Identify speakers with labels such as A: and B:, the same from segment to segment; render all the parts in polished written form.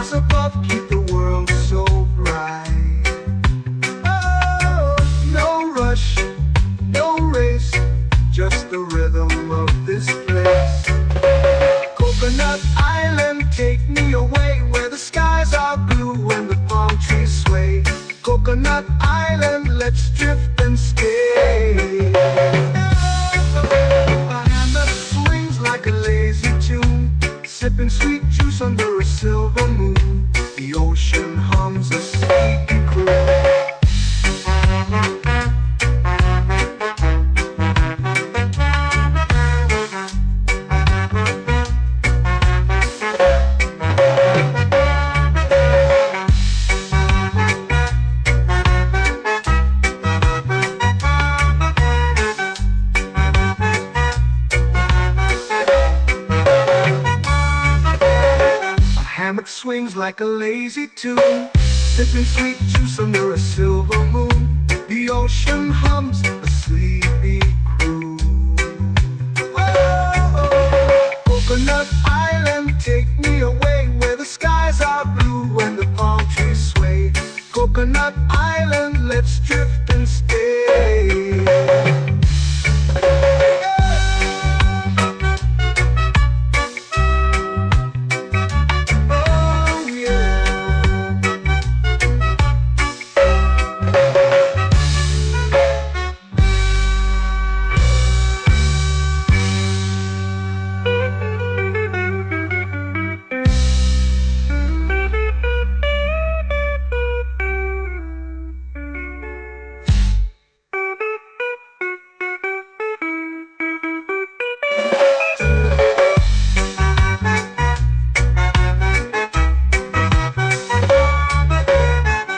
A: stars above keep the world so bright. Oh, no rush, no race, just the rhythm of this place. Coconut Island, take me away where the skies are blue and the palm trees sway. Coconut Island, let's drift and stay. A hand that swings like a lazy tune, sipping sweet juice under a silver moon. The ocean hums a sleepy croon. Hammock swings like a lazy tune, sipping sweet juice under a silver moon. The ocean hums a sleepy croon. Oh, Coconut Island, take me away where the skies are blue and the palm trees sway. Coconut Island, let's drift and stay.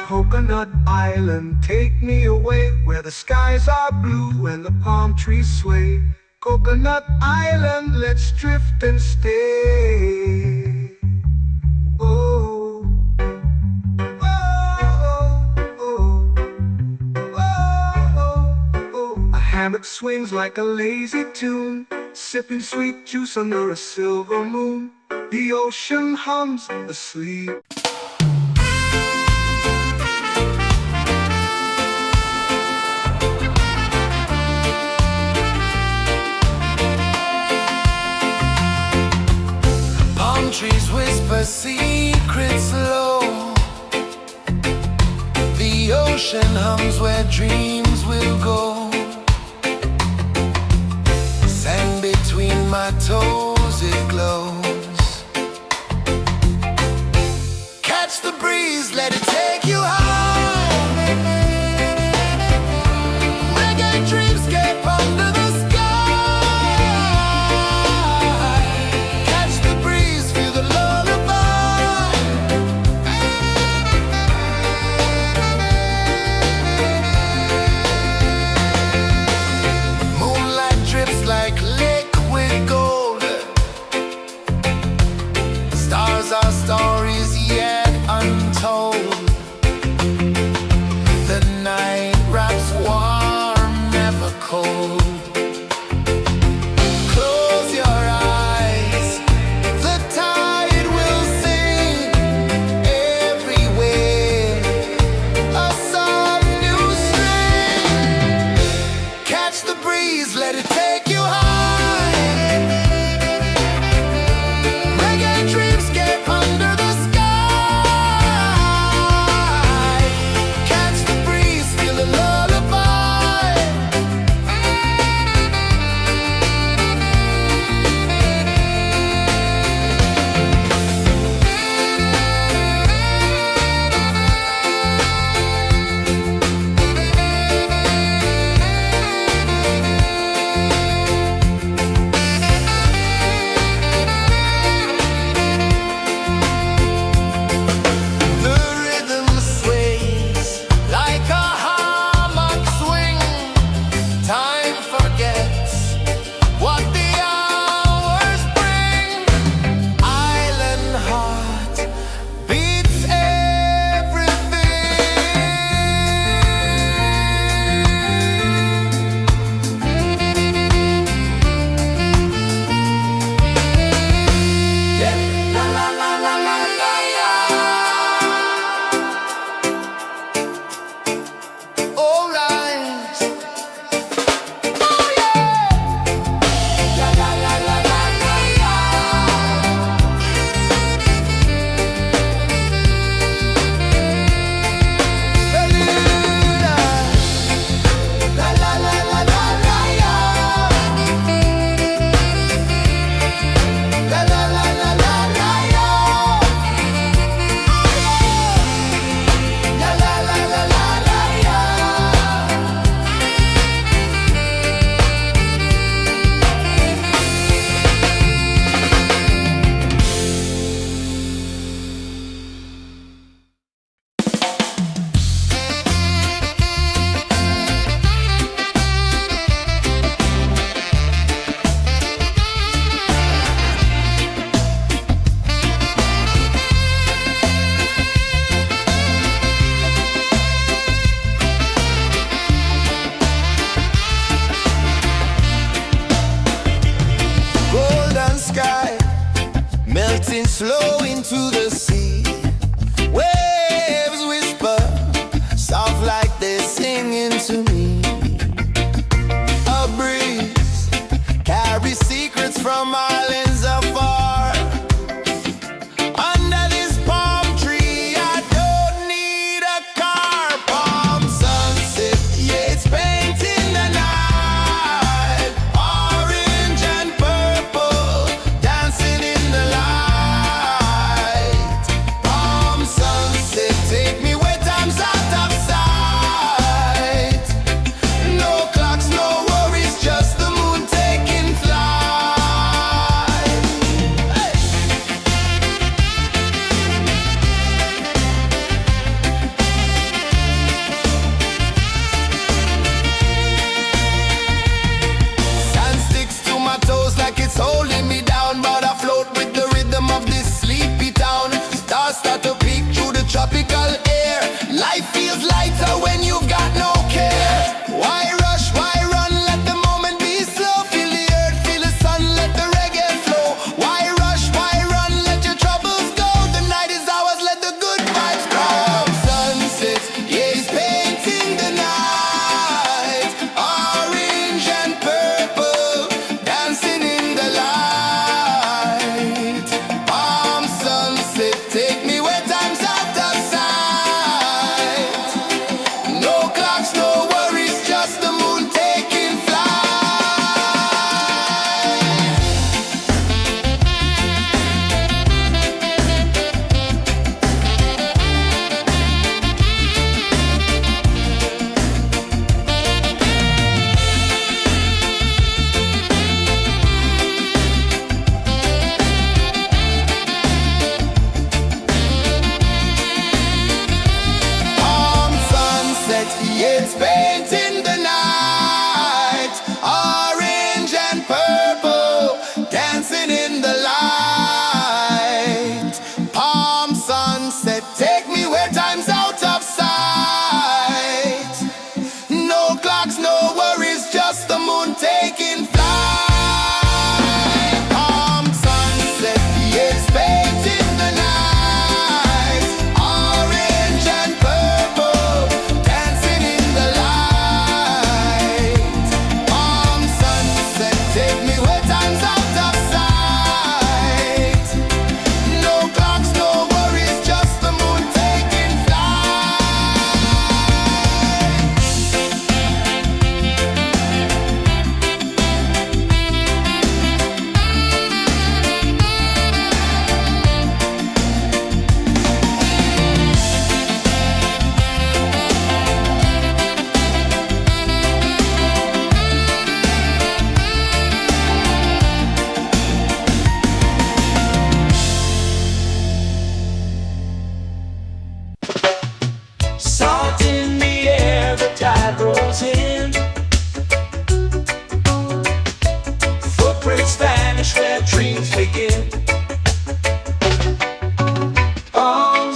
A: Coconut Island, take me away where the skies are blue and the palm trees sway. Coconut Island, let's drift and stay. Oh, oh, oh, oh, oh. A hammock swings like a lazy tune, sipping sweet juice under a silver moon. The ocean hums asleep.
B: Trees whisper secrets low. The ocean hums where dreams will go. Sand between my toes, it glows. Catch the breeze, let it take you high. Reggae dreamscape under the sky. Our stories yet untold.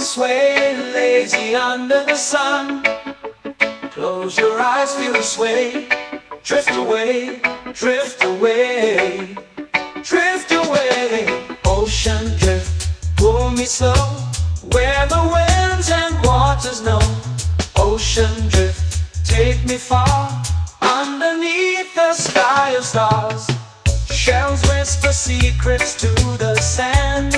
A: sway, lazy under the sun. Close your eyes, feel the sway. Drift away, drift away, drift away. Ocean drift, pull me slow, where the winds and waters know. Ocean drift, take me far, underneath the sky of stars. Shells whisper secrets to the sand.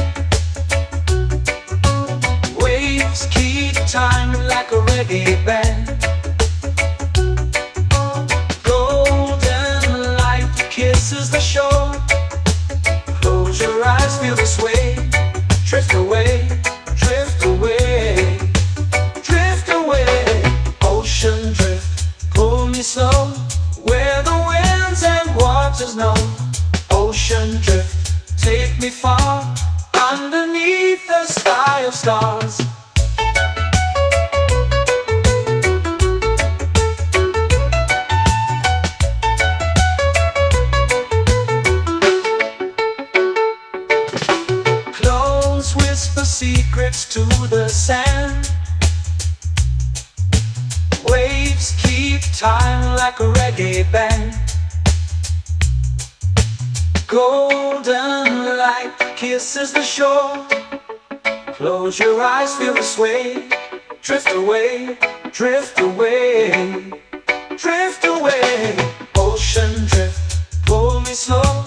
A: Waves keep time like a reggae band. Golden light kisses the shore. Close your eyes, feel the sway. Drift away, drift away, drift away. Ocean drift, pull me slow, where the winds and waters know. Ocean drift, take me far, underneath the sky of stars. Close whisper secrets to the sand. Waves keep time like a reggae band. Golden light kisses the shore. Close your eyes, feel the sway. Drift away, drift away, drift away. Ocean drift, pull me slow,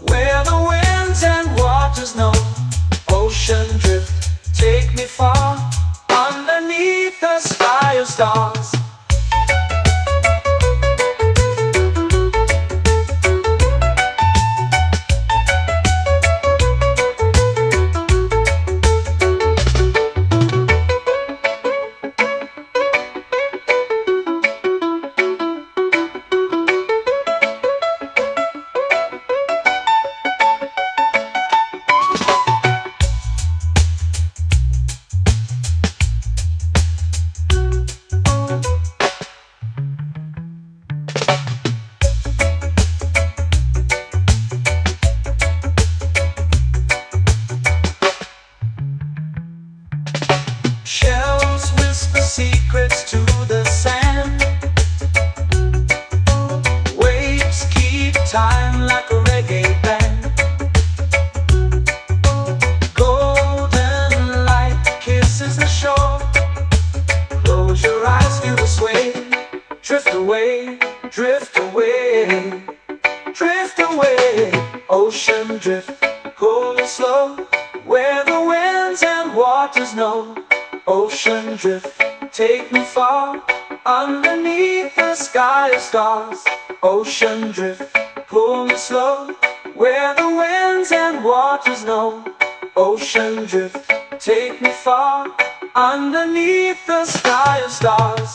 A: where the winds and waters know. Ocean drift, take me far, underneath the sky of stars. Shells whisper secrets to the sand. Waves keep time like a reggae band. Golden light kisses the shore. Close your eyes, feel the sway. Drift away, drift away, drift away. Ocean drift, pull me slow, where the winds and waters know. Ocean drift, take me far, underneath the sky of stars. Ocean drift, pull me slow, where the winds and waters know. Ocean drift, take me far, underneath the sky of stars.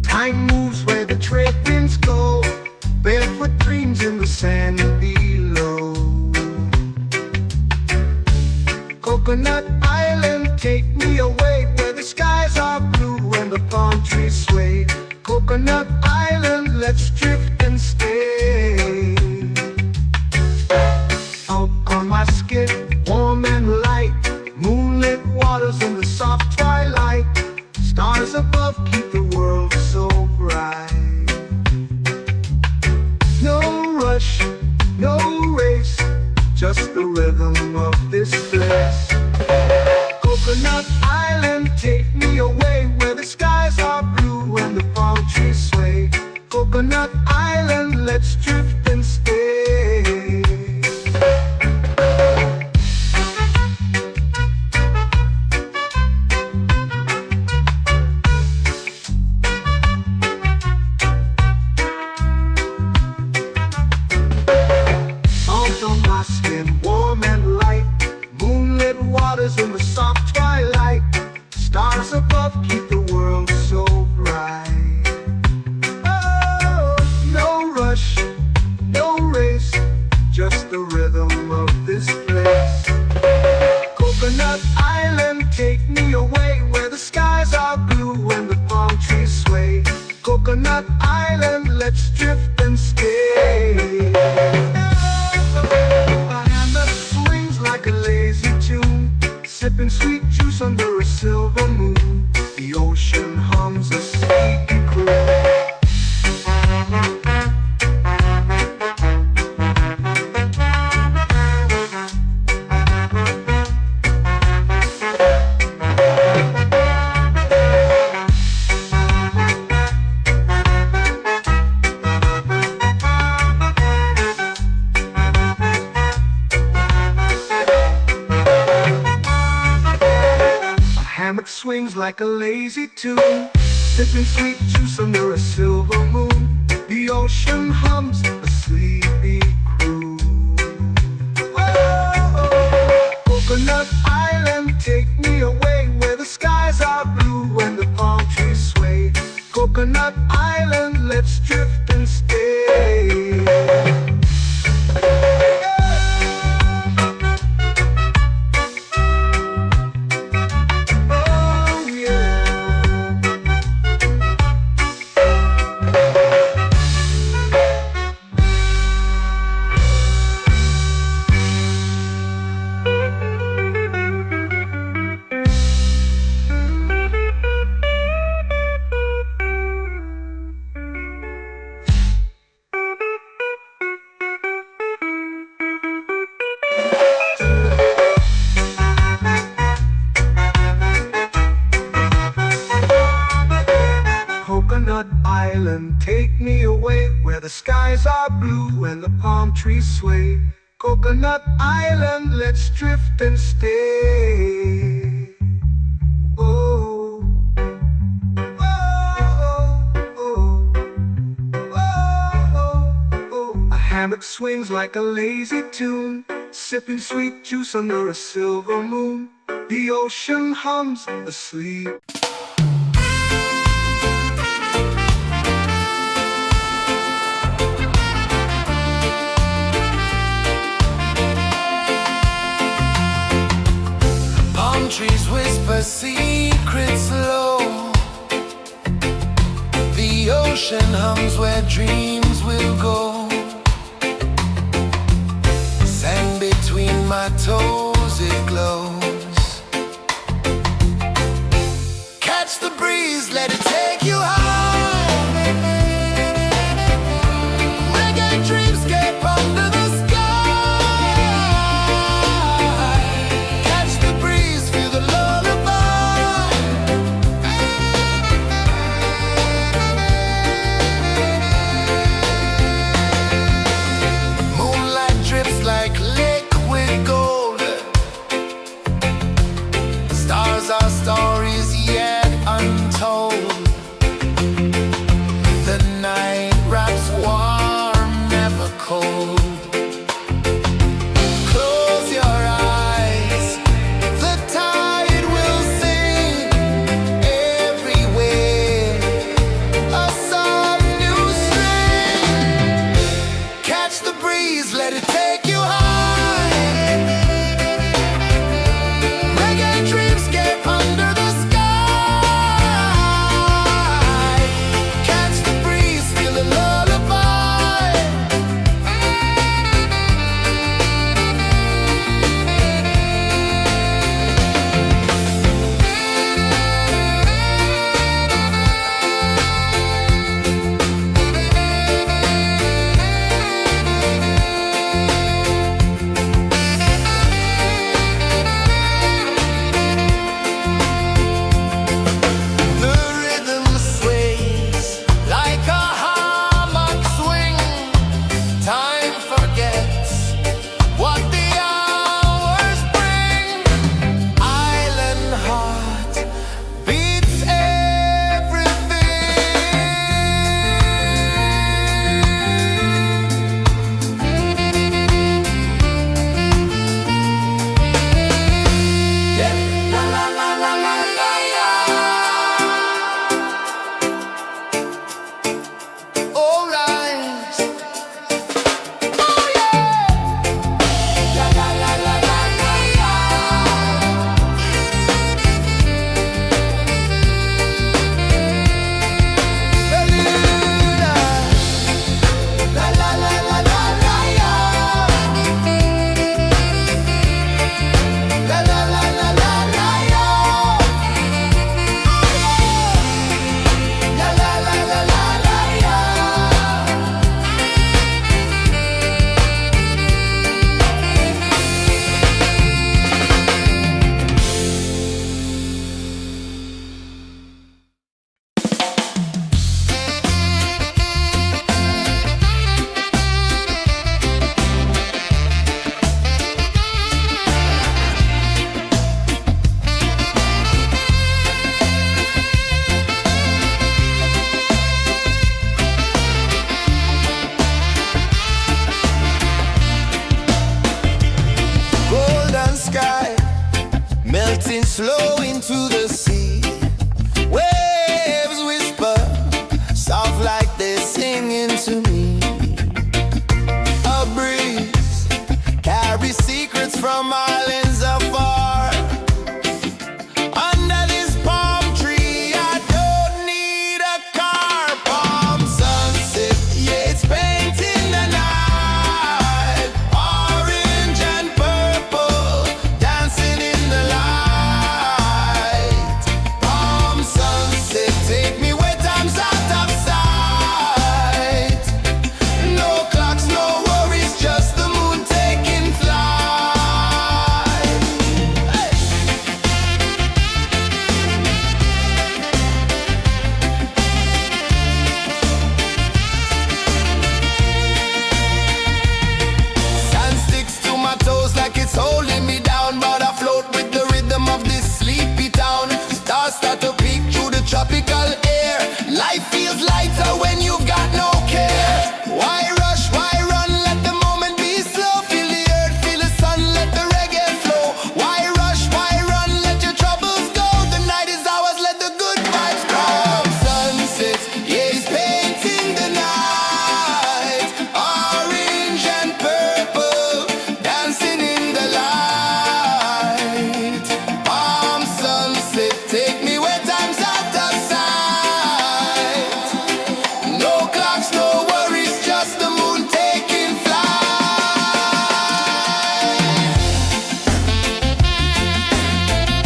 B: Time moves where the trade winds go. Barefoot dreams in the sand below. Coconut Island, take me away, where the skies are blue and the palm trees sway. Coconut Island, let's drift and stay. Out on my skin, warm and light, moonlit waters in the soft twilight. Stars above keep the world so bright. No rush, no race, just the rhythm of this place. Coconut Island, take me away, where the skies are blue and the palm trees sway. Coconut Island, let's drift and stay.
A: keep the world so bright. Oh, no rush, no race, just the rhythm of this place. Coconut Island, take me away where the skies are blue and the palm trees sway. Coconut Island, let's drift and stay. A hand that swings like a lazy tune, sipping sweet juice under a silver moon. The ocean hums a sleepy croon. Hammock swings like a lazy tune, sipping sweet juice under a silver moon. The ocean hums a sleepy croon. Whoa, Coconut Island, take me away where the skies are blue and the palm trees sway. Coconut Island, let's drift and stay. Coconut Island, take me away where the skies are blue and the palm trees sway. Coconut Island, let's drift and stay. Oh, oh, oh, oh, oh. A hammock swings like a lazy tune, sipping sweet juice under a silver moon. The ocean hums asleep.
C: Trees whisper secrets low. The ocean hums where dreams will go. Sand between my toes, it glows. Catch the breeze, let it take you high. Reggae dreamscape under the sky. Catch the breeze, feel the lullaby. Moonlight drips like liquid gold. Stars are stories yet untold. The night wraps warm, never cold. Close your eyes, the tide will sing everywhere. A soft new string. Catch the breeze, let it take you high. Reggae dreamscape under the flow into the sea. Waves whisper, soft like they're singing to me. A breeze carries secrets from islands afar. Under this palm tree, I don't need a car. Palm sunset, yeah, it's painting the night. Orange and purple, dancing in the light. Palm sunset, take me where time's out of sight. No clocks, no worries, just the moon taking flight. Hey! Sand sticks to my toes like it's holding me down, but I float with the rhythm of this sleepy town. Stars start to peek through the tropical air. Life feels lighter when you've got no care. Why rush, why run, let the moment be slow. Feel the earth, feel the sun, let the reggae flow. Why rush, why run, let your troubles go. The night is ours, let the good vibes come. Sunset, yeah, it's painting the night. Orange and purple, dancing in the light. Palm sunset, take me where time's out of sight. No clocks, no worries, just the moon taking flight. Palm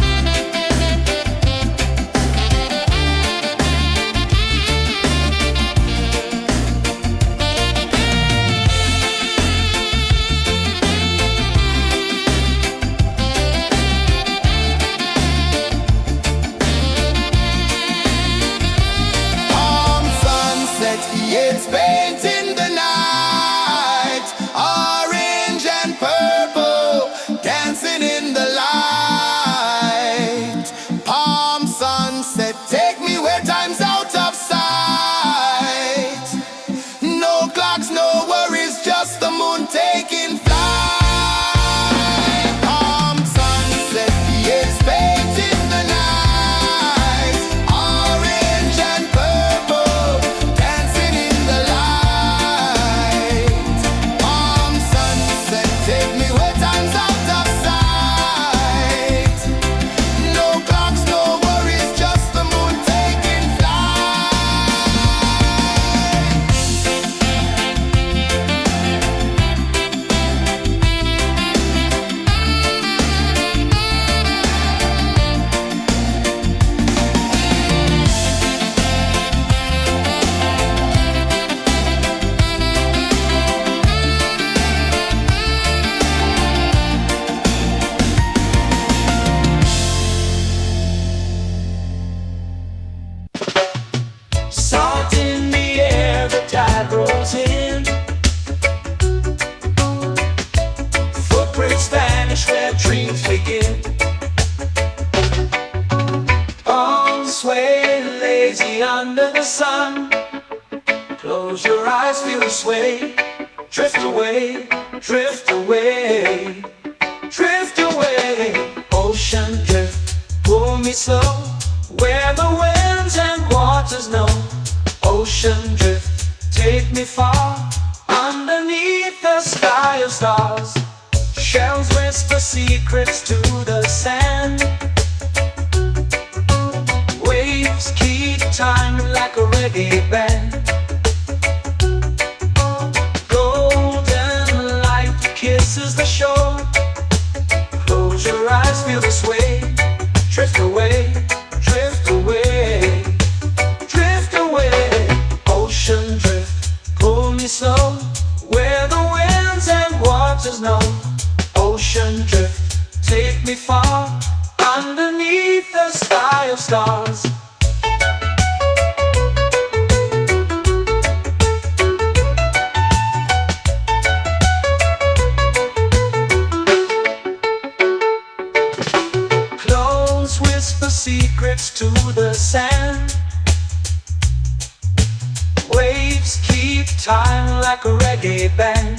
C: sunset, yeah, it's painting the night. Orange and purple, dancing in the light. Palm sunset, take me where time's out of sight. No clocks, no worries, just the moon taking flight. Palm sunset, yeah, it's painting the night. Orange and purple, dancing in the light. Palm sunset, take me where time's out of sight. No clocks, no worries, just the moon taking flight.
B: Salt in the air, the tide rolls in. Footprints vanish where dreams begin. Arms sway lazy under the sun. Close your eyes, feel the sway. Drift away, drift away, drift away. Ocean drift, pull me slow. Where the winds and waters know. Ocean drift, take me far. Underneath the sky of stars. Shells whisper secrets to the sand. Waves keep time like a reggae band. Golden light kisses the shore. Close your eyes, feel the sway. Drift away, drift away, drift away. Ocean drift, pull me slow. Where the winds and waters know. Ocean drift, take me far. Underneath the sky of stars. Close whisper secrets to the sand. Waves keep time like a reggae band.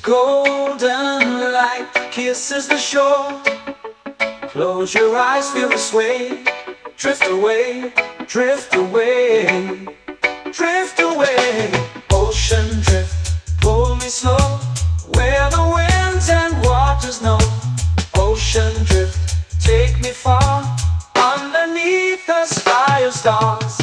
B: Golden light kisses the shore. Close your eyes, feel the sway. Drift away, drift away, drift away. Ocean drift, pull me slow, where the winds and waters know. Ocean drift, take me far, underneath the sky of stars.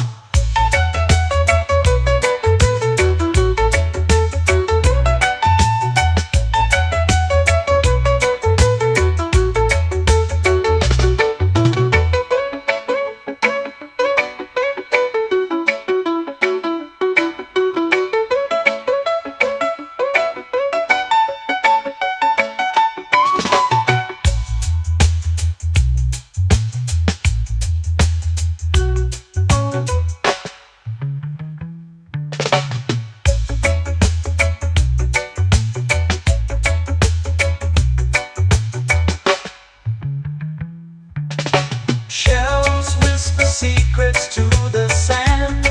B: Shells whisper secrets to the sand.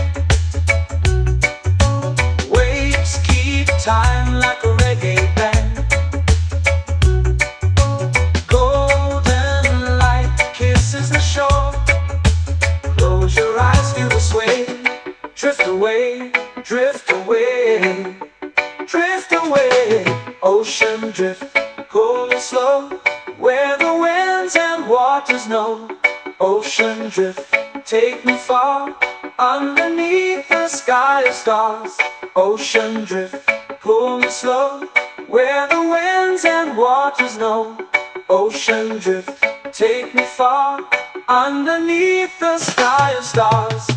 B: Waves keep time like a reggae band. Golden light kisses the shore. Close your eyes, feel the sway. Drift away, drift away, drift away. Ocean drift, pull me slow, where the winds and waters know. Ocean drift, take me far, underneath the sky of stars. Ocean drift, pull me slow, where the winds and waters know. Ocean drift, take me far, underneath the sky of stars.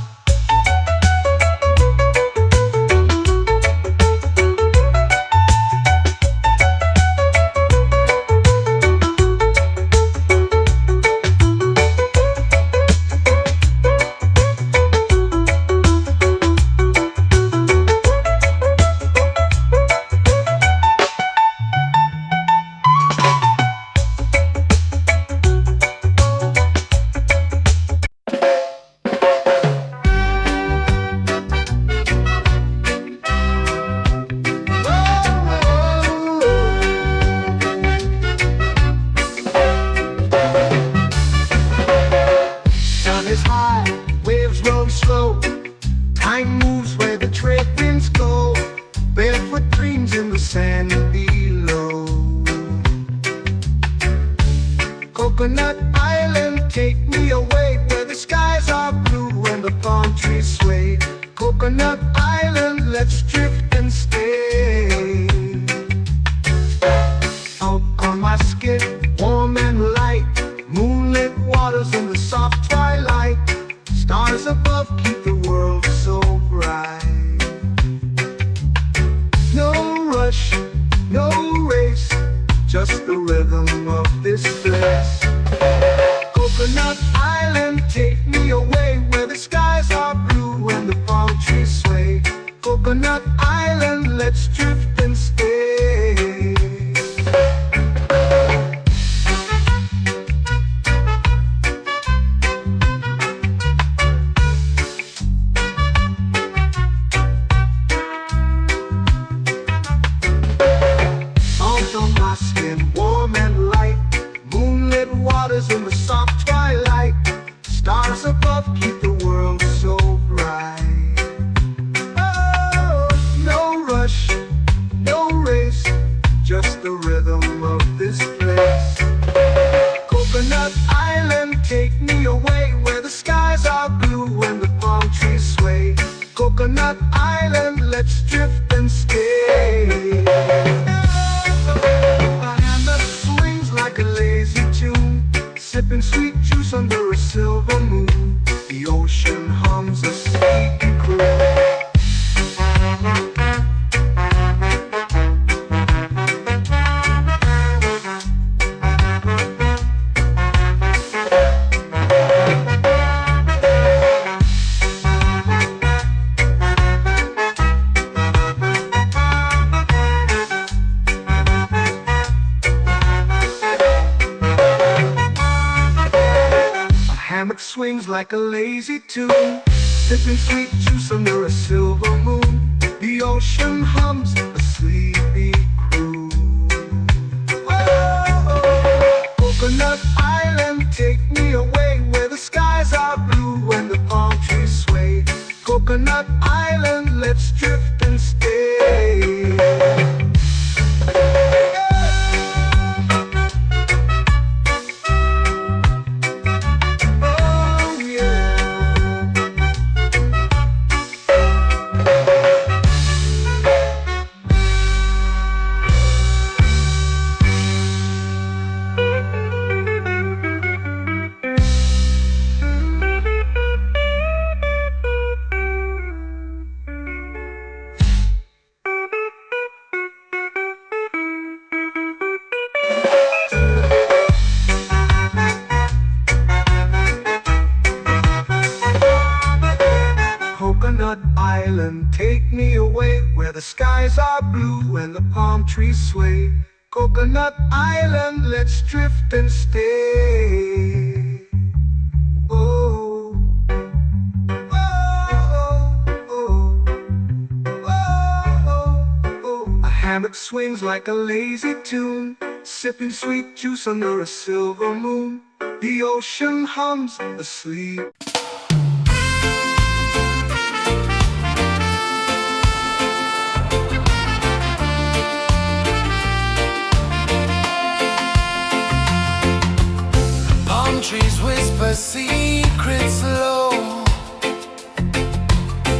A: Is high, waves roll slow. Time moves where the trade winds go. Barefoot dreams in the sand below. Coconut Island, take me away, where the skies are blue and the palm trees sway. Coconut Island, let's drift and stay. Out on my skin, warm and light, moonlit waters in the soft twilight. Stars above keep the world so bright. No rush, no race, just the rhythm of this place. Coconut Island, take me away, where the skies are blue and the palm trees sway. Coconut Island, let's drift and stay. In the soft twilight, stars above keep the world so bright. Oh, no rush, no race, just the rhythm of this place. Coconut Island, take me away, where the skies are blue and the palm trees sway. Coconut Island, let's drift and stay. A hand that swings like a lazy tune, sipping sweet juice under a silver moon. The ocean hums a sleepy croon. Hammock swings like a lazy tune, sipping sweet juice under a silver moon. The ocean hums a sleepy croon.
B: Coconut Island, take me away where the skies are blue and the palm trees sway. Coconut Island, let's drift and stay. Oh yeah. Coconut Island, take me away where the skies are blue and the palm trees sway. Coconut Island, let's drift and stay. Oh, oh, oh, oh, oh. A hammock swings like a lazy tune, sipping sweet juice under a silver moon. The ocean hums asleep.
C: Palm trees whisper secrets low.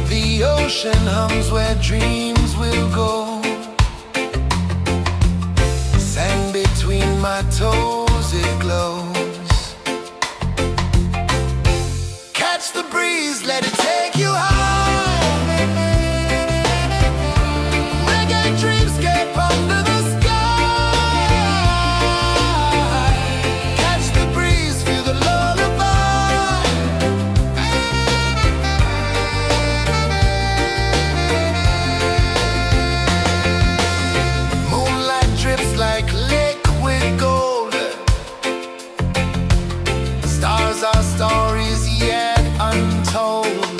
C: The ocean hums where dreams will go. Sand between my toes, it glows. Catch the breeze, let it take you high. Reggae dreamscape under the sky. Catch the breeze, feel the lullaby. Moonlight drips like liquid gold. Stars are stories yet untold.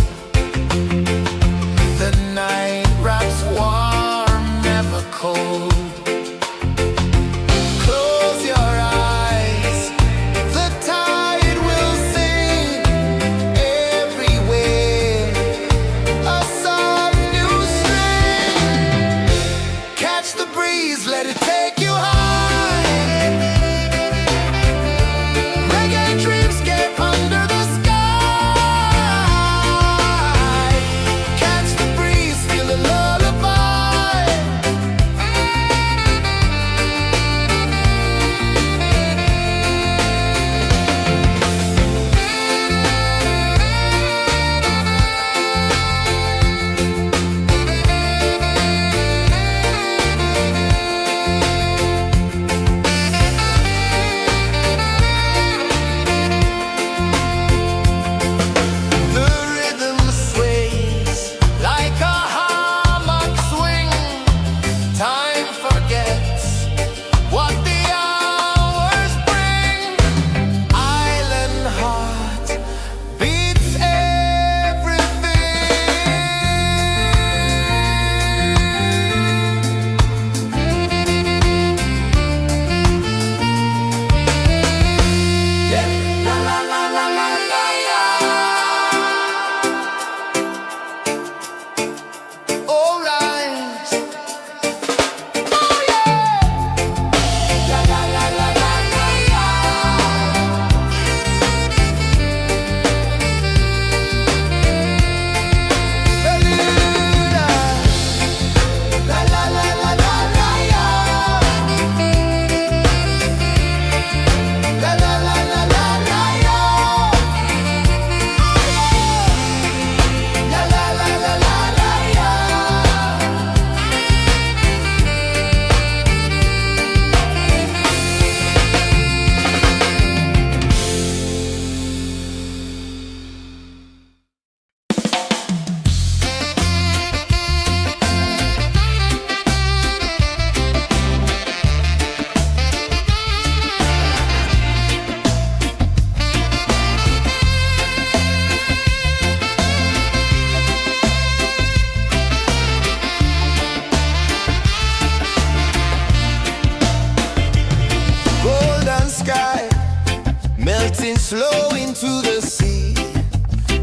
C: melting slow into the sea.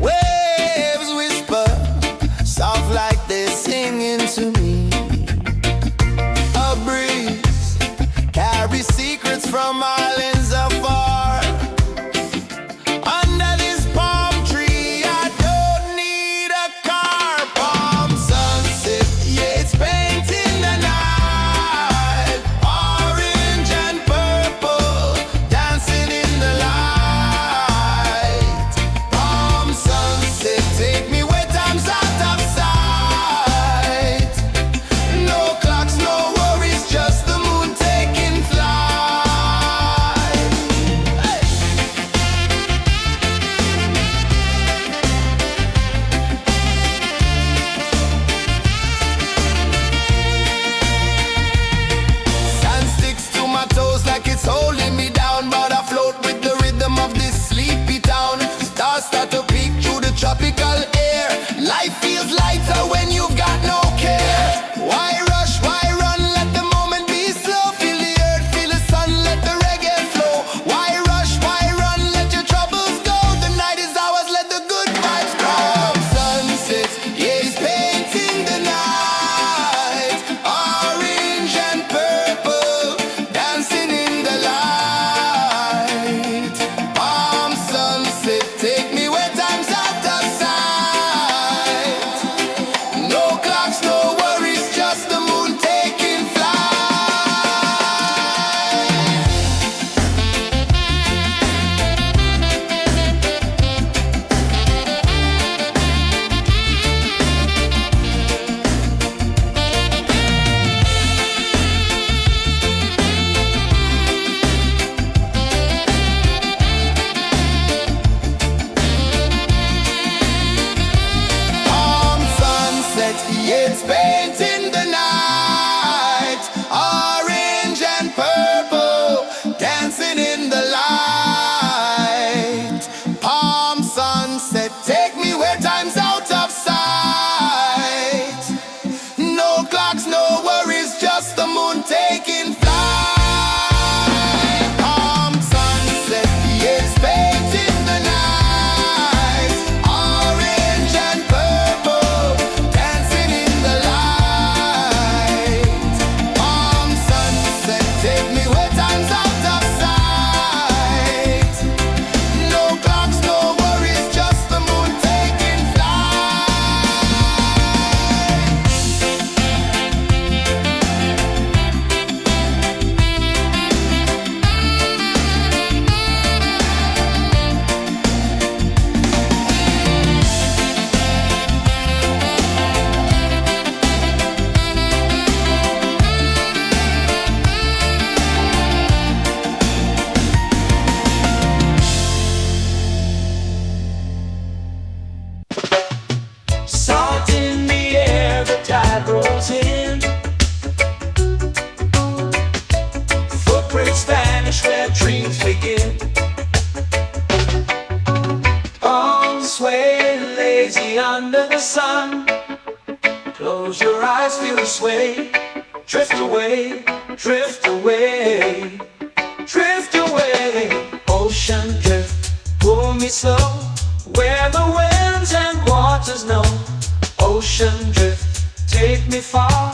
C: Waves whisper, soft like they're singing to me. A breeze carries secrets from islands afar. Under this palm tree, I don't need a car. Palm sunset, yeah, it's painting the night. Orange and purple, dancing in the light. Palm sunset, take me where time's out of sight. No clocks, no worries, just the moon taking flight. Hey! Sand sticks to my toes like it's holding me down, but I float with the rhythm of this sleepy town. Stars start to peek through the tropical air. Life feels lighter when you've got no care. Why rush, why run, let the moment be slow. Feel the earth, feel the sun, let the reggae flow. Why rush, why run, let your troubles go. The night is ours, let the good vibes grow. Sunset, yeah, it's painting the night. Orange and purple, dancing in the light. Palm sunset, take me where time's out of sight. No clocks, no worries, just the moon taking flight. Palm sunset, yeah, it's painting the night. Orange and purple, dancing in the light. Palm sunset, take me where time's out of sight. No clocks, no worries, just the moon taking flight. Palm sunset, yeah, it's painting the night. Orange and purple, dancing in the light. Palm sunset, take me where time's out of sight. No clocks, no worries, just the moon taking flight.
B: Salt in the air, the tide rolls in. Footprints vanish where dreams begin. Arms sway lazy under the sun. Close your eyes, feel the sway. Drift away, drift away, drift away. Ocean drift, pull me slow. Where the winds and waters know. Ocean drift, take me far.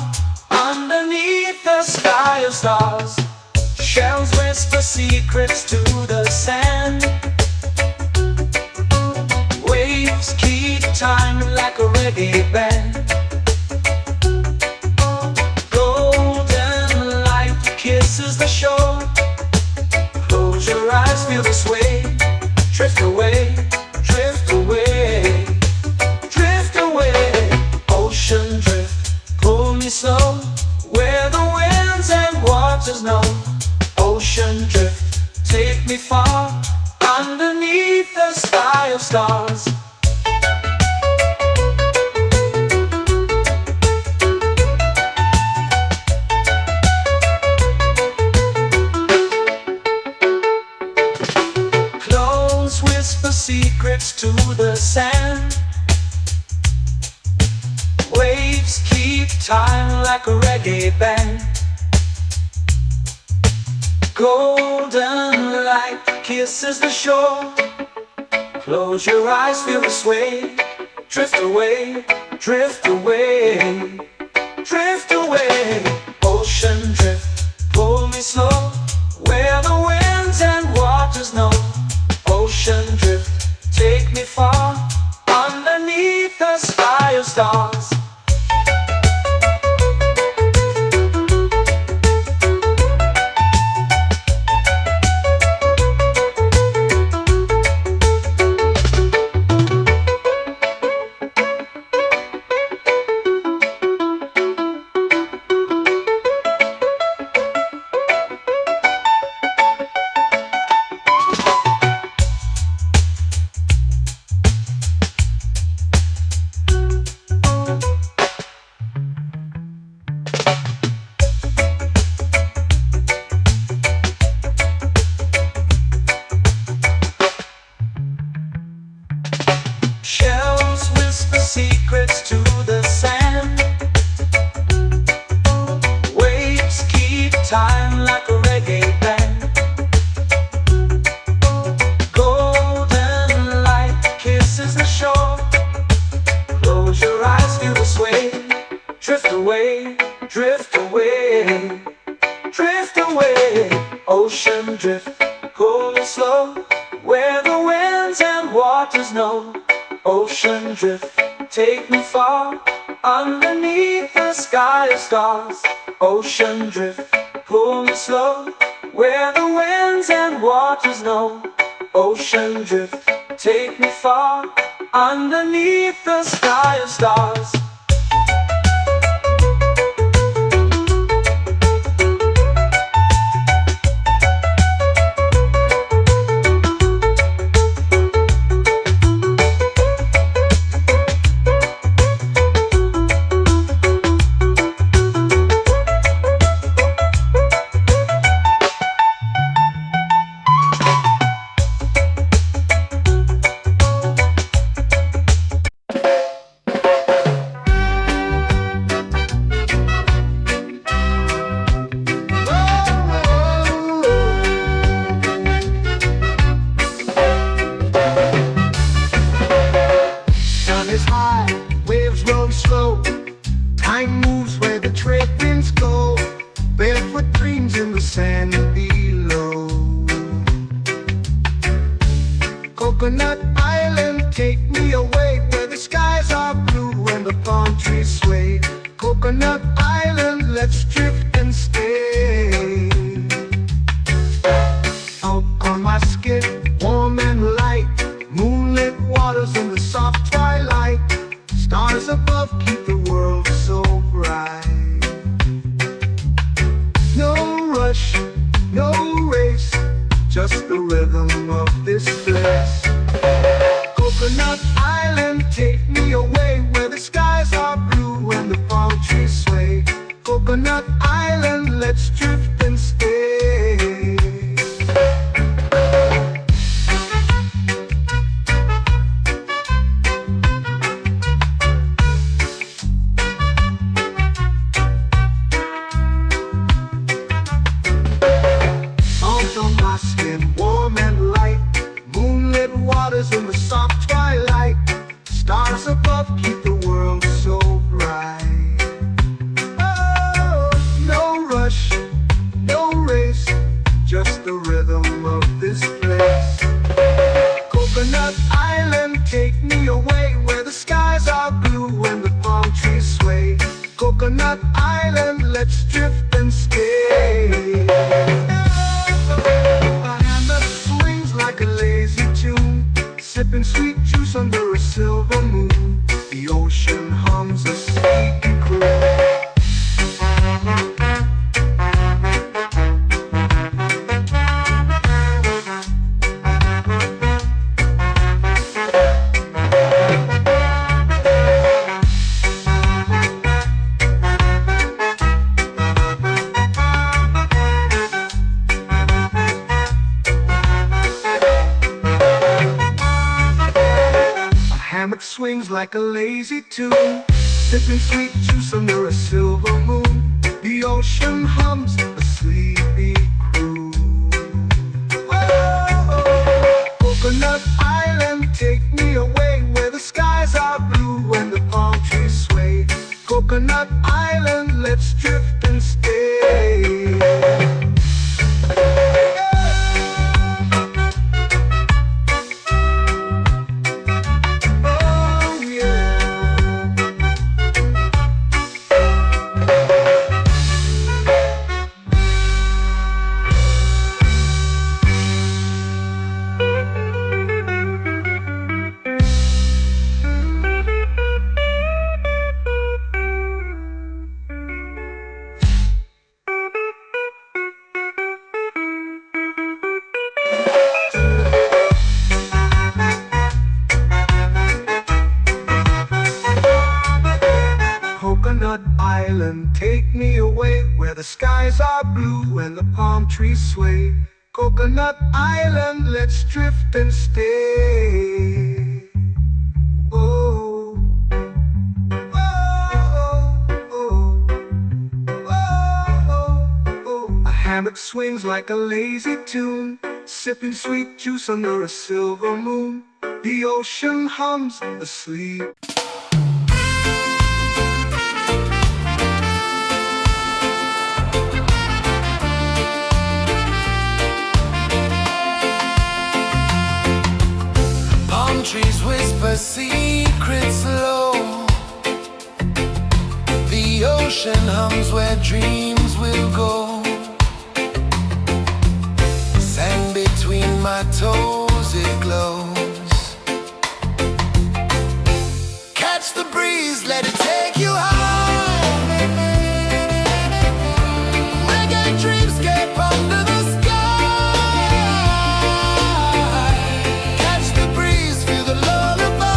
B: Underneath the sky of stars. Shells whisper secrets to the sand. Waves keep time like a reggae band. Golden light kisses the shore. Close your eyes, feel the sway. Drift away, drift away, drift away. Ocean drift, pull me slow. Where the winds and waters know. Ocean drift, take me far. Underneath the sky of stars. Close whisper secrets to the sand. Waves keep time like a reggae band. Golden light kisses the shore. Close your eyes, feel the sway. Drift away, drift away, drift away. Ocean drift, pull me slow, where the winds and waters know. Ocean drift, take me far, underneath the sky of stars. Shells whisper secrets to the sand. Waves keep time like a reggae band. Golden light kisses the shore. Close your eyes, feel the sway. Drift away, drift away, drift away. Ocean drift, cool and slow, where the winds and waters know. Ocean drift, take me far, underneath the sky of stars. Ocean drift, pull me slow, where the winds and waters know. Ocean drift, take me far, underneath the sky of stars.
A: Is high, waves roll slow. Time moves where the trade winds go. Barefoot dreams in the sand below. Coconut Island, take me away, where the skies are blue and the palm trees sway. Coconut Island, let's drift and stay. Out on my skin, warm and light, moonlit waters in the soft twilight. Stars above keep the world so bright. No rush, no race, just the rhythm of this place. Coconut Island, take me away, where the skies are blue and the palm trees sway. Coconut Island, let's drift and stay. Warm and light, moonlit waters in the soft twilight. Stars above keep the world so bright. Oh, no rush, no race, just the rhythm of this place. Coconut Island, take me away, where the skies are blue and the palm trees sway. Coconut Island, let's drift and stay. Like a lazy tune, sipping sweet juice under a silver moon. The ocean hums a sleepy croon. Swings like a lazy tune, sipping sweet juice under a silver moon. The ocean hums a sleepy croon.
B: island, take me away where the skies are blue and the palm trees sway. Coconut Island, let's drift and stay. Oh, oh, oh, oh, oh. A hammock swings like a lazy tune, sipping sweet juice under a silver moon. The ocean hums asleep.
C: Palm trees whisper secrets low. The ocean hums where dreams will go. Sand between my toes, it glows. Catch the breeze, let it take you high. Reggae dreamscape under the sky. Catch the breeze, feel the lullaby.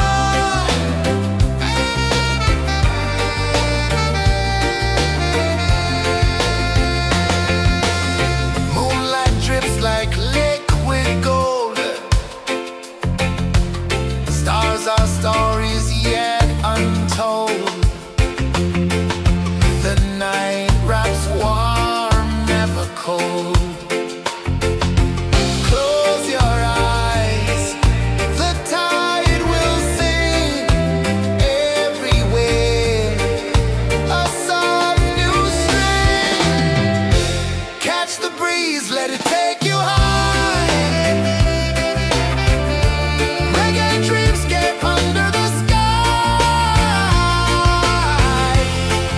C: Moonlight drips like liquid gold. Stars are stories yet untold. The night wraps warm, never cold. Close your eyes, the tide will sing everywhere. A soft new string. Catch the breeze, let it take you high. Reggae dreamscape under the sky.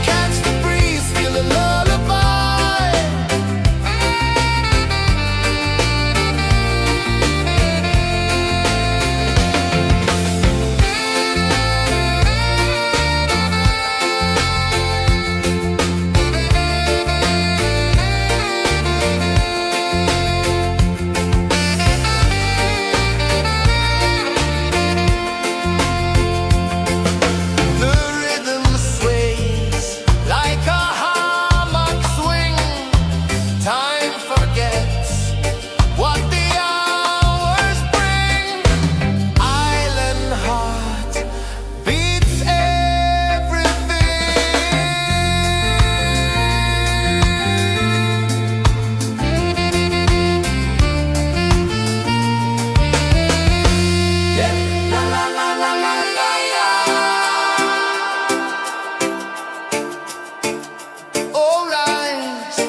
C: Catch the breeze, feel the lullaby. The rhythm sways like a hammock swing. Time forgets what the hours bring. Island heart beats everything. Yeah. La la la la la la la. All rise.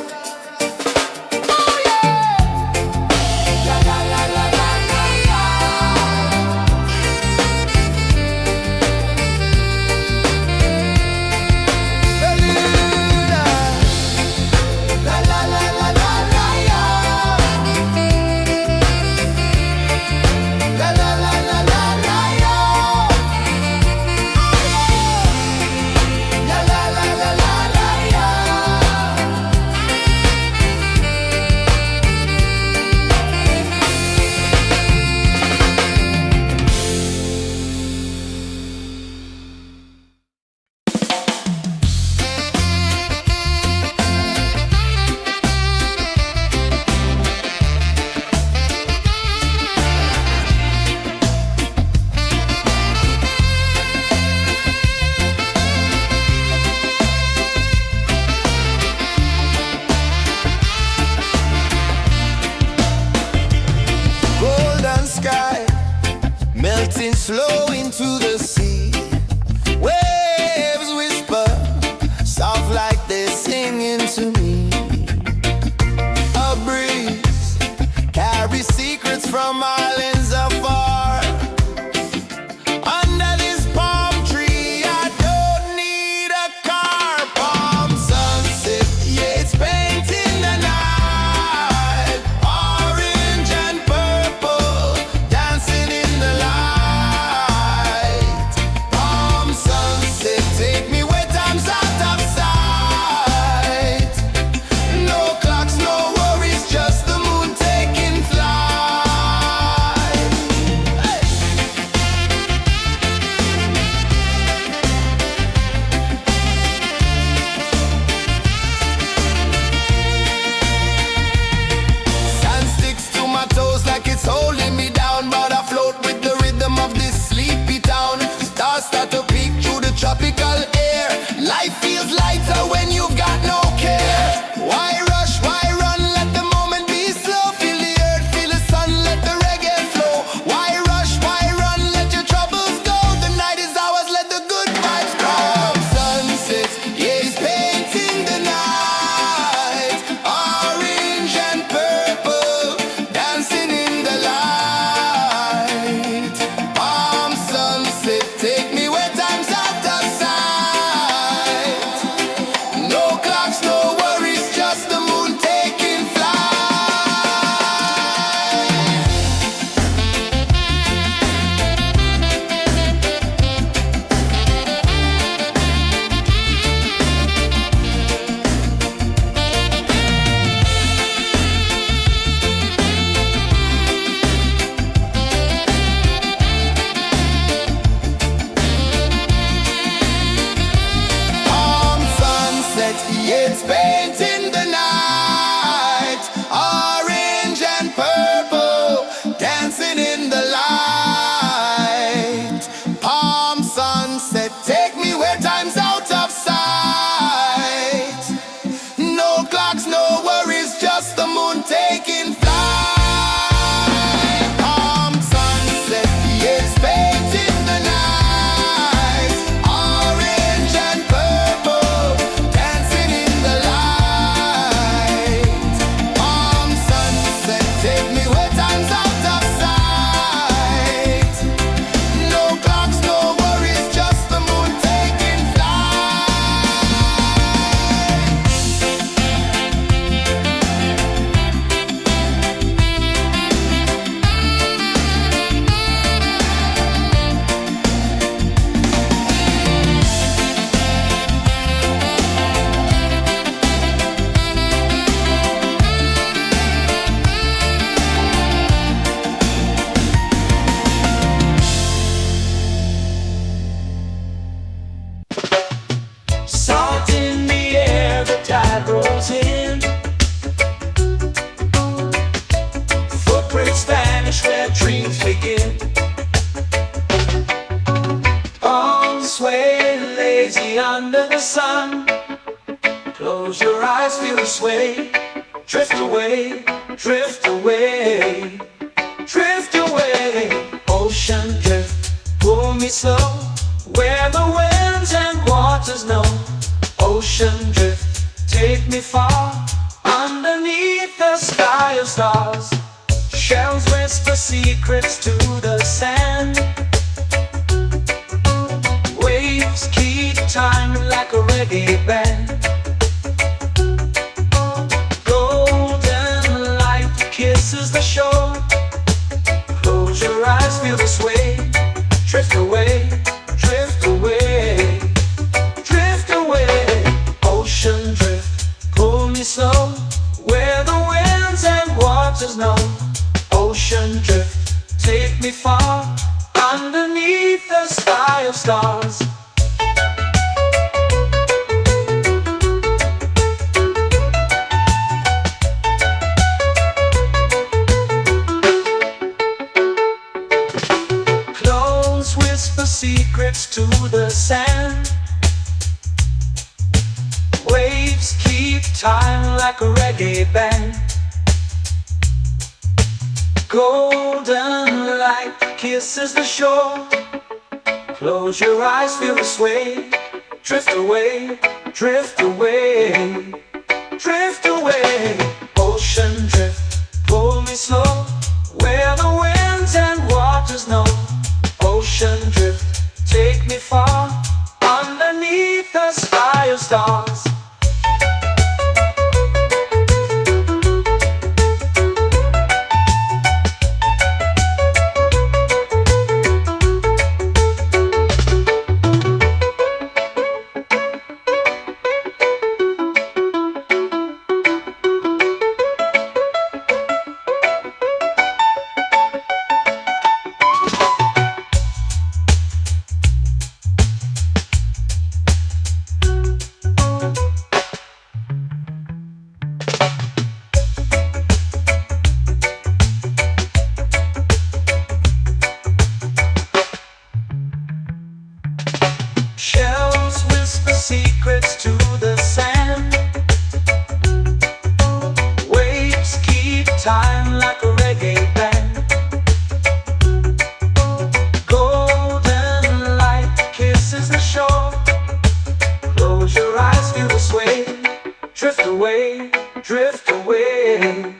C: Oh yeah. La la la la la la la. Beluga. La la la la la la la. La la la la la la la. La la la la la la la. Golden sky melting slow into the sea. Waves whisper soft like they're singing to me. A breeze carries secrets from islands afar. Under this palm tree, I don't need a car. Palm sunset, yeah, it's painting the night. Orange and purple dancing in the light.
B: lazy under the sun. Close your eyes, feel the sway. Drift away, drift away, drift away. Ocean drift, pull me slow, where the winds and waters know. Ocean drift, take me far, underneath the sky of stars. Shells whisper secrets to the sand. Waves keep time like a reggae band. Golden light kisses the shore. Close your eyes, feel the sway. Drift away, drift away, drift away. Ocean drift, pull me slow, where the winds and waters know. Ocean drift, take me far, underneath the sky of stars. Clones whisper secrets to the sand. Waves keep time like a reggae band. Golden light kisses the shore. Close your eyes, feel the sway. Drift away, drift away, drift away. Ocean drift, pull me slow, where the winds and waters know. Ocean drift, take me far, underneath the sky of stars. Shells whisper secrets to the sand. Waves keep time like a reggae band. Golden light kisses the shore. Close your eyes, feel the sway. Drift away, drift away,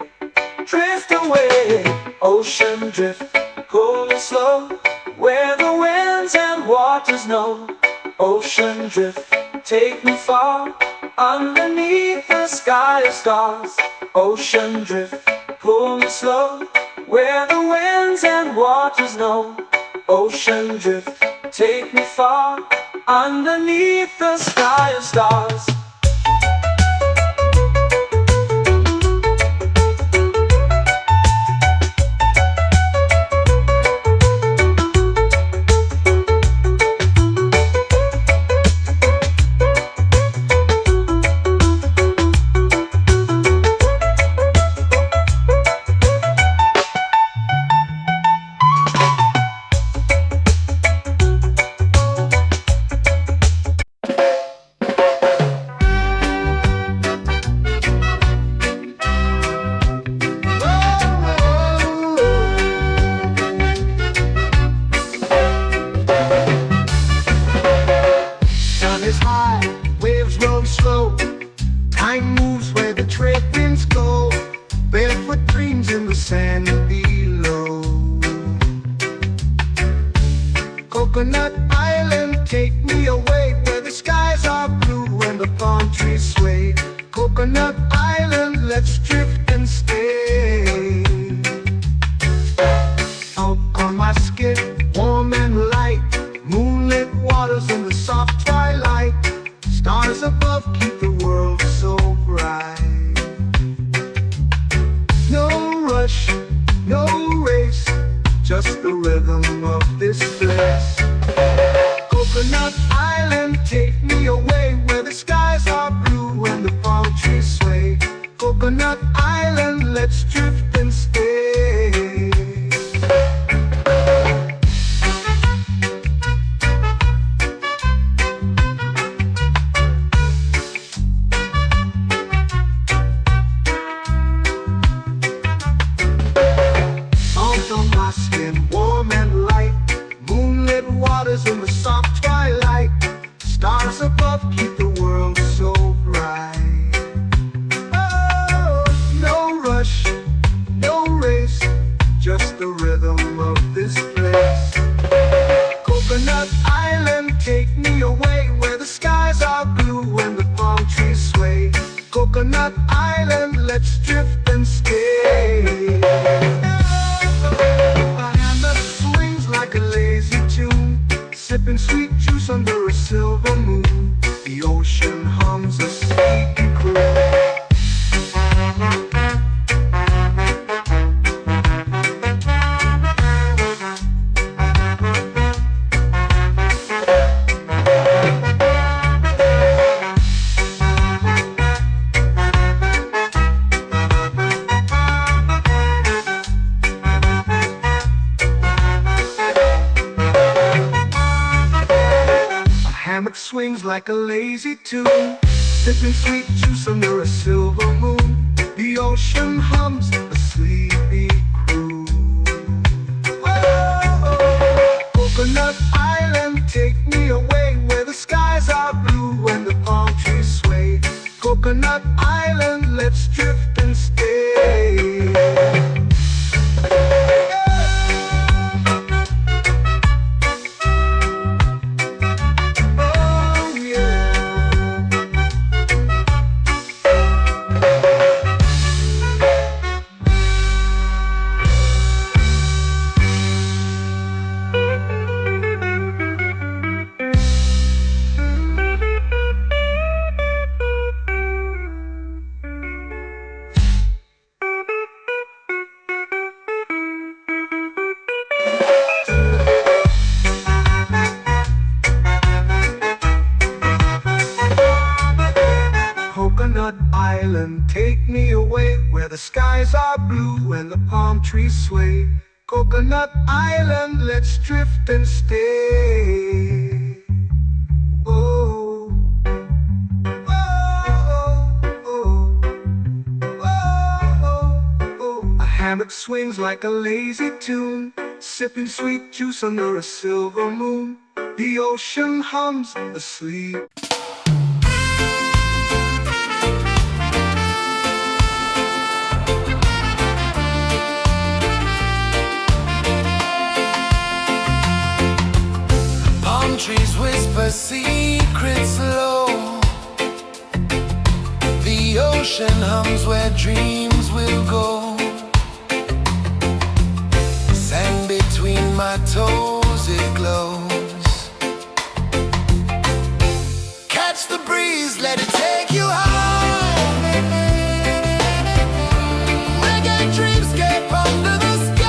B: drift away. Ocean drift, pull me slow, where the winds and waters know. Ocean drift, take me far, underneath the sky of stars. Ocean drift, pull me slow, where the winds and waters know. Ocean drift, take me far, underneath the sky of stars.
A: Time moves where the trade winds go. Barefoot dreams in the sand below. Coconut Island, take me away, where the skies are blue and the palm trees sway. Coconut Island, let's drift and stay. Out on my skin, warm and light, moonlit waters in the soft twilight. Stars above keep the world so bright. No rush, no race, just the rhythm of this place. Coconut Island, take me away, where the skies are blue and the palm trees sway. Coconut Island, let's drift and stay.
B: sipping sweet juice under a silver moon. The ocean hums a sleepy croon. Hammock swings like a lazy tune, sipping sweet juice under a silver moon. The ocean hums a sleepy croon. Oh, Coconut Island, take me away where the skies are blue and the palm trees sway. Coconut Island, let's drift and stay. Coconut Island, take me away where the skies are blue and the palm trees sway. Coconut Island, let's drift and stay. Oh, oh, oh, oh, oh. A hammock swings like a lazy tune, sipping sweet juice under a silver moon. The ocean hums asleep.
C: Trees whisper secrets low. The ocean hums where dreams will go. Sand between my toes, it glows. Catch the breeze, let it take you high. Reggae dreamscape under the sky.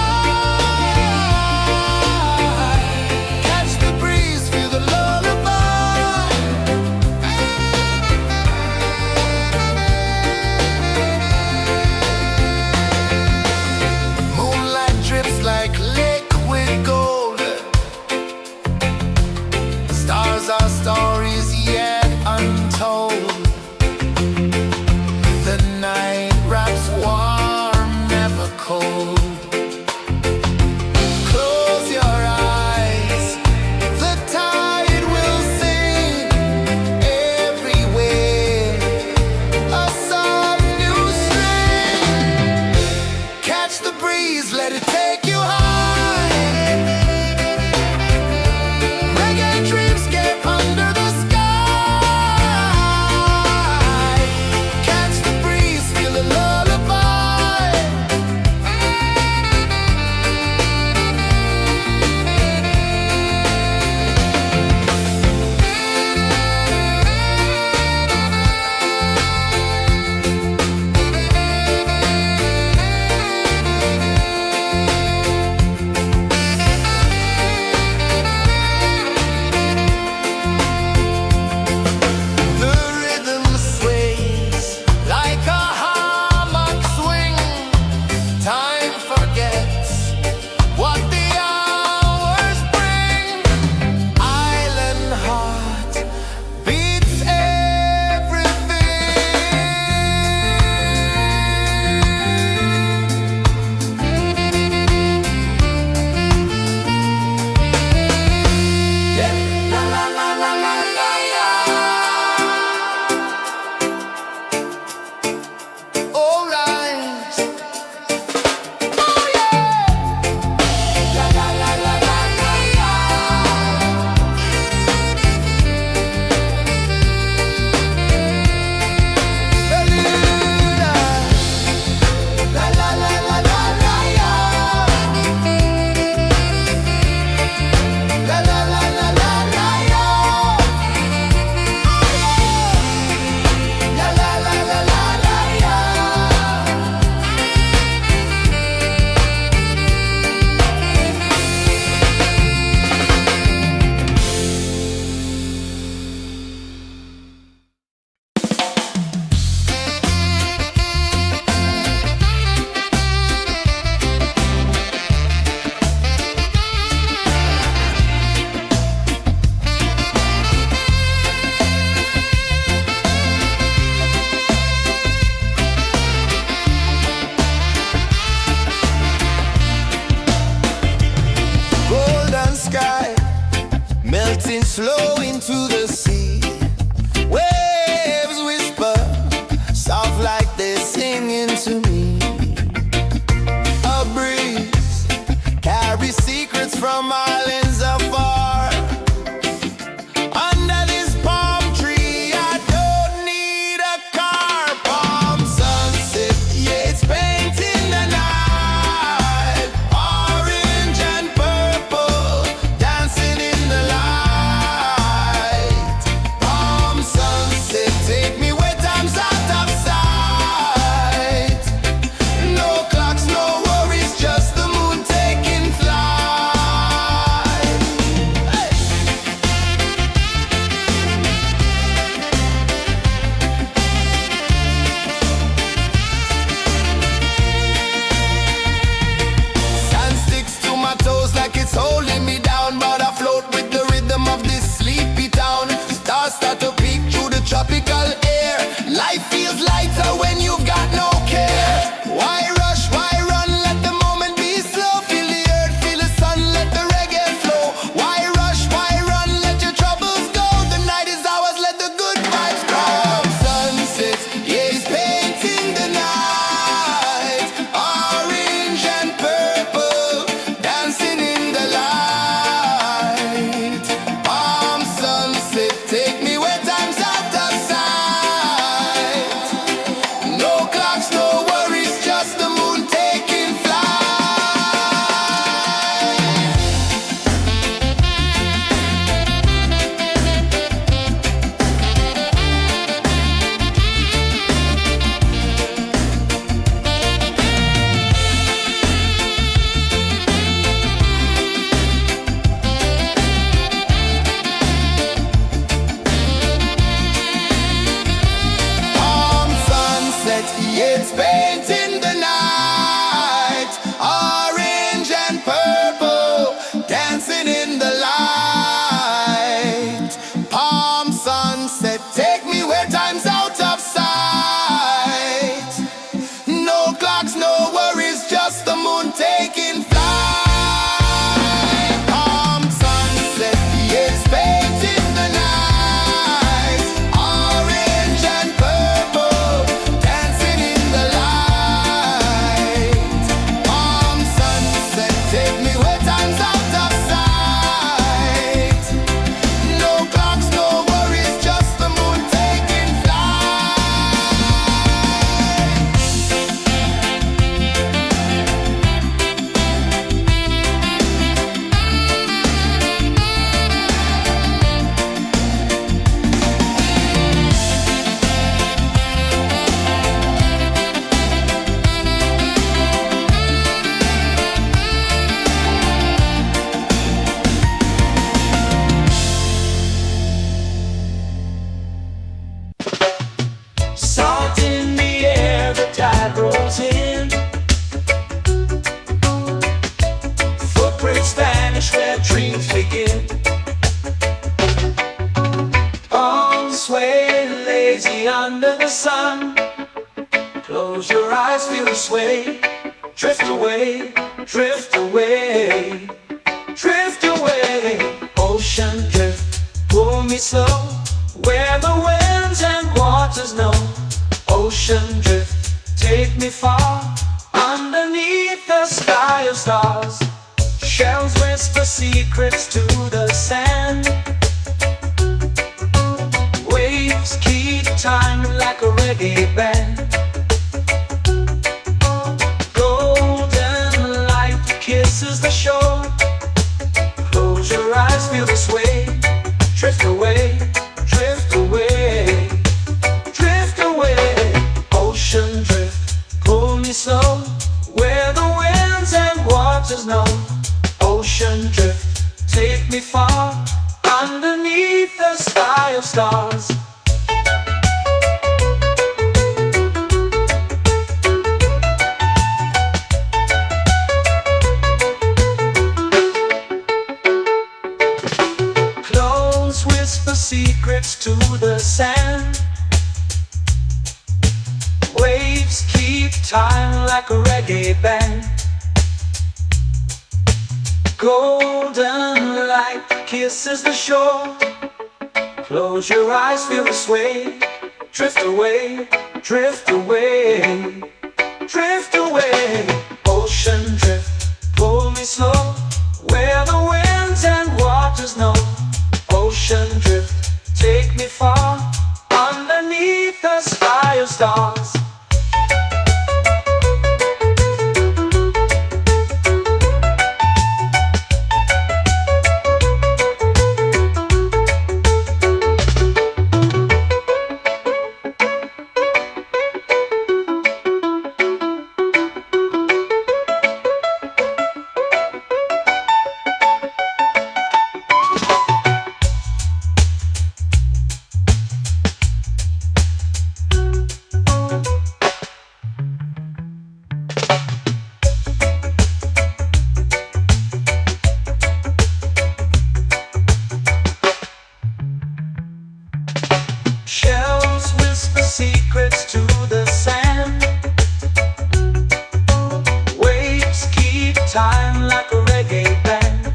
C: floating slow into the sea. Waves whisper, soft like they're singing to me. A breeze carries secrets from islands afar. Under this palm tree, I don't need a car. Palm sunset, yeah, it's painting the night. Orange and purple, dancing in the light. Palm sunset, take me where time's out of sight. No clocks, no worries, just the moon taking flight. Hey! Sand sticks to my toes like it's holding me down, but I float with the rhythm of this sleepy town. Stars start to peek through the tropical air. Life feels lighter when you've got no care. Why rush, why run, let the moment be slow. Feel the earth, feel the sun, let the reggae flow. Why rush, why run, let your troubles go. The night is ours, let the good vibes grow. Sunset, yeah, it's painting the night. Orange and purple, dancing in the light. Palm sunset, take me where time's out of sight. No clocks, no worries, just the moon taking flight. Palm sunset, yeah, it's painting the night. Orange and purple, dancing in the light. Palm sunset, take me where time's out of sight. No clocks, no worries, just the moon taking flight. Palm sunset, yeah, it's painting the night. Orange and purple, dancing in the light. Palm sunset, take me where time's out of sight. No clocks, no worries, just the moon taking flight.
B: Salt in the air, the tide rolls in. Footprints vanish where dreams begin. Arms sway lazy under the sun. Close your eyes, feel the sway. Drift away, drift away, drift away. Ocean drift, pull me slow. Where the winds and waters know. Ocean drift, take me far. Underneath the sky of stars. Shells whisper secrets to the sand. Waves keep time like a reggae band. Golden light kisses the shore. Close your eyes, feel the sway. Drift away, drift away, drift away. Ocean drift, pull me slow. Where the winds and waters know. Ocean drift, take me far. Underneath the sky of stars. Clones whisper secrets to the sand. Waves keep time like a reggae band. Golden light light kisses the shore. Close your eyes, feel the sway. Drift away, drift away, drift away. Ocean drift, pull me slow, where the winds and waters know. Ocean drift, take me far, underneath the sky of stars. Shells whisper secrets to the sand. Waves keep time like a reggae band.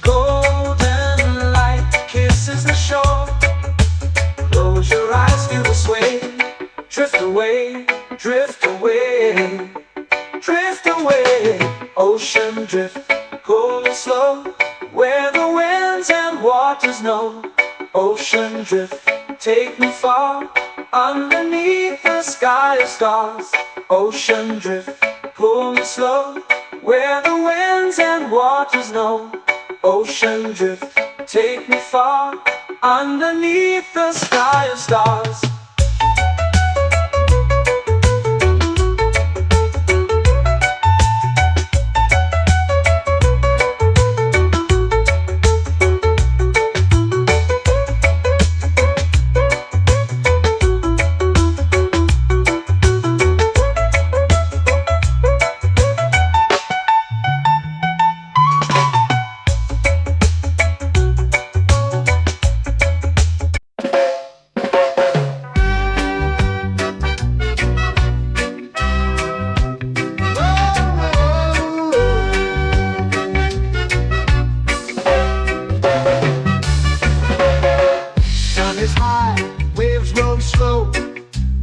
B: Golden light kisses the shore. Close your eyes, feel the sway. Drift away, drift away, drift away. Ocean drift, cool and slow, where the winds and waters know. Ocean drift, take me far, underneath the sky of stars. Ocean drift, pull me slow, where the winds and waters know. Ocean drift, take me far, underneath the sky of stars.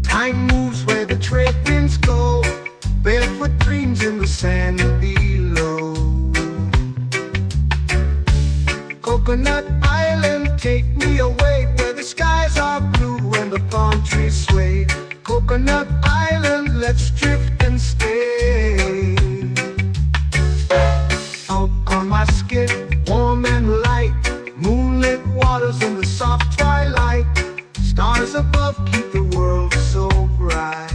A: Time moves where the trade winds go. Barefoot dreams in the sand below. Coconut Island, take me away, where the skies are blue and the palm trees sway. Coconut Island, let's drift and stay. Out on my skin, warm and light, moonlit waters in the soft twilight. Stars above keep the world so bright.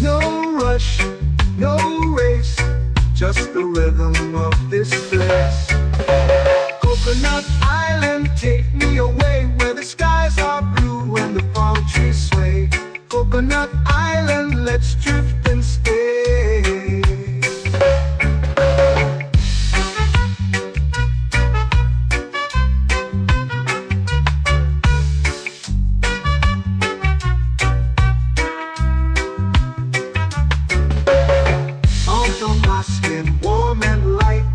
A: No rush, no race, just the rhythm of this place. Coconut Island, take me away, where the skies are blue and the palm trees sway. Coconut Island, let's drift and stay. Warm and light,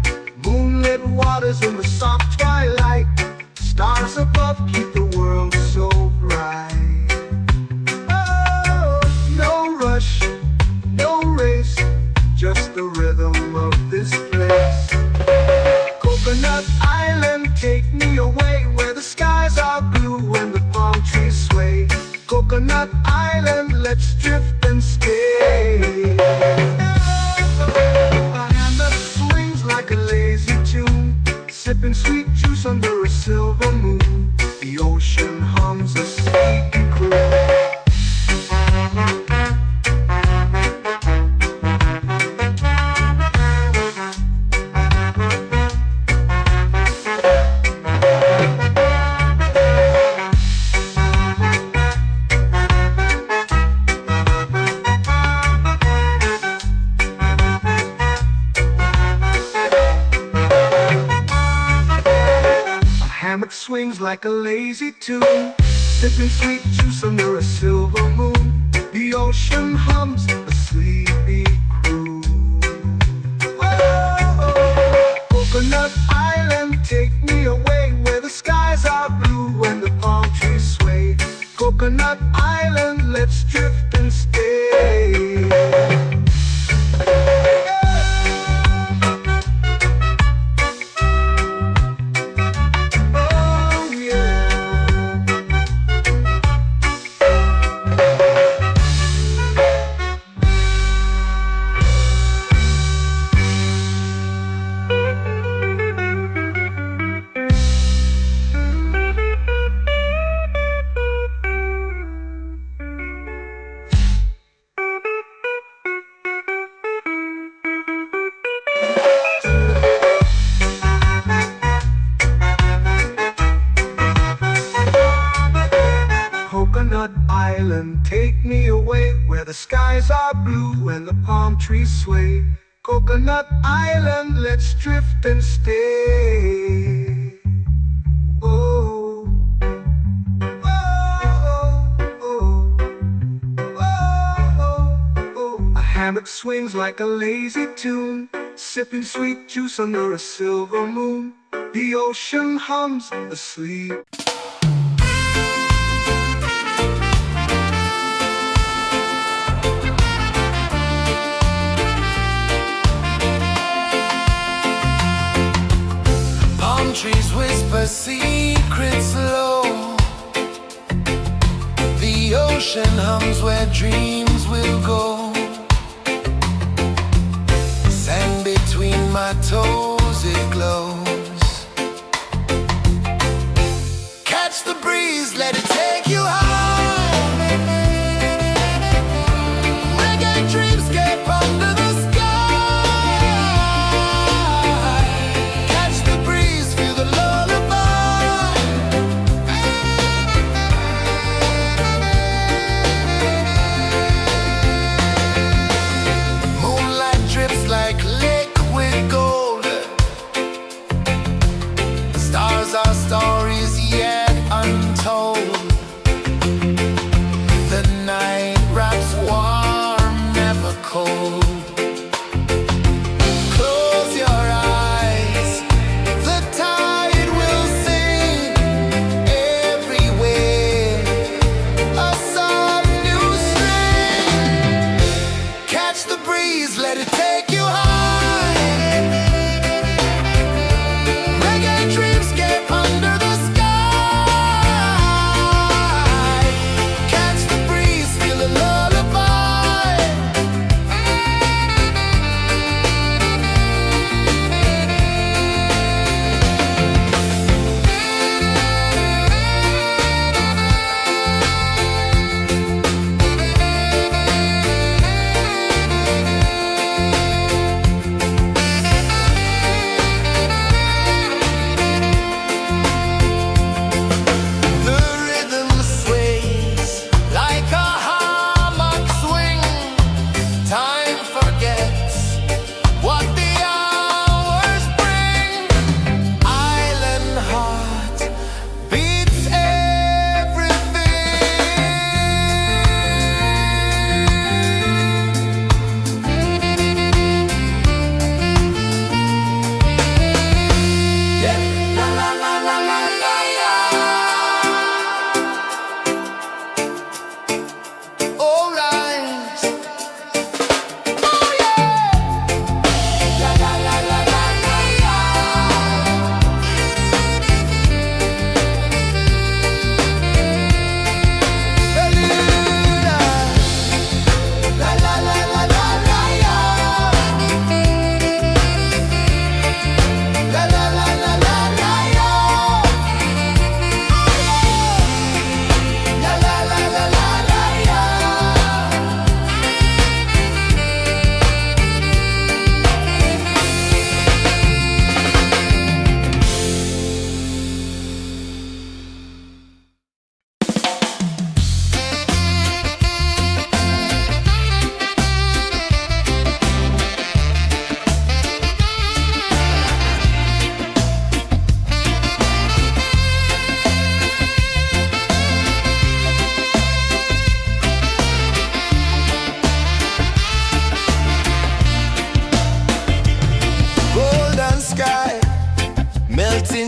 A: moonlit waters in the soft twilight. Stars above keep the world so bright. Oh, no rush, no race, just the rhythm of this place. Coconut Island, take me away, where the skies are blue and the palm trees sway. Coconut Island, let's drift and stay. Like a lazy tune, sipping sweet juice under a silver moon. The ocean hums a sleepy croon. Hammock swings like a lazy tune, sipping sweet juice under a silver moon. The ocean hums a sleepy croon. Whoa!
B: Coconut Island, let's drift and stay. Oh yeah. Coconut Island, take me away where the skies are blue and the palm trees sway. Coconut Island, let's drift and stay. Oh, oh, oh, oh, oh. A hammock swings like a lazy tune, sipping sweet juice under a silver moon. The ocean hums asleep.
C: Trees whisper secrets low. The ocean hums where dreams will go. Sand between my toes, it glows. Catch the breeze, let it take you high. Reggae dreamscape under the sky. Our stories yet untold. The night wraps warm, never cold. Close your eyes, the tide will sing everywhere. A soft new string. Catch the breeze, let it take you high.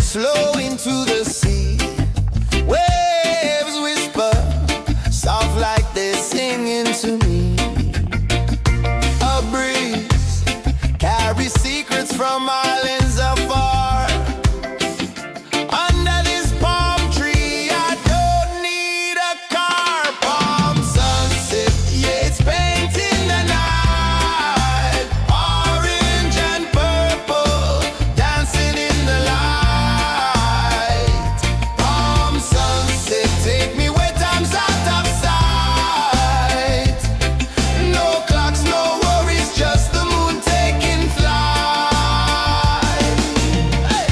B: slow into the sea. Waves whisper
C: from islands afar. Under this palm tree, I don't need a car. Palm sunset, yeah, it's painting the night. Orange and purple, dancing in the light. Palm sunset, take me where time's out of sight. No clocks, no worries, just the moon taking flight. Hey!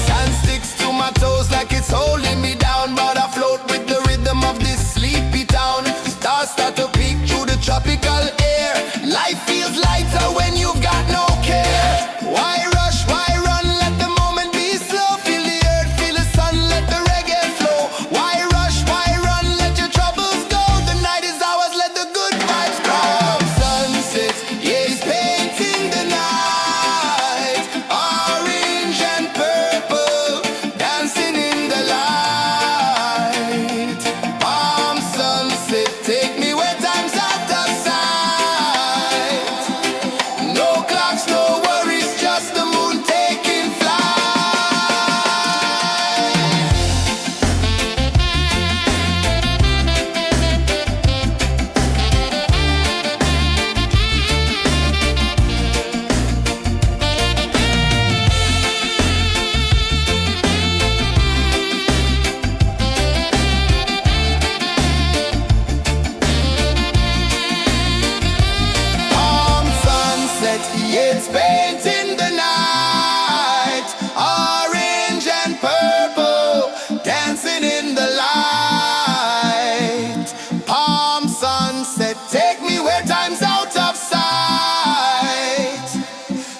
C: Sand sticks to my toes like it's holding me down, but I float with the rhythm of this sleepy town. Stars start to peek through the tropical air. Life feels lighter when you've got no care. Why rush, why run, let the moment be slow. Feel the earth, feel the sun, let the reggae flow. Why rush, why run, let your troubles go. The night is ours, let the good vibes grow. Sunset, yeah, it's painting the night. Orange and purple, dancing in the light. Palm sunset, take me where time's out of sight. No clocks, no worries, just the moon taking flight. Palm sunset, yeah, it's painting the night. Orange and purple, dancing in the light. Palm sunset, take me where time's out of sight.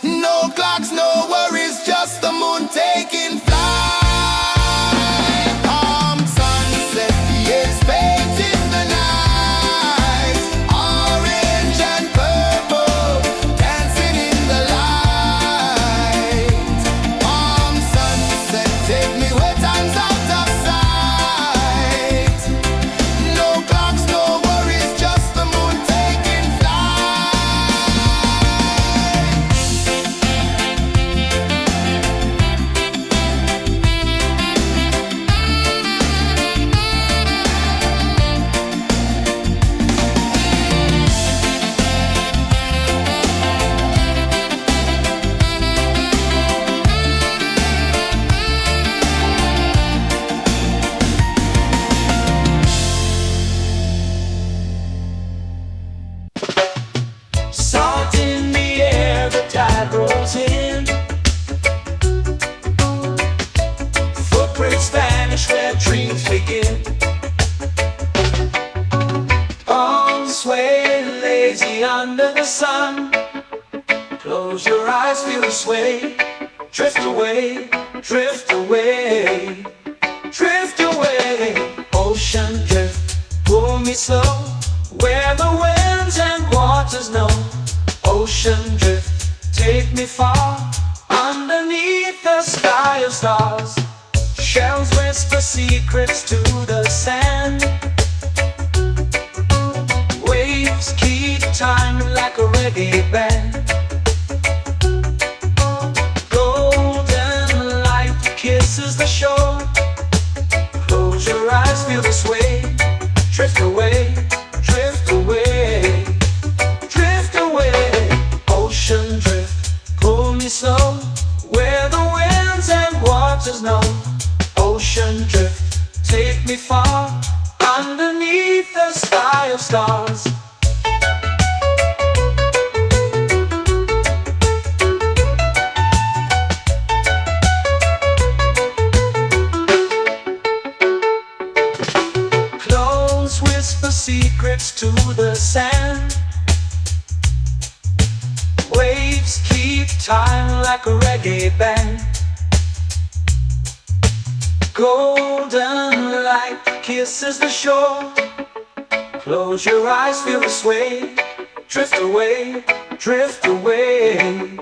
C: No clocks, no worries, just the moon taking flight. Palm sunset, yeah, it's painting the night. Orange and purple, dancing in the light. Palm sunset, take me where time's out of sight. No clocks, no worries, just the moon taking flight.
B: Salt in the air, the tide rolls in. Footprints vanish where dreams begin. Arms sway lazy under the sun. Close your eyes, feel the sway. Drift away, drift away, drift away. Ocean drift, pull me slow, where the winds and waters know. Ocean drift, take me far, underneath the sky of stars. Shells whisper secrets to the sand. Waves keep time like a reggae band. Golden light kisses the shore. Close your eyes, feel the sway. Drift away, drift away, drift away. Ocean drift, pull me slow, where the winds and waters know. Ocean drift, take me far, underneath the sky of stars. Close whisper secrets to the sand. Waves keep time like a reggae band. Golden light kisses the shore. Close your eyes, feel the sway. Drift away, drift away,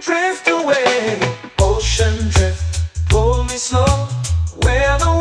B: drift away. Ocean drift, pull me slow, where the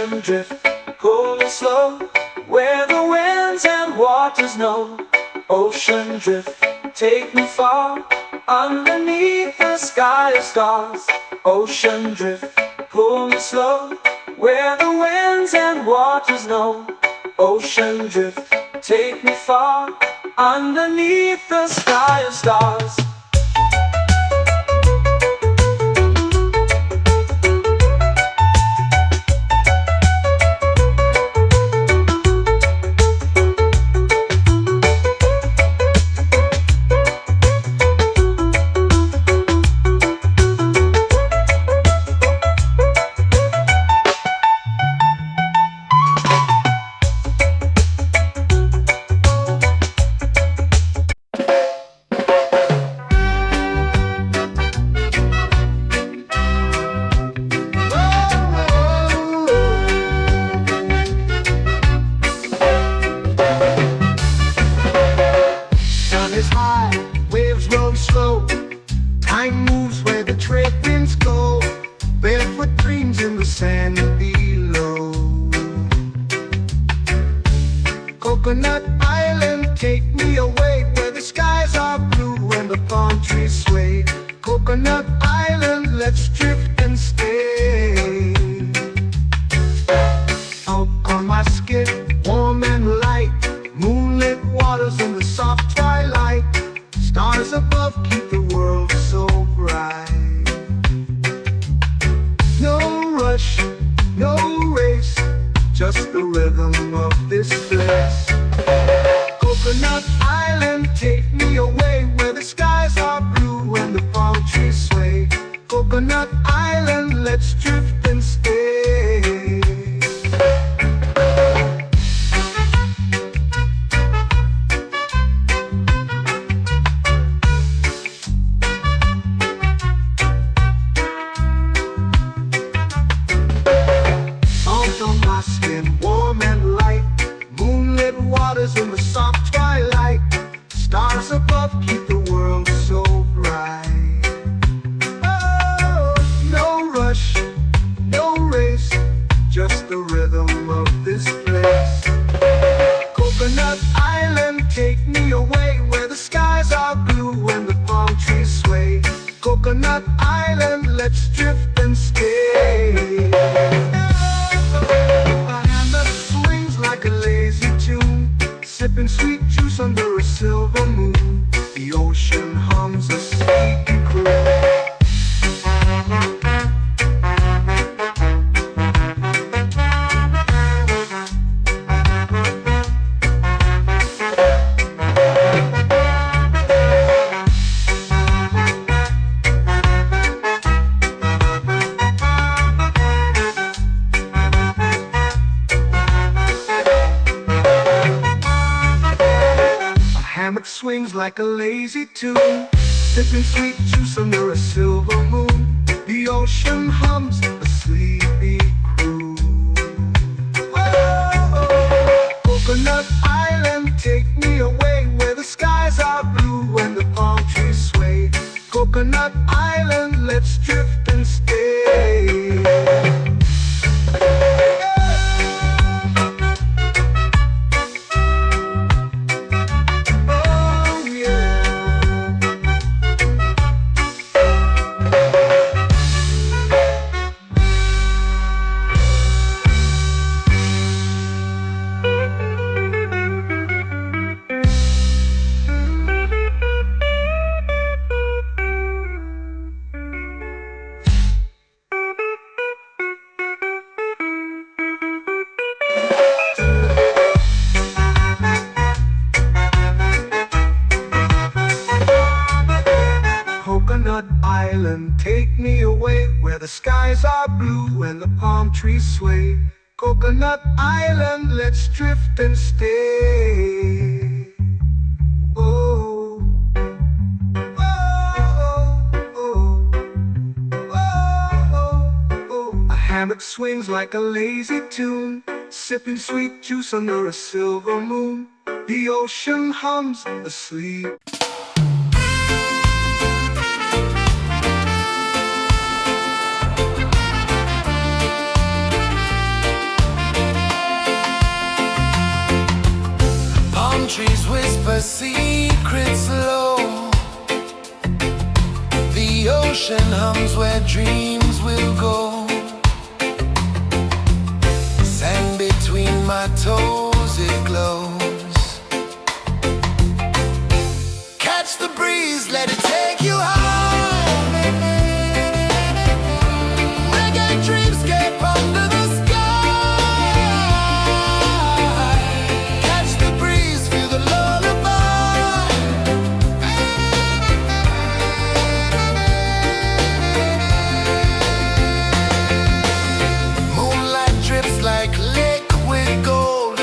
B: Ocean drift, pull me slow, where the winds and waters know. Ocean drift, take me far, underneath the sky of stars. Ocean drift, pull me slow, where the winds and waters know. Ocean drift, take me far, underneath the sky of stars.
A: Time moves where the trade winds go, barefoot dreams in the sand below. Coconut Island, take me away, where the skies are blue and the palm trees sway. Coconut Island, let's drift and stay. Out on my skin, warm and light, moonlit waters in the soft twilight. Stars above keep the world so bright. No rush, no race, just the rhythm of this place. Coconut Island, take me away, where the skies are blue and the palm trees sway. Coconut Island, let's drift and stay. In the soft twilight, stars above keep the world so bright. Oh, no rush, no race, just the rhythm of this place. Coconut Island, take me away, where the skies are blue and the palm trees sway. Coconut Island, let's drift and stay. A hand that swings like a lazy tune, sipping sweet juice under a silver moon. The ocean hums a sleepy croon. Hammock swings like a lazy tune, sipping sweet juice under a silver moon. The ocean hums a sleepy croon. Oh, Coconut Island, take me away, where the skies are blue and the palm trees sway. Coconut Island, let's drift and stay. Coconut Island, take me away, where the skies are blue and the palm trees sway. Coconut Island, let's drift and stay. Oh, oh, oh, oh, oh. A hammock swings like a lazy tune, sipping sweet juice under a silver moon. The ocean hums asleep.
C: secret's low. The ocean hums where dreams will go. Sand between my toes, it glows. Catch the breeze, let it take you high. Reggae dreamscape under the sky. Catch the breeze, feel the lullaby. Moonlight drips like liquid gold.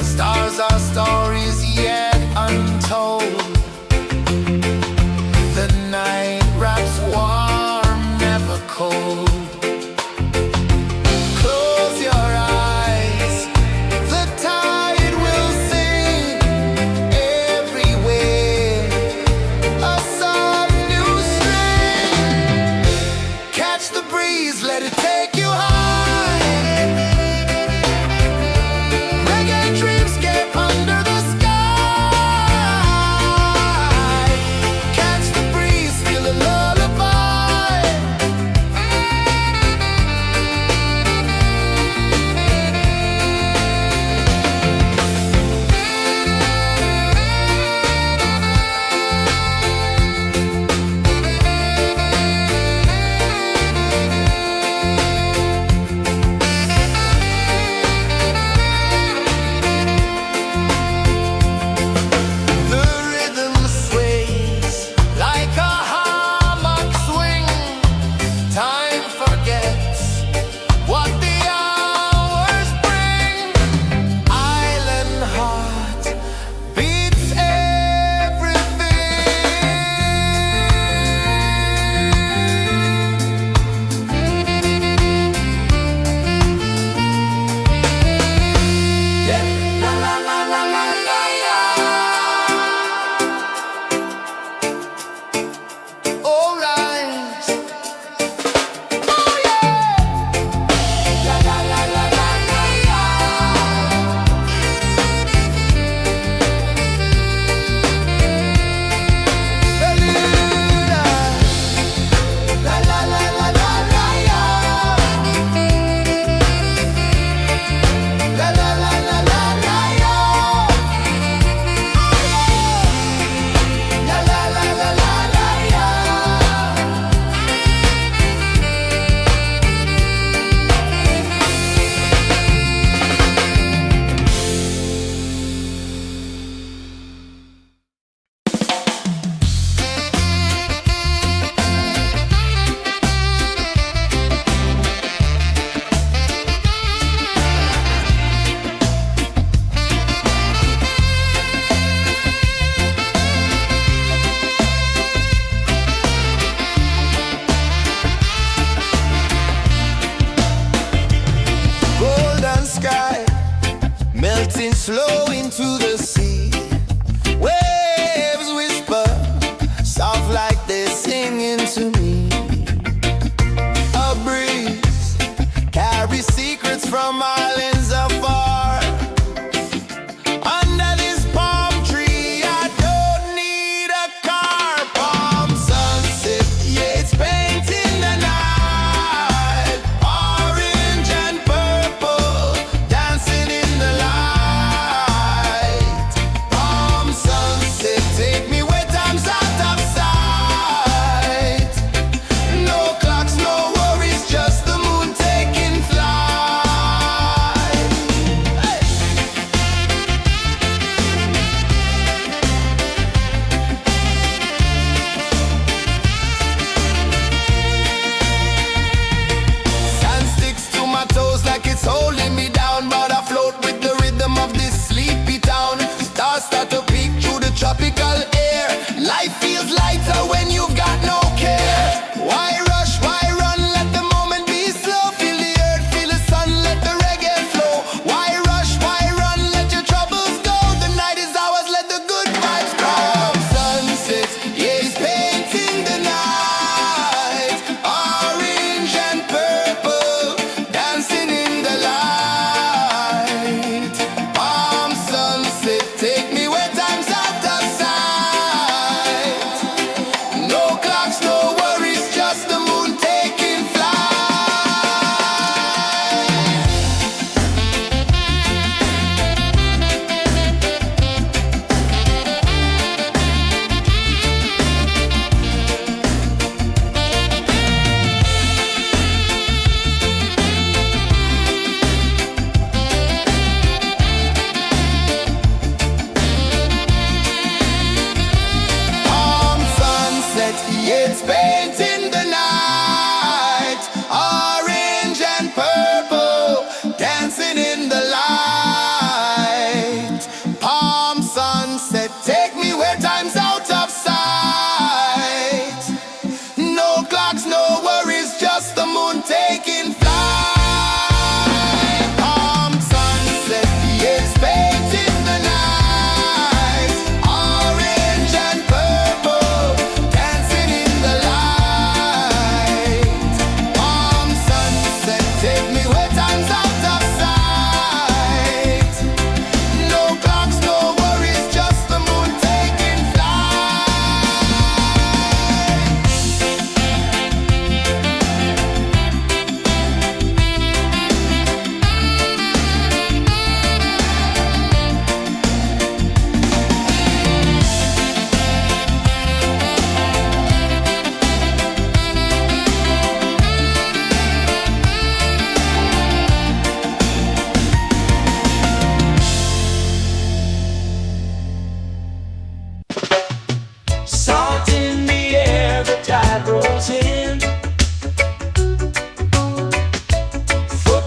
C: Stars are stories yet untold. The night wraps warm, never cold. Close your eyes, the tide will sing everywhere. A soft new string. Catch the breeze, let it take you high. Reggae dreamscape under the sky. Catch the breeze, feel a lullaby. The rhythm sways like a hammock swing. Time forgets what the hours bring. Island heart beats everything. Yeah. La la la la la la la. All right. Oh yeah. La la la la la la la. Beluga. La la la la la la la. La la la la la la la. La la la la la la la. Golden sky melting slow into the sea. Waves whisper soft like they're singing to me. A breeze carries secrets from islands afar. Under this palm tree, I don't need a car. Palm sunset, yeah, it's painting the night. Orange and purple, dancing in the light. Palm sunset, take me where time's out of sight. No clocks, no worries, just the moon taking flight.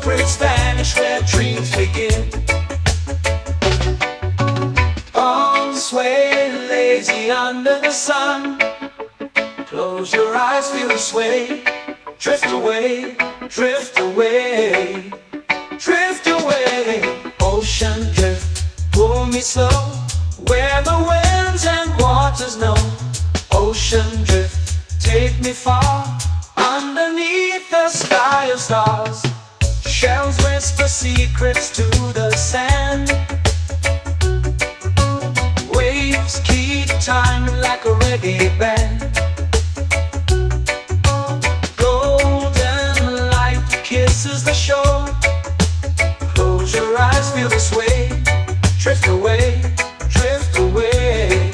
B: secrets vanish where dreams begin. Sway lazy under the sun. Close your eyes, feel the sway. Drift away, drift away, drift away. Ocean drift, pull me slow, where the winds and waters know. Ocean drift, take me far, underneath the sky of stars. Shells whisper secrets to the sand. Waves keep time like a reggae band. Golden light kisses the shore. Close your eyes, feel the sway. Drift away, drift away,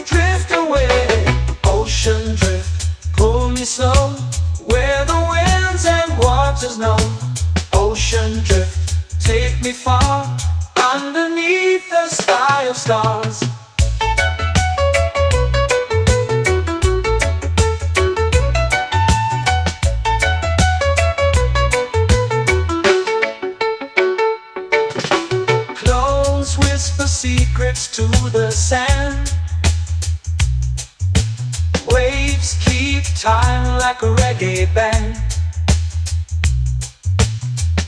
B: drift away. Ocean drift, pull me slow, where the winds and waters know. Ocean drift, take me far, underneath the sky of stars. Close whisper secrets to the sand. Waves keep time like a reggae band.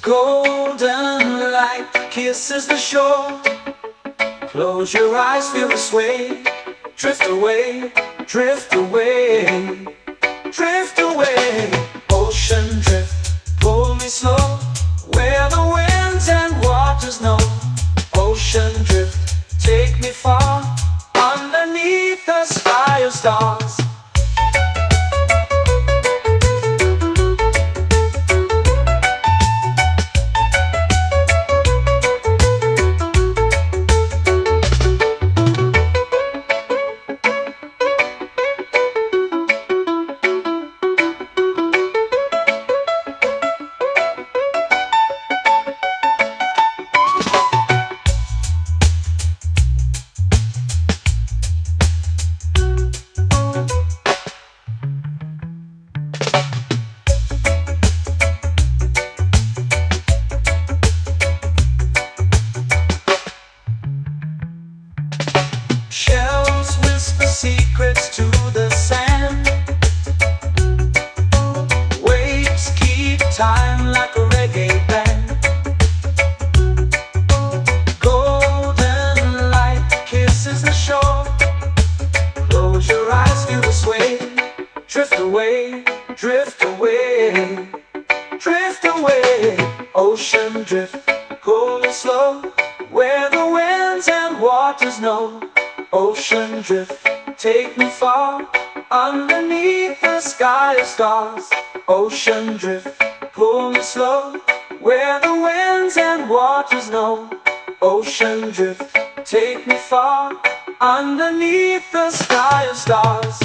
B: Golden light kisses the shore. Close your eyes, feel the sway. Drift away, drift away, drift away. Ocean drift, pull me slow, where the winds and waters know. Ocean drift, take me far, underneath the sky of stars. Shells whisper secrets to the sand. Waves keep time like a reggae band. Golden light kisses the shore. Close your eyes, feel the sway. Drift away, drift away, drift away. Ocean drift, pull me slow, where the winds and waters know. Ocean drift, take me far, underneath the sky of stars. Ocean drift, pull me slow, where the winds and waters know. Ocean drift, take me far, underneath the sky of stars.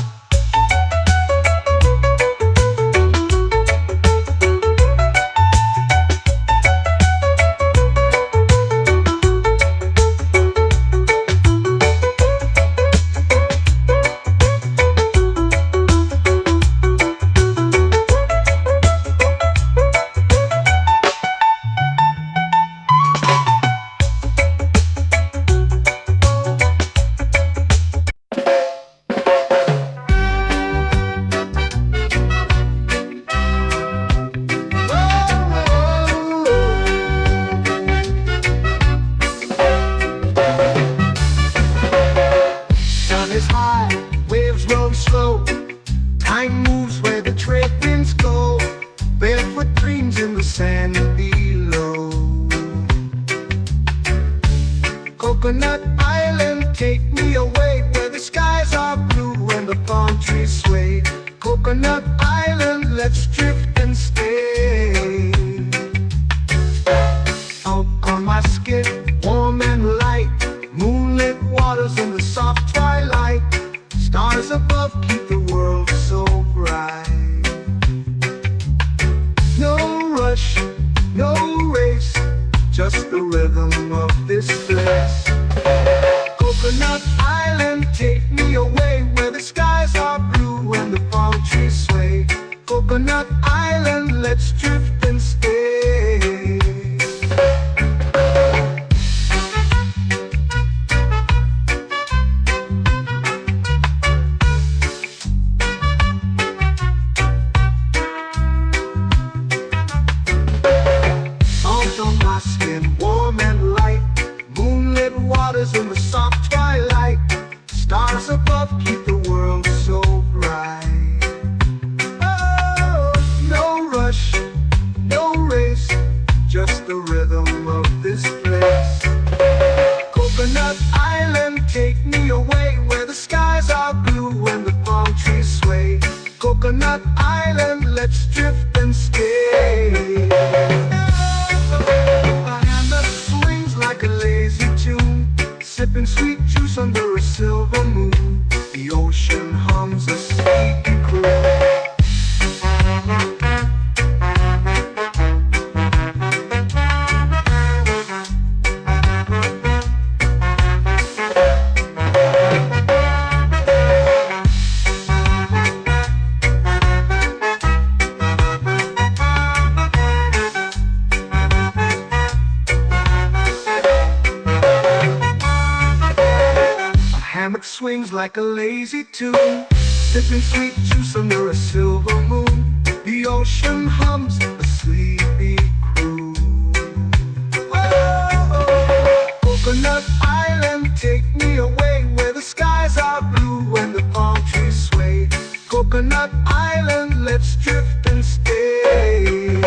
A: Time moves where the trade winds go. Barefoot dreams in the sand below. Coconut Island, take me away, where the skies are blue and the palm trees sway. Coconut Island, let's drift and stay. Out on my skin, warm and light, moonlit waters in the soft twilight. Stars above keep the world so bright. No rush, no race, just the rhythm of this place. Coconut Island, take me away, where the skies are blue and the palm trees sway. Coconut Island, let's drift and stay. the rhythm of this place. Coconut Island, take me away where the skies are blue and the palm trees sway. Coconut Island, let's drift and stay. A hand that swings like a lazy tune, sipping sweet juice under a silver moon. The ocean hums a sleepy croon. Hammock swings like a lazy tune, sipping sweet juice under a silver moon. The ocean hums a sleepy croon. Whoa, Coconut Island, take me away where the skies are blue and the palm trees sway. Coconut Island, let's drift and stay.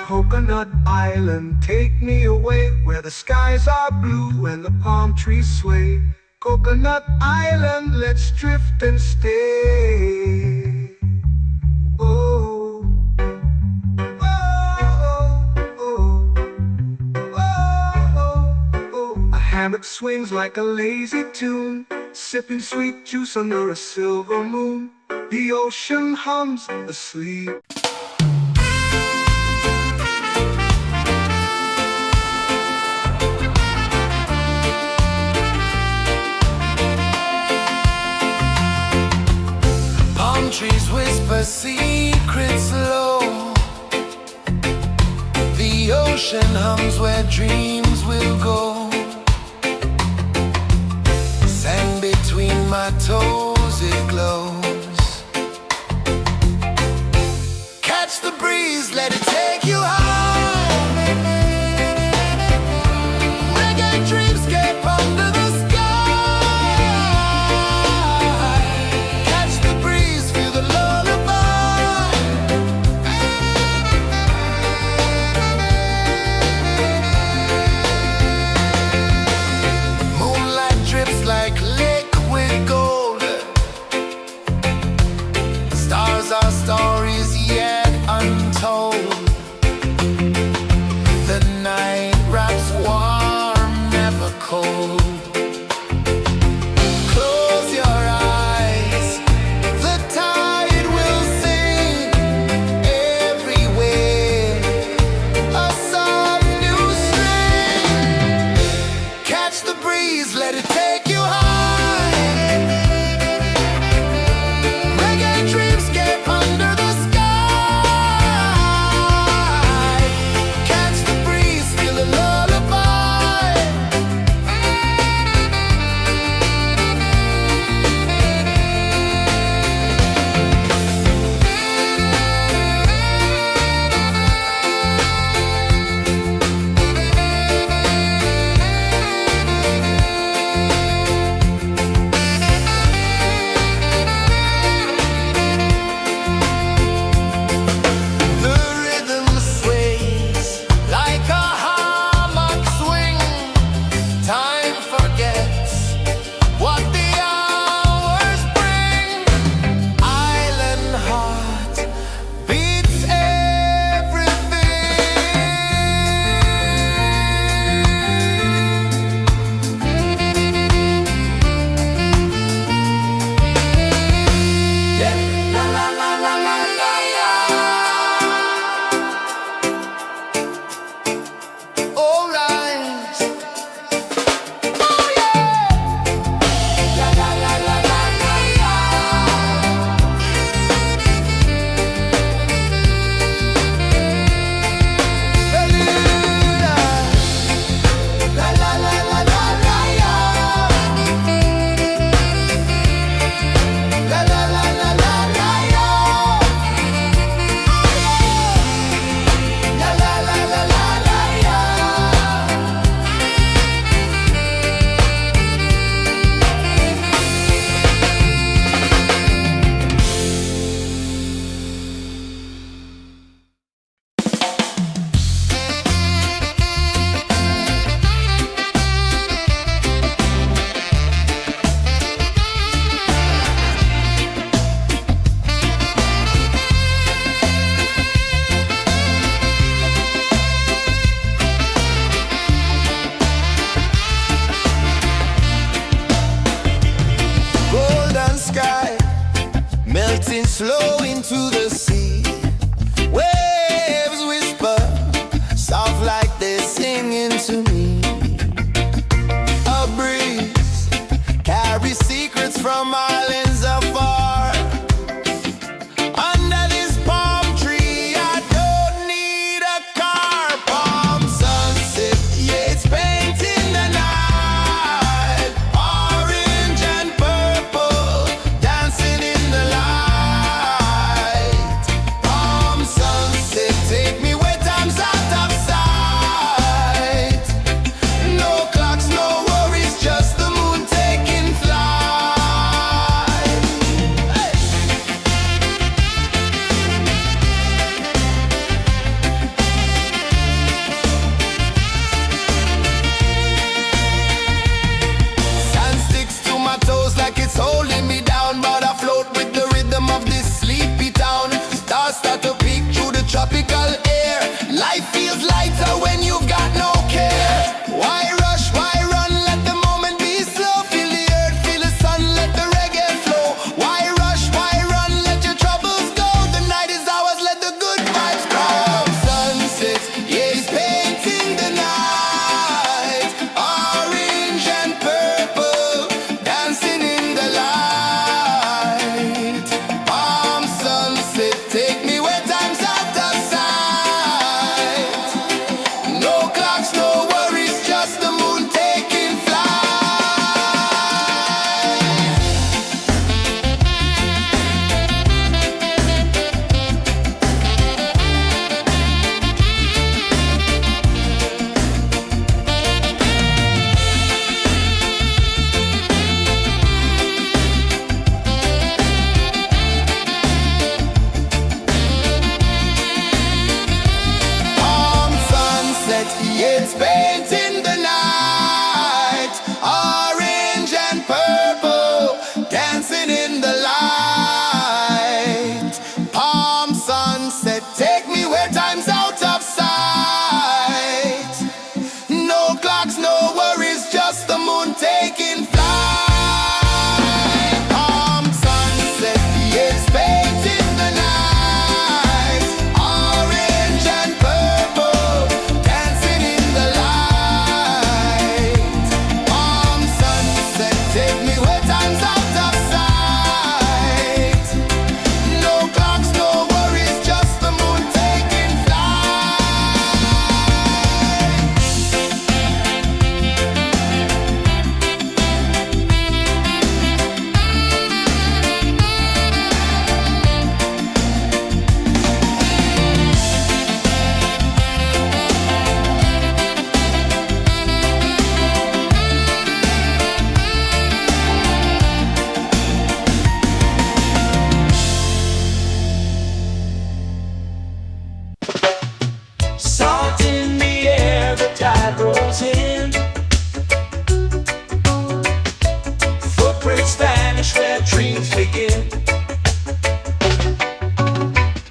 A: Coconut Island, take me away where the skies are blue and the palm trees sway. Coconut Island, let's drift and stay. Oh, oh, oh, oh, oh. A hammock swings like a lazy tune, sipping sweet juice under a silver moon. The ocean hums asleep.
C: Trees whisper secrets low. The ocean hums where dreams will go. Sand between my toes, it glows. Catch the breeze, let it take you high. Reggae dreamscape under the our stories yet untold. The night wraps warm, never cold. Close your eyes, the tide will sing everywhere. A soft new string. Catch the breeze, let it take you high. flow into the sea. Waves whisper, soft like they're singing to me. A breeze carries secrets from islands afar. Under this palm tree, I don't need a car. Palm sunset, yeah, it's painting the night. Orange and purple, dancing in the light. Palm sunset, take me where time's out of sight. No clocks, no worries, just the moon taking flight. Hey! Sand sticks to my toes like it's holding me down, but I float with the rhythm of this sleepy town. Stars start to peek through the tropical air. Life feels lighter when you've got no care. Why rush, why run, let the moment be slow. Feel the earth, feel the sun, let the reggae flow. Why rush, why run, let your troubles go. The night is ours, let the good vibes come. Sunset, yeah, it's painting the night. Orange and purple, dancing in the light. Palm sunset, take me where time's out of sight. No clocks, no worries, just the moon taking flight. Palm sunset, yeah, it's painting the night. Orange and purple, dancing in the light. Palm sunset, take me where time's out of sight. No clocks, no worries, just the moon taking flight. Palm sunset, yeah, it's painting the night. Orange and purple, dancing in the light. Palm sunset, take me where time's out of sight. No clocks, no worries, just the moon taking flight.
B: Salt in the air, the tide rolls in. Footprints vanish where dreams begin.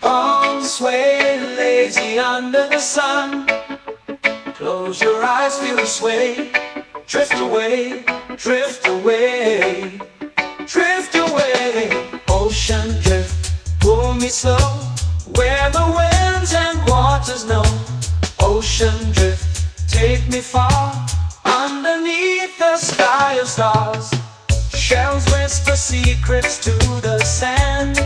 B: Arms sway lazy under the sun. Close your eyes, feel the sway. Drift away, drift away, drift away. Ocean drift, pull me slow, where the winds and waters know. Ocean drift, take me far, underneath the sky of stars. Shells whisper secrets to the sand.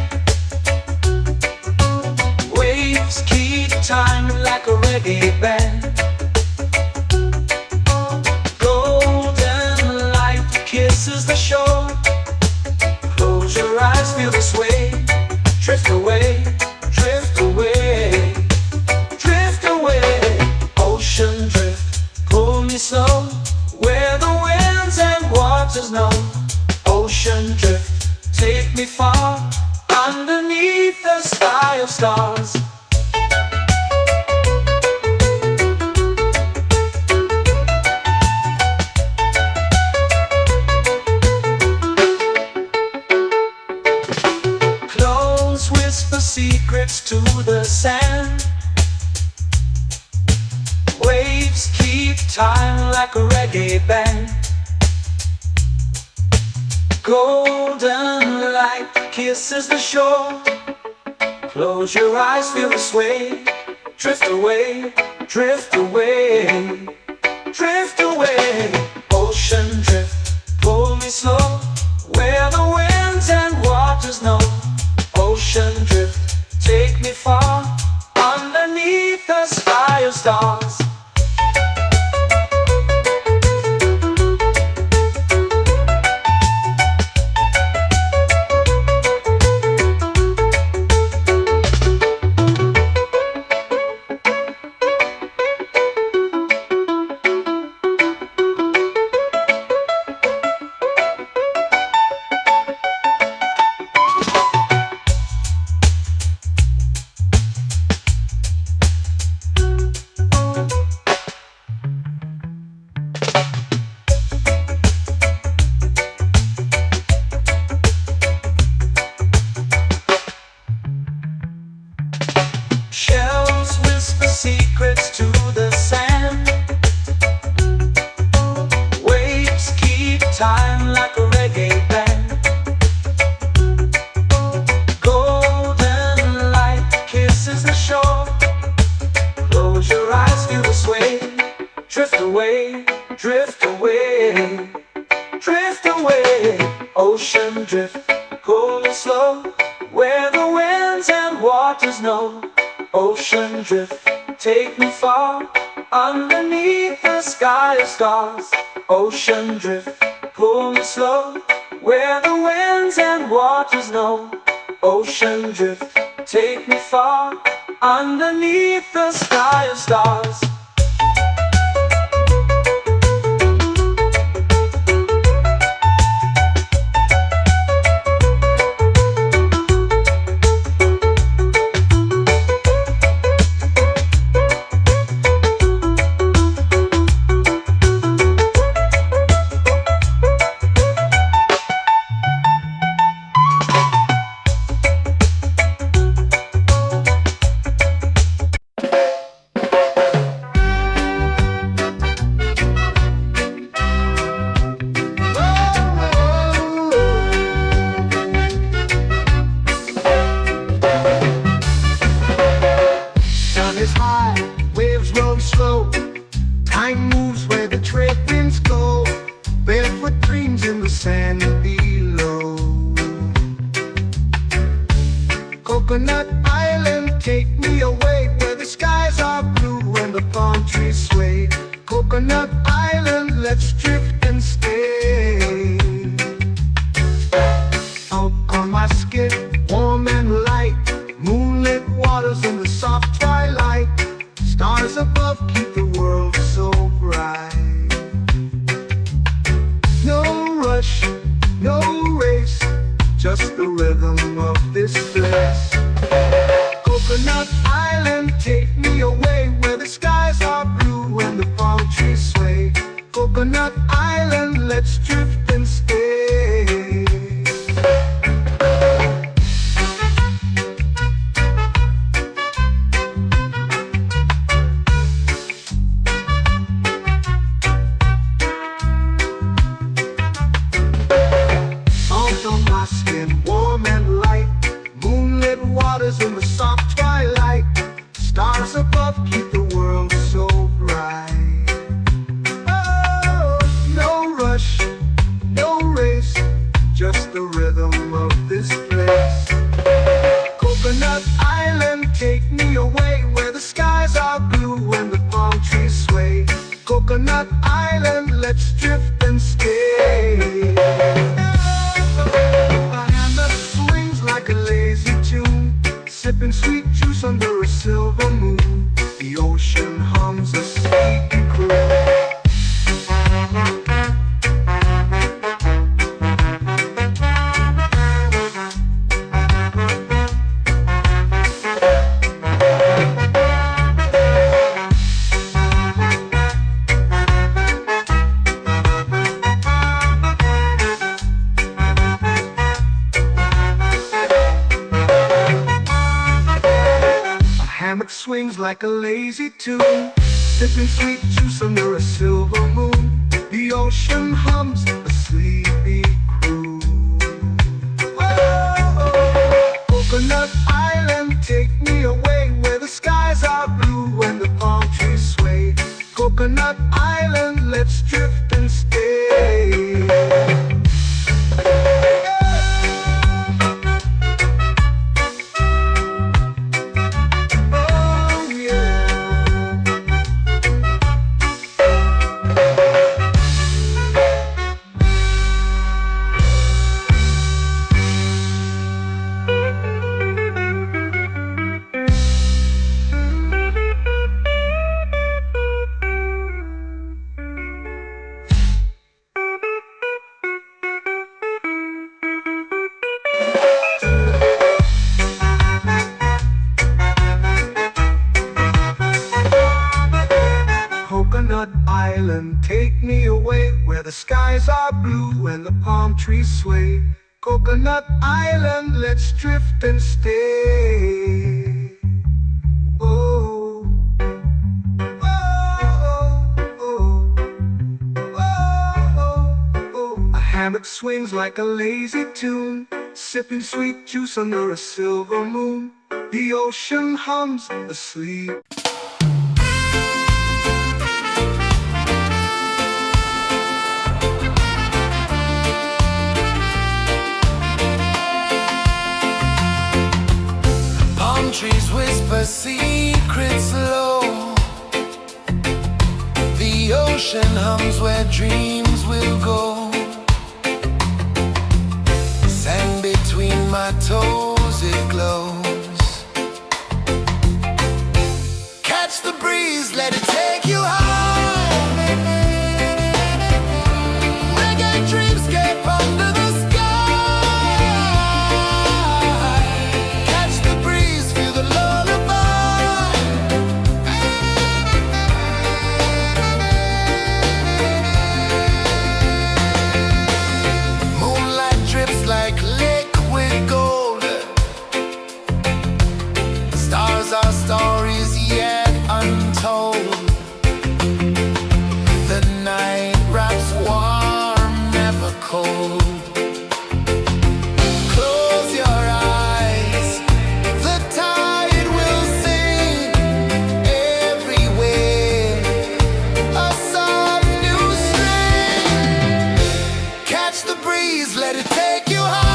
B: Waves keep time like a reggae band. Golden light kisses the shore. Close your eyes, feel the sway. Drift away, drift away, drift away. Ocean drift, pull me slow, where the winds and waters know. Ocean drift, take me far, underneath the sky of stars. Close whisper secrets to the sand. Waves keep time like a reggae band. Golden light kisses the shore. Close your eyes, feel the sway. Drift away, drift away, drift away. Ocean drift, pull me slow, where the winds and waters know. Ocean drift, take me far, underneath the sky of stars. Shells whisper secrets to the sand. Waves keep time like a reggae band. Golden light kisses the shore. Close your eyes, feel the sway. Drift away, drift away, drift away. Ocean drift, cool and slow, where the winds and waters know. Ocean drift, take me far, underneath the sky of stars. Ocean drift, pull me slow, where the winds and waters know. Ocean drift, take me far, underneath the sky of stars.
A: Is high, waves roll slow. Time moves where the trade winds go. Barefoot dreams in the sand below. Coconut Island, take me away, where the skies are blue and the palm trees sway. Coconut Island, let's drift and stay. Out on my skin, warm and light, moonlit waters in the soft twilight. Stars above keep the world so bright. No rush, no race, just the rhythm of this place. Coconut Island, take me away, where the skies are blue and the palm trees sway. Coconut Island, let's drift and stay. Warm and light, moonlit waters in the soft twilight. Stars above keep the world so bright. Oh, no rush, no race, just the rhythm of this place. Coconut Island, take me away, where the skies are blue and the palm trees sway. Coconut Island, let's drift and stay. Like a lazy tune, sipping sweet juice under a silver moon. The ocean hums a sleepy croon. Swings like a lazy tune, sipping sweet juice under a silver moon. The ocean hums a sleepy croon. Whoa.
B: Island, take me away where the skies are blue and the palm trees sway. Coconut Island, let's drift and stay. Oh, oh, oh, oh. A hammock swings like a lazy tune, sipping sweet juice under a silver moon. The ocean hums asleep.
C: Palm trees whisper secrets low. The ocean hums where dreams will go. Sand between my toes, it glows. Catch the breeze, let it take you high. Reggae dreamscape under the sky. Catch the breeze, feel the lullaby. Moonlight drips like liquid gold. Stars are stories yet untold. The night wraps warm, never cold. Close your eyes, the tide will sing everywhere. A soft new string. Catch the breeze, let it take you high.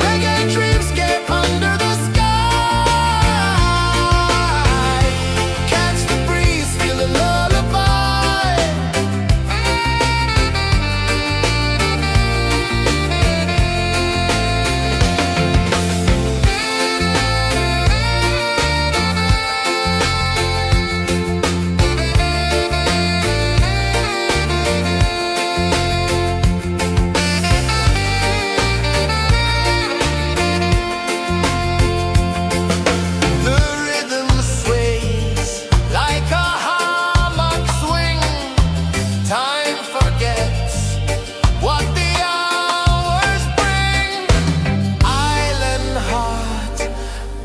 C: Reggae dreamscape under the sky. Catch the breeze, feel the lullaby. The rhythm sways like a hammock swing. Time forgets what the hours bring. Island heart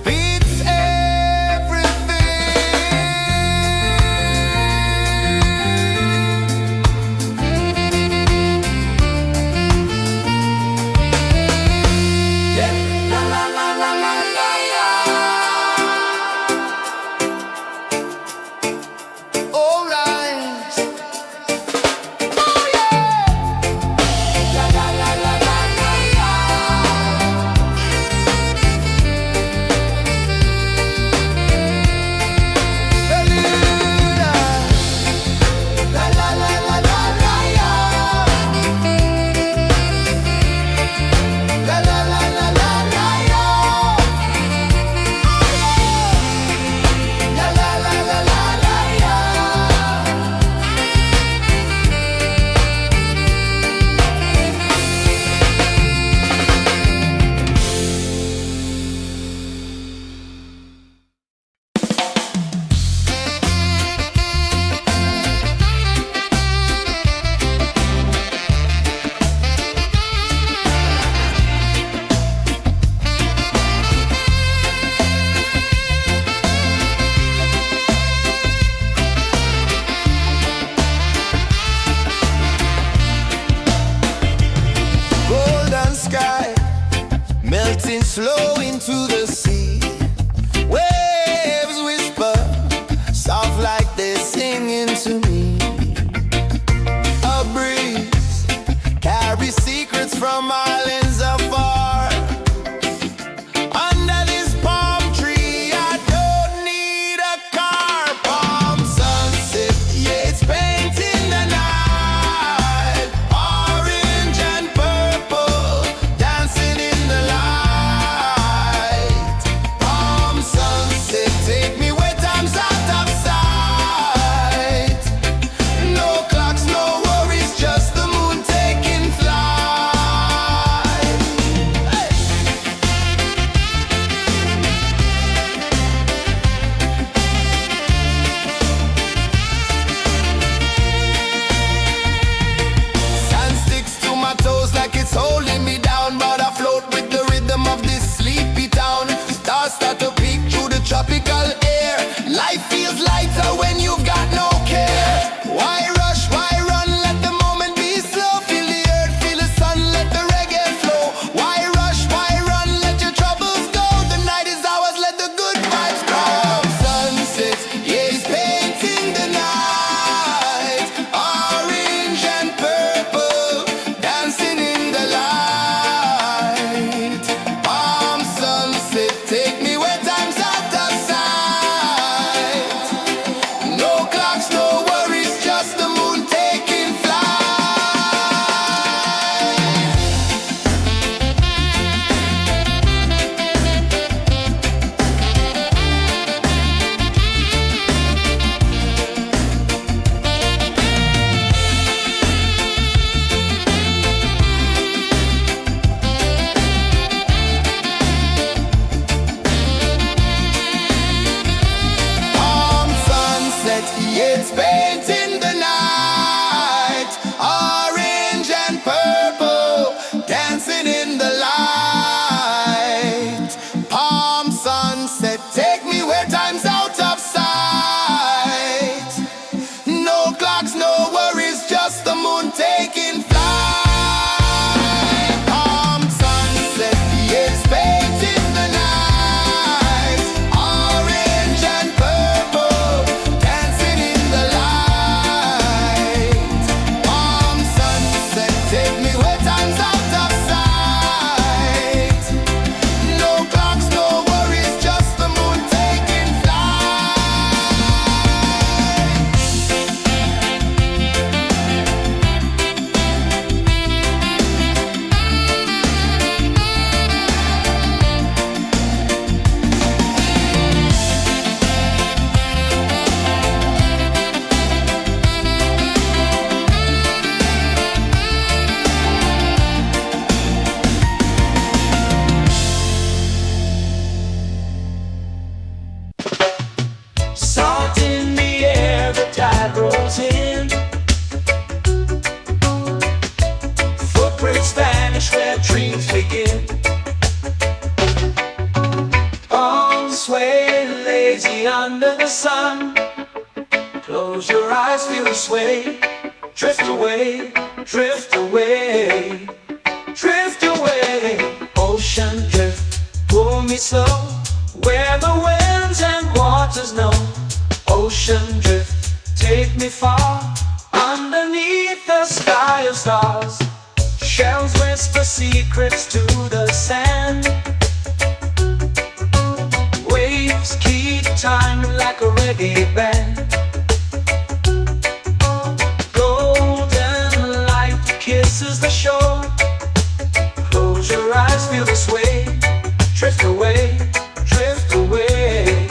C: beats everything. Yeah. La la la la la la la. All rise. Oh yeah. La la la la la la la. Beluga. La la la la la la la. La la la la la la la. La la la la la la la. Golden sky melting slow into the sea. Waves whisper soft like they're singing to me. A breeze carries secrets from islands afar. Under this palm tree, I don't need a car. Palm sunset, yeah, it's painting the night. Orange and purple, dancing in the light.
B: dreams begin. Arms sway lazy under the sun. Close your eyes, feel the sway. Drift away, drift away, drift away. Ocean drift, pull me slow, where the winds and waters know. Ocean drift, take me far, underneath the sky of stars. Shells whisper secrets to the sand. Waves keep time like a reggae band. Golden light kisses the shore. Close your eyes, feel the sway. Drift away, drift away,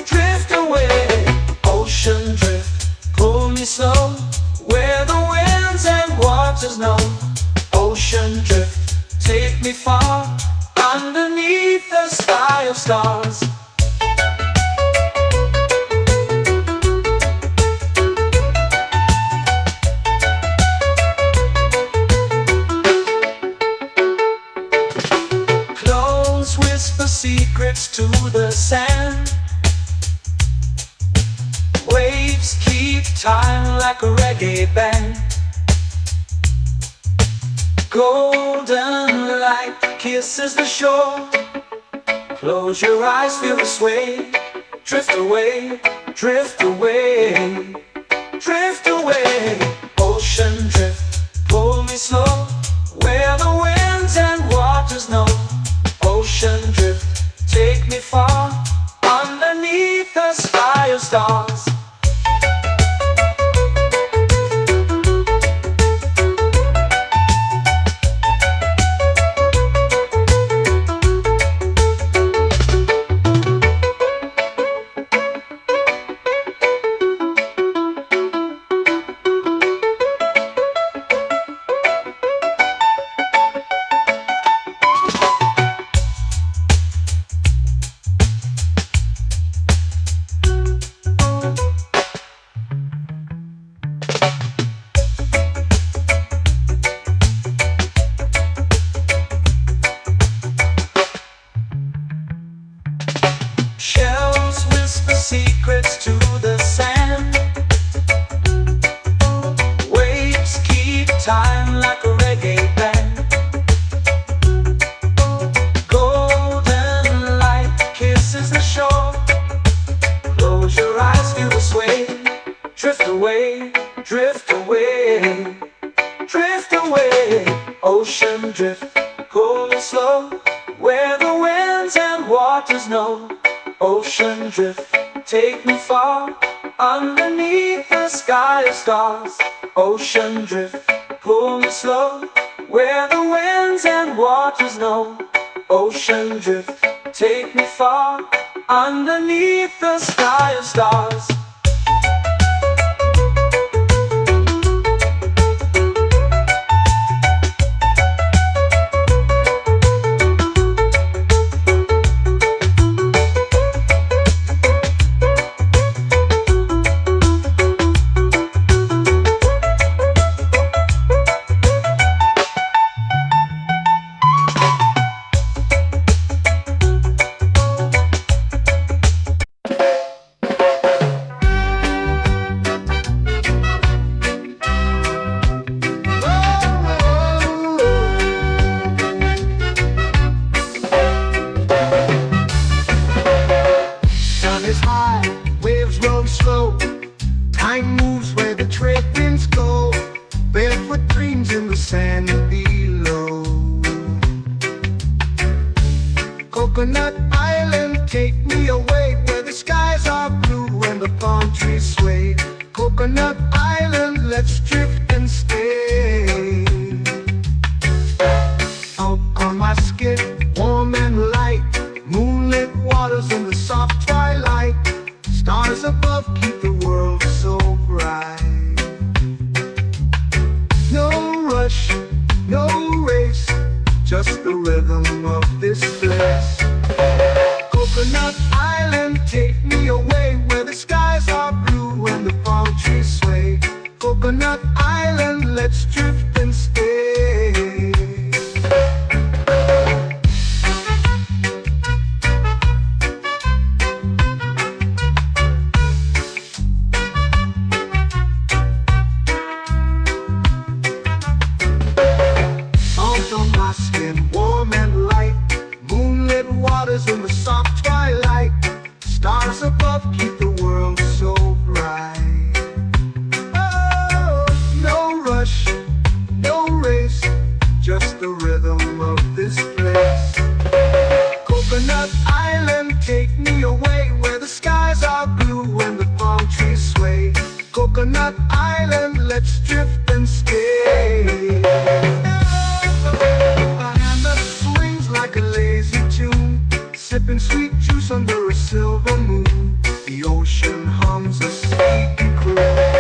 B: drift away. Ocean drift, pull me slow, where the winds and waters know. Ocean drift, take me far, underneath the sky of stars. Clones whisper secrets to the sand. Waves keep time like a reggae band. Golden light kisses the shore. Close your eyes, feel the sway. Drift away, drift away, drift away. Ocean drift, pull me slow, where the winds and waters know. Ocean drift, take me far, underneath the sky of stars. Shells whisper secrets to the sand. Waves keep time like a reggae band. Golden light kisses the shore. Close your eyes, feel the sway. Drift away, drift away, drift away. Ocean drift, pull me slow, where the winds and waters know. Ocean drift, take me far, underneath the sky of stars. Ocean drift, pull me slow, where the winds and waters know. Ocean drift, take me far, underneath the sky of stars.
A: Time moves where the trade winds go. Barefoot dreams in the sand below. Coconut Island, take me away, where the skies are blue and the palm trees sway. Coconut Island, let's drift and stay. Out on my skin, warm and light, moonlit waters in the soft twilight. Stars above keep the world so bright. No rush, no race, just the rhythm of this place. Coconut Island, take me away, where the skies are blue and the palm trees sway. Coconut Island, let's drift and stay.
B: and stay. A hand that swings like a lazy tune, sipping sweet juice under a silver moon. The ocean hums a sleepy croon.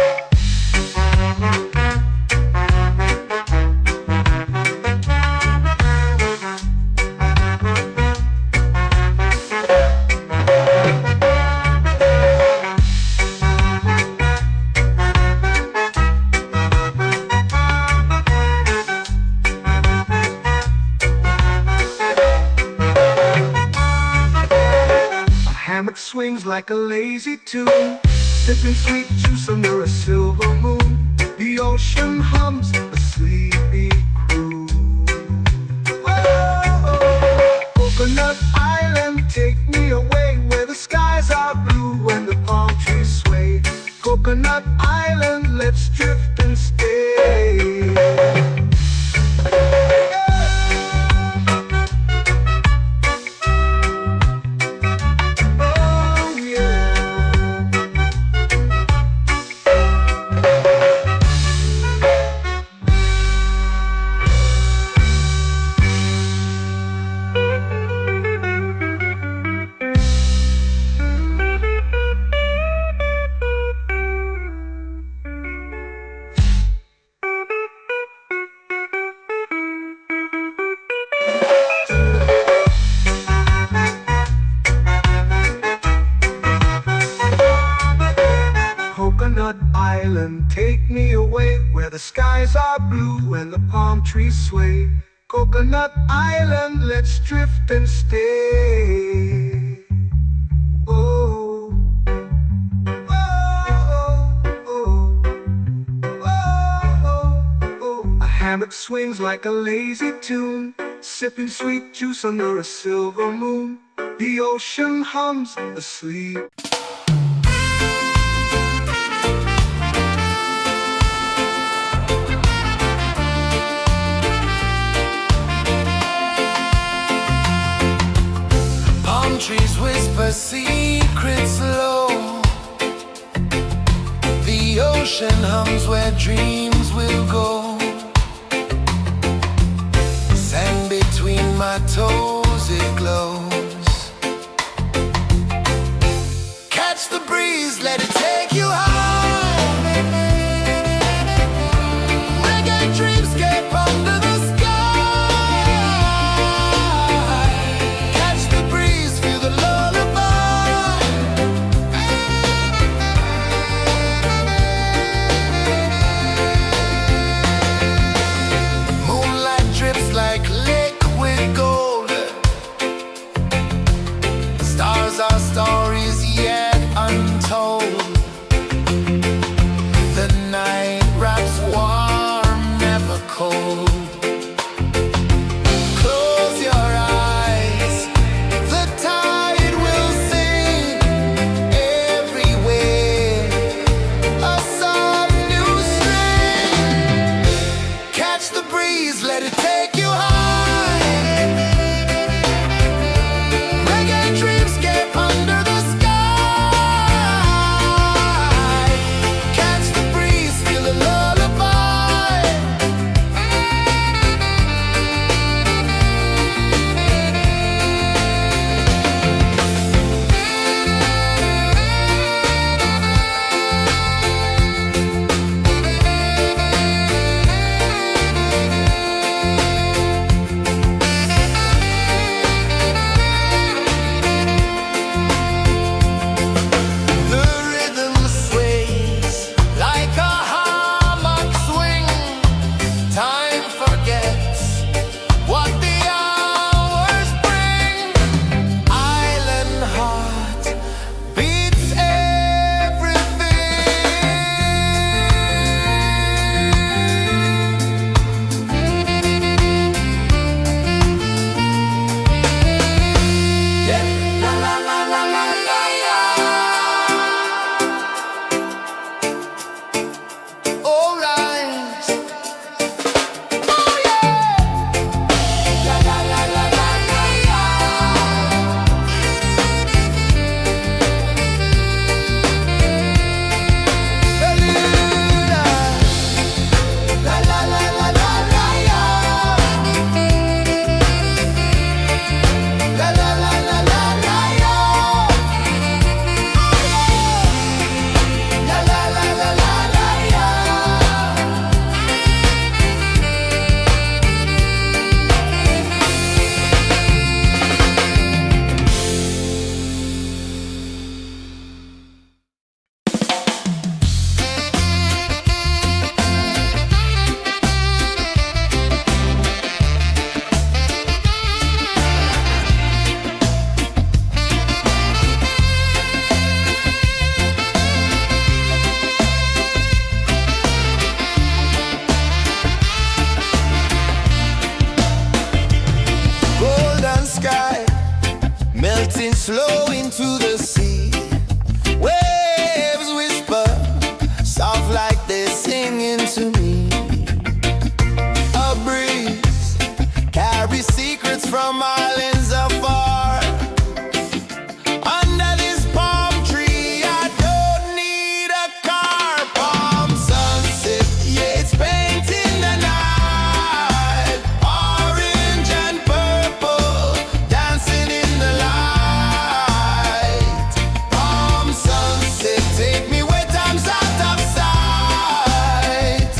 B: Hammock swings like a lazy tune, sipping sweet juice under a silver moon. The ocean hums a sleepy croon. Whoa, Coconut Island, take me away where the skies are blue and the palm trees sway. Coconut Island, let's drift and stay. Coconut Island, take me away where the skies are blue and the palm trees sway. Coconut Island, let's drift and stay. Oh, oh, oh, oh, oh. A hammock swings like a lazy tune, sipping sweet juice under a silver moon. The ocean hums asleep.
C: Trees whisper secrets low. The ocean hums where dreams will go. Sand between my toes, it glows. Catch the breeze, let it take you high. Reggae dreamscape under the sky. Our stories yet untold. The night wraps warm, never cold. Close your eyes, the tide will sing everywhere. A soft new string. Catch the breeze, let it take you high. flow into the sea. Waves whisper, soft like they're singing to me. A breeze carries secrets from islands afar. Under this palm tree, I don't need a car. Palm sunset, yeah, it's painting the night. Orange and purple, dancing in the light. Palm sunset, take me where time's out of sight.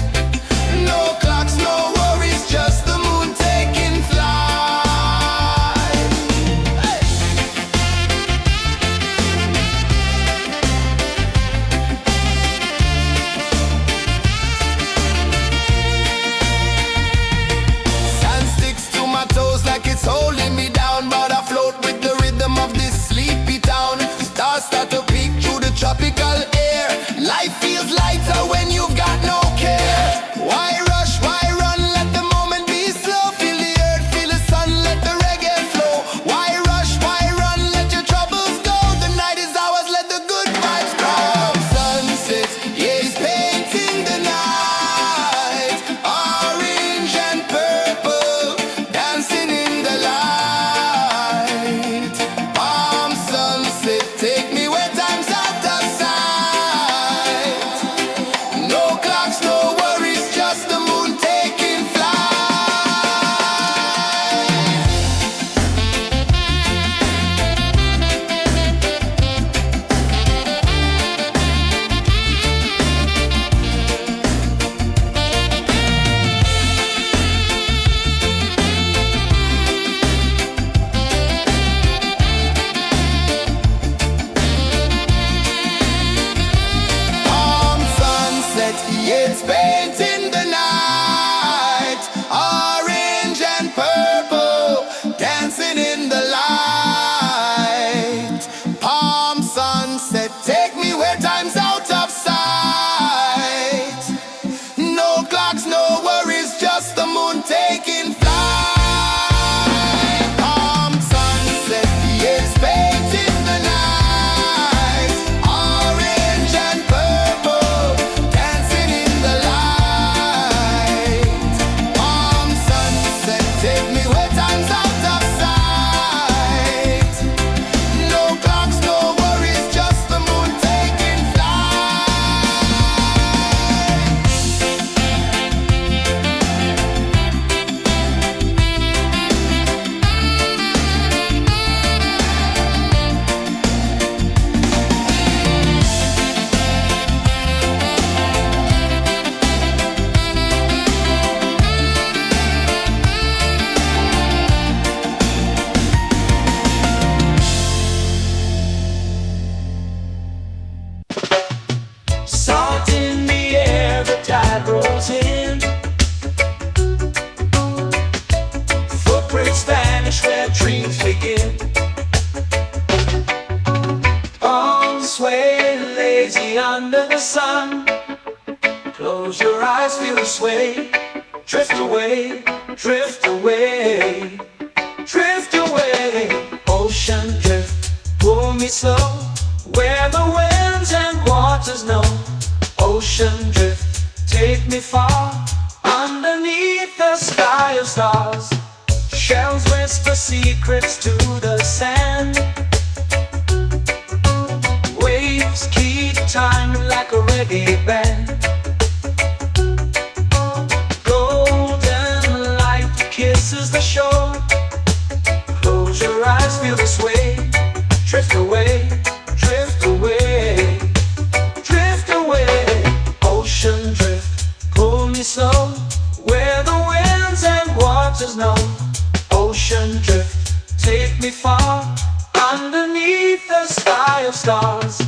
C: No clocks, no worries, just the moon taking flight. Hey! Sand sticks to my toes like it's holding me down, but I float with the rhythm of this sleepy town. Stars start to peek through the tropical air. Life feels lighter when you've got no care. Why rush, why run, let the moment be slow. Feel the earth, feel the sun, let the reggae flow. Why rush, why run, let your troubles go. The night is ours, let the good vibes grow. Sunset, yeah, it's painting the night. Orange and purple, dancing in the light. Palm sunset, take me where time's out of sight. No clocks, no worries, just the moon taking flight. Palm sunset, yeah, it's painting the night. Orange and purple, dancing in the light. Palm sunset, take me where time's out of sight. No clocks, no worries, just the moon taking flight. Palm sunset, yeah, it's painting the night. Orange and purple, dancing in the light. Palm sunset, take me where time's out of sight. No clocks, no worries, just the moon taking flight.
B: Salt in the air, the tide rolls in. Footprints vanish where dreams begin. Arms sway lazy under the sun. Close your eyes, feel the sway. Drift away, drift away, drift away. Ocean drift, pull me slow, where the winds and waters know. Ocean drift, take me far, underneath the sky of stars. Shells whisper secrets to the sand. Waves keep time like a reggae band. Golden light kisses the shore. Close your eyes, feel the sway. Drift away, drift away, drift away. Ocean drift, pull me slow, where the winds and waters know. Ocean drift, take me far, underneath the sky of stars.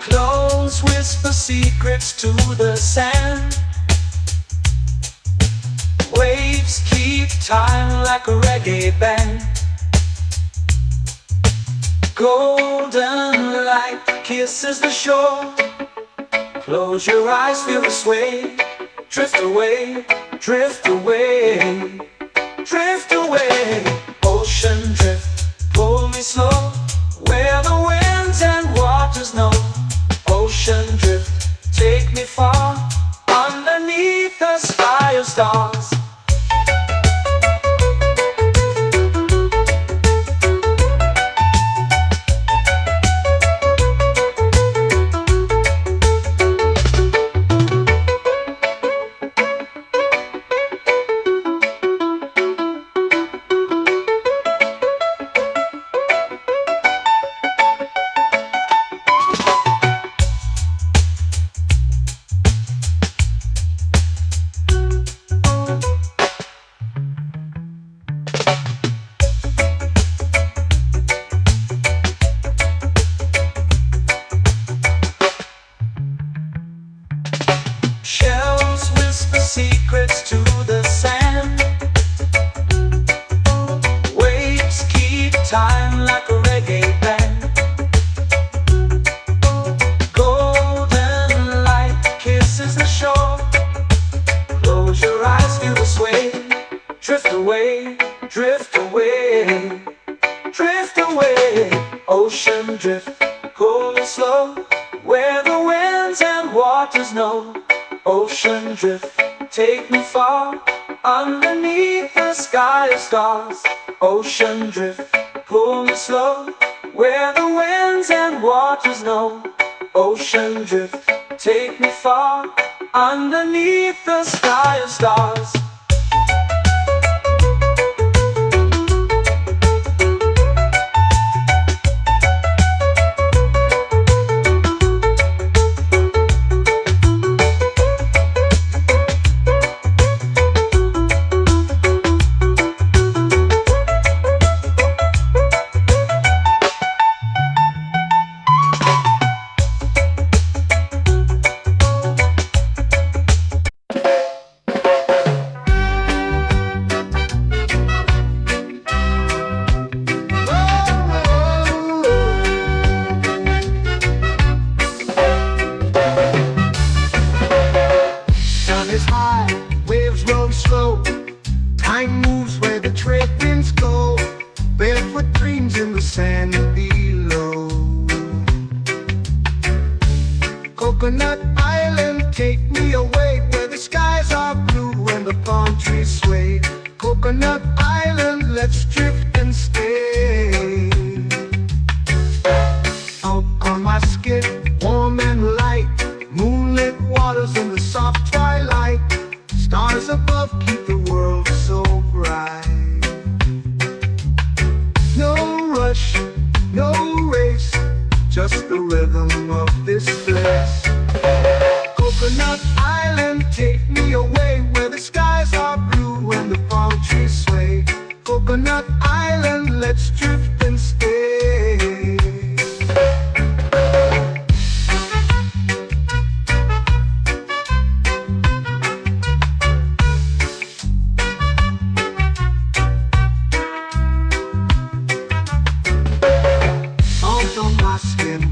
B: Clones whisper secrets to the sand. Waves keep time like a reggae band. Golden light kisses the shore. Close your eyes, feel the sway. Drift away, drift away, drift away. Ocean drift, pull me slow, where the winds and waters know. Ocean drift, take me far, underneath the sky of stars. Shells whisper secrets to the sand. Waves keep time like a reggae band. Golden light kisses the shore. Close your eyes, feel the sway. Drift away, drift away, drift away. Ocean drift, cool and slow, where the winds and waters know. Ocean drift, take me far, underneath the sky of stars. Ocean drift, pull me slow, where the winds and waters know. Ocean drift, take me far, underneath the sky of stars.
A: Is high, waves roll slow. Time moves where the trade winds go. Barefoot dreams in the sand below. Coconut Island, take me away, where the skies are blue and the palm trees sway. Coconut Island, let's drift and stay. Out on my skin, warm and light, moonlit waters in the soft twilight. Stars above keep the world so bright. No rush, no race, just the rhythm of this place. Coconut Island, take me away, where the skies are blue and the palm trees sway. Coconut Island, let's drift and stay.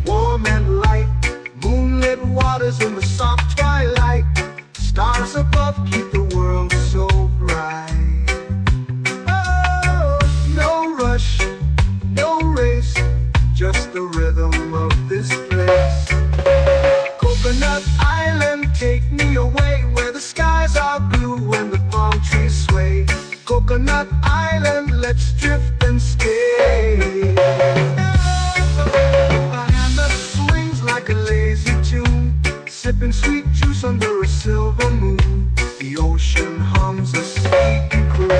A: Warm and light, moonlit waters in the soft twilight. Stars above keep the world so bright. Oh, no rush, no race, just the rhythm of this place. Coconut Island, take me away, where the skies are blue and the palm trees sway. Coconut Island, let's drift and stay. Like a lazy tune, sipping sweet juice under a silver moon. The ocean hums a sleepy croon.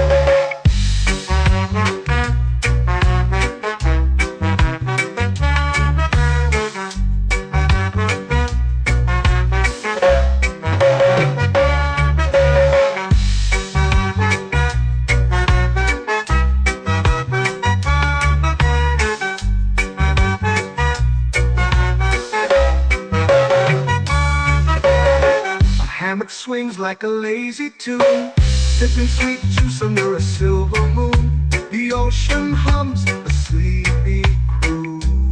A: Swings like a lazy tune, sipping sweet juice under a silver moon. The ocean hums a sleepy croon.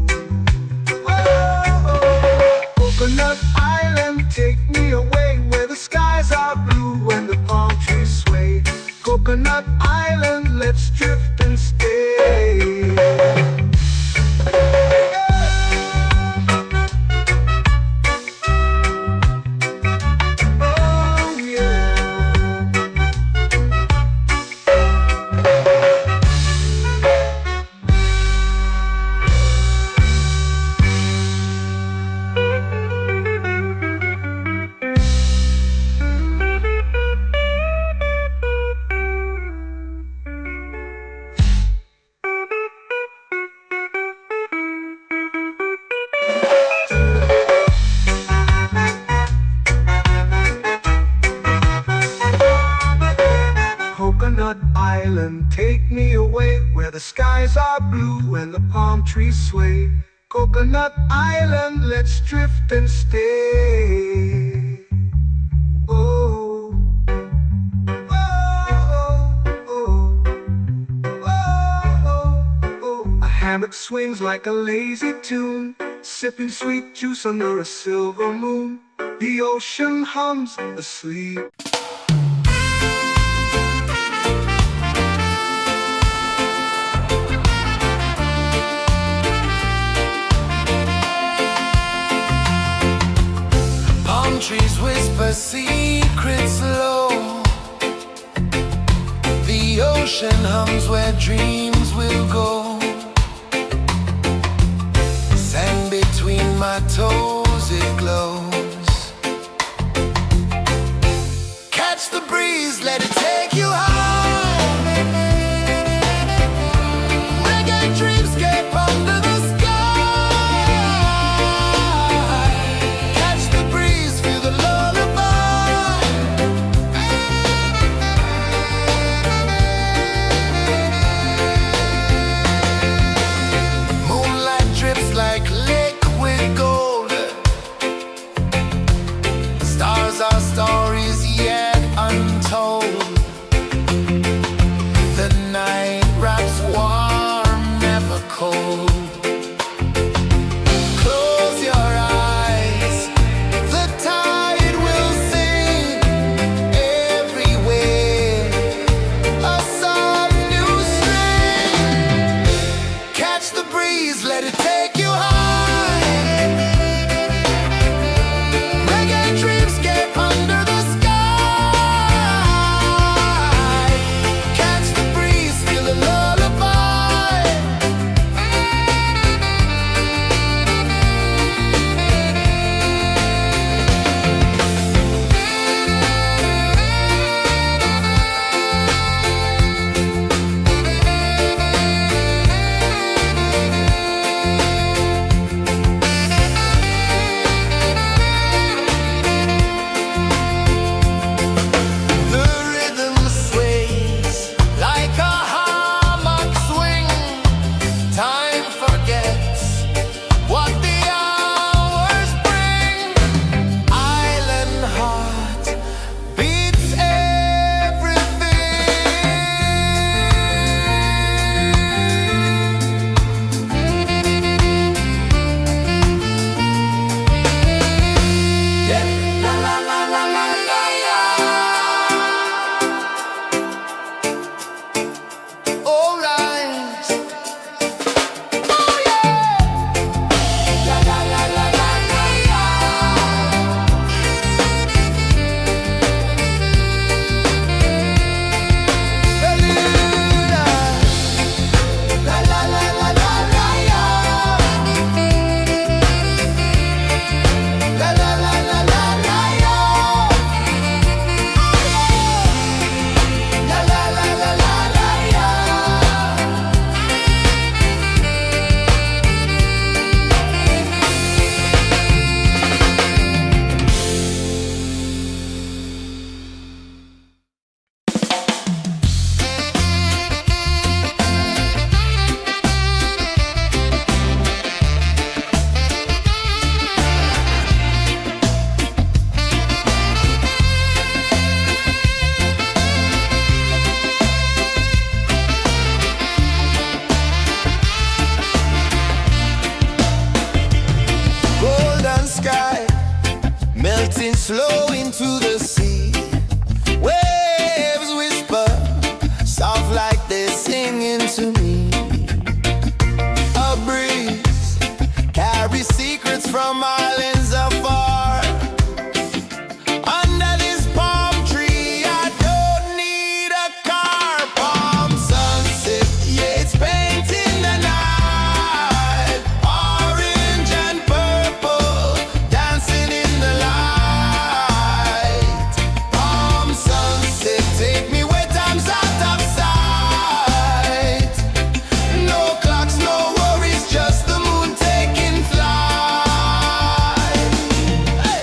B: drift and stay. Oh yeah. Coconut Island, take me away where the skies are blue and the palm trees sway. Coconut Island, let's drift and stay. Oh, oh, oh, oh, oh. A hammock swings like a lazy tune, sipping sweet juice under a silver moon. The ocean hums asleep.
C: Palm trees whisper secrets low. The ocean hums where dreams will go. Sand between my toes, it glows. Catch the breeze, let it take you high. Reggae dreamscape under the sky. Catch the breeze, feel the lullaby. Moonlight drips like liquid gold. to me. A breeze carries secrets from islands afar. Under this palm tree, I don't need a car. Palm sunset, yeah, it's painting the night. Orange and purple, dancing in the light. Palm sunset, take me where time's out of sight. No clocks, no worries, just the moon taking flight. Hey!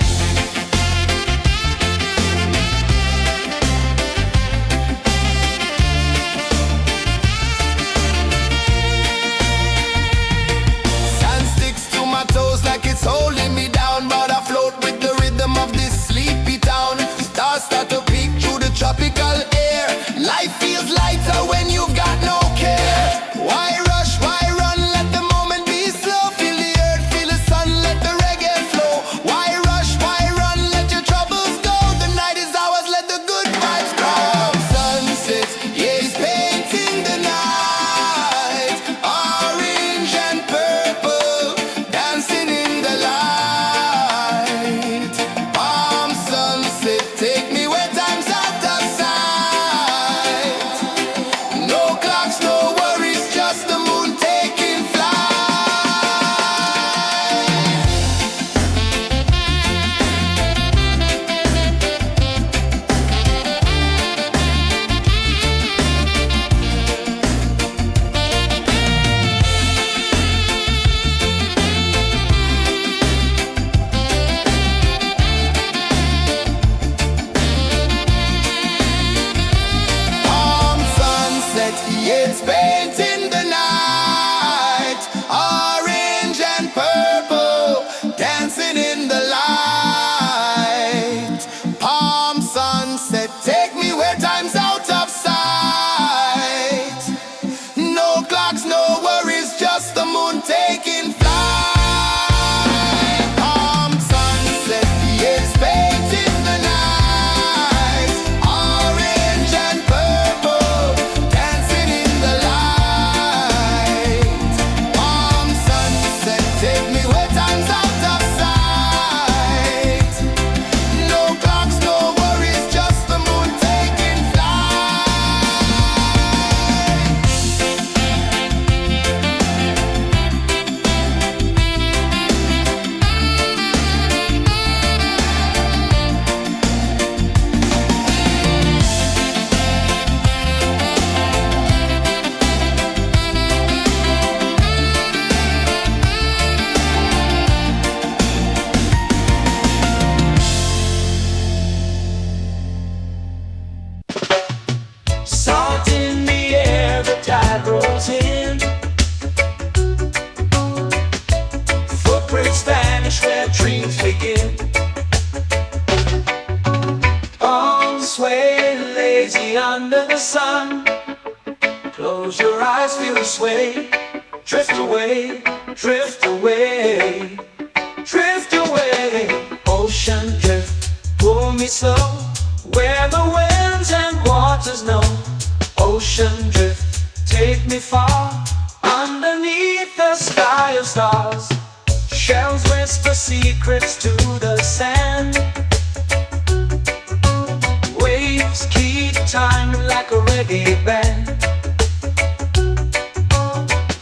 C: Sand sticks to my toes like it's holding me down, but I float with the rhythm of this sleepy town. Stars start to peek through the tropical air. Life feels lighter when you've got no care. Why rush, why run, let the moment be slow. Feel the earth, feel the sun, let the reggae flow. Why rush, why run, let your troubles go. The night is ours, let the good vibes grow. Sunset, yeah, it's painting the night. Orange and purple, dancing in the light. Palm sunset, take me where time's out of sight. No clocks, no worries, just the moon taking flight. Palm sunset, yeah, it's painting the night. Orange and purple, dancing in the light. Palm sunset, take me where time's out of sight. No clocks, no worries, just the moon taking flight. Palm sunset, yeah, it's painting the night. Orange and purple, dancing in the light. Palm sunset, take me where time's out of sight. No clocks, no worries, just the moon taking flight.
B: Salt in the air, the tide rolls in. Footprints vanish where dreams begin. Arms sway lazy under the sun. Close your eyes, feel the sway. Drift away, drift away, drift away. Ocean drift, pull me slow, where the winds and waters know. Ocean drift, take me far, underneath the sky of stars. Shells whisper secrets to the sand. Waves keep time like a reggae band.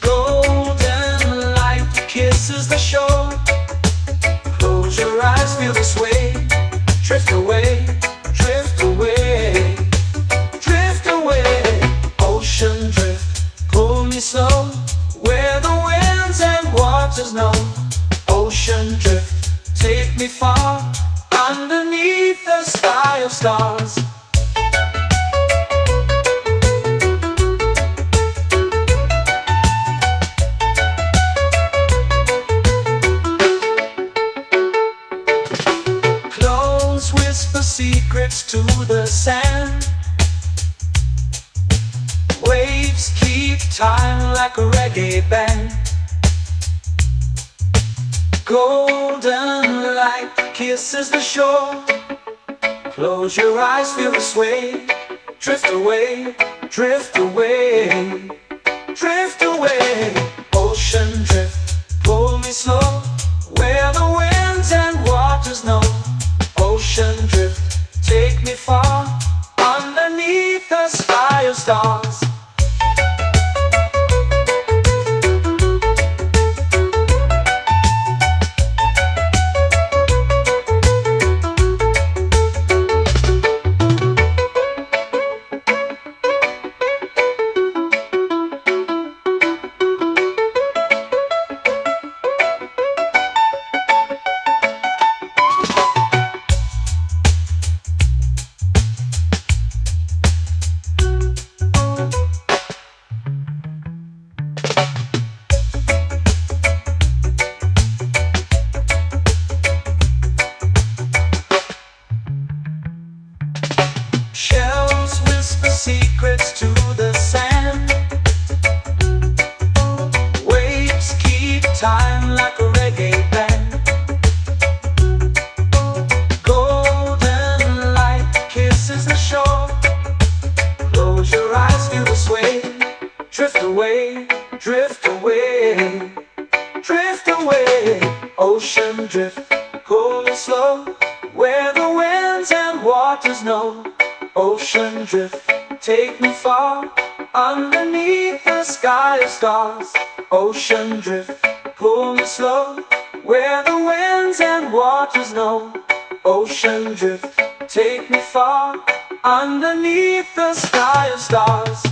B: Golden light kisses the shore. Close your eyes, feel the sway. Drift away, drift away, drift away. Ocean drift, pull me slow, where the winds and waters know. Ocean drift, take me far, underneath the sky of stars. Close whisper secrets to the sand. Waves keep time like a reggae band. Golden light kisses the shore. Close your eyes, feel the sway. Drift away, drift away, away, drift away, drift away. Ocean drift, pull me slow, where the winds and waters know. Ocean drift, take me far, underneath the sky of stars. Ocean drift, pull me slow, where the winds and waters know. Ocean drift, take me far, underneath the sky of stars.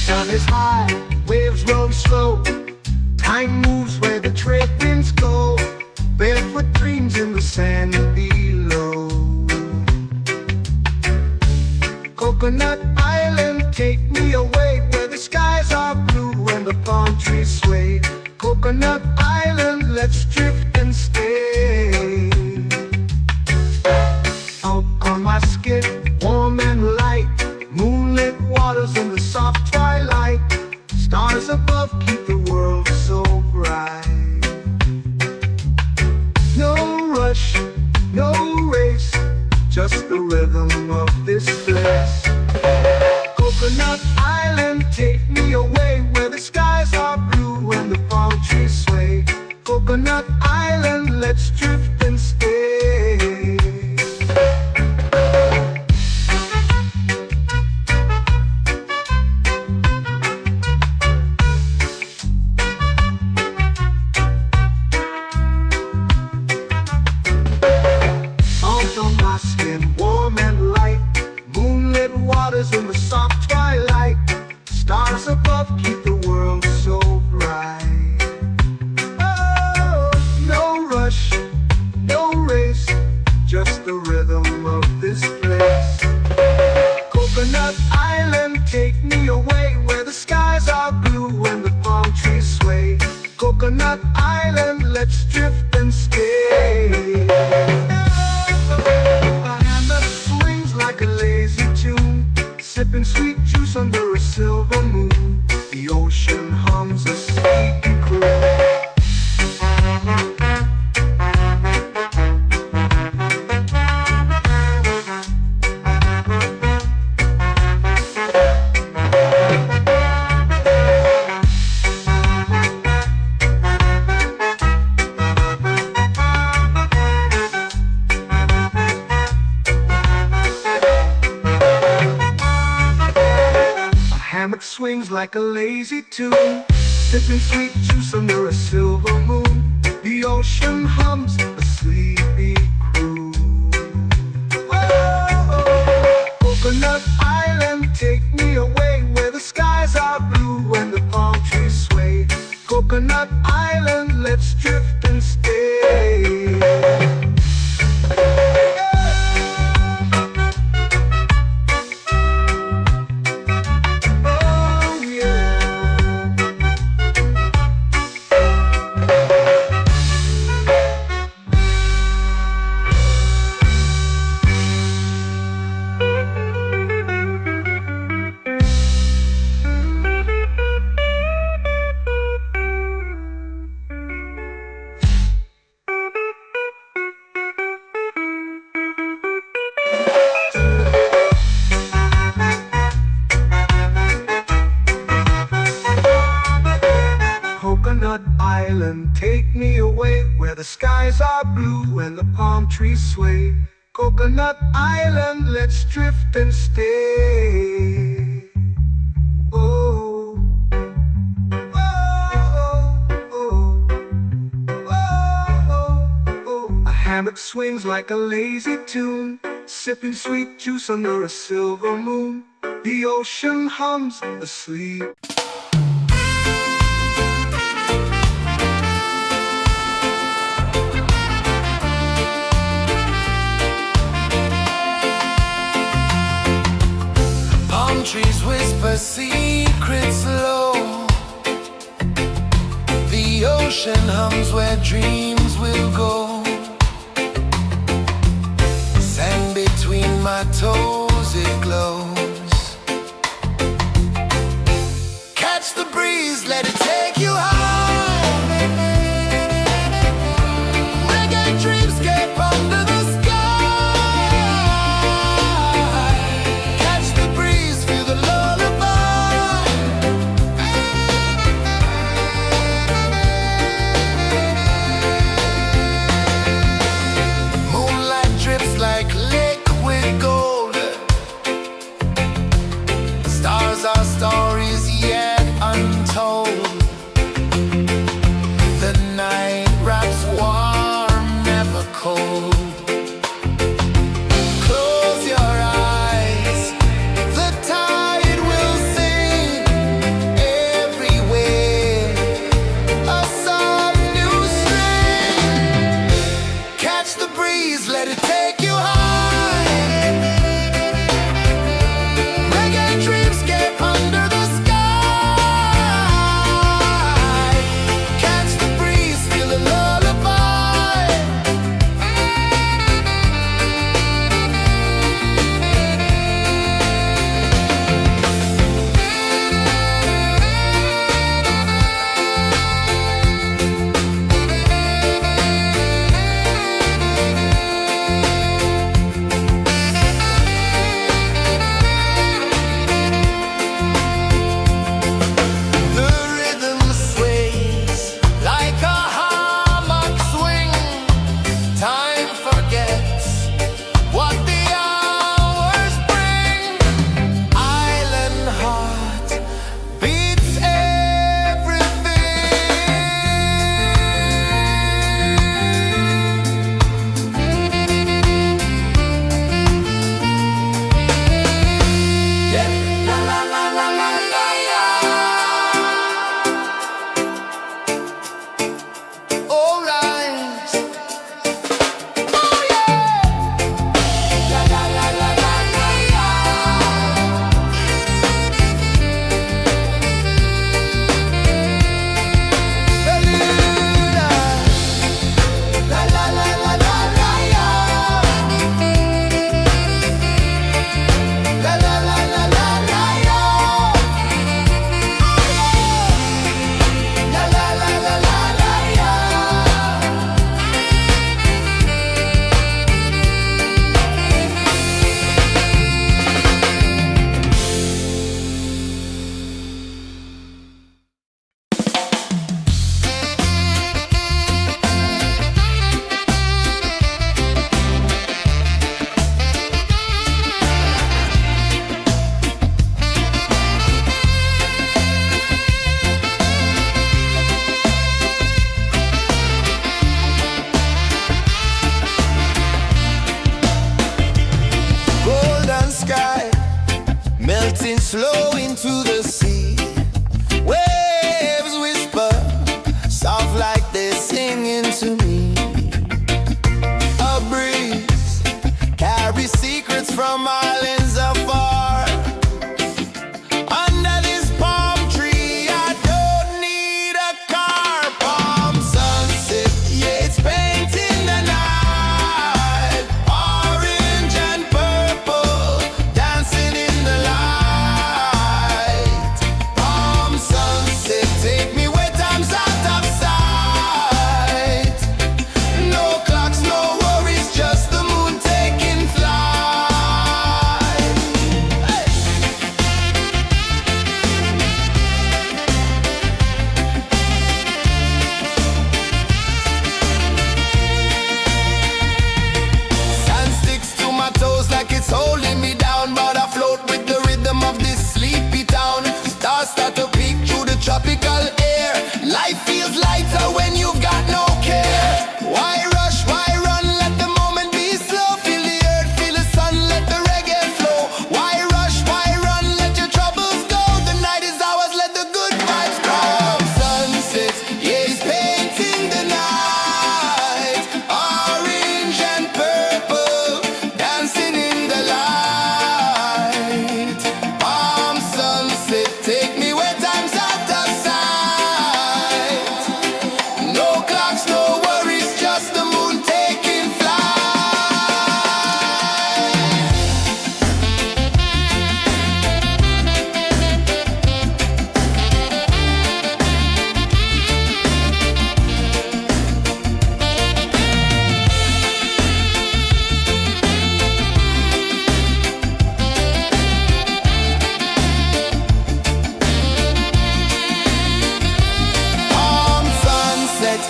A: Sun is high, waves roll slow. Time moves where the trade winds go. Barefoot dreams in the sand below. Coconut Island, take me away, where the skies are blue and the palm trees sway. Coconut Island, let's drift and stay. Out on my skin, warm and light, moonlit waters in the soft twilight. Stars above keep the world so bright. No rush, no race, just the rhythm of this place. Coconut Island, take me away, where the skies are blue and the palm trees sway. Coconut Island, let's drift and stay. Warm and light, moonlit waters in the soft twilight. Stars above keep the world so bright. Oh, no rush, no race, just the rhythm of this place. Coconut Island, take me away, where the skies are blue and the palm trees sway. Coconut Island, let's drift and stay. Like a lazy tune, sipping sweet juice under a silver moon. The ocean hums a sleepy croon. Hammock swings like a lazy tune, sipping sweet juice under a silver moon. The ocean hums a sleepy croon. Oh, Coconut Island, take me away, where the skies are blue and the palm trees sway. Coconut Island, let's drift and stay. Coconut Island, take me away, where the skies are blue and the palm trees sway. Coconut Island, let's drift and stay. Oh, oh, oh, oh, oh. A hammock swings like a lazy tune, sipping sweet juice under a silver moon. The ocean hums asleep.
C: secrets low. The ocean hums where dreams will go. Sand between my toes, it glows. Catch the breeze, let it take you high. Reggae dreamscape under the sky. Catch the breeze, feel the lullaby. Moonlight drips like liquid gold. Stars are stories yet untold. The night wraps warm, never cold. Close your eyes, the tide will sing everywhere. A soft new string. Catch the breeze, let it take you high. Reggae dreamscape under the sky. Catch the breeze, feel a lullaby. The rhythm sways like a hammock swing. Time forgets what the hours bring. Island heart beats everything. Yeah. La la la la la la la. All right. Oh yeah. La la la la la la la. Beluda. La la la la la la la. La la la la la la la. La la la la la la la. Golden sky melting slow into the sea. Waves whisper soft like they're singing to me. A breeze carries secrets from islands afar. Under this palm tree, I don't need a car. Palm sunset, yeah, it's painting the night. Orange and purple dancing in the light.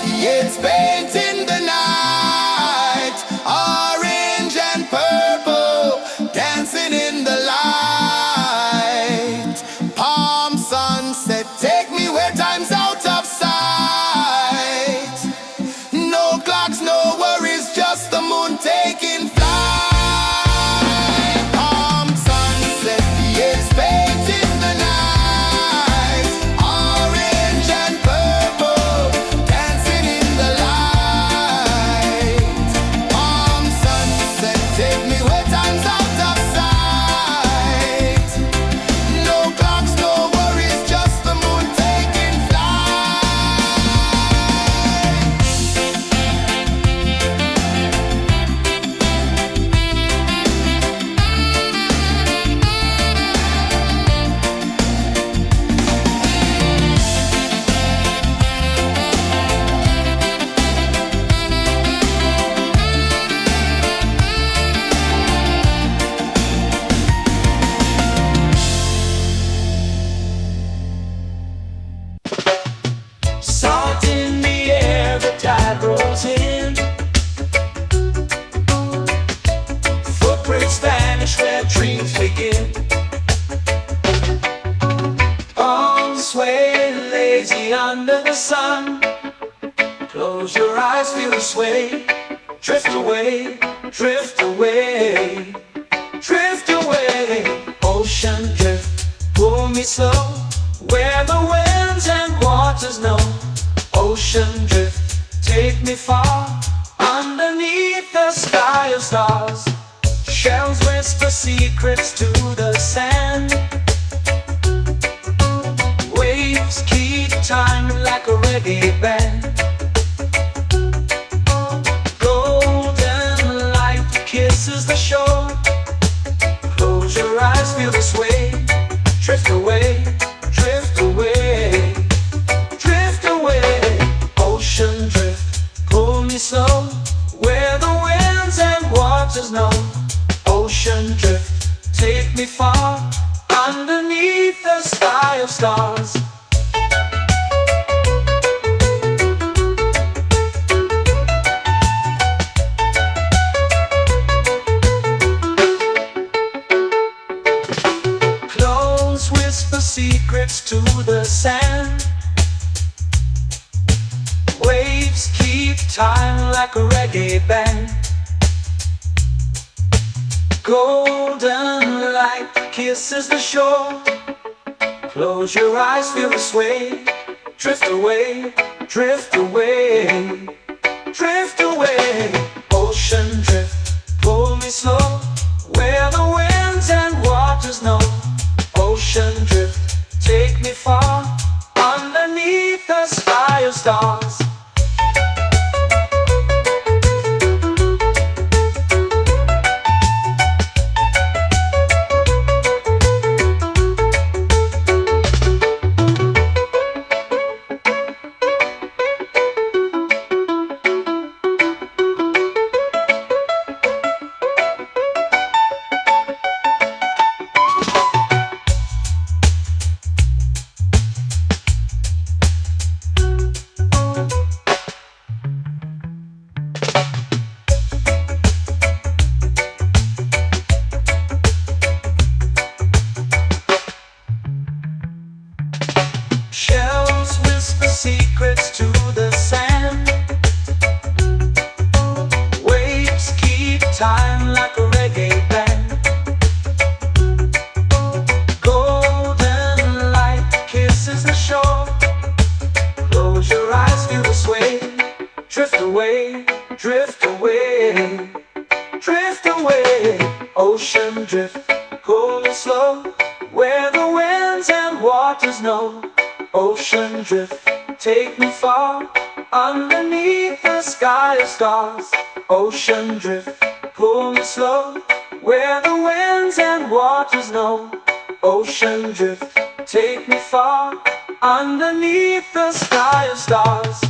C: It's painting the night, orange and purple, dancing in the light. Palm sunset, take me where time's out of sight. No clocks, no worries, just the moon taking flight. Palm sunset, it's painting the night, orange and purple, dancing in the light. Palm sunset, take me where time's out of sight. No clocks, no worries, just the moon taking flight.
B: Salt in the air, the tide rolls in. Footprints vanish where dreams begin. Arms sway lazy under the sun. Close your eyes, feel the sway. Drift away, drift away, drift away. Ocean drift, pull me slow, where the winds and waters know. Ocean drift, take me far, underneath the sky of stars. Shells whisper secrets to the sand. Waves keep time like a reggae band. Golden light kisses the shore. Close your eyes, feel the sway. Drift away, drift away, drift away. Ocean drift, pull me slow, where the winds and waters know. Ocean drift, take me far, underneath the sky of stars. Close whisper secrets to the sand. Waves keep time like a reggae band. Golden light kisses the shore. Close your eyes, feel the sway. Drift away, drift away, drift away. Ocean drift, pull me slow, where the winds and waters know. Ocean drift, take me far, underneath the sky of stars. Shells whisper secrets to the sand. Waves keep time like a reggae band. Golden light kisses the shore. Close your eyes, feel the sway. Drift away, drift away, drift away. Ocean drift, pull me slow, where the winds and waters know. Ocean drift, take me far, underneath the sky of stars. Ocean drift, pull me slow, where the winds and waters know. Ocean drift, take me far, underneath the sky of stars.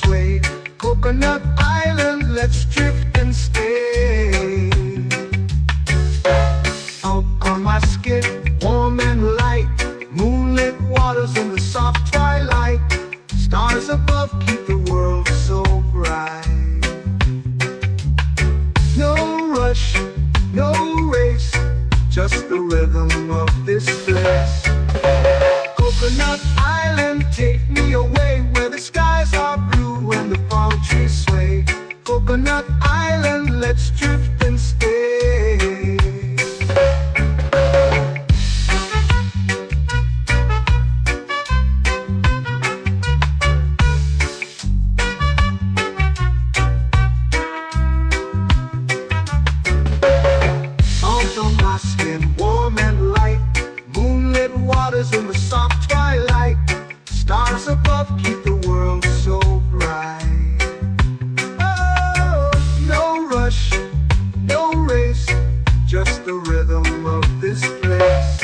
B: sway. Coconut Island, let's drift and stay. Out on my skin, warm and light, moonlit waters in the soft twilight. Stars above keep the world so bright. No rush, no race, just the rhythm of this place. Coconut Island, take me away where the skies are blue and the palm trees sway. Coconut Island, let's drift and stay. Salt on my skin, warm and light, moonlit waters in the soft twilight. Stars above keep the world so bright. Oh, no rush, no race, just the rhythm of this place.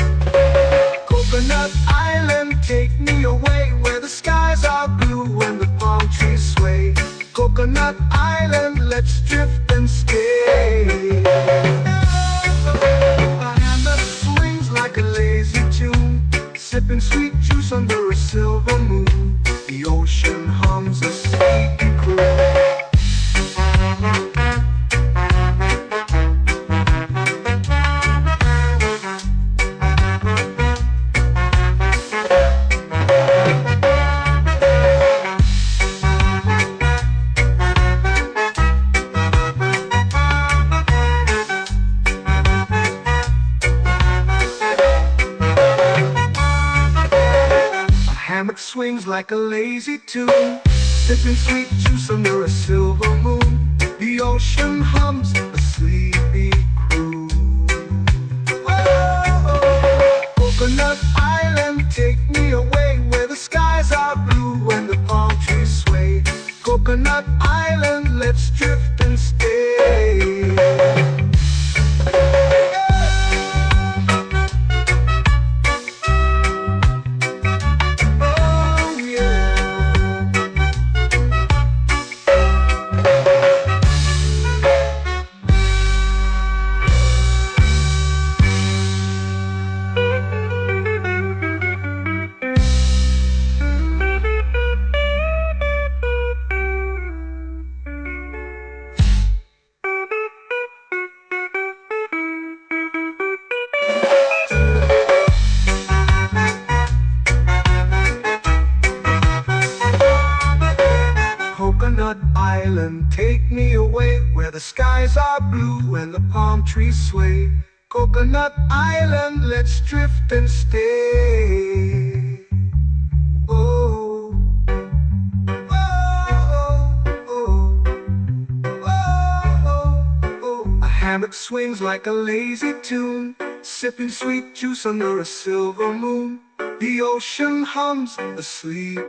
B: Coconut Island, take me away where the skies are blue and the palm trees sway. Coconut Island, let's drift and stay. A hand that swings like a lazy tune, sipping sweet juice under a silver moon. The ocean hums a sleepy croon. Hammock swings like a lazy tune, sipping sweet juice under a silver moon. The ocean hums a sleepy croon. Whoa, Coconut Island, take me away where the skies are blue and the palm trees sway. Coconut Island, let's drift and stay. Coconut Island, take me away where the skies are blue and the palm trees sway. Coconut Island, let's drift and stay. Oh, oh, oh, oh, oh. A hammock swings like a lazy tune, sipping sweet juice under a silver moon. The ocean hums asleep.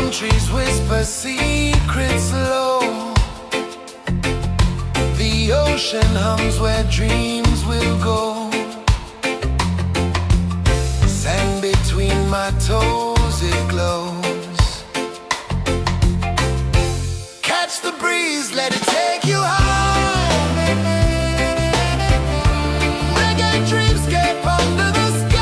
C: Trees whisper secrets low. The ocean hums where dreams will go. Sand between my toes, it glows. Catch the breeze, let it take you high. Reggae dreamscape under the sky.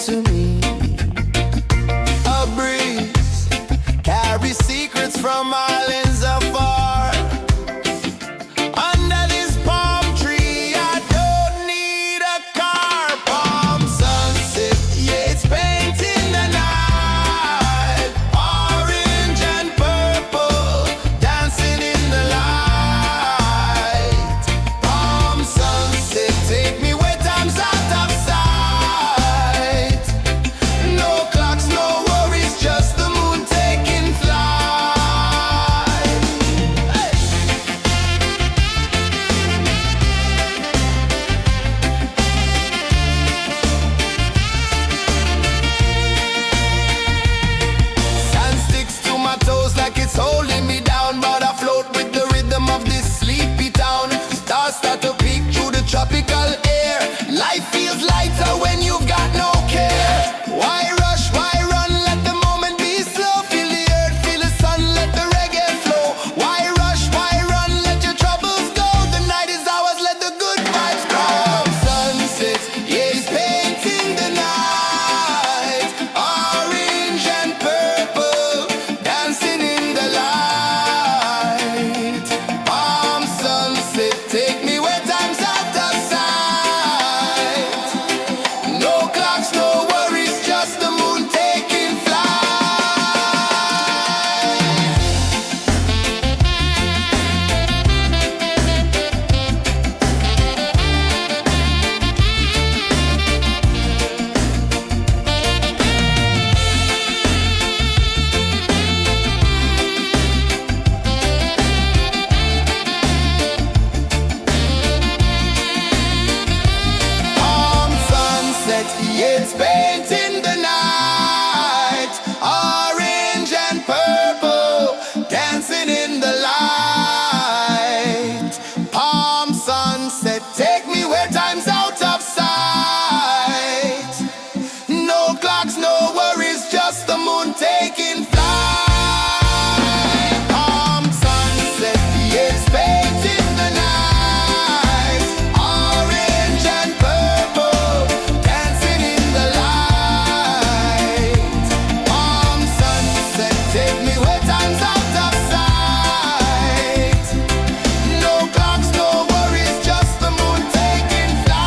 C: to me. A breeze carry secrets from islands afar. Under this palm tree, I don't need a car. Palm sunset, yeah, it's painting the night. Orange and purple, dancing in the light. Palm sunset, take me where time's out of sight. No clocks, no worries, just the moon taking flight. Hey! Sand sticks to my toes like it's holding me down, but I float with the rhythm of this sleepy town. Stars start to peek through the tropical air. Life feels lighter when you've got no care. Why rush, why run, let the moment be slow. Feel the earth, feel the sun, let the reggae flow. Why rush, why run, let your troubles go. The night is ours, let the good vibes come. Sunset, yeah, it's painting the night. Orange and purple, dancing in the light. Palm sunset, take me where time's out of sight. No clocks, no worries, just the moon taking flight. Palm sunset, yeah, it's painting the night. Orange and purple, dancing in the light. Palm sunset, take me where time's out of sight. No clocks, no worries, just the moon taking flight. Palm sunset, yeah, it's painting the night. Orange and purple, dancing in the light. Palm sunset, take me where time's out of sight. No clocks, no worries, just the moon taking flight.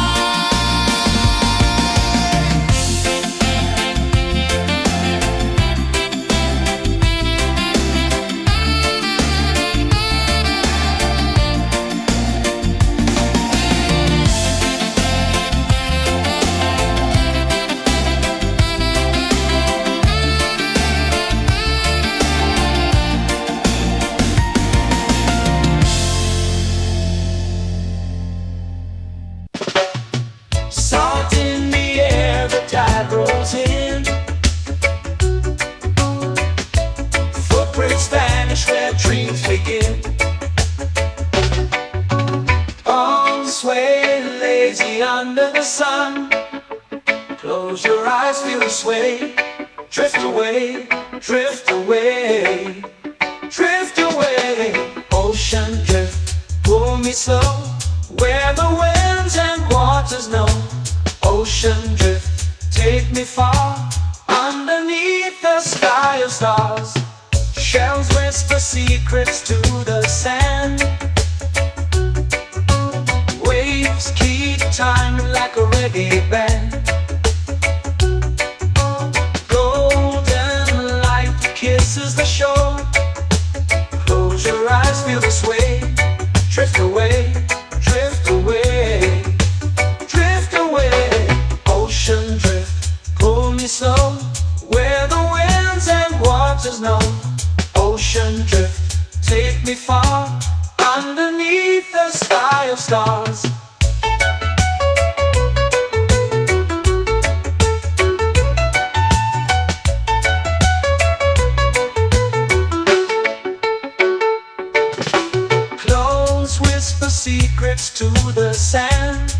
B: Salt in the air, the tide rolls in. Footprints vanish where dreams begin. Arms sway lazy under the sun. Close your eyes, feel the sway. Drift away, drift away, drift away. Ocean drift, pull me slow, where the winds and waters know. Ocean drift, take me far, underneath the sky of stars. Shells whisper secrets to the sand. Waves keep time like a reggae band. Golden light kisses the shore. Close your eyes, feel the sway. Drift away, drift away, drift away. Ocean drift, pull me slow, where the winds and waters know. Ocean drift, take me far, underneath the sky of stars. Close whisper secrets to the sand.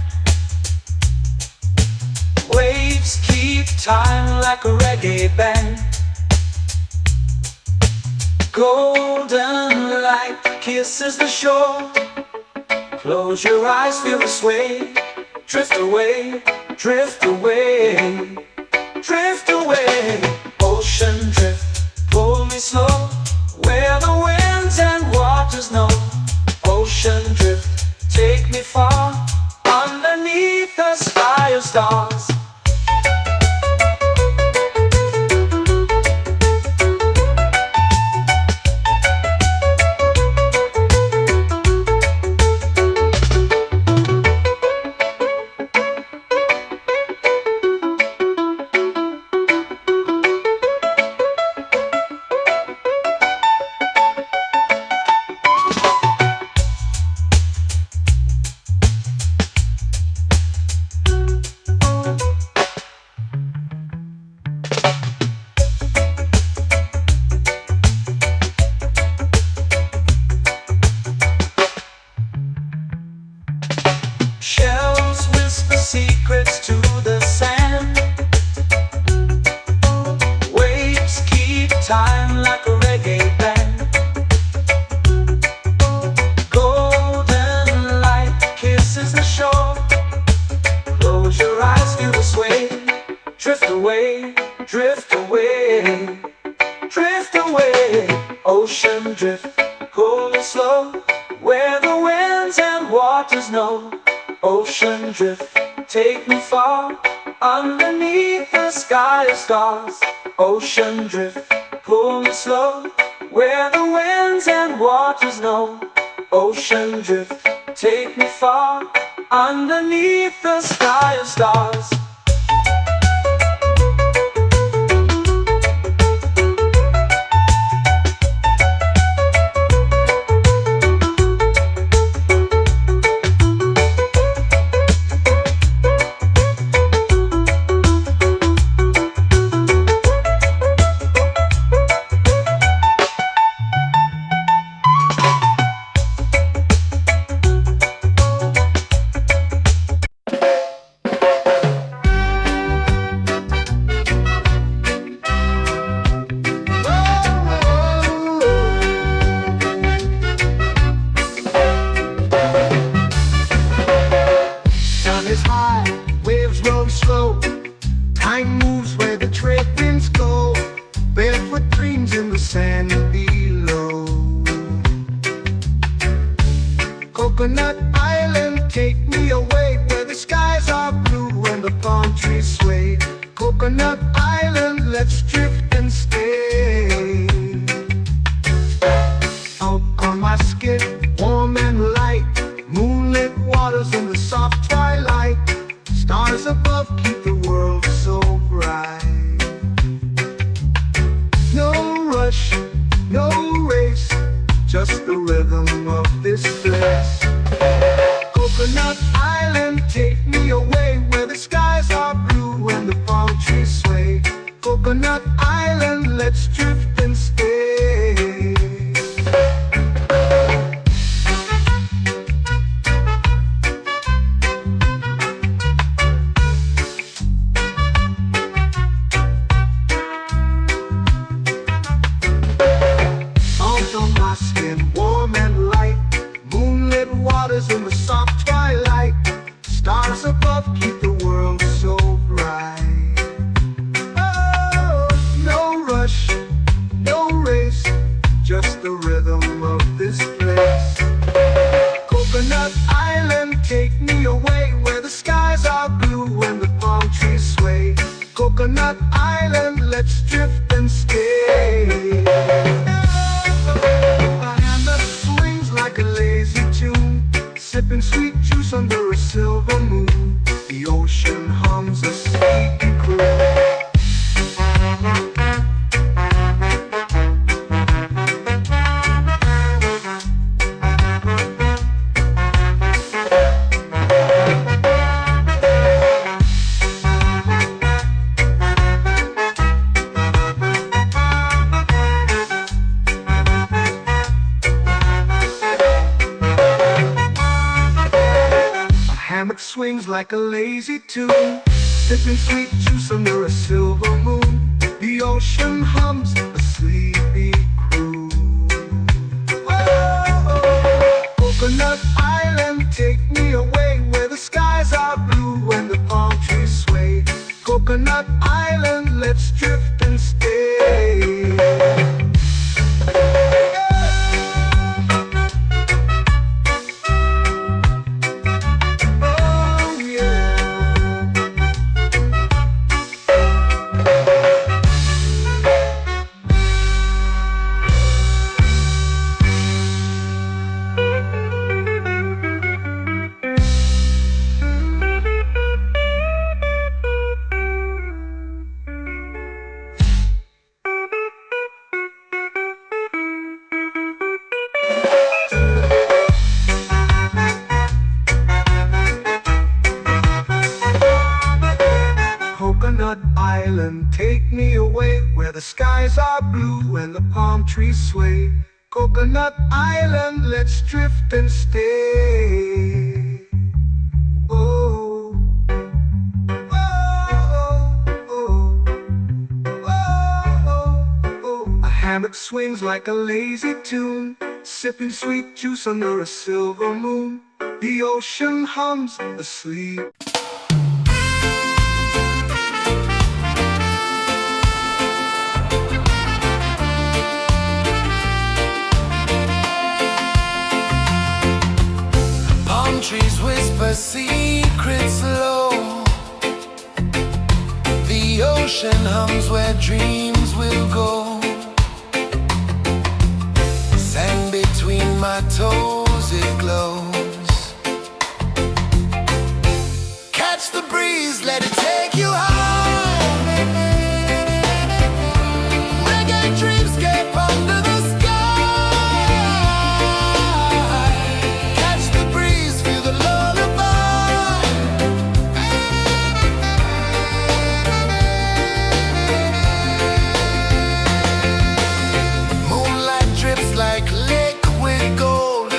B: Waves keep time like a reggae band. Golden light kisses the shore. Close your eyes, feel the sway. Drift away, drift away, stars. Shells whisper secrets to the sand. Waves keep time like a reggae band. Golden light kisses the shore. Close your eyes, feel the sway. Drift away, drift away, drift away. Ocean drift, cool and slow, where the winds and waters know. Ocean drift, take me far, underneath the sky of stars. Ocean drift, pull me slow, where the winds and waters know. Ocean drift, take me far, underneath the sky of stars.
A: Is high, waves roll slow. Time moves where the trade winds go. Barefoot dreams in the sand below. Coconut Island, take me away, where the skies are blue and the palm trees sway. Coconut Island, let's drift and stay. Out on my skin, warm and light, moonlit waters in the soft twilight. Stars above keep the world so bright. No rush, no race, just the rhythm of this place. Coconut Island, take me away, where the skies are blue and the palm trees sway. Coconut Island, let's drift and stay. In the soft twilight, stars above keep the world so bright. Oh, no rush, no race, just the rhythm of this place. Coconut Island, take me away, where the skies are blue and the palm trees sway. Coconut Island, let's drift and stay. A hand that swings like a lazy tune, sipping sweet juice under a silver moon. The ocean hums a sleepy croon. Hammock swings like a lazy tune, sipping sweet juice under a silver moon. The ocean hums a sleepy croon. Whoa, Coconut Island, take me away, where the skies are blue and the palm trees sway. Coconut Island, let's drift and stay.
B: Coconut Island, take me away where the skies are blue and the palm trees sway. Coconut Island, let's drift and stay. Oh, oh, oh, oh. A hammock swings like a lazy tune, sipping sweet juice under a silver moon. The ocean hums asleep.
C: Palm trees whisper secrets low. The ocean hums where dreams will go. Sand between my toes, it glows. Catch the breeze, let it take you high. Reggae dreamscape under the sky. Catch the breeze, feel the lullaby. Moonlight drips like liquid gold.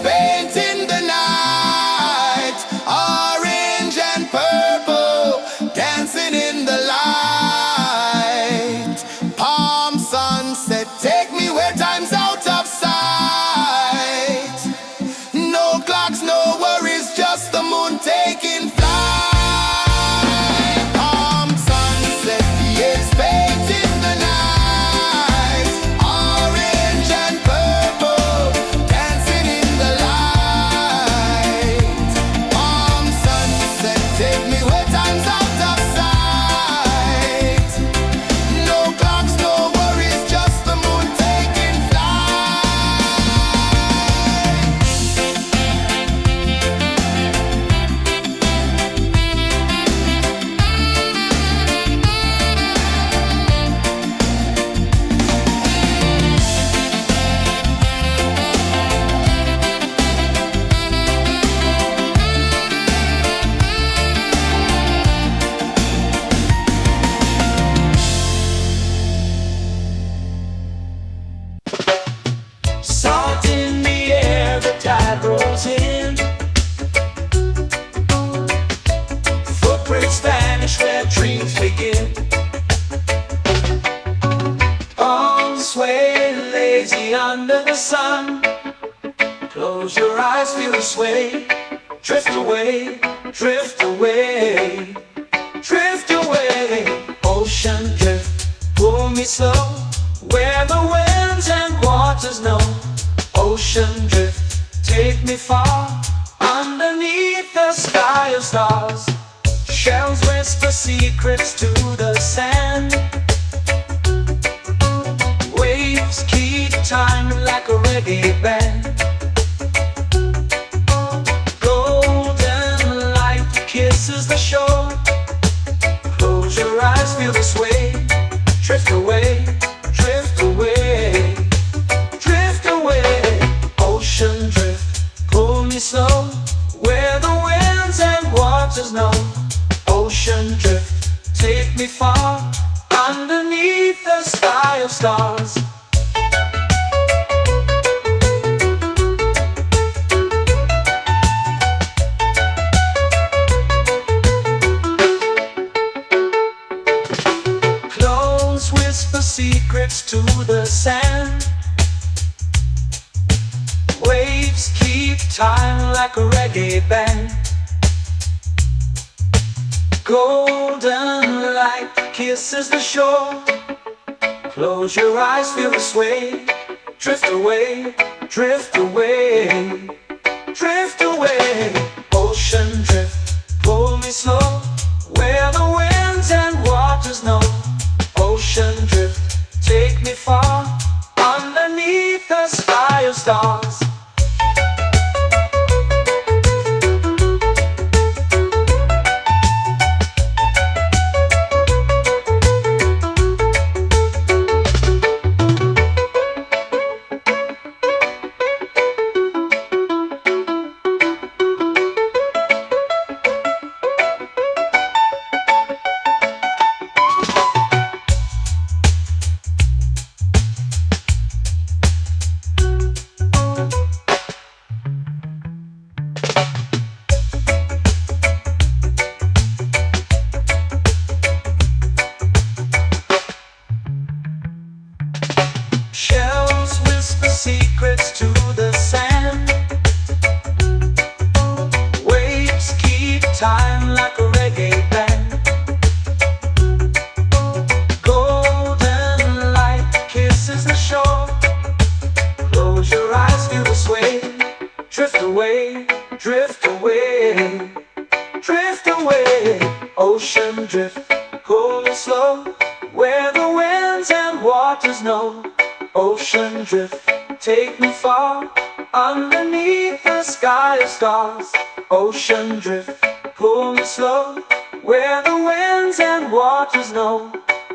C: paint in the night, orange and purple, dancing in the light. Palm sunset, take me where time's out of sight. No clocks, no worries, just the moon taking flight. Palm sunset, yes, paint in the night, orange and purple, dancing in the light. Palm sunset, take me where time's out of sight. No clocks, no worries, just the moon taking
B: Salt in the air, the tide rolls in. Footprints vanish where dreams begin. Arms sway lazy under the sun. Close your eyes, feel the sway. Drift away, drift away, drift away. Ocean drift, pull me slow, where the winds and waters know. Ocean drift, take me far, underneath the sky of stars. Shells whisper secrets to the sand. Waves keep time like a reggae band. Golden light kisses the shore. Close your eyes, feel the sway. Drift away, drift away, drift away. Ocean drift, pull me slow, where the winds and waters know. Ocean drift, take me far, underneath the sky of stars. Clones whisper secrets to the sand. Waves keep time like a reggae band. Golden light kisses the shore. Close your eyes, feel the sway. Drift away, drift away, drift away. Ocean drift, pull me slow, where the winds and waters know. Ocean drift, take me far, underneath the sky of stars. Shells whisper secrets to the sand. Waves keep time like a reggae band. Golden light kisses the shore. Close your eyes, feel the sway. Drift away, drift away, drift away. Ocean drift, pull me slow, where the winds and waters know. Ocean drift, take me far, underneath the sky of stars. Ocean drift, pull me slow, where the winds and waters know.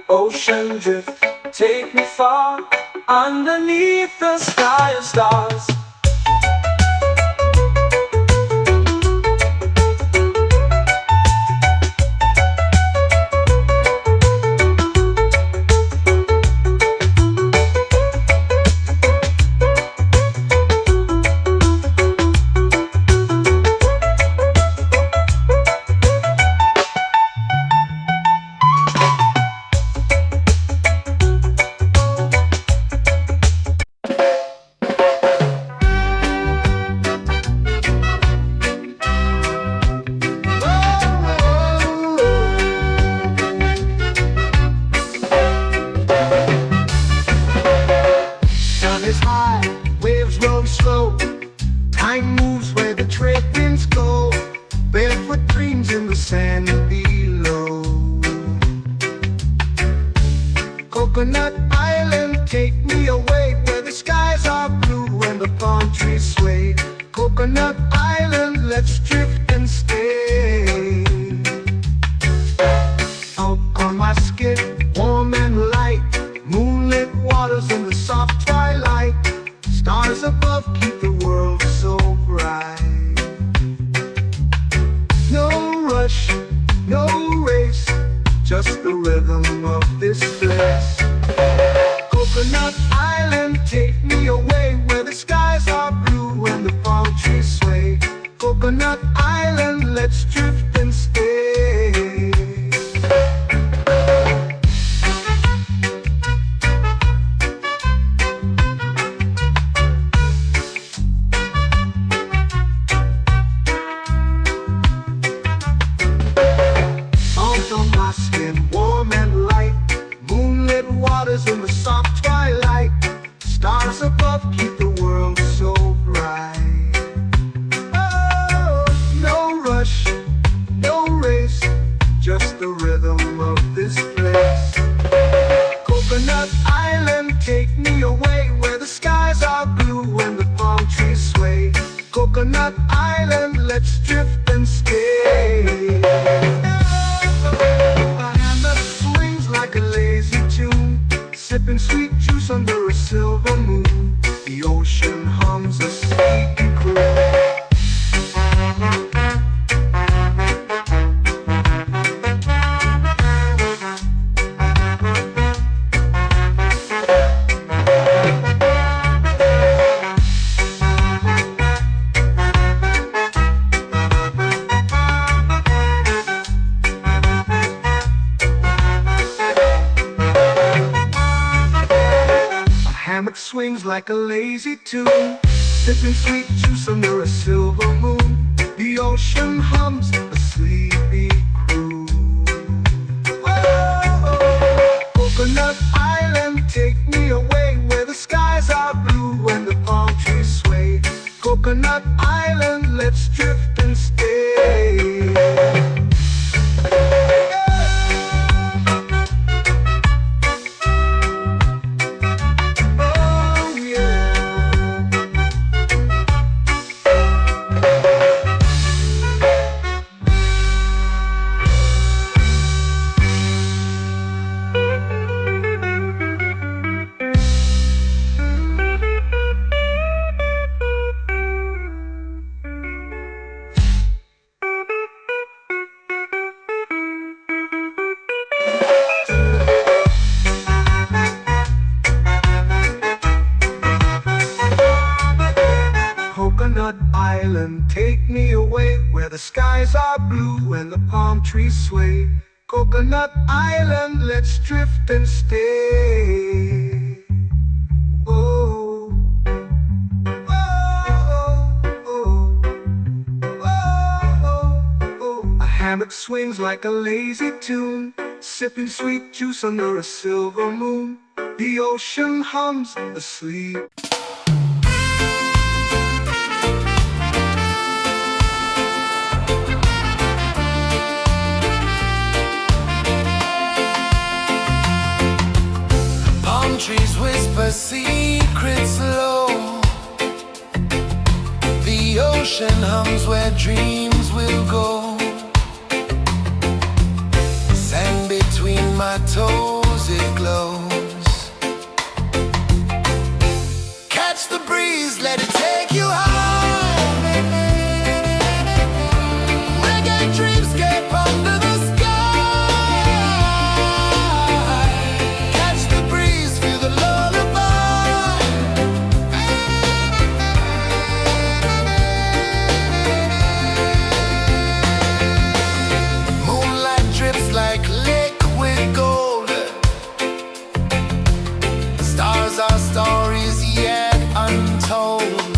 B: Ocean drift, take me far, underneath the sky of stars. is high, waves roll slow. Time moves where the trade winds go. Barefoot dreams in the sand below. Coconut Island, take me away where the skies are blue and the palm trees sway. Coconut Island, let's drift and stay. Out on my skin, warm and light, moonlit waters in the soft twilight. Stars above keep the world so bright. No rush, no race, just the rhythm of this place. Coconut Island, take me away where the skies are blue and the palm trees sway. Coconut Island, let's drift and stay. Out on my skin, warm and light, moonlit waters in the soft twilight. Stars above keep the world so bright. Oh, no rush, no race, just the rhythm of this place. Coconut Island, take me away where the skies are blue and the palm trees sway. Coconut Island, let's drift and stay. A hand that swings like a lazy tune, sipping sweet juice under a silver moon. The ocean hums a sleepy croon. Hammock swings like a lazy tune, sipping sweet juice under a silver moon. The ocean hums a sleepy croon. Oh, Coconut Island, take me away where the skies are blue and the palm trees sway. Coconut Island, let's drift and stay. Coconut Island, take me away where the skies are blue and the palm trees sway. Coconut Island, let's drift and stay. Oh, oh, oh, oh, oh. A hammock swings like a lazy tune, sipping sweet juice under a silver moon. The ocean hums asleep.
C: Trees whisper secrets low. The ocean hums where dreams will go. Sand between my toes, it glows. Catch the breeze, let it take you high. Reggae dreamscape under the sky. Our stories yet untold.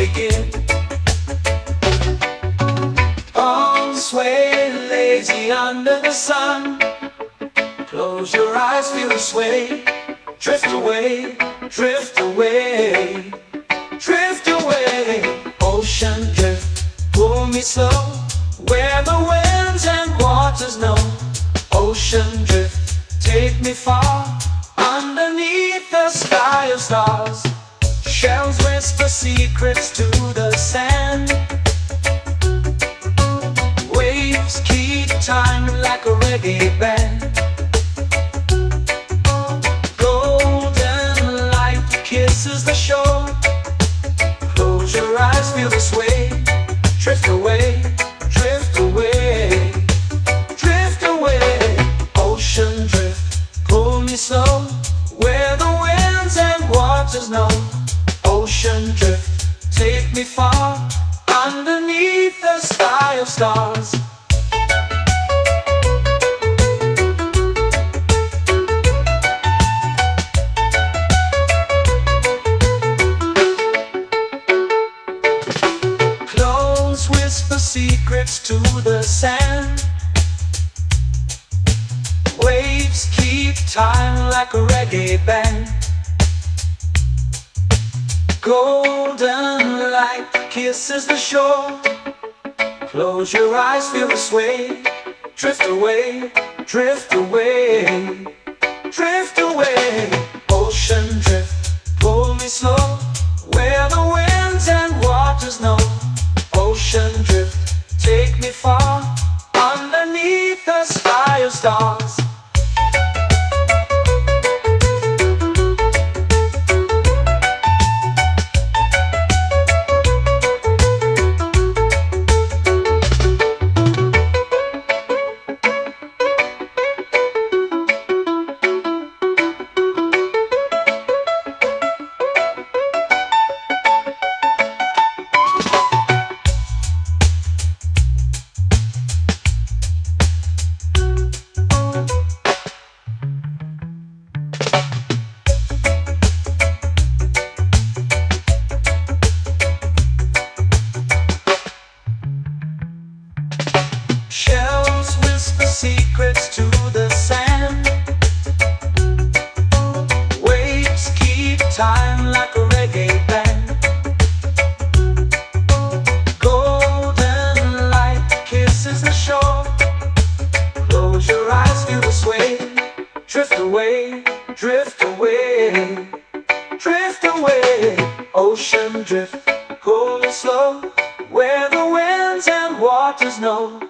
B: begin. Arms sway lazy under the sun. Close your eyes, feel the sway. Drift away, drift away, drift away. Ocean drift, pull me slow, where the winds and waters know. Ocean drift, take me far, underneath the sky of stars. Shells whisper secrets to the sand. Waves keep time like a reggae band. Golden light kisses the shore. Close your eyes, feel the sway. Drift away, drift away, drift away. Ocean drift, pull me slow, where the winds and waters know. Ocean drift, take me far, underneath the sky of stars. Clones whisper secrets to the sand. Waves keep time like a reggae band. Golden light kisses the shore. Close your eyes, feel the sway. Drift away, drift away, drift away. Ocean drift, pull me slow, where the winds and waters know. Ocean drift, take me far, underneath the sky of stars. Shells whisper secrets to the sand. Waves keep time like a reggae band. Golden light kisses the shore. Close your eyes, feel the sway. Drift away, drift away, drift away. Ocean drift, pull me slow, where the winds and waters know.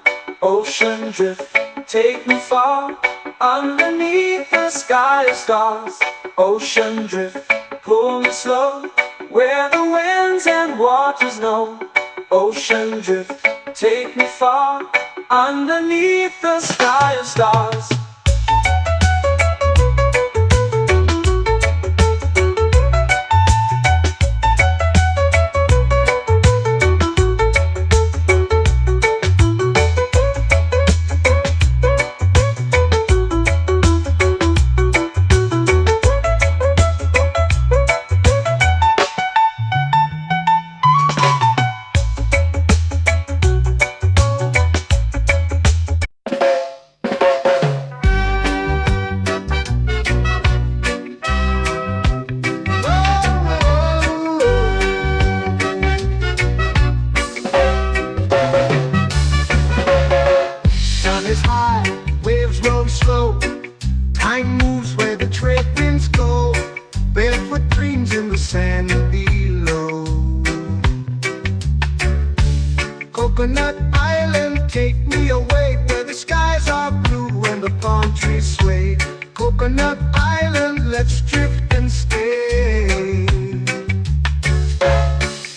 B: Ocean drift, take me far, underneath the sky of stars. Ocean drift, pull me slow, where the winds and waters know. Ocean drift, take me far, underneath the sky of stars.
A: Time moves where the trade winds go. Barefoot dreams in the sand below. Coconut Island, take me away, where the skies are blue and the palm trees sway. Coconut Island, let's drift and stay.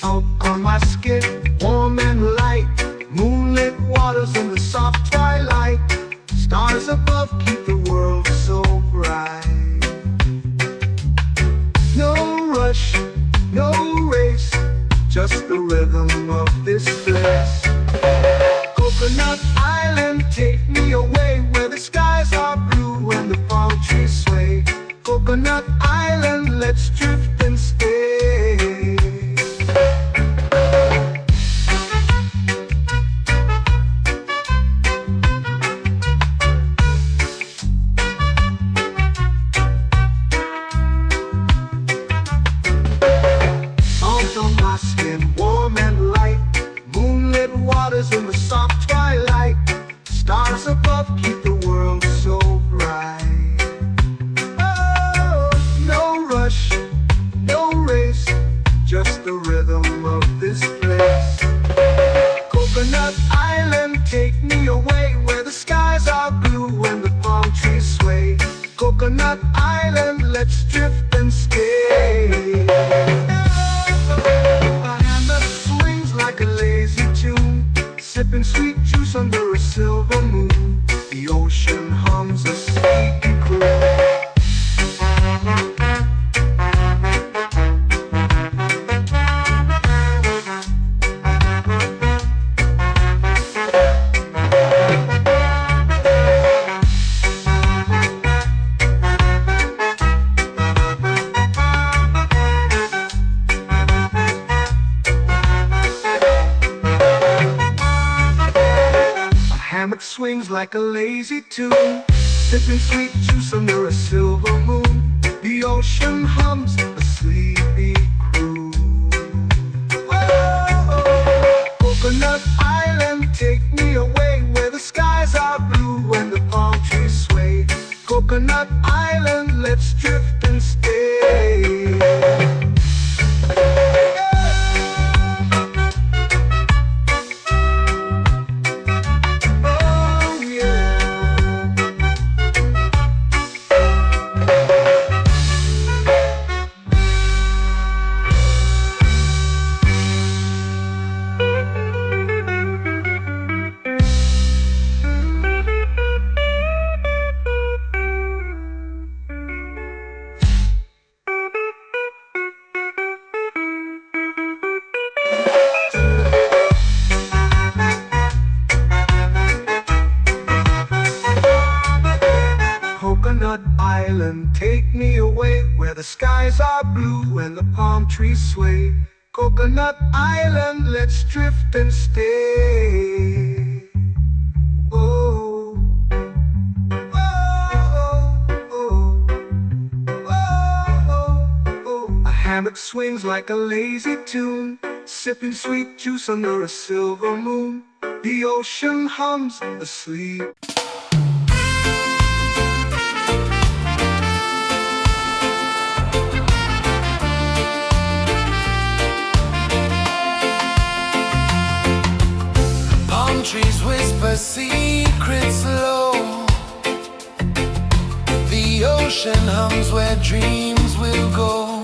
A: Out on my skin, warm and light, moonlit waters in the soft twilight. Stars above keep the world so bright. No rush, no race, just the rhythm of this place. Coconut Island, take me away, where the skies are blue and the palm trees sway. Coconut Island, let's drift and stay. love keep the world so bright. Oh, no rush, no race, just the rhythm of this place. Coconut Island, take me away where the skies are blue and the palm trees sway. Coconut Island, let's drift and stay. A hand that swings like a lazy tune, sipping sweet juice under a silver moon. The ocean hums a sleepy croon. Hammock swings like a lazy tune, sipping sweet juice under a silver moon. The ocean hums a sleepy croon. Whoa, Coconut Island, take me away where the skies are blue and the palm trees sway. Coconut Island, let's drift and stay. Coconut Island, take me away where the skies are blue and the palm trees sway. Coconut Island, let's drift and stay. Oh, oh, oh, oh, oh. A hammock swings like a lazy tune, sipping sweet juice under a silver moon. The ocean hums asleep.
C: Trees whisper secrets low. The ocean hums where dreams will go.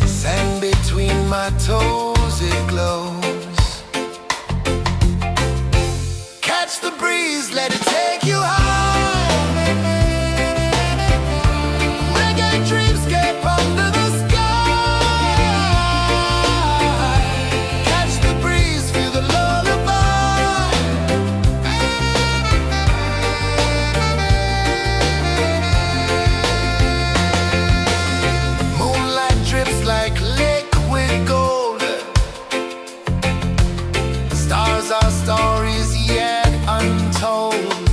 C: Sand between my toes, it glows. Catch the breeze, let it take you high. Reggae dreamscape under the sky. Our stories yet untold.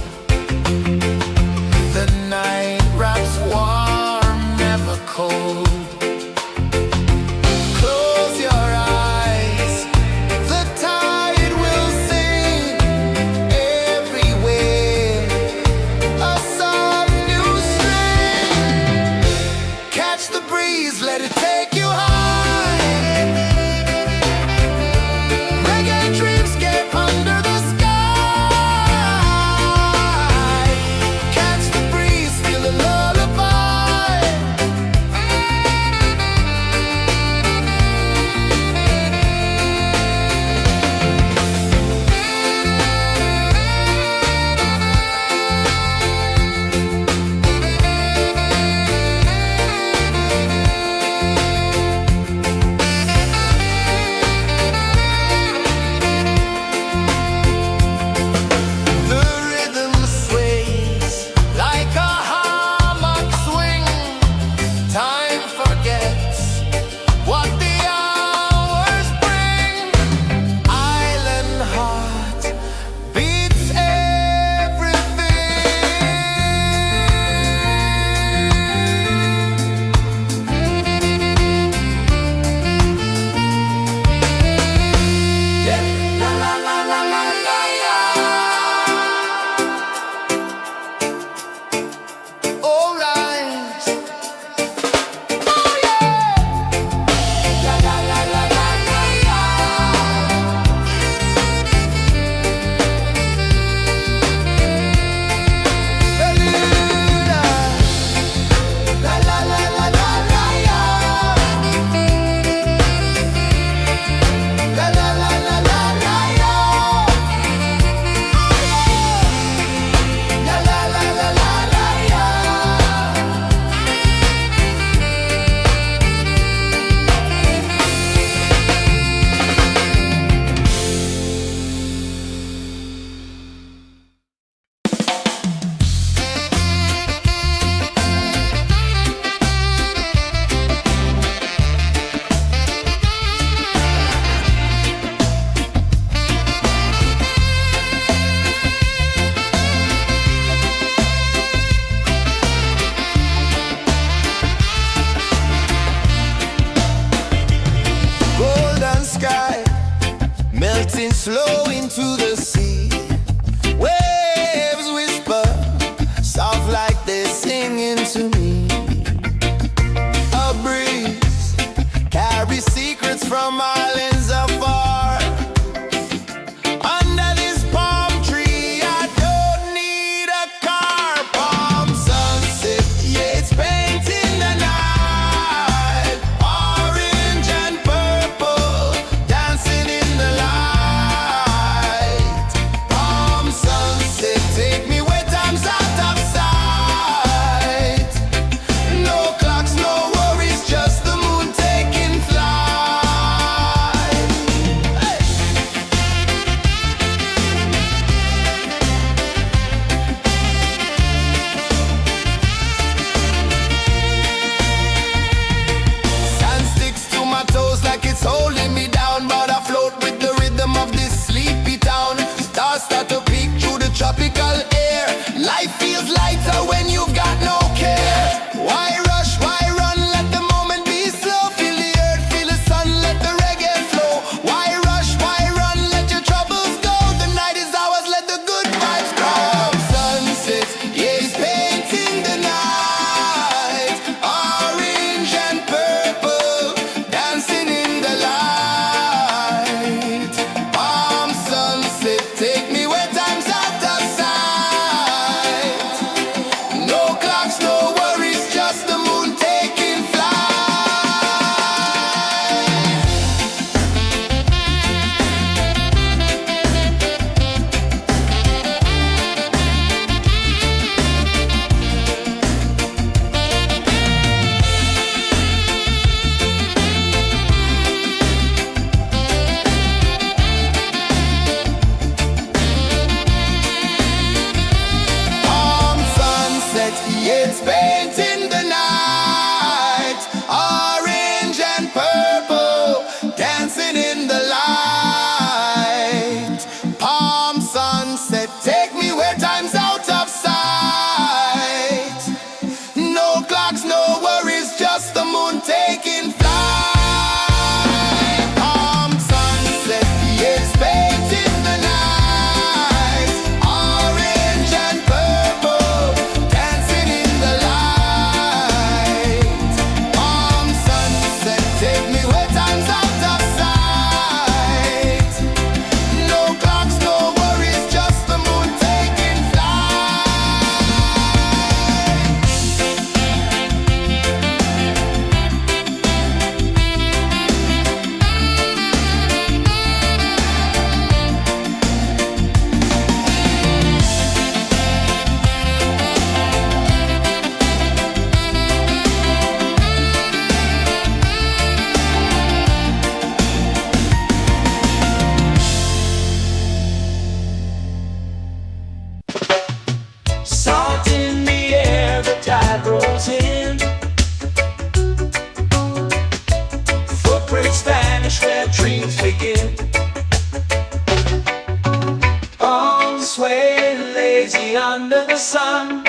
B: sway, lazy under the sun.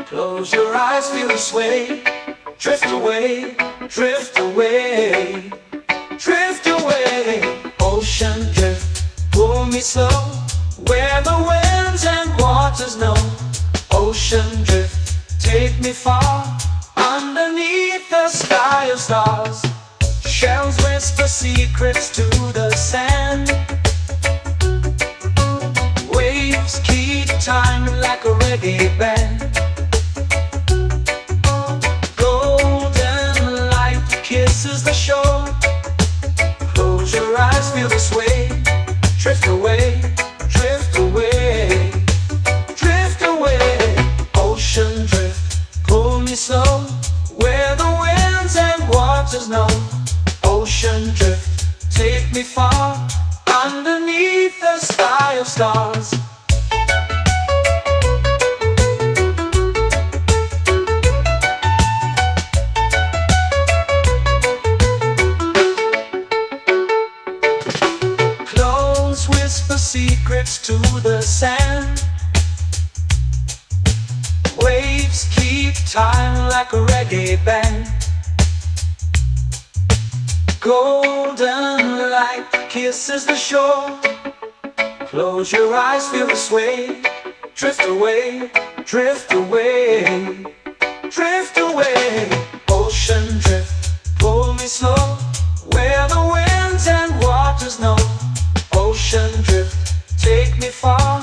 B: Close your eyes, feel the sway. Drift away, drift away, drift away. Ocean drift, pull me slow, where the winds and waters know. Ocean drift, take me far, underneath the sky of stars. Shells whisper secrets to the sand. Waves keep time like a reggae band. Golden light kisses the shore. Close your eyes, feel the sway. Drift away, drift away, drift away. Ocean drift, pull me slow, where the winds and waters know. Ocean drift, take me far, underneath the sky of stars. Close whisper secrets to the sand. Waves keep time like a reggae band. Golden light kisses the shore. Close your eyes, feel the sway. Drift away, drift away, drift away. Ocean drift, pull me slow, where the winds and waters know. Ocean drift, take me far,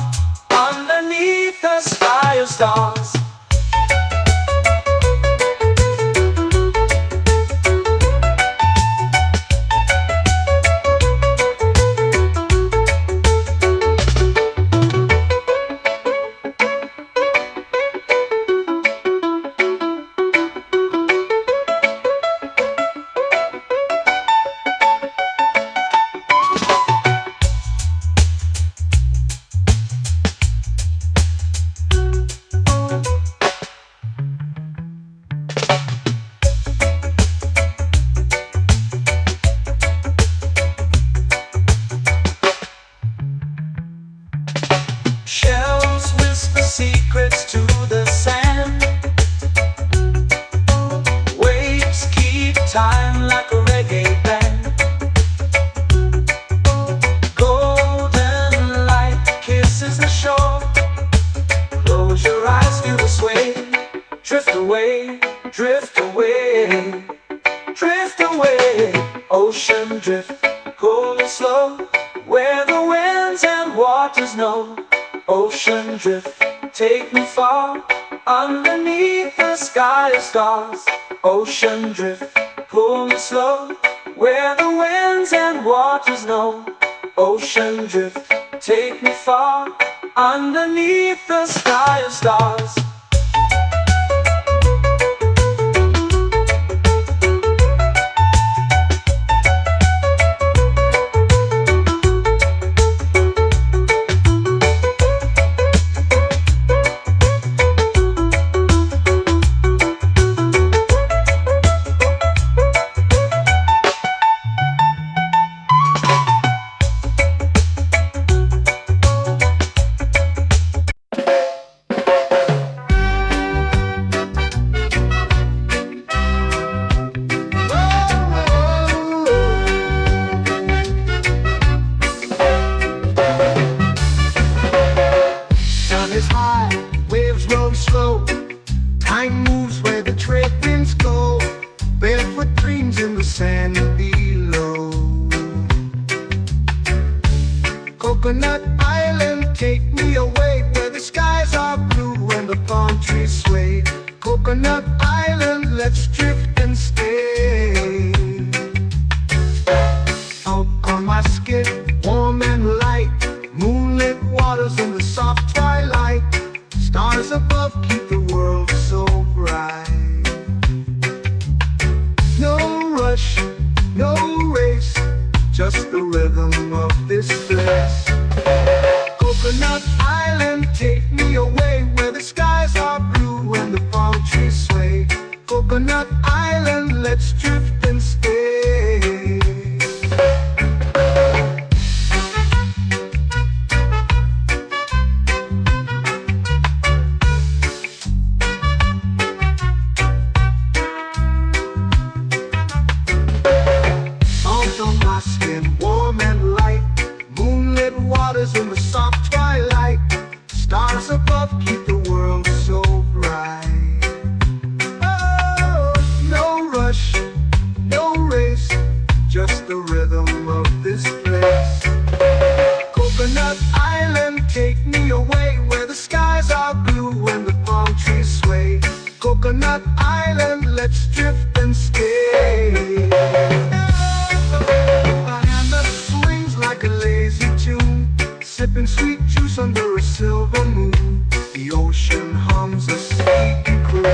B: underneath the sky of stars. Shells whisper secrets to the sand. Waves keep time like a reggae band. Golden light kisses the shore. Close your eyes, feel the sway. Drift away, drift away, drift away. Ocean drift, pull me slow, where the winds and waters know. Ocean drift, take me far, underneath the sky of stars. Ocean drift, pull me slow, where the winds and waters know. Ocean drift, take me far, underneath the sky of stars.
A: Time moves where the trade winds go. Barefoot dreams in the sand below. Coconut Island, take me away, where the skies are blue and the palm trees sway. Coconut Island, let's drift and stay. Out on my skin, warm and light, moonlit waters in the soft twilight. Stars above keep the world so bright. No rush, no race, just the rhythm of this place. Coconut Island, take me away, where the skies are blue and the palm trees sway. Coconut Island, let's drift and stay.
B: me away where the skies are blue and the palm trees sway. Coconut Island, let's drift and stay. A hand that swings like a lazy tune, sipping sweet juice under a silver moon. The ocean hums a sleepy croon.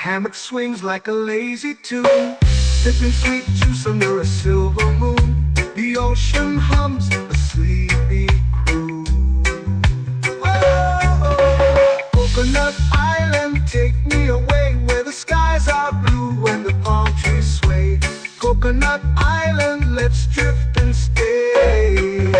B: Hammock swings like a lazy tune, sipping sweet juice under a silver moon. The ocean hums a sleepy croon. Oh, Coconut Island, take me away where the skies are blue and the palm trees sway. Coconut Island, let's drift and stay.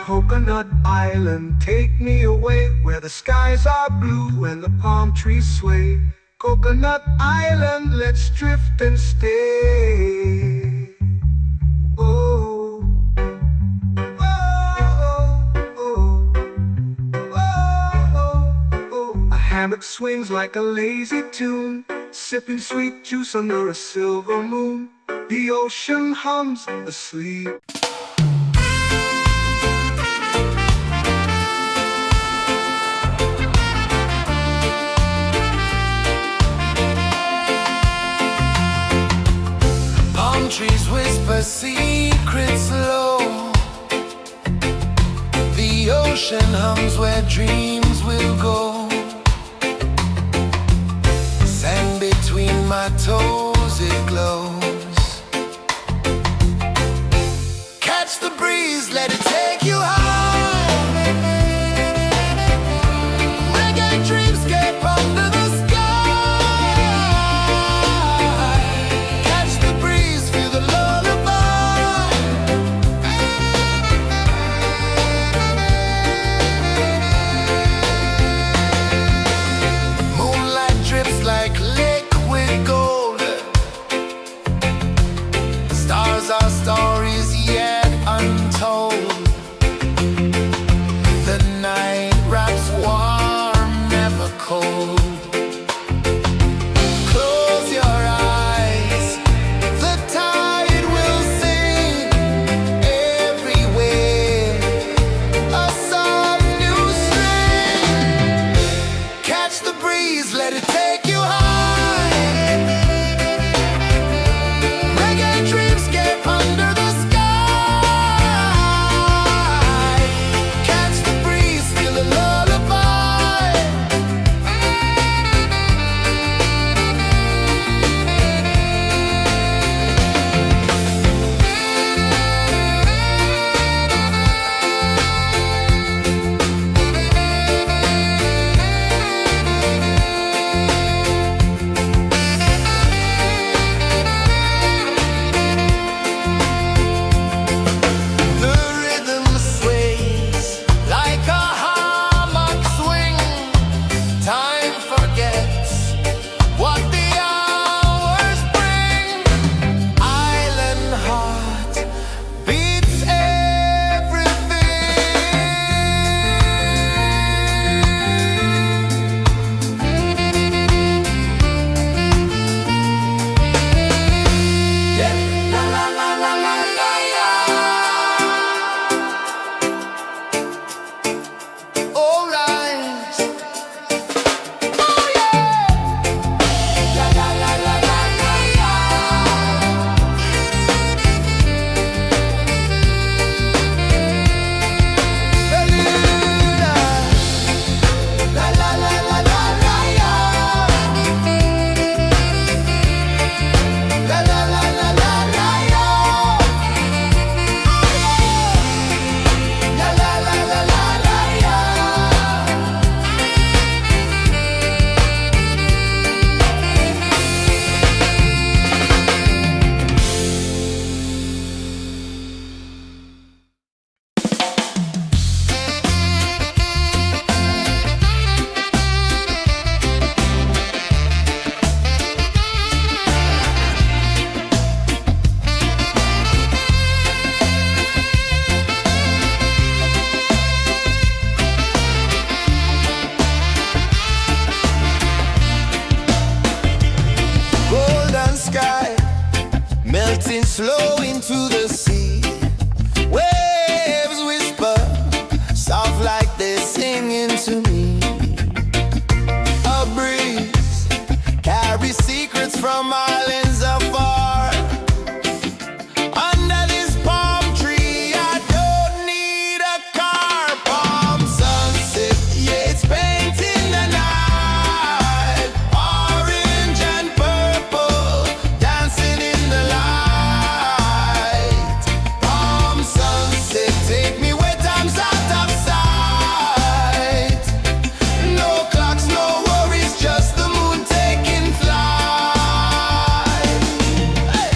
B: Coconut Island, take me away where the skies are blue and the palm trees sway. Coconut Island, let's drift and stay. Oh, oh, oh, oh, oh. A hammock swings like a lazy tune, sipping sweet juice under a silver moon. The ocean hums asleep.
C: Trees whisper secrets low. The ocean hums where dreams will go. Sand between my toes, it glows. Catch the breeze, let it take you high. Reggae dreamscape under the sky. Like liquid gold, stars are stories yet untold. the sea. Waves whisper, soft like they're singing to me. A breeze carries secrets from islands afar. Under this palm tree, I don't need a car. Palm sunset, yeah, it's painting the night. Orange and purple, dancing in the light. Palm sunset, take me where time's out of sight. No clocks, no worries, just the moon taking flight. Hey!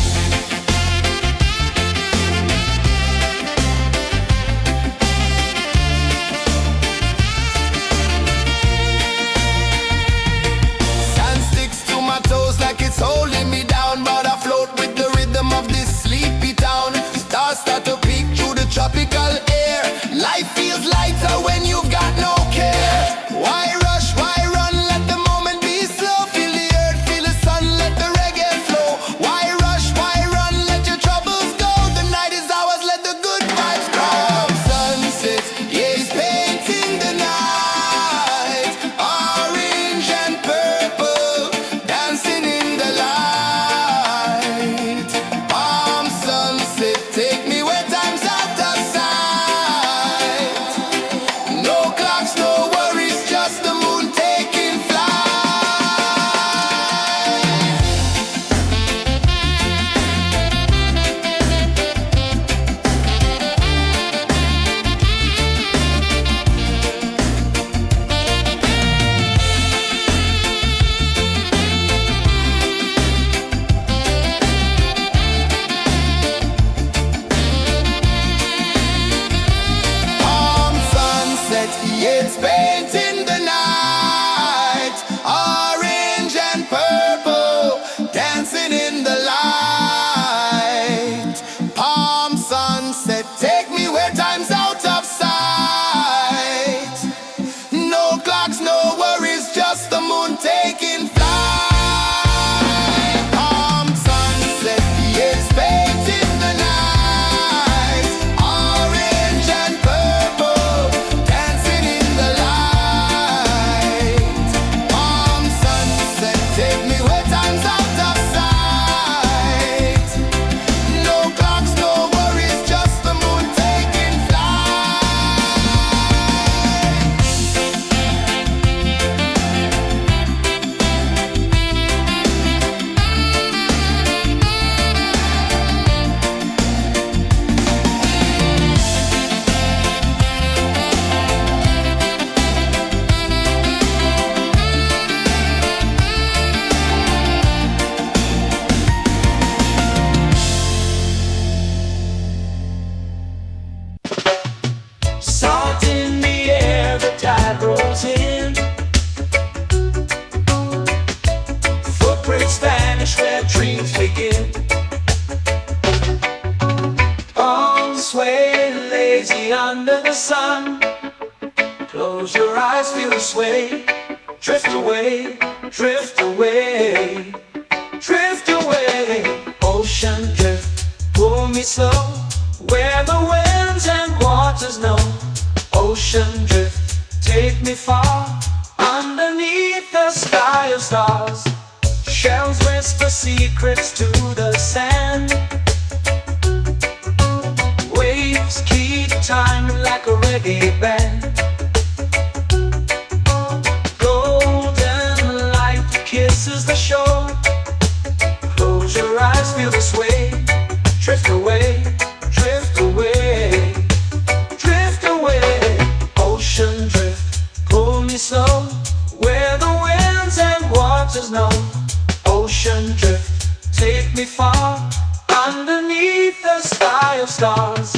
C: Sand sticks to my toes like it's holding me down, but I float with the rhythm of this sleepy town. Stars start to peek through the tropical air. Life feels lighter when you've got no care. Why rush, why run, let the moment be slow. Feel the earth, feel the sun, let the reggae flow. Why rush, why run, let your troubles go. The night is ours, let the good vibes grow. Sunset, yeah, it's painting the night. Orange and purple, dancing in the light. Palm sunset, take me where time's out of sight. No clocks, no worries, just the moon taking flight. Palm sunset, yeah, it's painting the night. Orange and purple, dancing in the light. Palm sunset, take me where time's out of sight. No clocks, no worries, just the moon taking flight. Palm sunset, yeah, it's painting the night. Orange and purple, dancing in the light. Palm sunset, take me where time's out of sight. No clocks, no worries, just the moon taking flight.
B: Salt in the air, the tide rolls in. Footprints vanish where dreams begin. Arms sway lazy under the sun. Close your eyes, feel the sway. Drift away, drift away, drift away. Ocean drift, pull me slow, where the winds and waters know. Ocean drift, take me far, underneath the sky of stars. Shells whisper secrets to the sand. Waves keep time like a reggae band. Golden light kisses the shore. Close your eyes, feel the sway. Drift away, drift away, drift away. Ocean drift, pull me slow, where the winds and waters know. Ocean drift, take me far, underneath the sky of stars.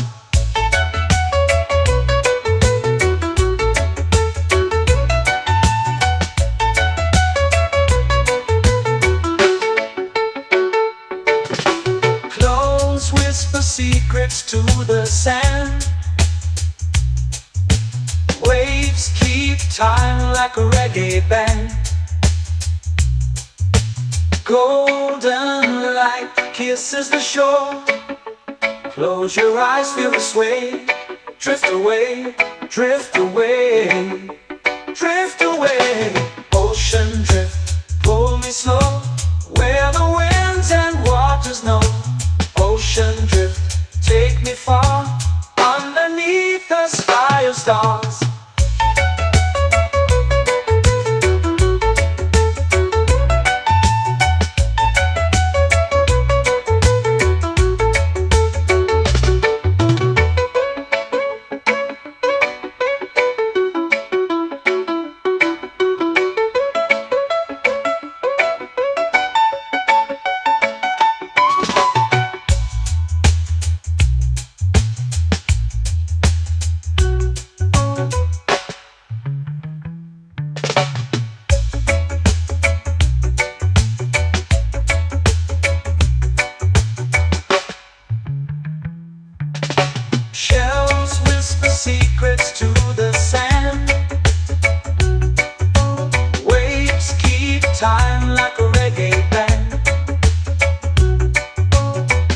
B: Close whisper secrets to the sand. Waves keep time like a reggae band. Golden light kisses the shore. Close your eyes, feel the sway. Drift away, drift away, drift away. Ocean drift, pull me slow, where the winds and waters know. Ocean drift, take me far, underneath the sky of stars. Shells whisper secrets to the sand. Waves keep time like a reggae band.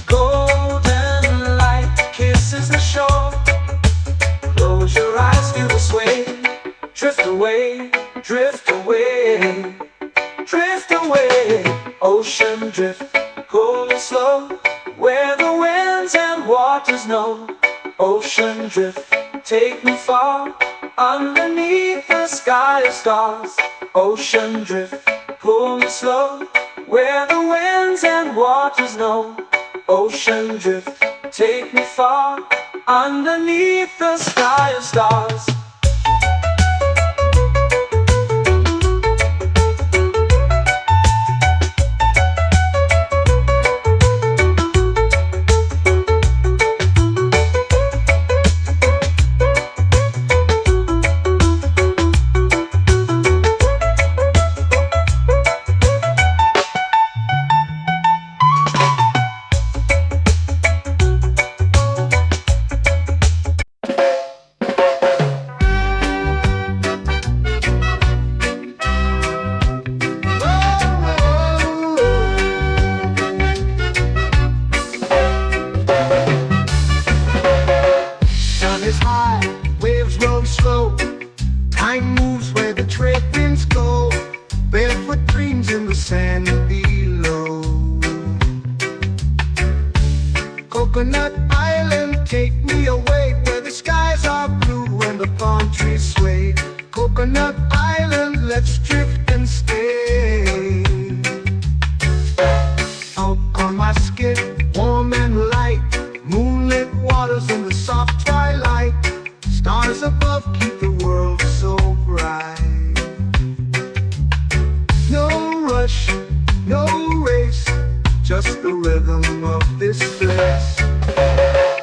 B: Golden light kisses the shore. Close your eyes, feel the sway. Drift away, drift away, drift away. Ocean drift, pull me slow, where the winds and waters know. Ocean drift, take me far, underneath the sky of stars. Ocean drift, pull me slow, where the winds and waters know. Ocean drift, take me far, underneath the sky of stars.
A: Slow. Time moves where the trade winds go. Barefoot dreams in the sand below. Coconut Island, take me away, where the skies are blue and the palm trees sway. Coconut Island, let's drift and stay. Out on my skin, warm and light, moonlit waters in the soft twilight. Stars above keep the world so bright. No rush, no race, just the rhythm of this place.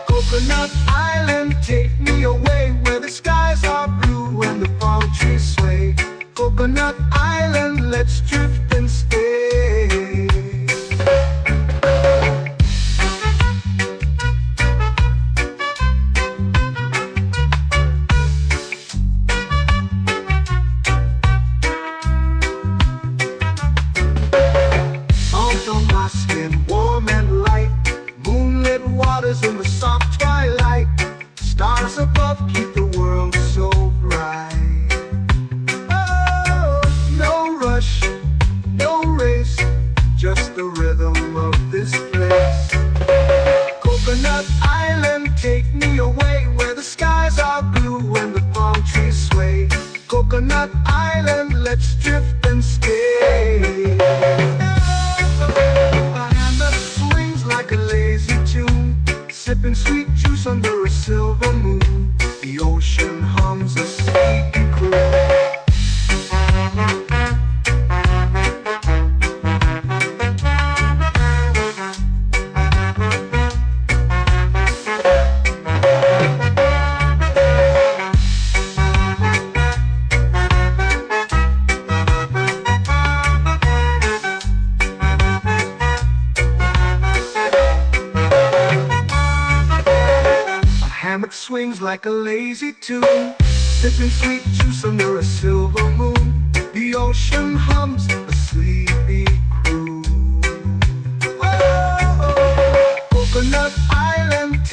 A: Coconut Island, take me away, where the skies are blue and the palm trees sway. Coconut Island, let's drift and stay. In the soft twilight, stars above keep the world so bright. Oh, no rush, no race, just the rhythm of this place. Coconut Island, take me away, where the skies are blue and the palm trees sway. Coconut Island, let's drift and stay. A hand that swings like a lazy tune, sipping sweet juice under a silver moon. The ocean hums a sleepy croon. Hammock swings like a lazy tune, sipping sweet juice under a silver moon. The ocean hums a sleepy croon. Whoa, Coconut Island.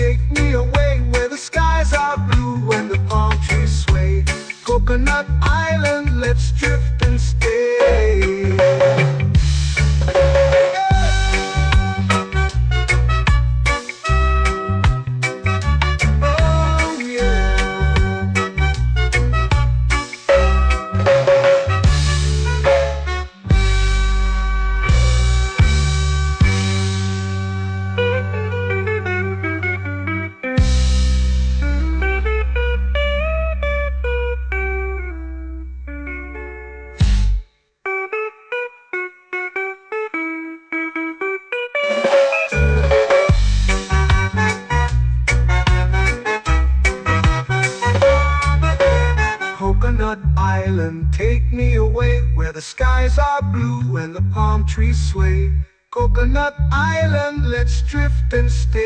B: island, take me away where the skies are blue and the palm trees sway. Coconut Island, let's drift and stay.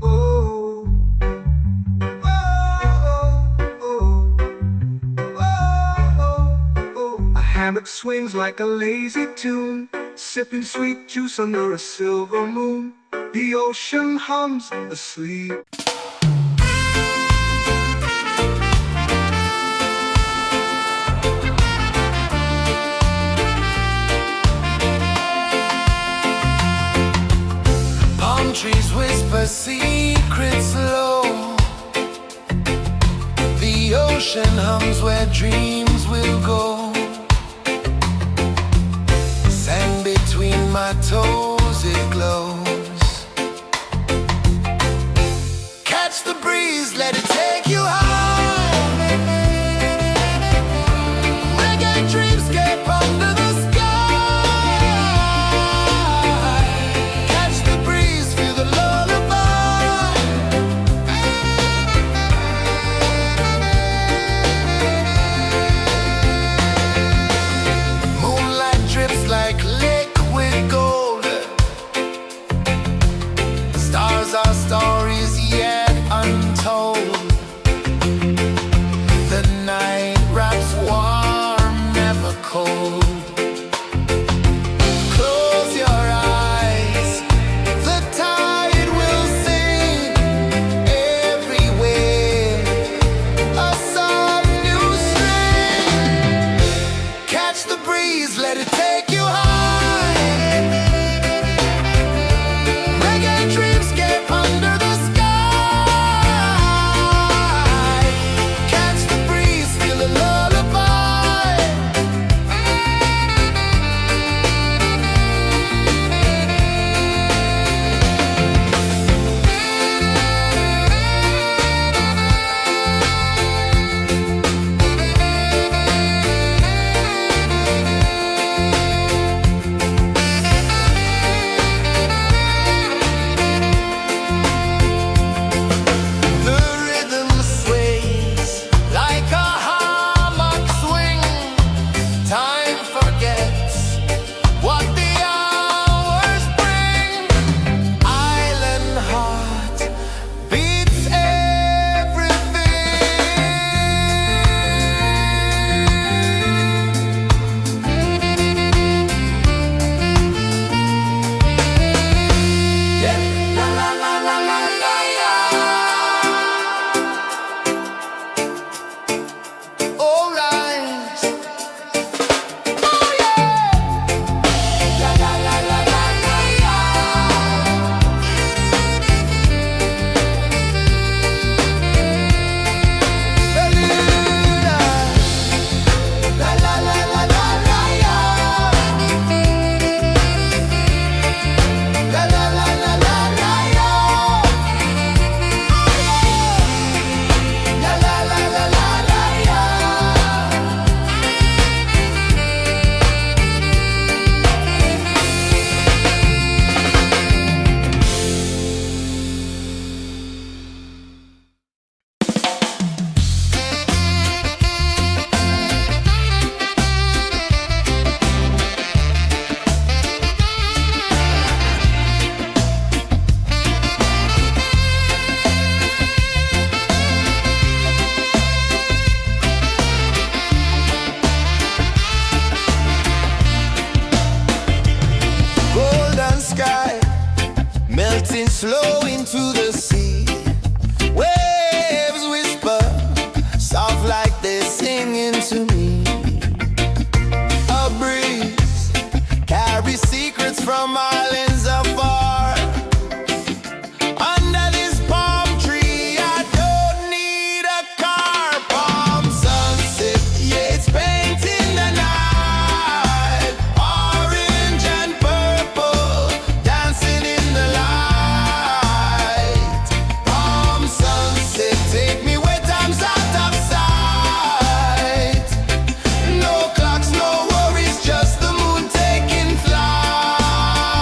B: Oh, oh, oh, oh, oh. A hammock swings like a lazy tune, sipping sweet juice under a silver moon. The ocean hums asleep.
C: Palm trees whisper secrets low. The ocean hums where dreams will go. Sand between my toes, it glows. Catch the breeze, let it take you high. Reggae dreamscape under the sky. Catch the breeze, feel the lullaby. Moonlight drips like liquid gold. Stars are stories yet untold. The night wraps warm, never cold. Close your eyes, the tide will sing everywhere. A soft new string. Catch the breeze, let it take you high. Reggae dreamscape under the sky. Catch the breeze, feel a lullaby. The rhythm sways like a hammock swing. Time forgets what the hours bring. Island heart beats everything. Yeah. La la la la la la la. All rise. Oh yeah. La la la la la la la. Bermuda. La la la la la la la. La la la la la la la. La la la la la la la. Golden sky melting slow into the sea. Waves whisper soft like they're singing to me. A breeze carries secrets from islands afar. Under this palm tree, I don't need a car. Palm sunset, yeah, it's painting the night. Orange and purple, dancing in the light. Palm sunset, take me where time's out of sight. No clocks, no worries, just the moon taking flight.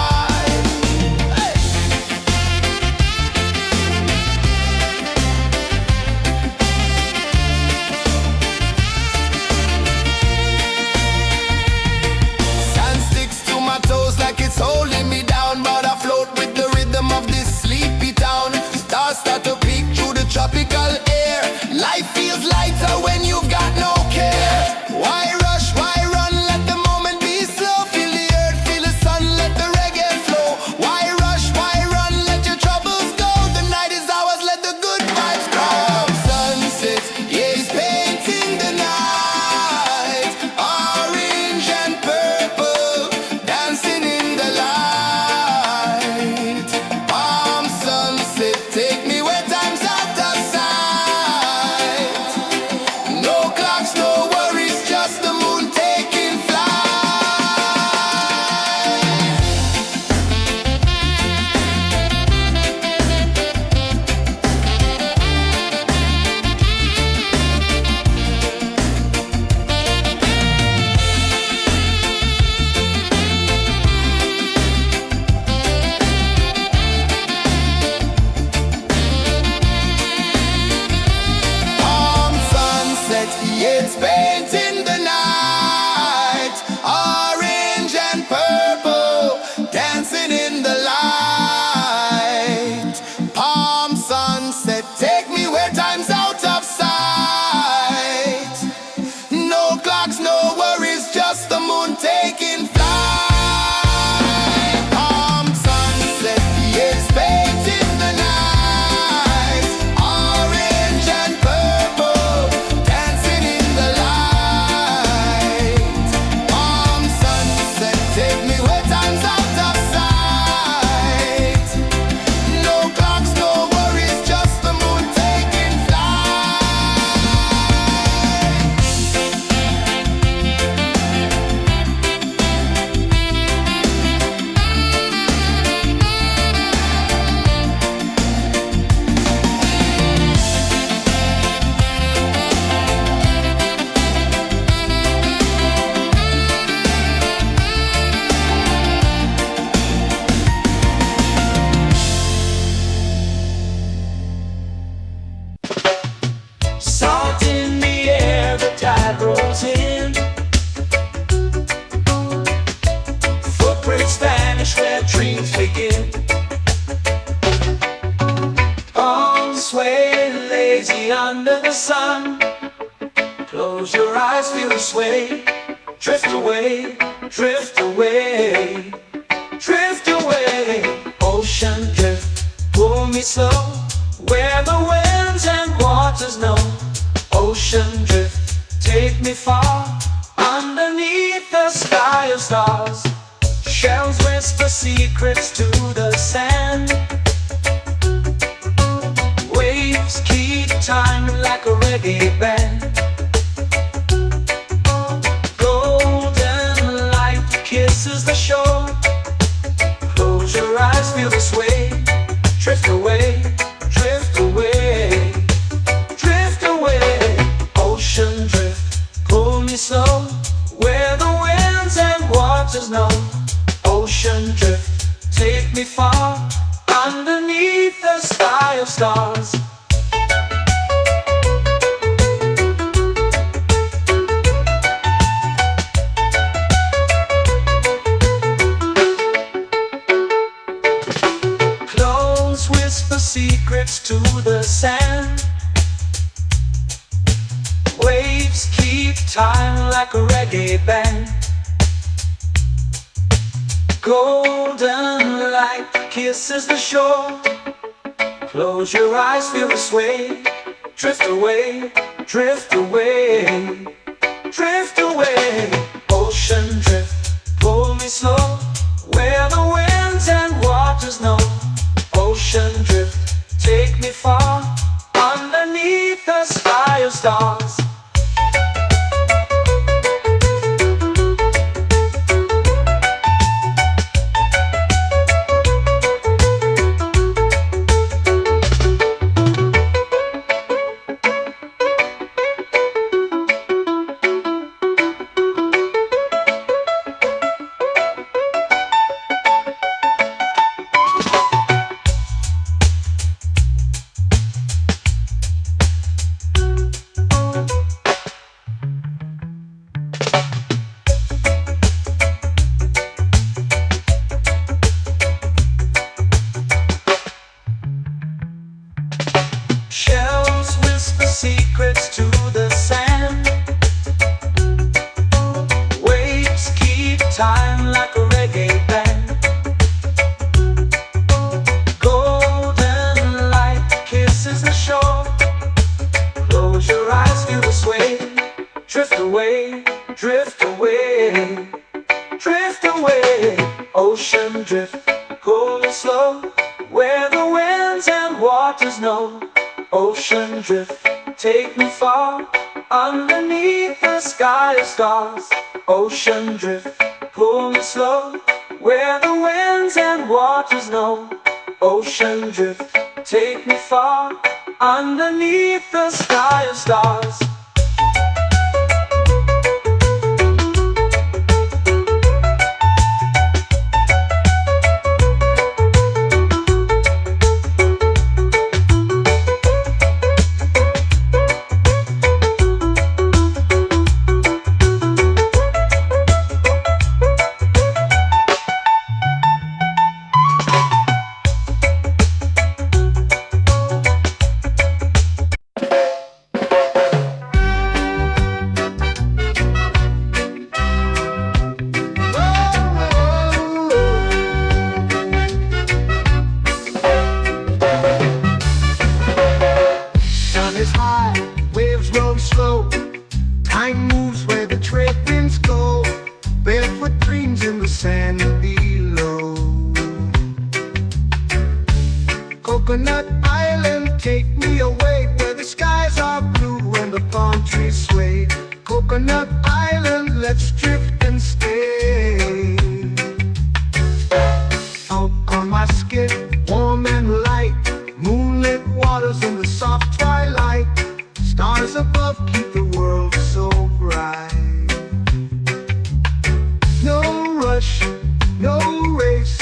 C: participate in the night. Orange and purple, dancing in the light. Warm sunset, take me where time's out of sight. No clocks, no worries, just the moon taking flight.
B: Salt in the air, the tide rolls in. Footprints vanish where dreams begin. Arms sway lazy under the sun. Close your eyes, feel the sway. Drift away, drift away, drift away. Ocean drift, pull me slow, where the winds and waters know. Ocean drift, take me far, underneath the sky of stars. Shells whisper secrets to the sand. Waves keep time like a reggae band. Golden light kisses the shore. Close your eyes, feel the sway. Drift away, drift away, drift away. Ocean drift, pull me slow, where the winds and waters know. Ocean drift, take me far, underneath the sky of stars. Close whisper secrets to the sand. Waves keep time like a reggae band. Golden light kisses the shore. Close your eyes, feel the sway. Drift away, drift away, drift away. Ocean drift, pull me slow, where the winds and waters know. Ocean drift, take me far, underneath the sky of stars. Shells whisper secrets to the sand. Waves keep time like a reggae band. Golden light kisses the shore. Close your eyes, feel the sway. Drift away, drift away, drift away. Ocean drift, pull me slow, where the winds and waters know. Ocean drift, take me far, underneath the sky of stars. Ocean drift, pull me slow, where the winds and waters know. Ocean drift, take me far, underneath the sky of stars. Coconut Island, take me away where the skies are blue and the palm trees sway. Coconut Island, let's drift and stay. Out on my skin, warm and light, moonlit waters in the soft twilight. Stars above keep the world so bright. No rush, no race,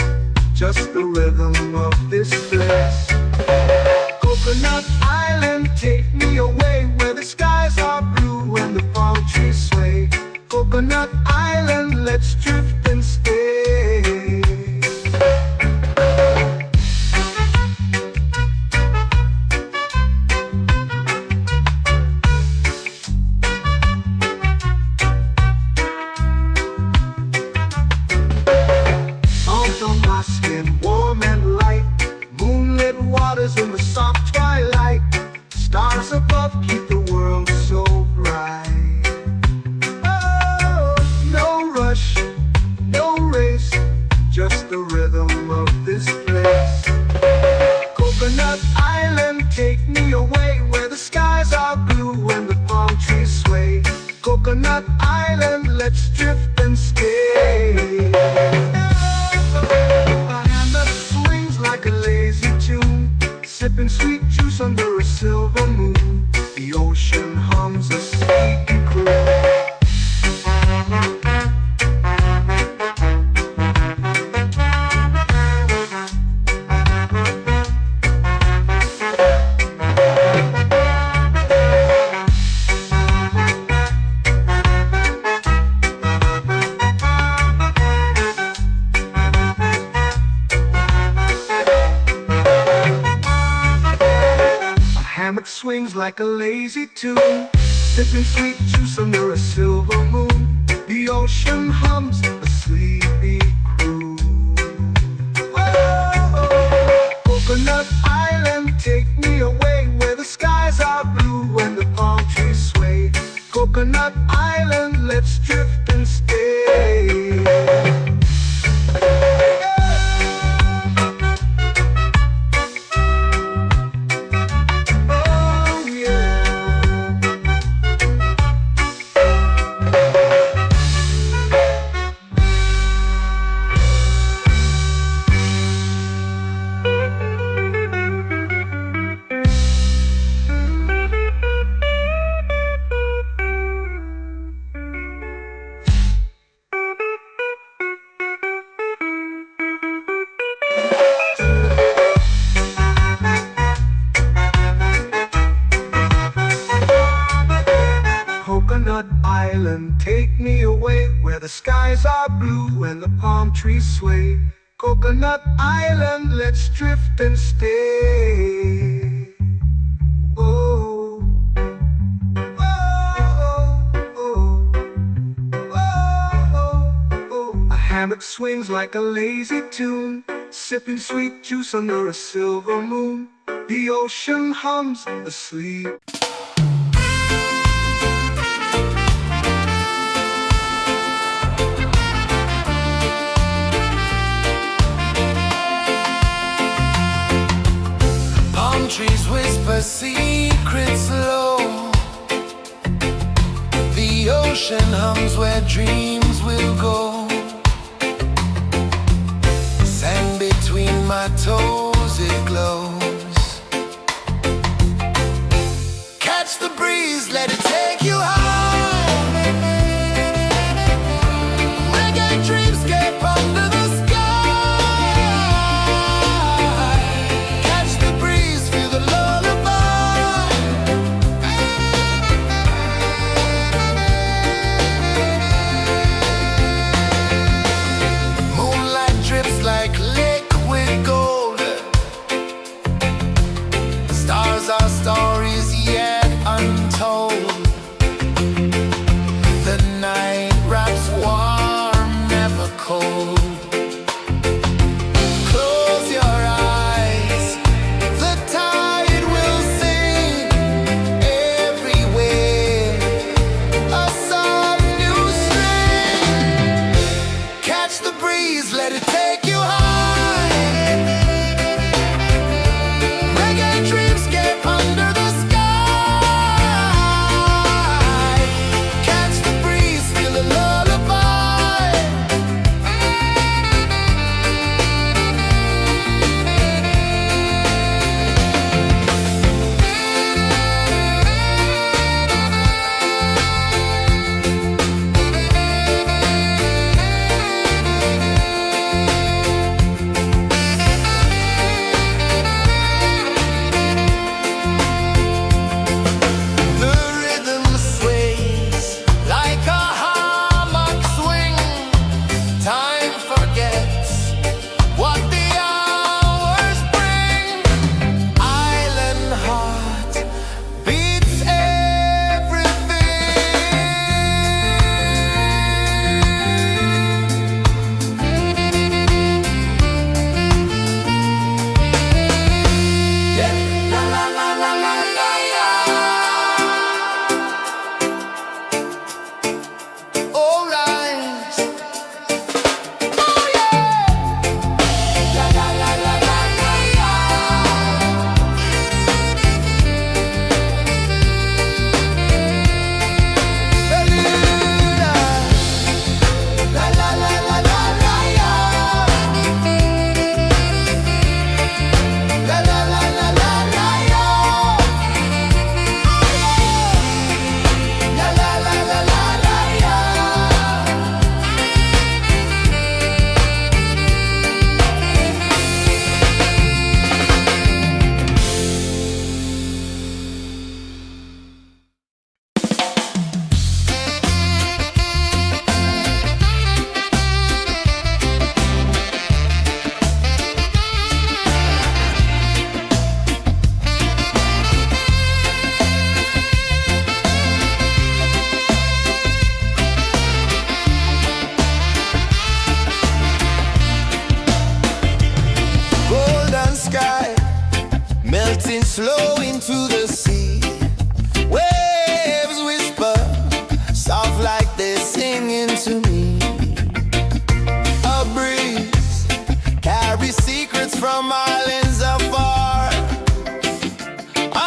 B: just the rhythm of this place. Coconut Island, take me away where the skies are blue and the palm trees sway. Coconut Island, let's drift and stay. Salt on my skin, warm and light, moonlit waters in the soft twilight. Stars above keep the world so bright. Oh, no rush, no race, just the rhythm of this place. Coconut Island, take me away where the skies are blue and the palm trees sway. Coconut Island, let's drift and stay. A hand that swings like a lazy tune, sipping sweet juice under a silver moon. The ocean hums a sleepy croon. Hammock swings like a lazy tune, sipping sweet juice under a silver moon. The ocean hums a sleepy croon. Oh, Coconut Island, take me away where the skies are blue and the palm trees sway. Coconut Island, let's drift and stay. Coconut Island, take me away where the skies are blue and the palm trees sway. Coconut Island, let's drift and stay. Oh, oh, oh, oh, oh. A hammock swings like a lazy tune, sipping sweet juice under a silver moon. The ocean hums asleep.
C: Trees whisper secrets low. The ocean hums where dreams will go. Sand between my toes, it glows. Catch the breeze, let it take you high. Reggae dreamscape under the like liquid gold. flow into the sea. Waves whisper, soft like they're singing to me. A breeze carries secrets from islands afar.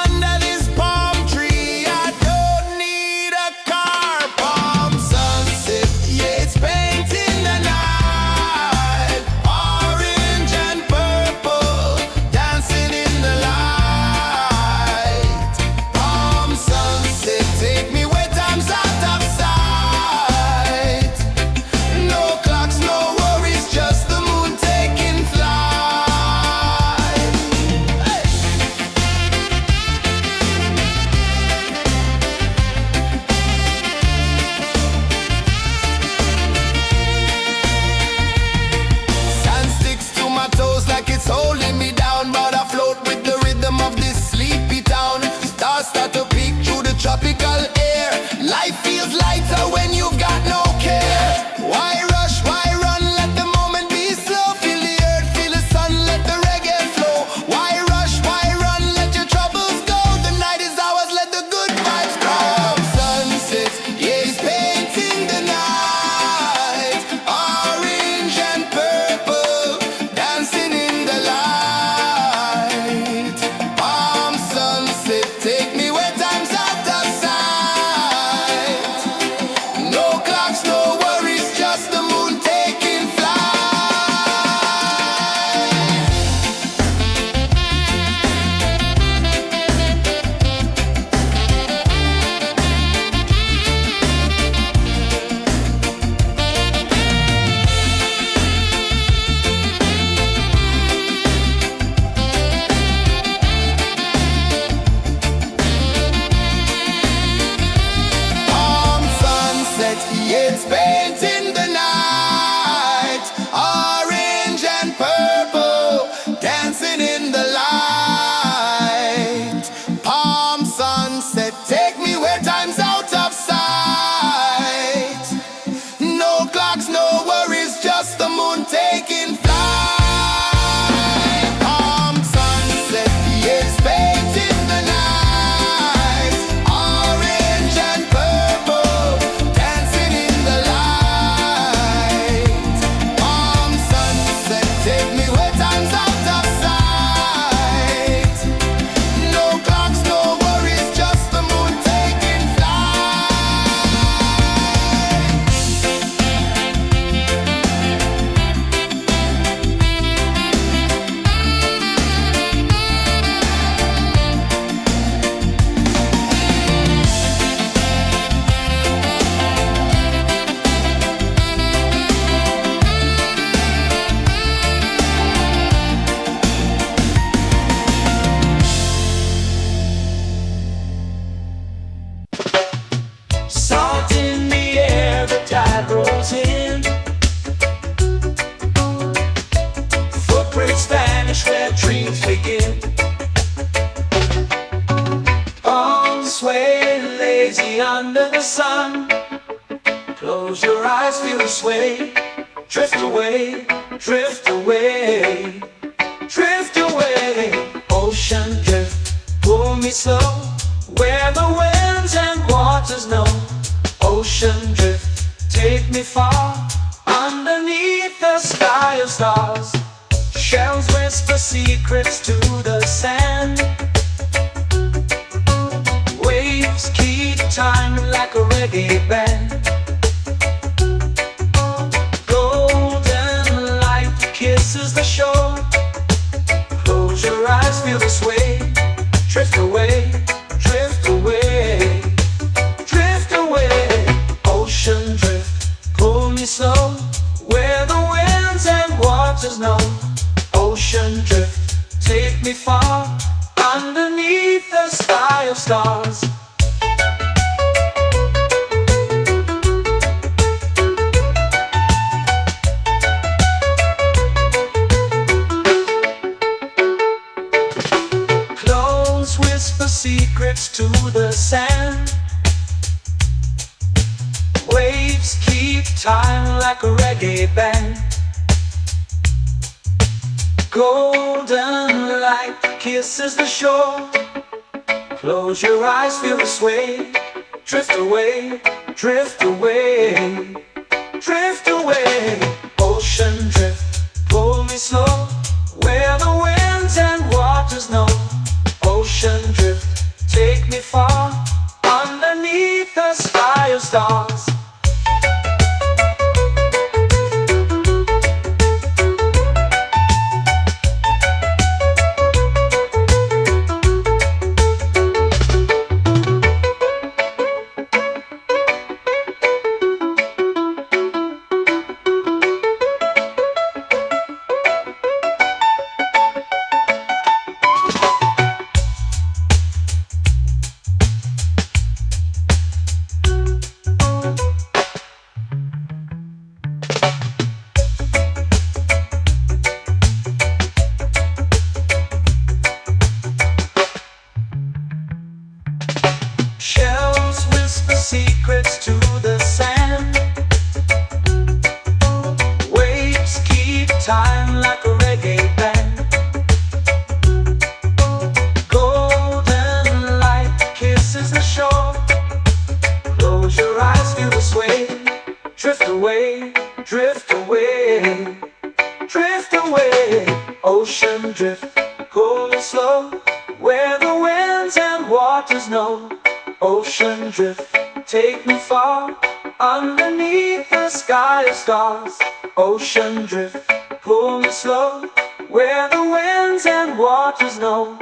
C: Under this palm tree, I don't need a car. Palm sunset, yeah, it's painting the night. Orange and purple, dancing in the light. Palm sunset, take me where time's out of sight. No clocks, no worries, just the moon taking flight. Hey! Sand sticks to my toes like it's holding me down, but I float with the rhythm of this sleepy town. Stars start to peek through the tropical air. Life feels lighter when you've got no care. Why rush, why run, let the moment be slow. Feel the earth, feel the sun, let the reggae flow. Why rush, why run, let your troubles go. The night is ours, let the good vibes grow. Sunset, yeah, it's painting the night. Orange and purple, dancing in the light. Palm sunset, take me where time's out of sight. No clocks, no worries, just the moon taking flight. Palm sunset, yeah, it's painting the night. Orange and purple, dancing in the light. Palm sunset, take me where time's out of sight. No clocks, no worries, just the moon taking flight. Palm sunset, yeah, it's painting the night. Orange and purple, dancing in the light. Palm sunset, take me where time's out of sight. No clocks, no worries, just the moon taking flight.
B: Salt in the air, the tide rolls in. Footprints vanish where dreams begin. Arms sway lazy under the sun. Close your eyes, feel the sway. Drift away, drift away, drift away. Ocean drift, pull me slow, where the winds and waters know. Ocean drift, take me far, underneath the sky of stars. Shells whisper secrets to the sand. Waves keep time like a reggae band. Golden light kisses the shore. Close your eyes, feel the sway. Drift away, drift away, drift away. Ocean drift, pull me slow, where the winds and waters know. Ocean drift, take me far, underneath the sky of stars. Clones whisper secrets to the sand. Waves keep time like a reggae band. Golden light kisses the shore. Close your eyes, feel the sway. Drift away, drift away, drift away. Ocean drift, pull me slow, where the winds and waters know. Ocean drift, take me far, underneath the sky of stars. Shells whisper secrets to the sand. Waves keep time like a reggae band. Golden light kisses the shore. Close your eyes, feel the sway. Drift away, drift away, drift away. Ocean drift, cool and slow, where the winds and waters know. Ocean drift, take me far, underneath the sky of stars. Ocean drift, pull me slow, where the winds and waters know.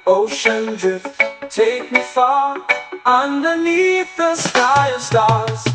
B: Ocean drift, take me far, underneath the sky of stars.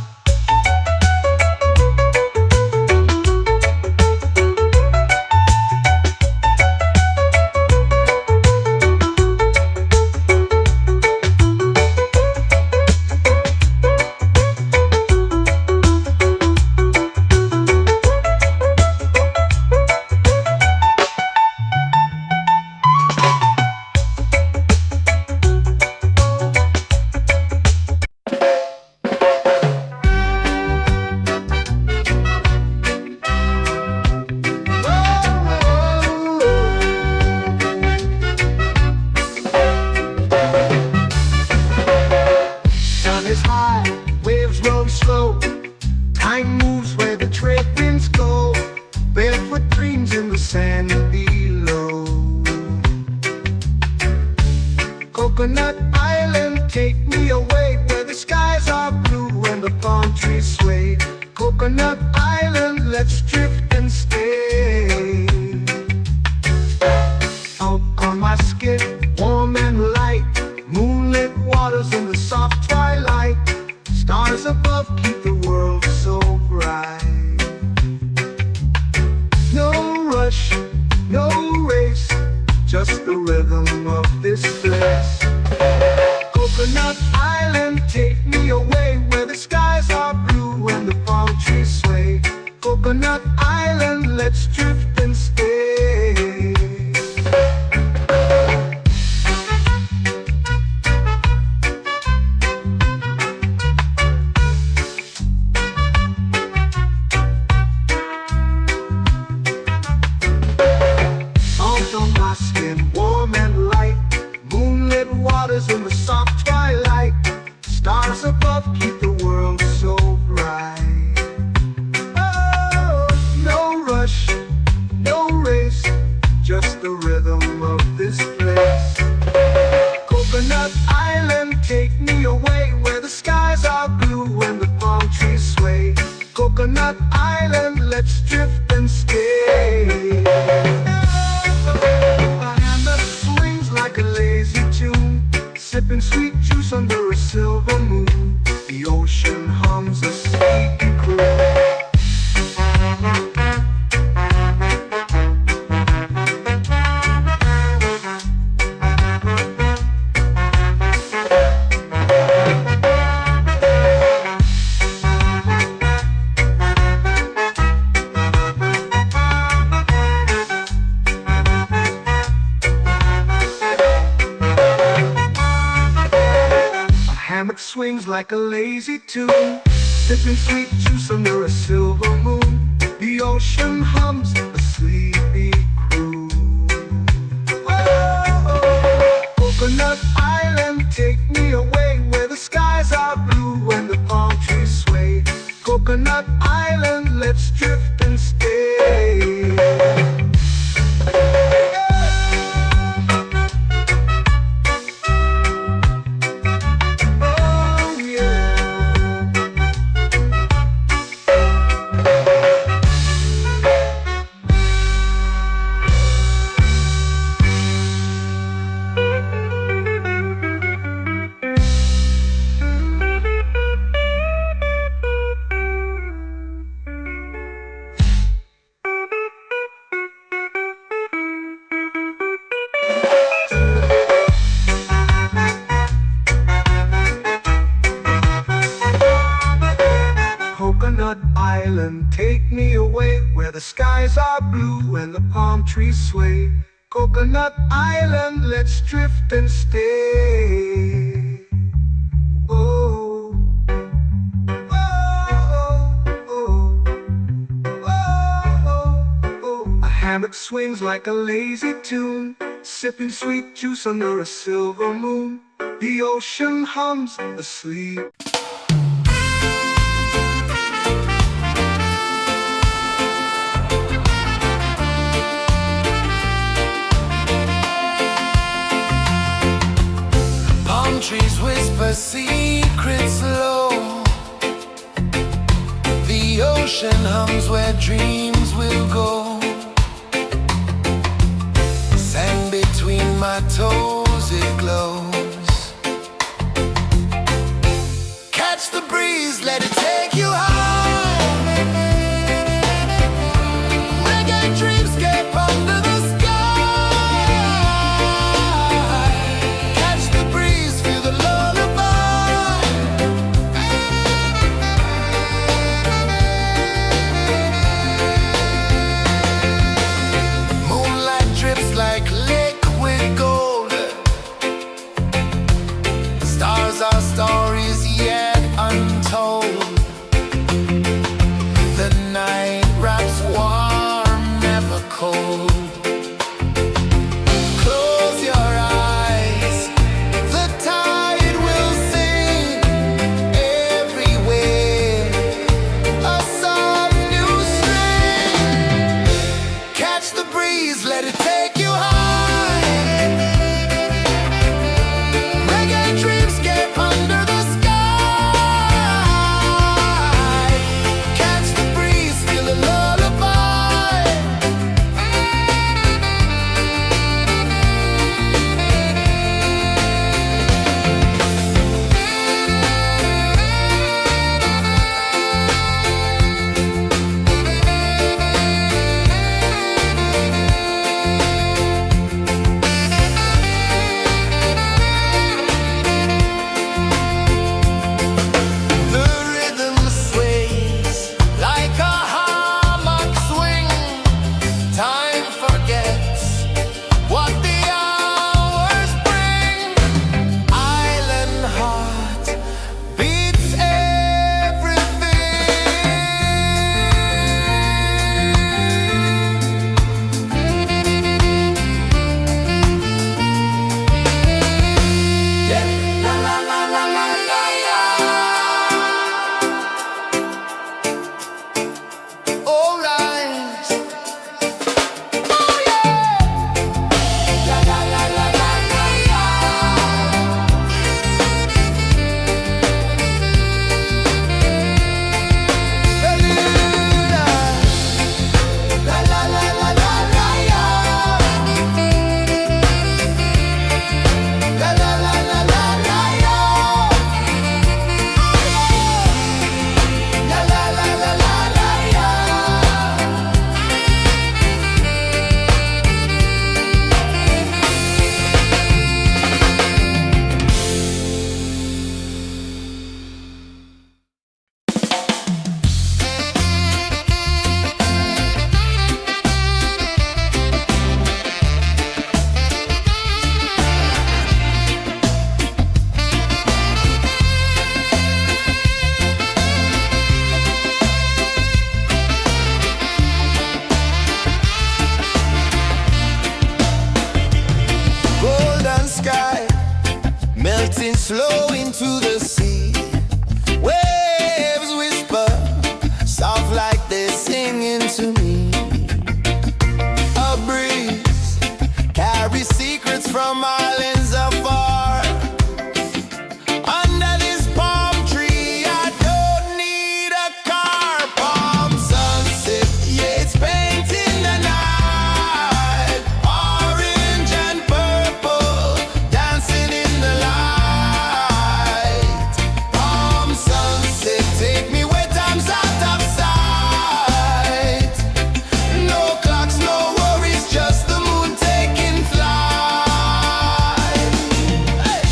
A: Is high, waves roll slow. Time moves where the trade winds go. Barefoot dreams in the sand below. Coconut Island, take me away, where the skies are blue and the palm trees sway. Coconut Island, let's drift and stay. Out on my skin, warm and light, moonlit waters in the soft twilight. Stars above keep the world so bright. No rush, no race, just the rhythm of this place. Coconut Island, take me away, where the skies are blue and the palm trees sway. Coconut Island, let's drift and stay. Warm and light, moonlit waters in the soft twilight. Stars above keep the world so bright. Oh, no rush, no race, just the rhythm of this place. Coconut Island, take me away, where the skies are blue and the palm trees sway. Coconut Island, let's drift and stay. Like a lazy tune, sipping sweet juice under a silver moon. The ocean hums a sleepy croon. Swings like a lazy tune, sipping sweet juice under a silver moon. The ocean hums a sleepy croon.
B: Coconut Island, take me away where the skies are blue and the palm trees sway. Coconut Island, let's drift and stay. Oh yeah. Coconut Island, take me away where the skies are blue and the palm trees sway. Coconut Island, let's drift and stay. Oh, oh, oh, oh, oh. A hammock swings like a lazy tune, sipping sweet juice under a silver moon. The ocean hums asleep.
C: Trees whisper secrets low. The ocean hums where dreams will go. Sand between my toes, it glows. Catch the breeze, let it take you high. Reggae dreamscape under the sky. Our stories yet untold. melting slow into the sea. Waves whisper, soft like they're singing to me. A breeze carries secrets from islands afar. Under this palm tree, I don't need a car. Palm sunset, yeah, it's painting the night. Orange and purple, dancing in the light. Palm sunset, take me where time's out of sight. No clocks, no worries, just the moon taking flight. Hey!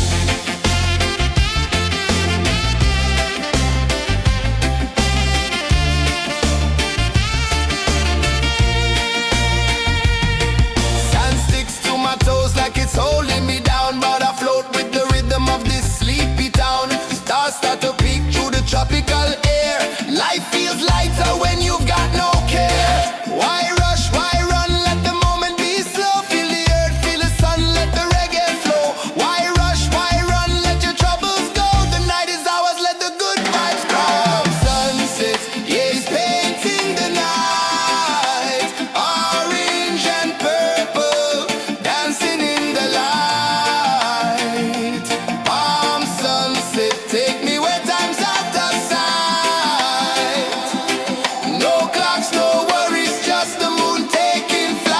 C: Sand sticks to my toes like it's holding me down, but I float with the rhythm of this sleepy town. Stars start to peek through the tropical air. Life feels lighter when you've got no care. Why rush, why run, let the moment be slow. Feel the earth, feel the sun, let the reggae flow. Why rush, why run, let your troubles go. The night is ours, let the good vibes come. Sunset, yeah, it's painting the night. Orange and purple, dancing in the light. Palm sunset, take me where time's out of sight. No clocks, no worries, just the moon taking flight.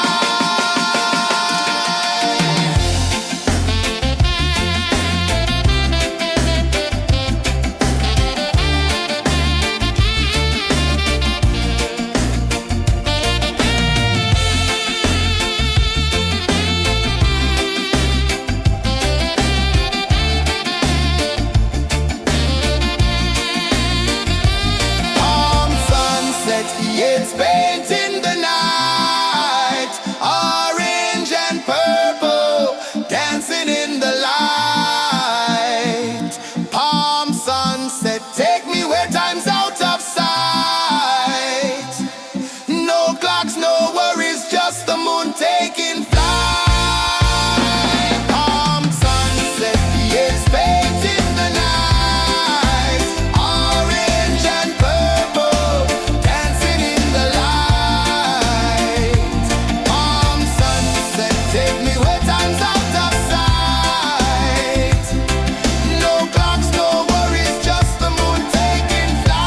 C: Palm sunset, yeah, it's painting the night. Orange and purple, dancing in the light. Palm sunset, take me where time's out of sight. No clocks, no worries, just the moon taking flight. Palm sunset, yeah, it's painting the night. Orange and purple, dancing in the light. Palm sunset, take me where time's out of sight. No clocks, no worries, just the moon taking flight.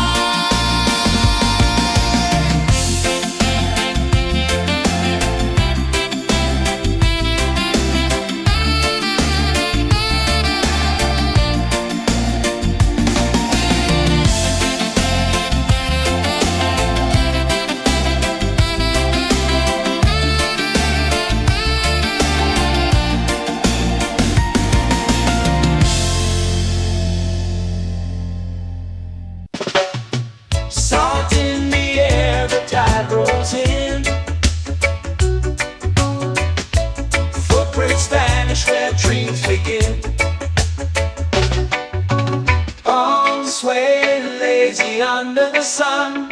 B: Salt in the air, the tide rolls in. Footprints vanish where dreams begin. Arms sway lazy under the sun.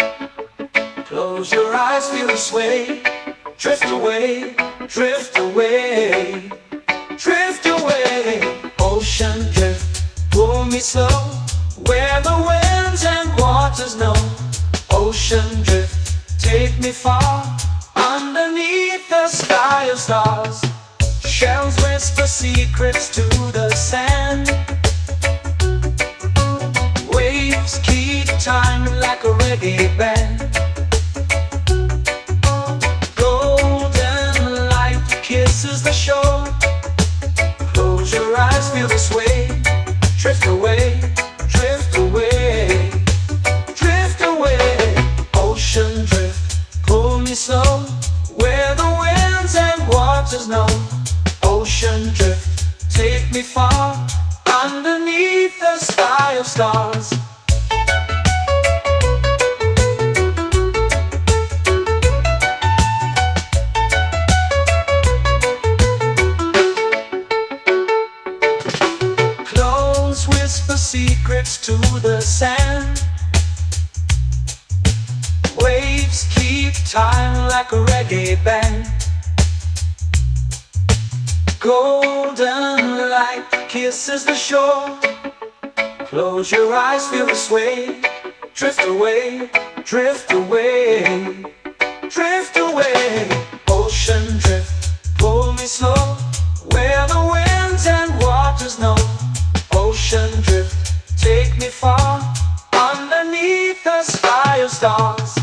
B: Close your eyes, feel the sway. Drift away, drift away, drift away. Ocean drift, pull me slow, where the winds and waters know. Ocean drift, take me far, underneath the sky of stars. Shells whisper secrets to the sand. Waves keep time like a reggae band. Golden light kisses the shore. Close your eyes, feel the sway. Drift away, drift away, drift away. Ocean drift, pull me slow, where the winds and waters know. Ocean drift, take me far, underneath the sky of stars. Clones whisper secrets to the sand. Waves keep time like a reggae band. Golden light kisses the shore. Close your eyes, feel the sway. Drift away, drift away, drift away. Ocean drift, pull me slow, where the winds and waters know. Ocean drift, take me far, underneath the sky of stars.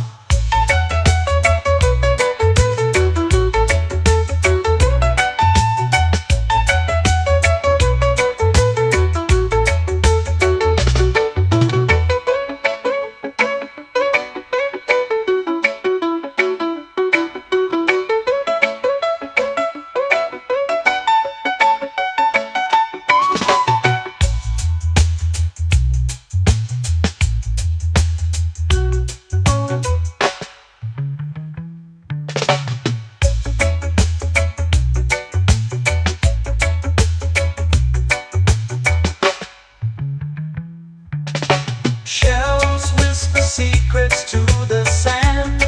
B: Shells whisper secrets to the sand.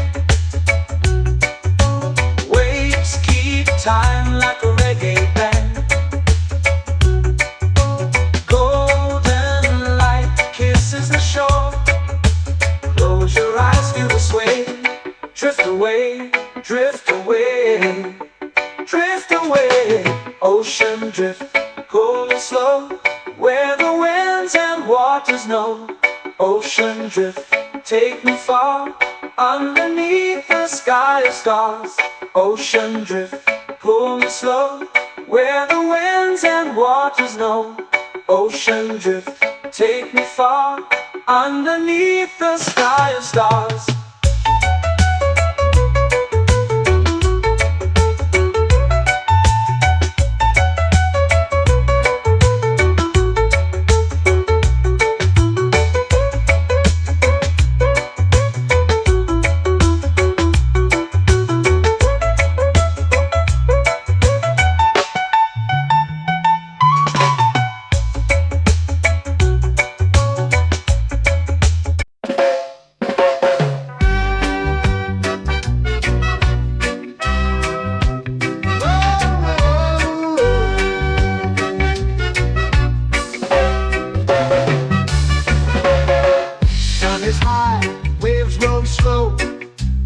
B: Waves keep time like a reggae band. Golden light kisses the shore. Close your eyes, feel the sway. Drift away, drift away, drift away. Ocean drift, cool and slow, where the winds and waters know. Ocean drift, take me far, underneath the sky of stars. Ocean drift, pull me slow, where the winds and waters know. Ocean drift, take me far, underneath the sky of stars.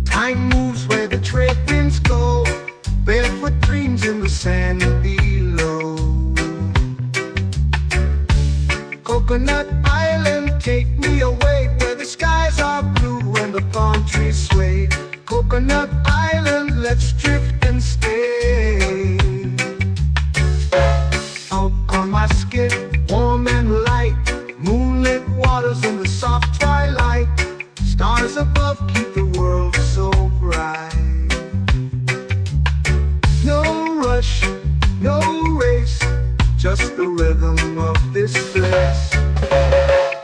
A: Time moves where the trade winds go. Barefoot dreams in the sand below. Coconut Island, take me away, where the skies are blue and the palm trees sway. Coconut Island, let's drift and stay. Out on my skin, warm and light, moonlit waters in the soft twilight. Stars above keep the world so bright. No rush, no race, just the rhythm of this place.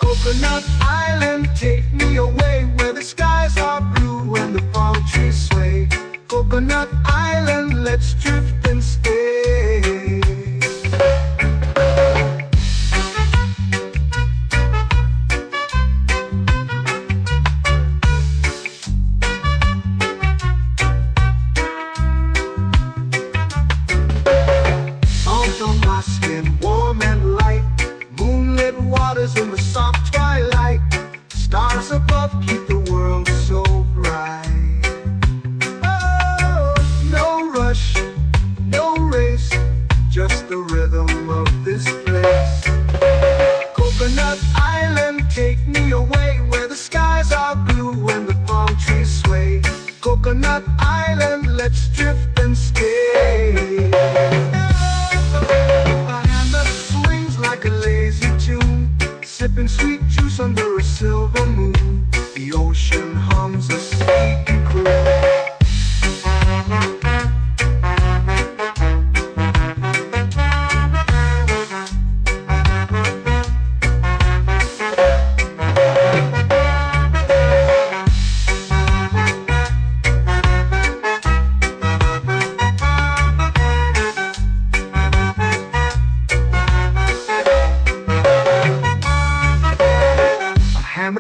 A: Coconut Island, take me away, where the skies are blue and the palm trees sway. Coconut Island, let's drift and stay. Warm and light, moonlit waters in the soft twilight. Stars above keep the world so bright. Oh, no rush, no race, just the rhythm of this place. Coconut Island, take me away, where the skies are blue and the palm trees sway. Coconut Island, let's drift and stay. Like a lazy tune, sipping sweet juice under a silver moon. The ocean hums a sleepy croon.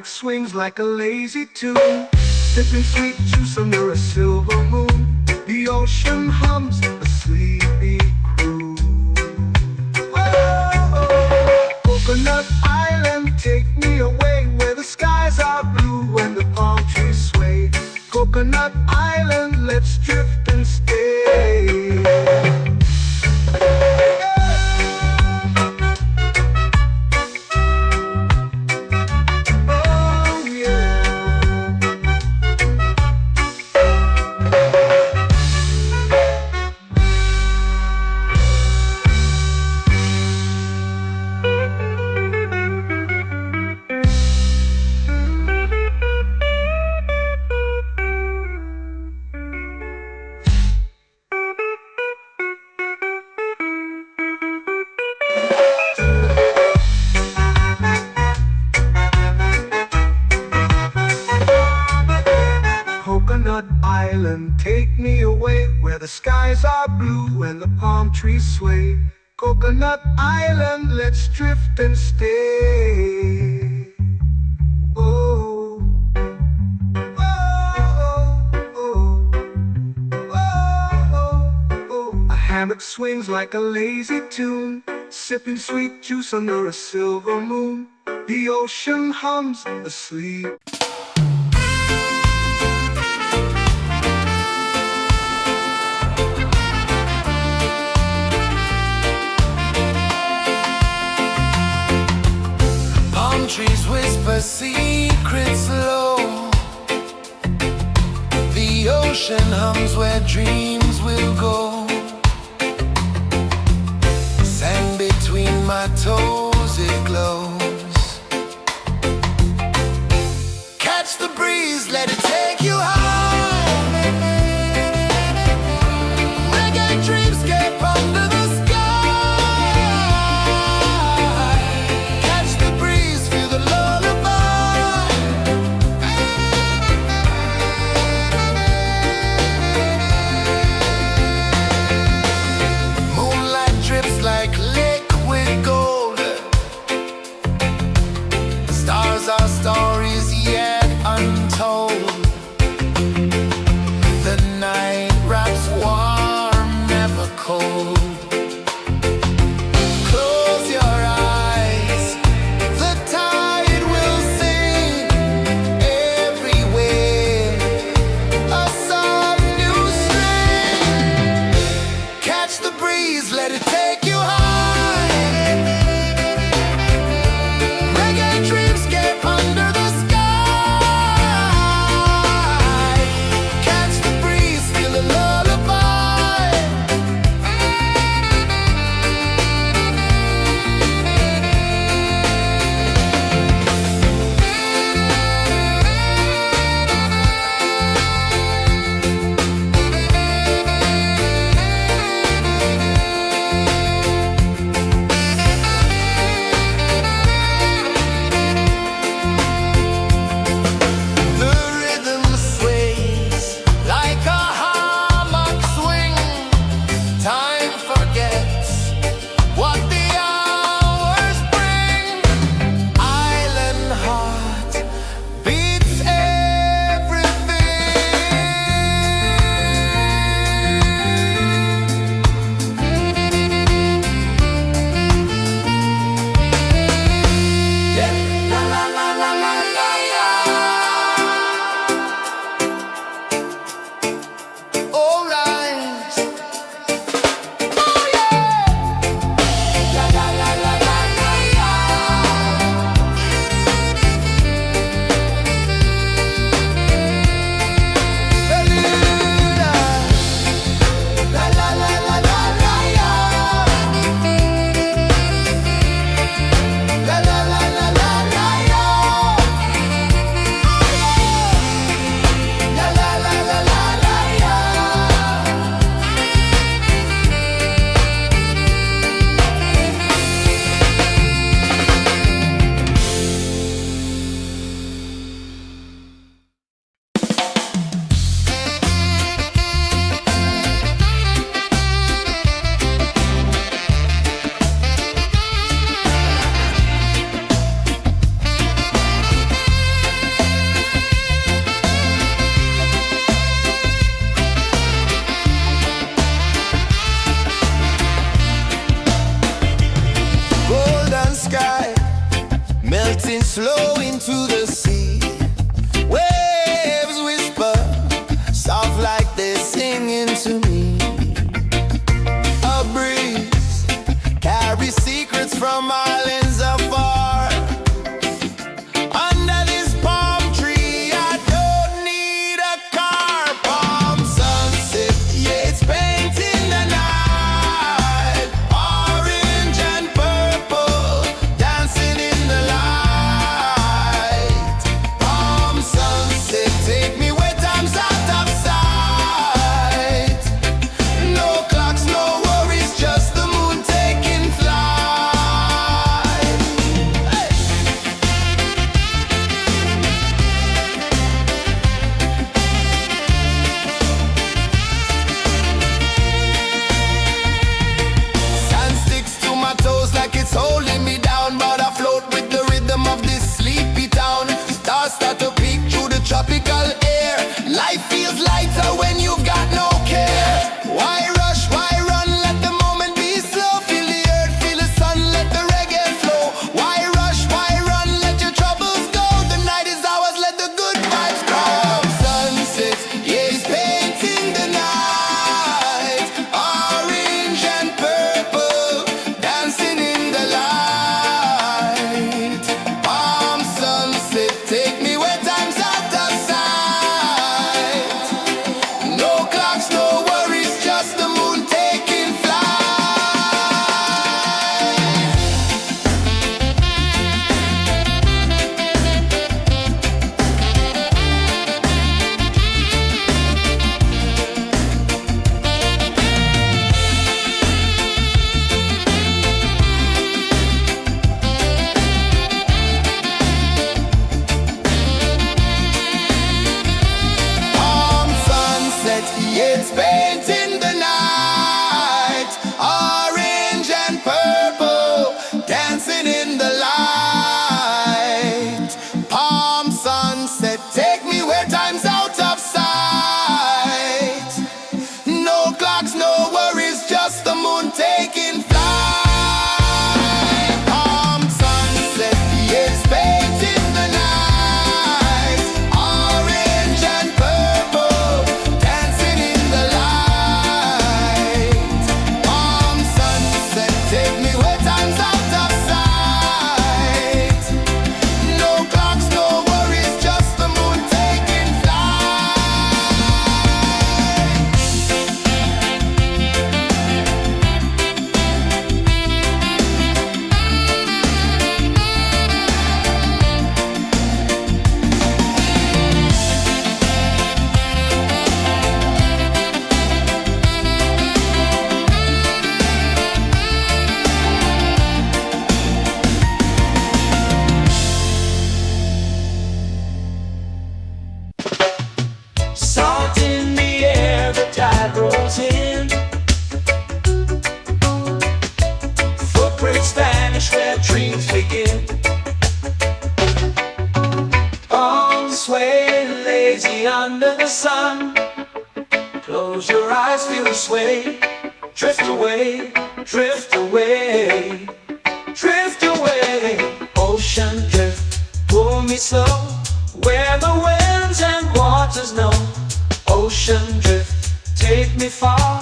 A: Swings like a lazy tune, sipping sweet juice under a silver moon. The ocean hums a sleepy croon. Whoa.
B: take me away where the skies are blue and the palm trees sway. Coconut Island, let's drift and stay. Oh, oh, oh, oh, oh. A hammock swings like a lazy tune, sipping sweet juice under a silver moon. The ocean hums asleep.
C: Trees whisper secrets low. The ocean hums where dreams will go. Sand between my toes, it glows. Catch the breeze, let it take you high. Reggae dreamscape under the our stories yet untold. The night wraps warm, never cold. Close your eyes, the tide will sing everywhere. A soft new string. Catch the breeze, let it take you high. Slow into the sea. Waves whisper, soft like they're singing to me. A breeze carries secrets from islands afar. Under this palm tree, I don't need a car. Palm sunset, yeah, it's painting the night. Orange and purple, dancing in the light.
B: dreams begin. Arms sway lazy under the sun. Close your eyes, feel the sway. Drift away, drift away, drift away. Ocean drift, pull me slow, where the winds and waters know. Ocean drift, take me far,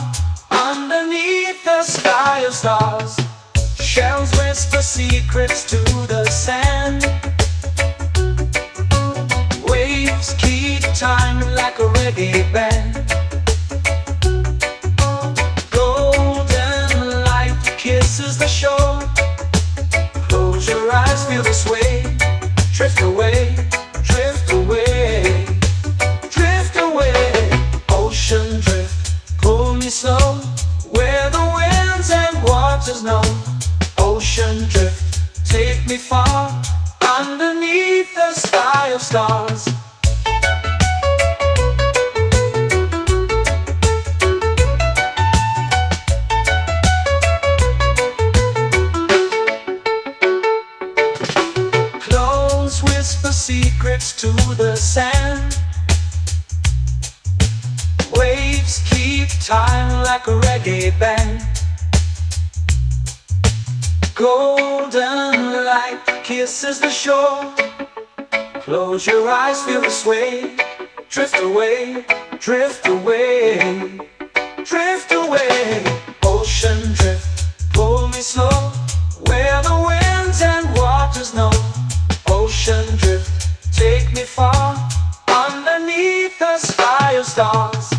B: underneath the sky of stars. Shells whisper secrets to the sand. Waves keep time like a reggae band. Golden light kisses the shore. Close your eyes, feel the sway. Drift away, drift away, drift away. Ocean drift, pull me slow, where the winds and waters know. Ocean drift, take me far, underneath the sky of stars. Close whisper secrets to the sand. Waves keep time like a reggae band. Golden light kisses the shore. Close your eyes, feel the sway. Drift away, drift away, drift away. Ocean drift, pull me slow, where the winds and waters know. Ocean drift, take me far, underneath the sky of stars.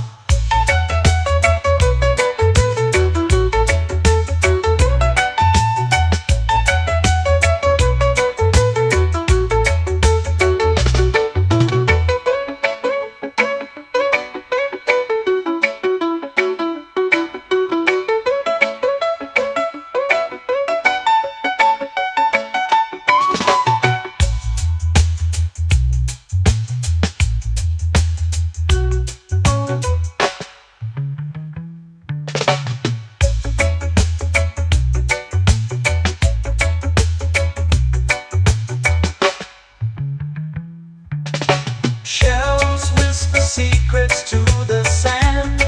B: Shells whisper secrets to the sand.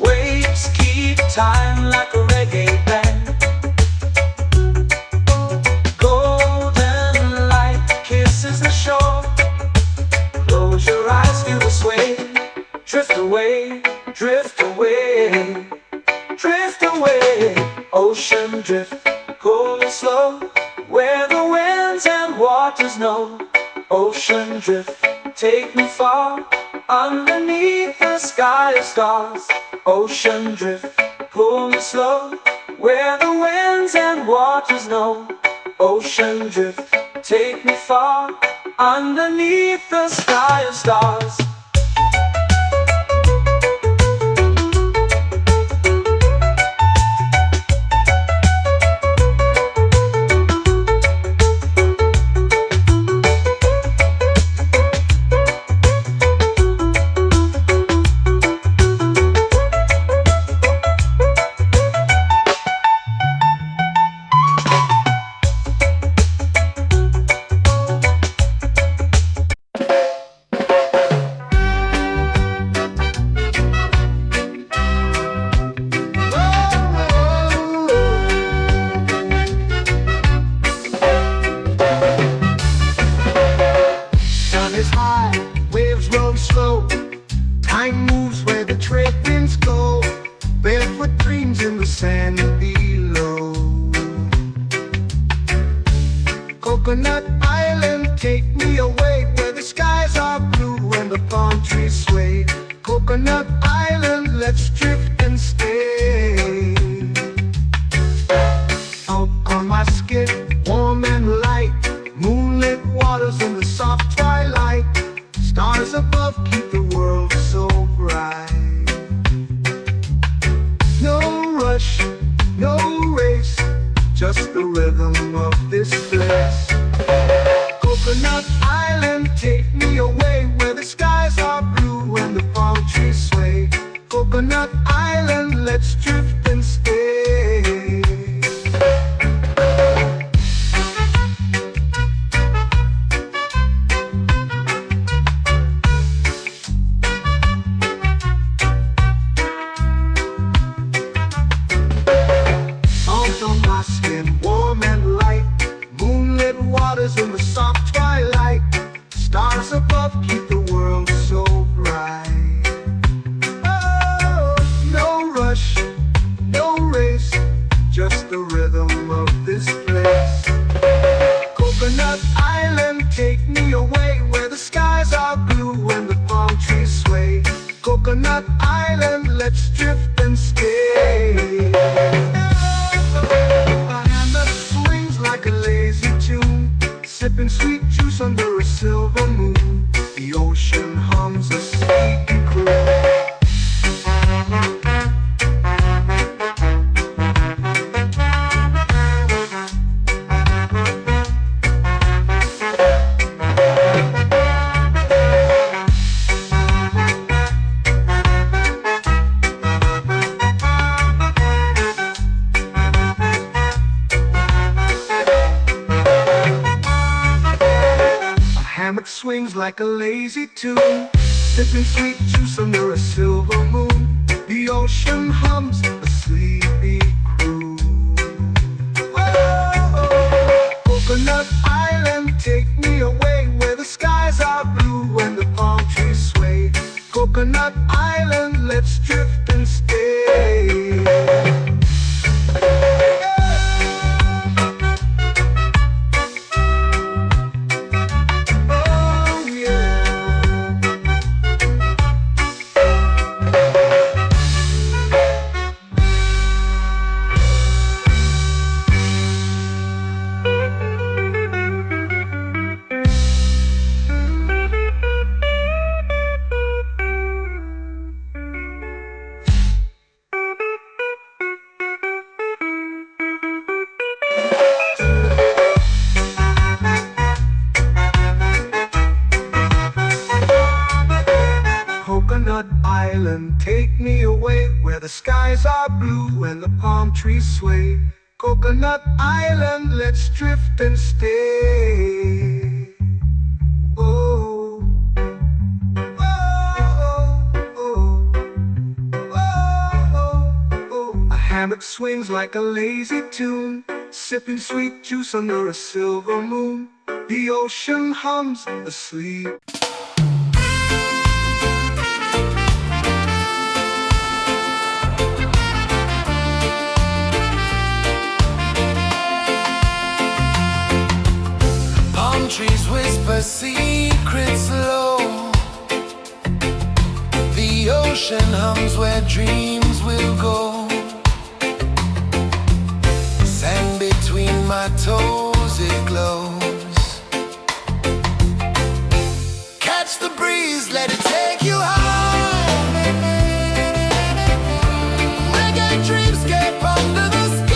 B: Waves keep time like a reggae band. Golden light kisses the shore. Close your eyes, feel the sway. Drift away, drift away, drift away. Ocean drift, pull me slow, where the winds and waters know. Ocean drift, take me far, underneath the sky of stars. Ocean drift, pull me slow, where the winds and waters know. Ocean drift, take me far, underneath the sky of stars.
A: Time moves where the trade winds go. Barefoot dreams in the sand below. Coconut Island, take me away, where the skies are blue and the palm trees sway. Coconut Island, let's drift and stay. Out on my skin, warm and light, moonlit waters in the soft twilight. Stars above keep the world so bright. No rush, no race, just the rhythm of this place. Coconut Island, take me away, where the skies are blue and the palm trees sway. Coconut Island, let's drift and stay. rhythm of this place. Coconut Island, take me away where the skies are blue and the palm trees sway. Coconut Island, let's drift and stay. A hand that swings like a lazy tune, sipping sweet juice under a silver moon. The ocean hums a sleepy croon. Hammock swings like a lazy tune, sipping sweet juice under a silver moon. The ocean hums a sleepy croon. Whoa. Coconut Island, take me away where the skies are blue and the palm trees sway. Coconut Island, let's drift and stay. Coconut Island, take me away where the skies are blue and the palm trees sway. Coconut Island, let's drift and stay. Oh, oh, oh, oh, oh. A hammock swings like a lazy tune, sipping sweet juice under a silver moon. The ocean hums asleep.
C: Trees whisper secrets low. The ocean hums where dreams will go. Sand between my toes, it glows. Catch the breeze, let it take you high. Reggae dreamscape under the sky.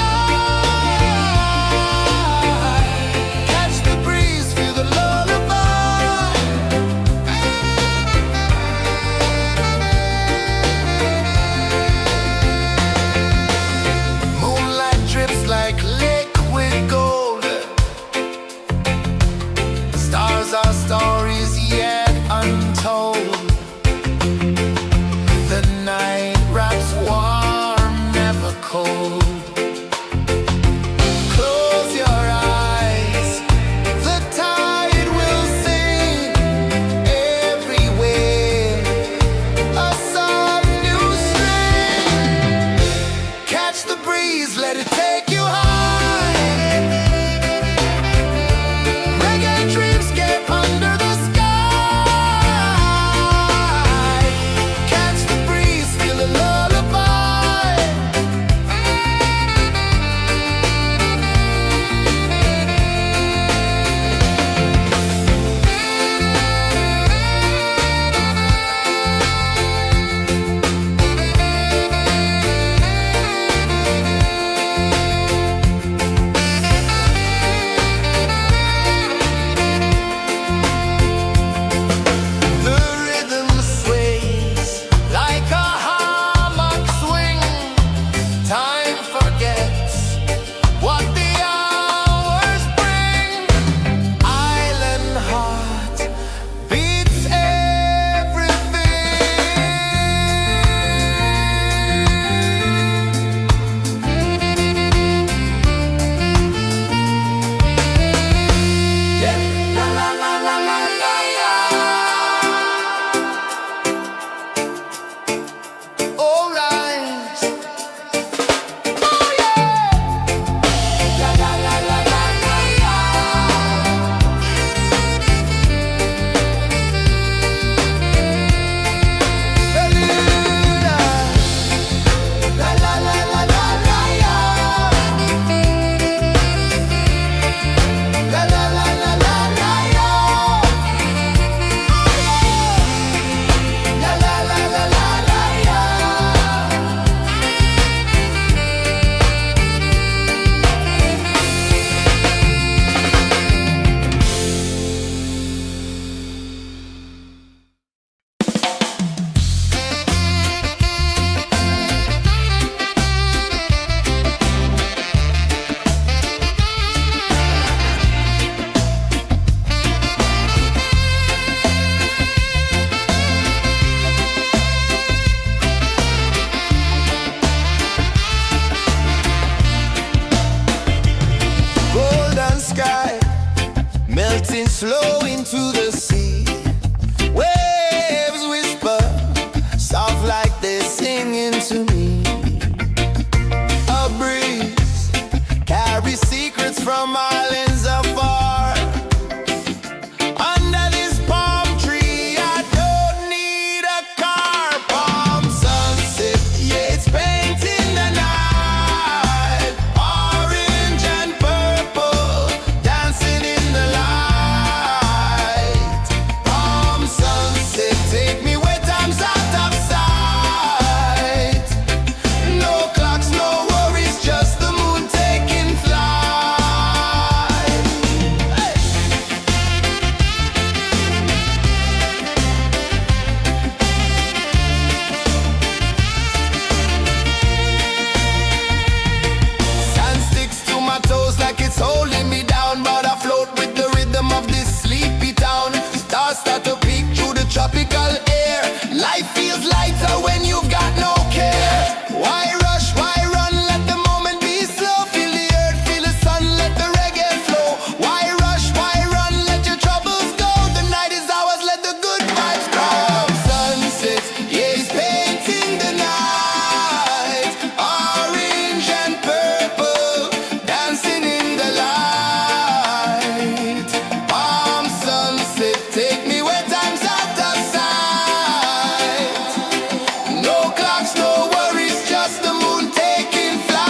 C: flow into the sea. Waves whisper, soft like they're singing to me. A breeze carries secrets from islands afar. Under this palm tree, I don't need a car. Palm sunset, yeah, it's painting the night. Orange and purple, dancing in the light. Palm sunset, take me where time's out of sight. No clocks, no worries, just the moon taking flight. Hey! Sand sticks to my toes like it's holding me down, but I float with the rhythm of this sleepy town. Stars start to peek through the tropical air. Life feels lighter when you've got no care. Why rush, why run, let the moment be slow. Feel the earth, feel the sun, let the reggae flow. Why rush, why run, let your troubles go. The night is ours, let the good vibes come. Sunset, yeah, it's painting the night. Orange and purple, dancing in the light. Palm sunset, take me where time's out of sight. No clocks, no worries, just the moon taking flight.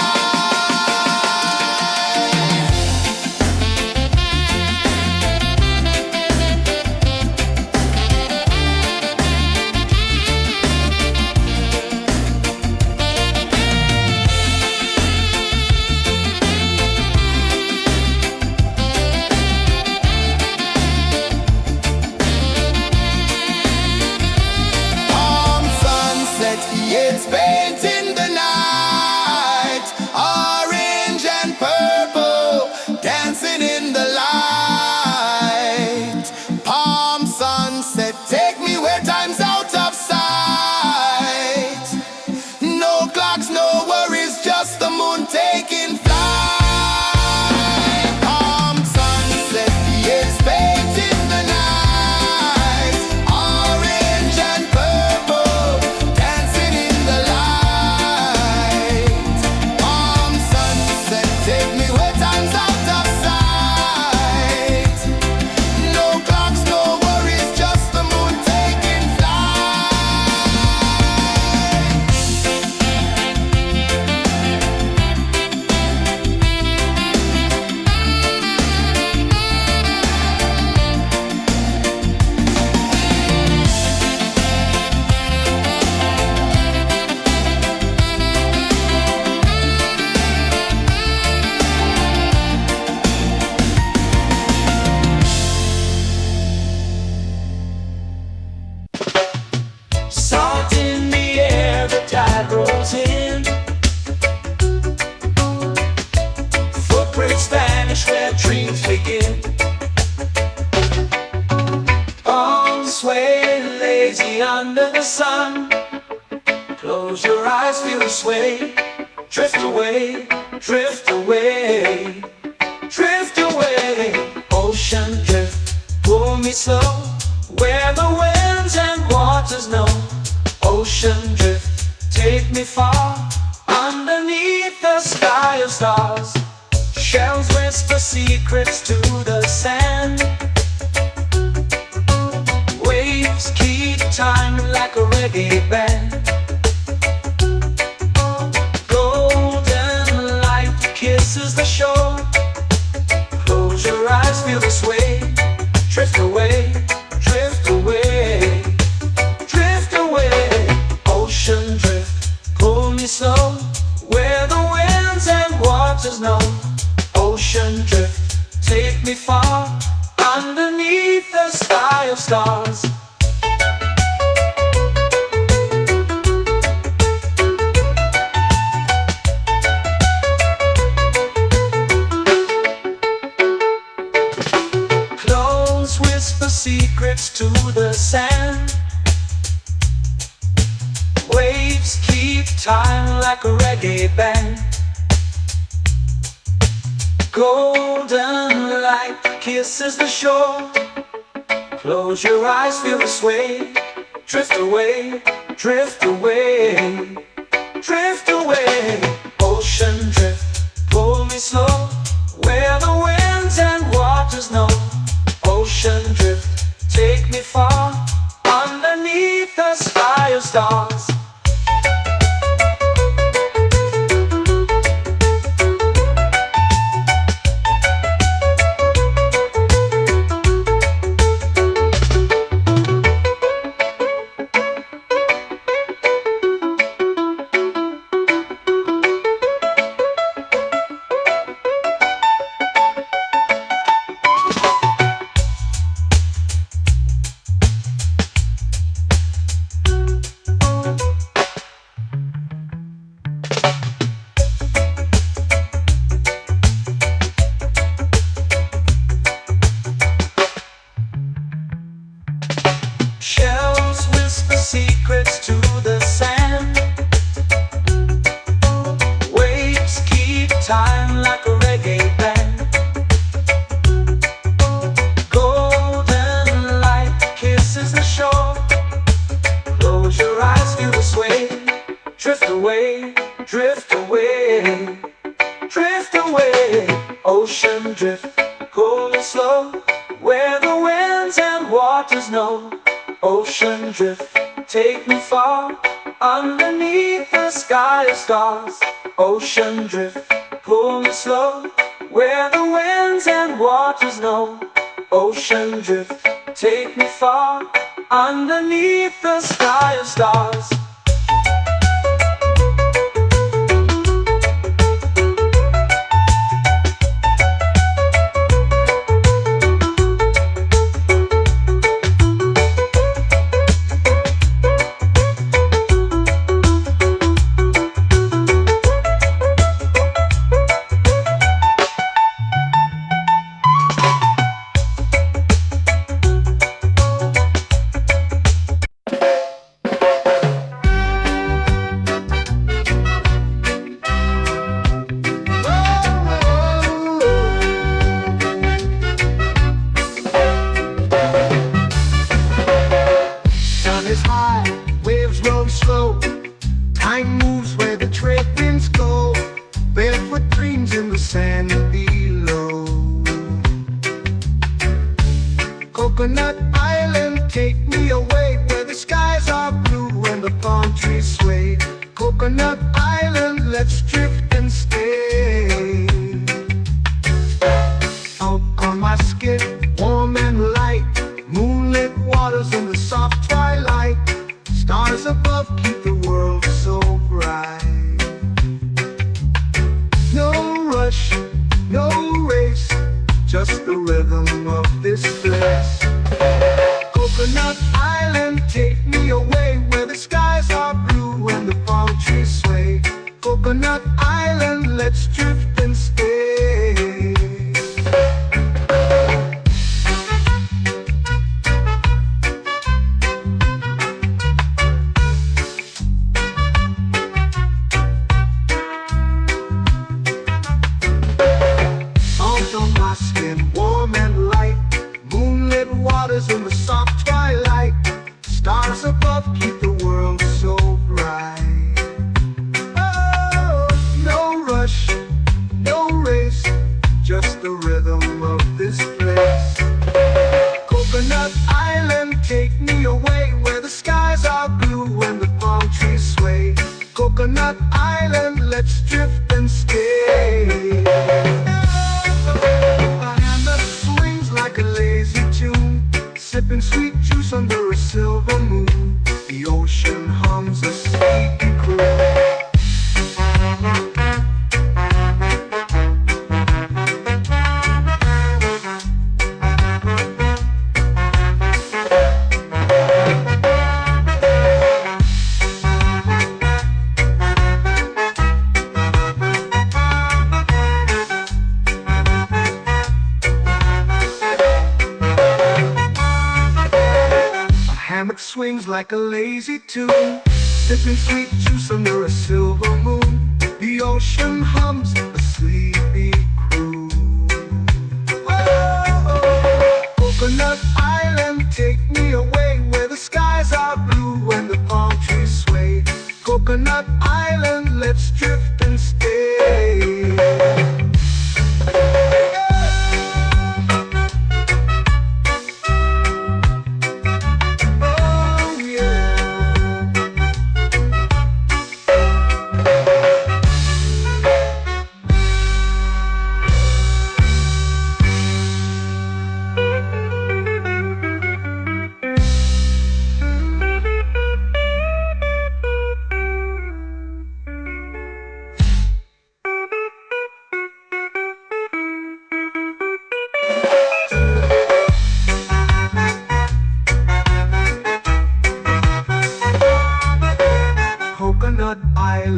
C: Palm sunset, yeah, it's painting the night. Orange and purple, dancing in the light. Palm sunset, take me where time's out of sight. No clocks, no worries, just the moon taking flight. Palm sunset, yeah, it's painting the night. Orange and purple, dancing in the light. Palm sunset, take me where time's out of sight. No clocks, no worries, just the moon taking flight.
B: Salt in the air, the tide rolls in. Footprints vanish where dreams begin. Arms sway lazy under the sun. Close your eyes, feel the sway. Drift away, drift away, drift away. Ocean drift, pull me slow, where the winds and waters know. Ocean drift, take me far, underneath the sky of stars. Shells whisper secrets to the sand. Waves keep time like a reggae band. Golden light kisses the shore. Close your eyes, feel the sway. Drift away, drift away, drift away. Ocean drift, pull me slow, where the winds and waters know. Ocean drift, take me far, underneath the sky of stars. Close whisper secrets to the sand. Waves keep time like a reggae band. Golden light kisses the shore. Close your eyes, feel the sway. Drift away, drift away, drift away. Ocean drift, pull me slow, where the winds and waters know. Ocean drift, take me far, underneath the sky of stars. Shells whisper secrets to the sand. Waves keep time like a reggae band. Golden light kisses the shore. Close your eyes, feel the sway. Drift away, drift away, drift away. Ocean drift, cool and slow, where the winds and waters know. Ocean drift, take me far, underneath the sky of stars. Ocean drift, pull me slow, where the winds and waters know. Ocean drift, take me far, underneath the sky of stars.
A: Slow. Time moves where the trade winds go. Barefoot dreams in the sand below. Coconut Island, take me away, where the skies are blue and the palm trees sway. Coconut Island, let's drift and stay. Out on my skin, warm and light, moonlit waters in the soft twilight. Stars above keep the world so bright. No rush, no race, just the rhythm of this place. Coconut Island, take me away, where the skies are blue and the palm trees sway. Coconut Island, let's drift and stay. In the soft twilight, stars above keep the world so bright. Oh, no rush, no race, just the rhythm of this place. Coconut Island, take me away, where the skies are blue and the palm trees sway. Coconut Island, let's drift and stay. A hand that swings like a lazy tune, sipping sweet juice under a silver moon. The ocean hums a sleepy croon. Hammock swings like a lazy tune, sipping sweet juice under a silver moon. The ocean hums a sleepy croon. Whoa!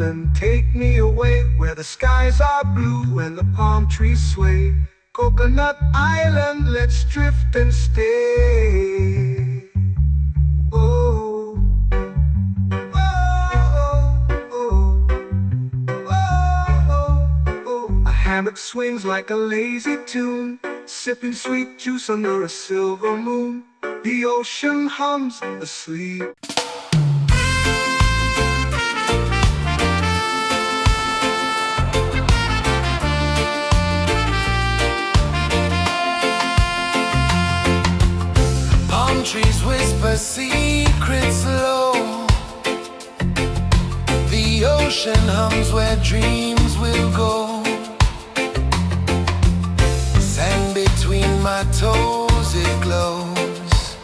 B: island, take me away where the skies are blue and the palm trees sway. Coconut Island, let's drift and stay. Oh, oh, oh, oh, oh. A hammock swings like a lazy tune, sipping sweet juice under a silver moon. The ocean hums asleep.
C: Palm trees whisper secrets low. The ocean hums where dreams will go. Sand between my toes, it glows.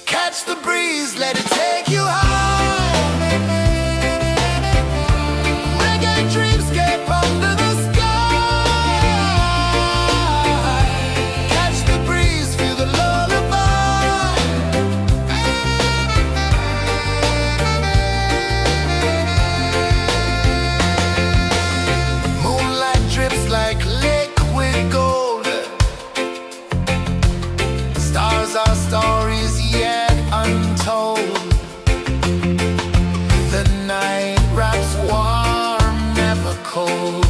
C: Catch the breeze, let it take you high. Reggae dreamscape under the sky. Catch the breeze, feel the lullaby. Moonlight drips like liquid gold. Stars are stories yet untold. The night wraps warm, never cold.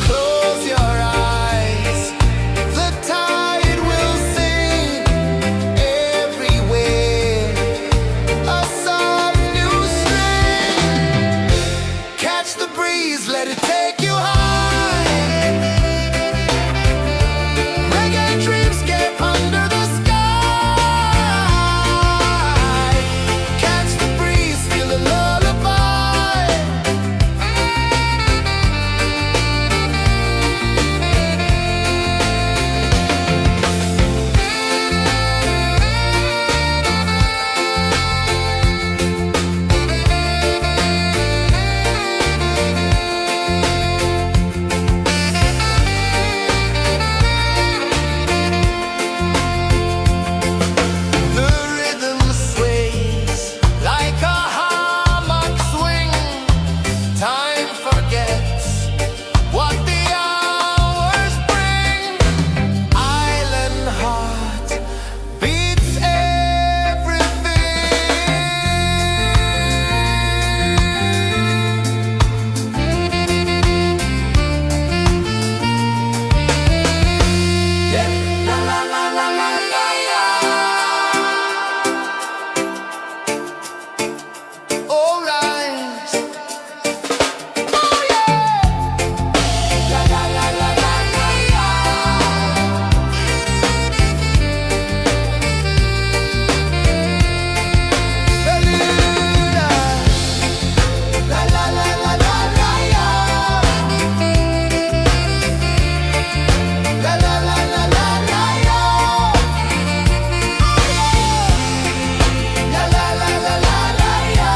C: Close your eyes, the tide will sing everywhere. A soft new string. Catch the breeze, let it take you high. Reggae dreamscape under the sky. Catch the breeze, feel the lullaby. The rhythm sways like a hammock swing. Time forgets what the hours bring. Island heart beats everything. Yeah. La la la la la la la. All rise. Oh yeah. La la la la la la la. Bermuda. La la la la la la la. La la la la la la la. La la la la la la la.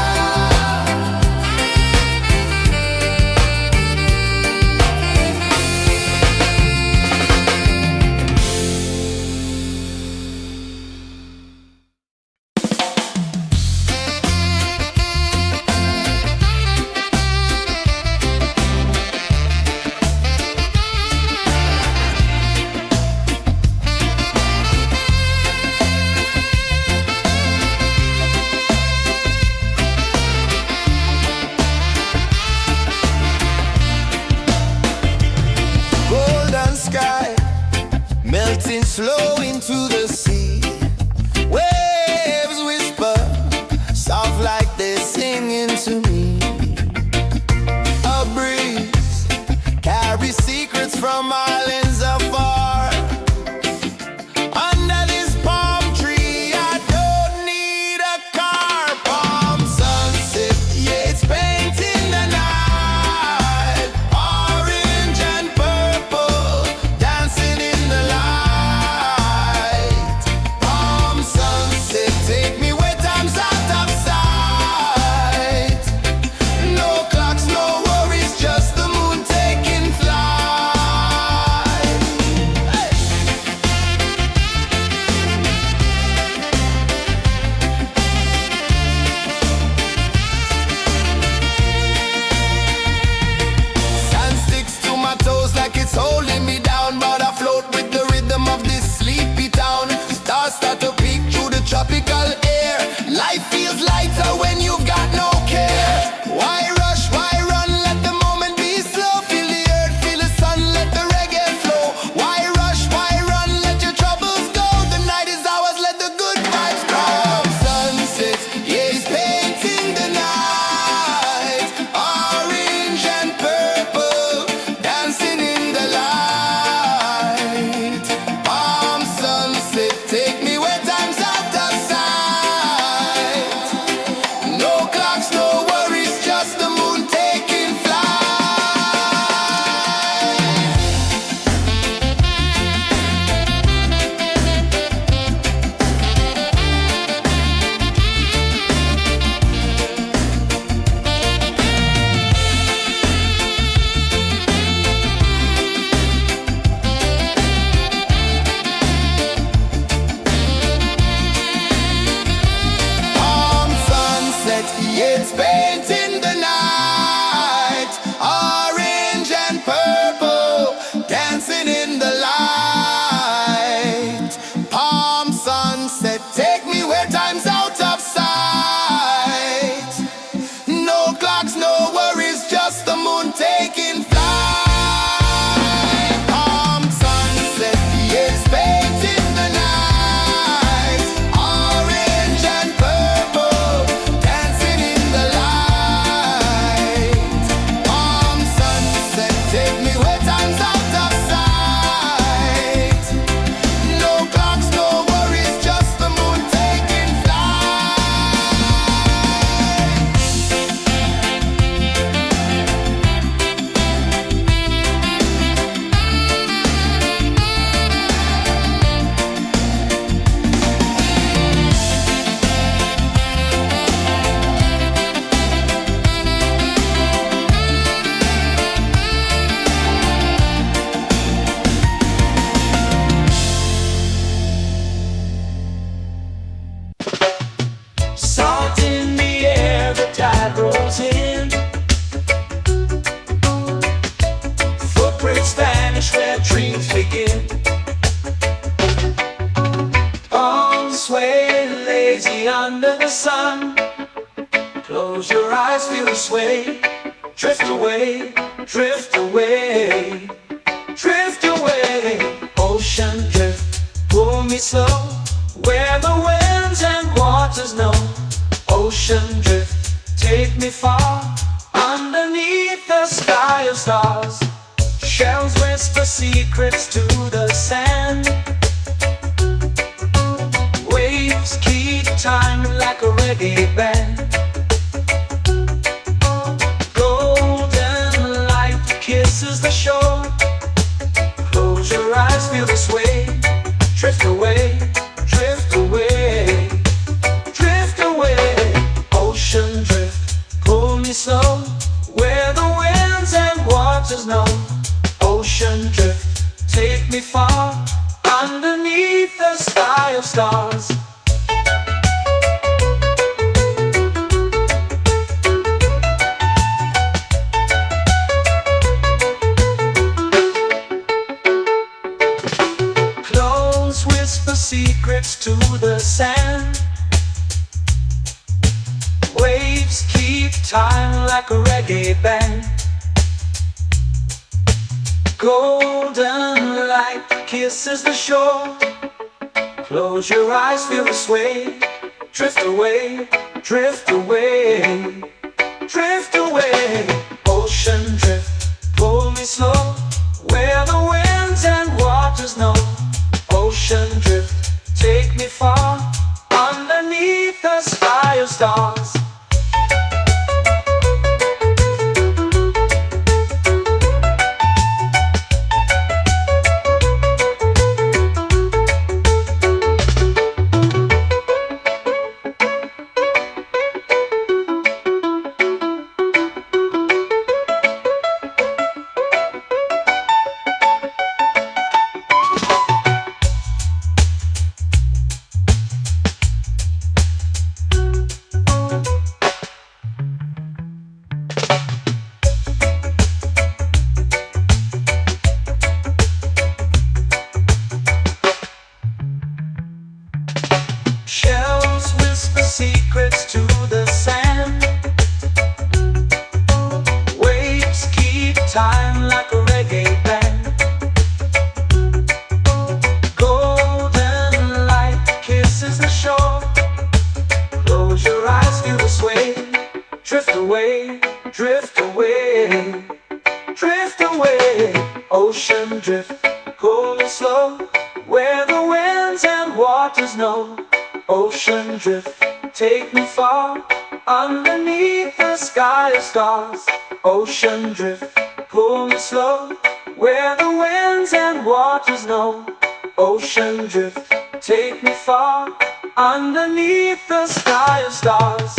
C: Golden sky melting slow into the sea. Waves whisper soft like they're singing to me. A breeze carries secrets from islands afar. Under this palm tree, I don't need a car. Palm sunset, yeah, it's painting the night. Orange and purple, dancing in the light.
B: dreams begin. Arms sway lazy under the sun. Close your eyes, feel the sway. Drift away, drift away, drift away. Ocean drift, pull me slow, where the winds and waters know. Ocean drift, take me far, underneath the sky of stars. Shells whisper secrets to the sand. Waves keep time like a reggae band. Golden light kisses the shore. Close your eyes, feel the sway. Drift away, drift away, drift away. Ocean drift, pull me slow, where the winds and waters know. Ocean drift, take me far, underneath the sky of stars. Close whisper secrets to the sand. Waves keep time like a reggae band. Golden light kisses the shore. Close your eyes, feel the sway. Drift away, drift away, drift away. Ocean drift, pull me slow, where the winds and waters know. Ocean drift, take me far, underneath the sky of stars. Shells whisper secrets to the sand. Waves keep time like a reggae band. Golden light kisses the shore. Close your eyes, feel the sway. Drift away, drift away, drift away. Ocean drift, pull me slow, where the winds and waters know. Ocean drift, take me far, underneath the sky of stars. Ocean drift, pull me slow, where the winds and waters know. Ocean drift, take me far, underneath the sky of stars.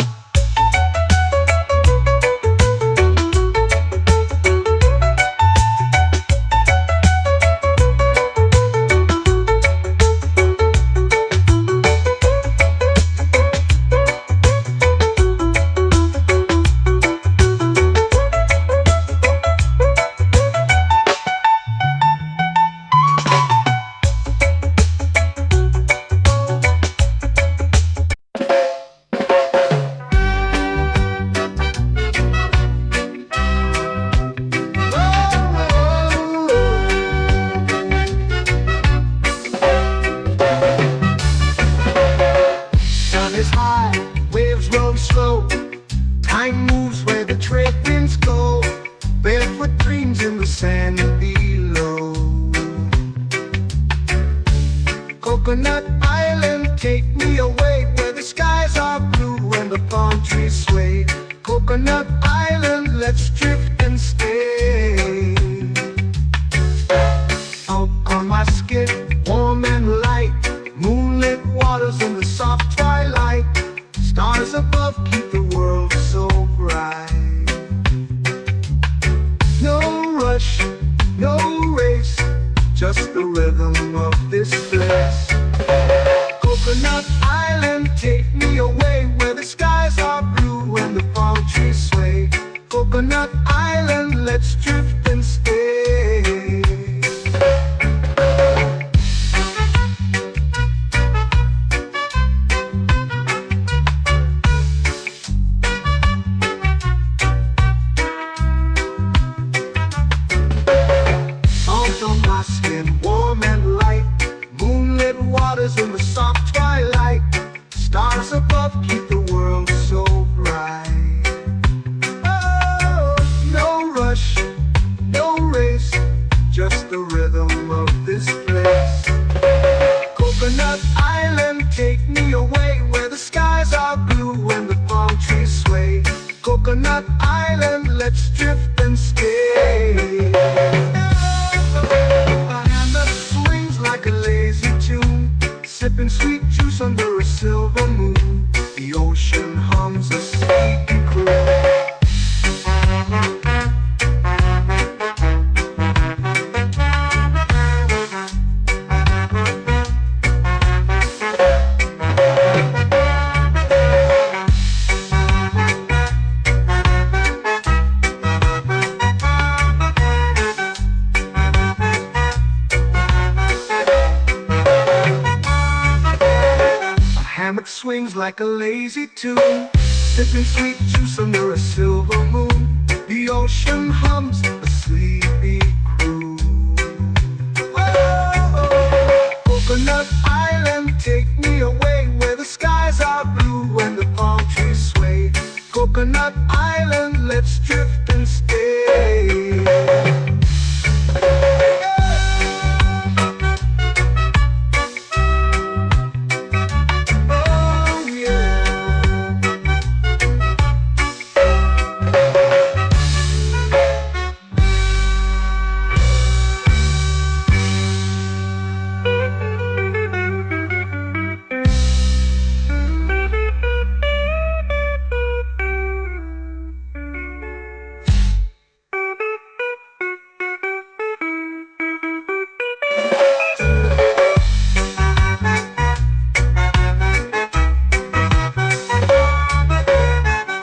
A: Is high, waves roll slow. Time moves where the trade winds go. Barefoot dreams in the sand below. Coconut Island, take me away, where the skies are blue and the palm trees sway. Coconut Island, let's drift and stay. Out on my skin, warm and light, moonlit waters in the soft twilight. Stars above keep the world so bright. No rush, no race, just the rhythm of this place. Coconut Island, take me away, where the skies are blue and the palm trees sway. Coconut Island, let's drift and stay.
B: swings like a lazy tune, sipping sweet juice under a silver moon. The ocean hums a sleepy croon. Whoa, Coconut Island, take me away where the skies are blue and the palm trees sway. Coconut Island, let's drift and stay.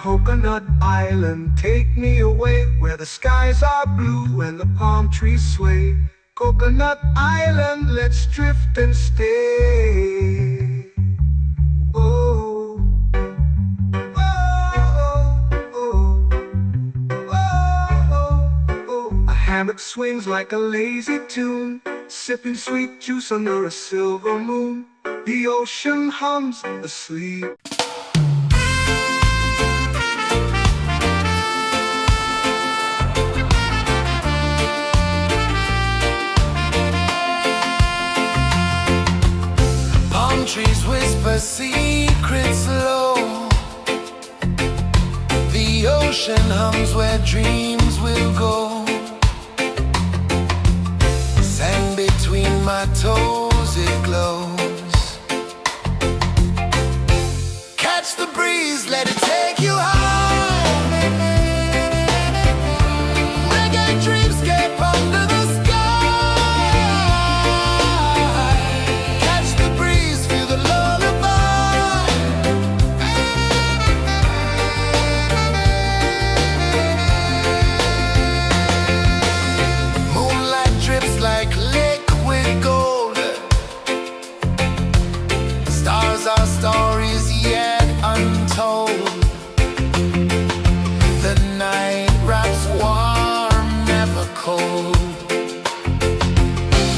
B: Coconut Island, take me away where the skies are blue and the palm trees sway. Coconut Island, let's drift and stay. Oh, oh, oh, oh, oh. A hammock swings like a lazy tune, sipping sweet juice under a silver moon. The ocean hums asleep.
C: Trees whisper secrets low. The ocean hums where dreams will go. Sand between my toes, it glows. Catch the breeze, let it take you high. Reggae dreamscape under the our stories yet untold. The night wraps warm, never cold.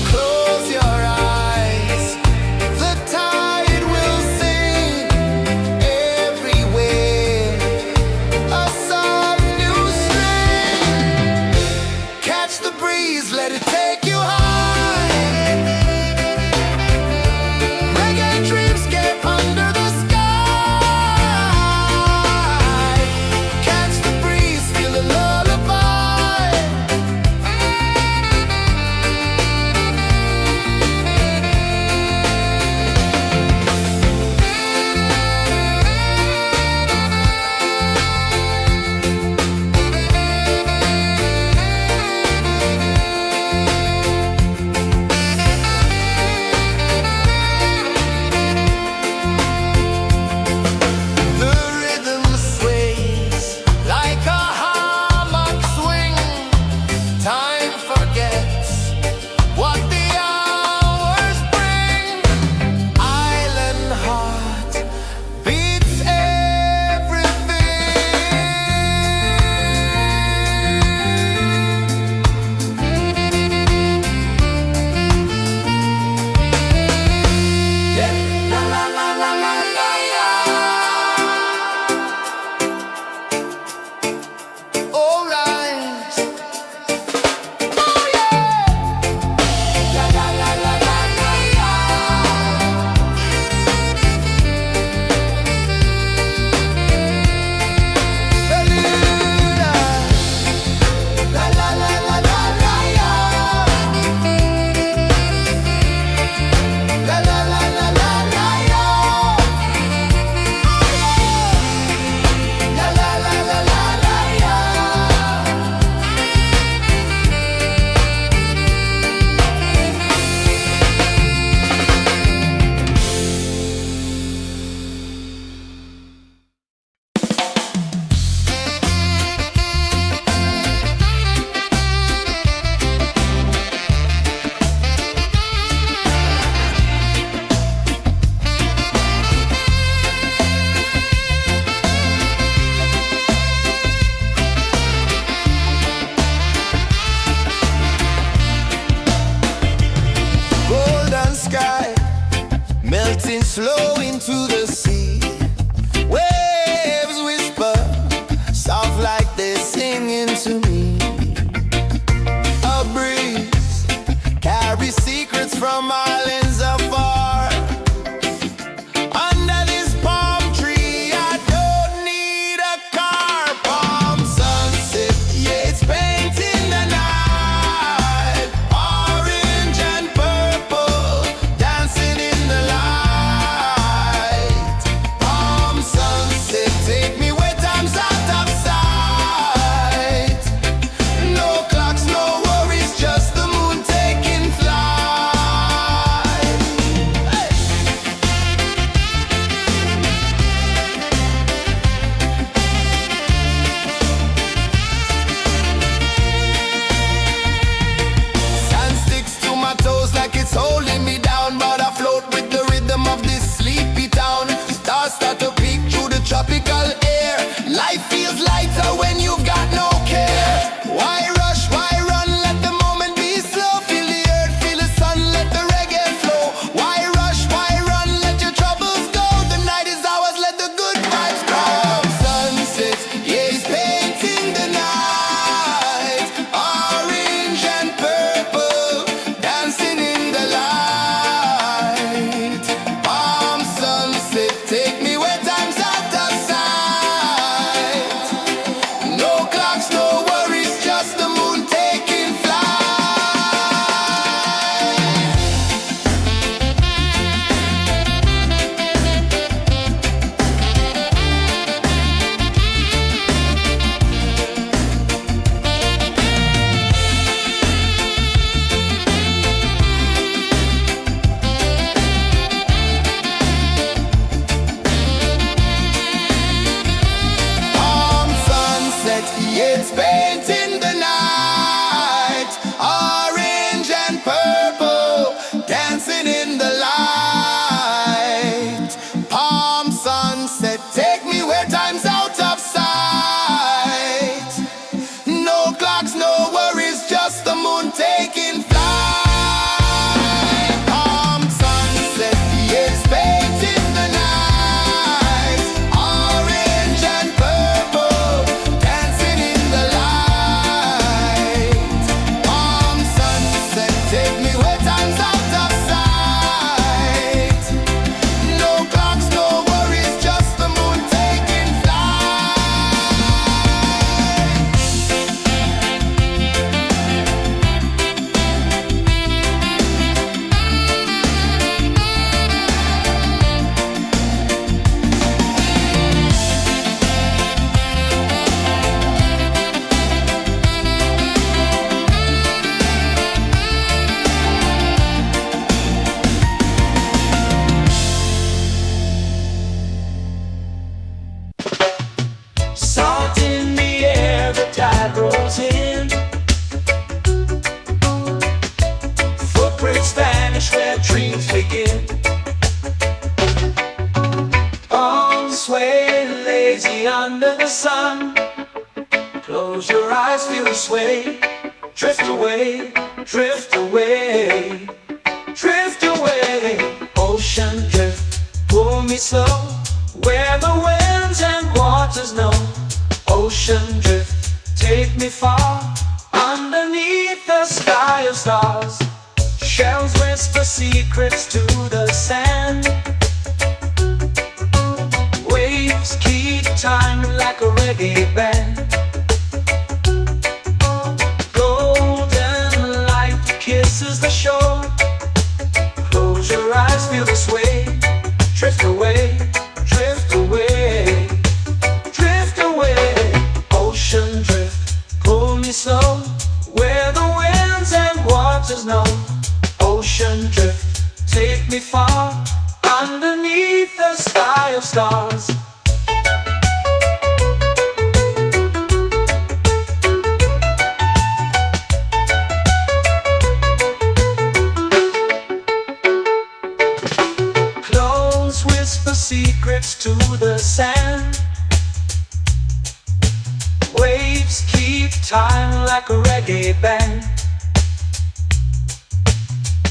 C: Close your eyes, the tide will sing everywhere. A soft new string. Catch the breeze, let it take you high.
B: eyes feel the sway. Drift away, drift away, drift away. Ocean drift, pull me slow, where the winds and waters know. Ocean drift, take me far, underneath the sky of stars. Shells whisper secrets to the sand. Waves keep time like a reggae band. Golden light kisses the shore. Close your eyes, feel the sway. Drift away, drift away, drift away. Ocean drift, pull me slow, where the winds and waters know. Ocean drift, take me far, underneath the sky of stars. Clothes whisper secrets to the sand. Waves keep time like a reggae band.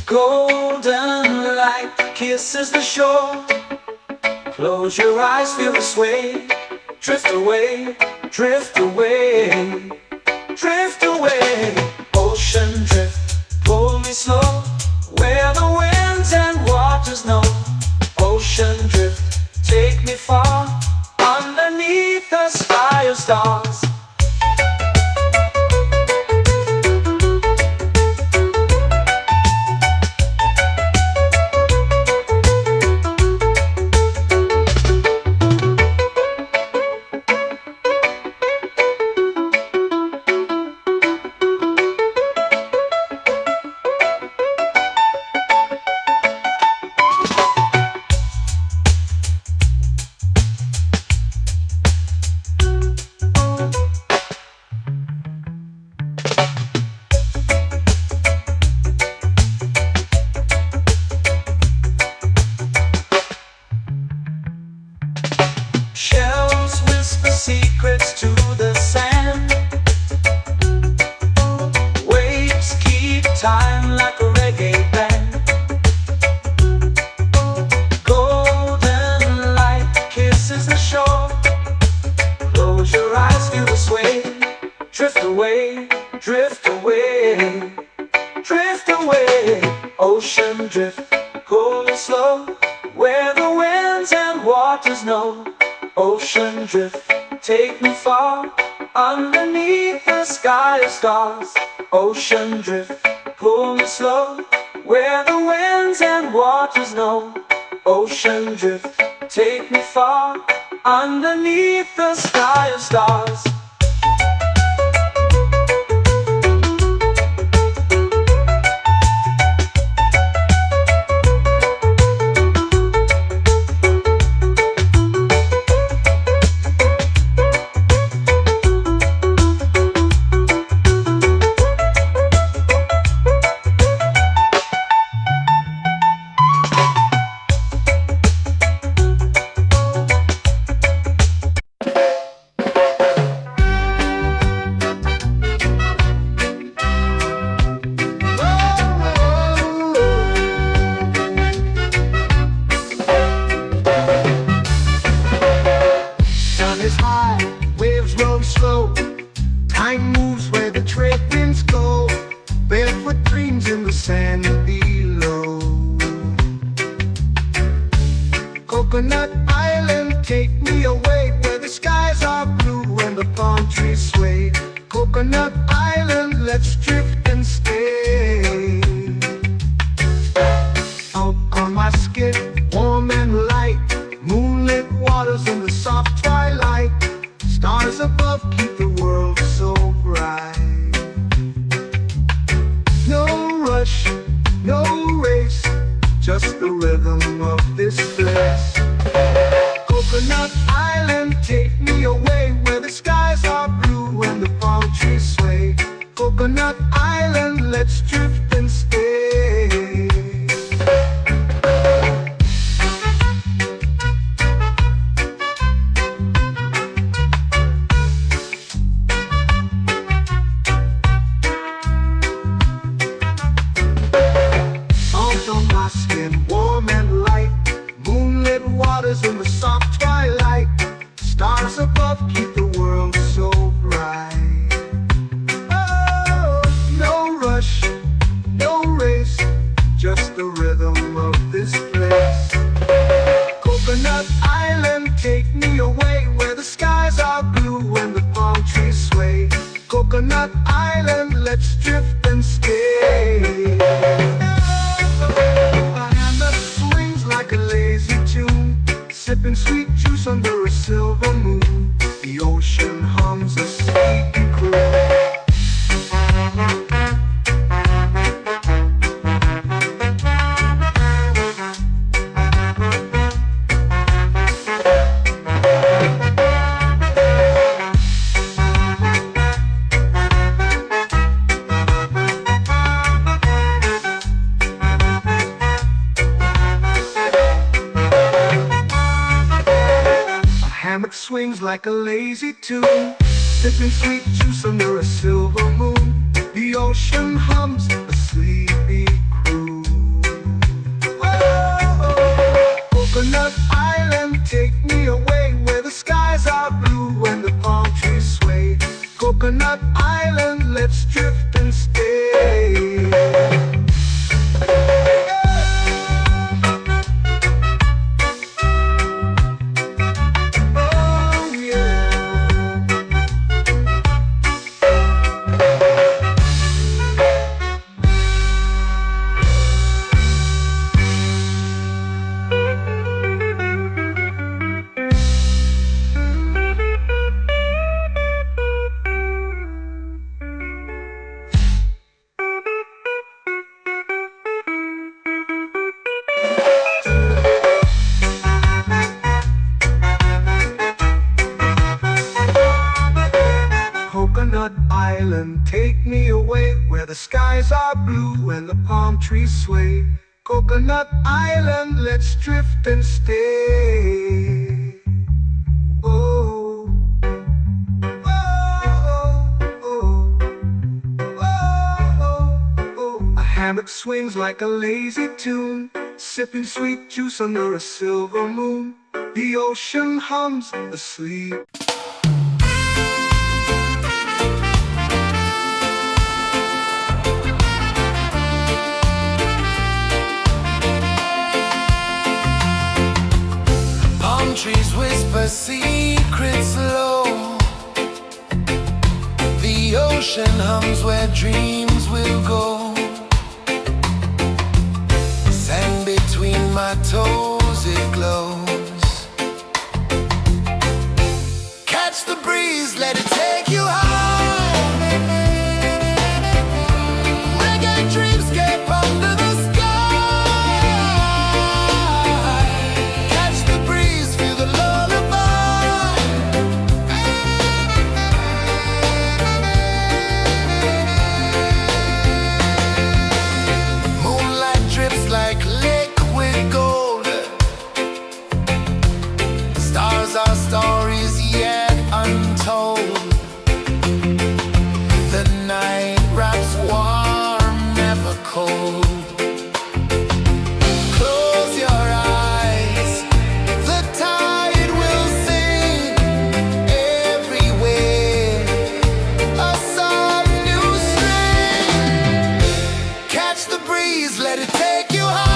B: Golden light kisses the shore. Close your eyes, feel the sway. Drift away, drift away, drift away. Ocean drift, pull me slow, where the winds and waters know. Ocean drift, take me far, underneath the sky of stars. Shells whisper secrets to the sand. Waves keep time like a reggae band. Golden light kisses the shore. Close your eyes, feel the sway. Drift away, drift away, drift away. Ocean drift, pull me slow, where the winds and waters know. Ocean drift, take me far, underneath the sky of stars. Ocean drift, pull me slow, where the winds and waters know. Ocean drift, take me far, underneath the sky of stars.
A: Is high, waves roll slow. Time moves where the trade winds go. Barefoot dreams in the sand below. Coconut Island, take me away, where the skies are blue and the palm trees sway. Coconut Island, let's drift and stay. Out on my skin, warm and light, moonlit waters in the soft twilight. Stars above keep the world so bright. No rush, no race, just the rhythm of this place. Coconut Island, take me away, where the skies are blue and the palm trees sway. Coconut Island, let's drift and stay.
B: swings like a lazy tune, sipping sweet juice under a silver moon. The ocean hums a sleepy crew. Oh, Coconut Island, take me away where the skies are blue and the palm trees sway. Coconut Island, let's drift and stay. Coconut Island, take me away where the skies are blue and the palm trees sway. Coconut Island, let's drift and stay. Oh, oh, oh, oh, oh. A hammock swings like a lazy tune, sipping sweet juice under a silver moon. The ocean hums asleep.
C: Trees whisper secrets low. The ocean hums where dreams will go. Sand between my toes, it glows. Catch the breeze, let it take you high. Reggae dreamscape under the sky. Our stories yet untold. The night wraps warm, never cold. Close your eyes, the tide will sing everywhere. A soft new string. Catch the breeze, let it take you high.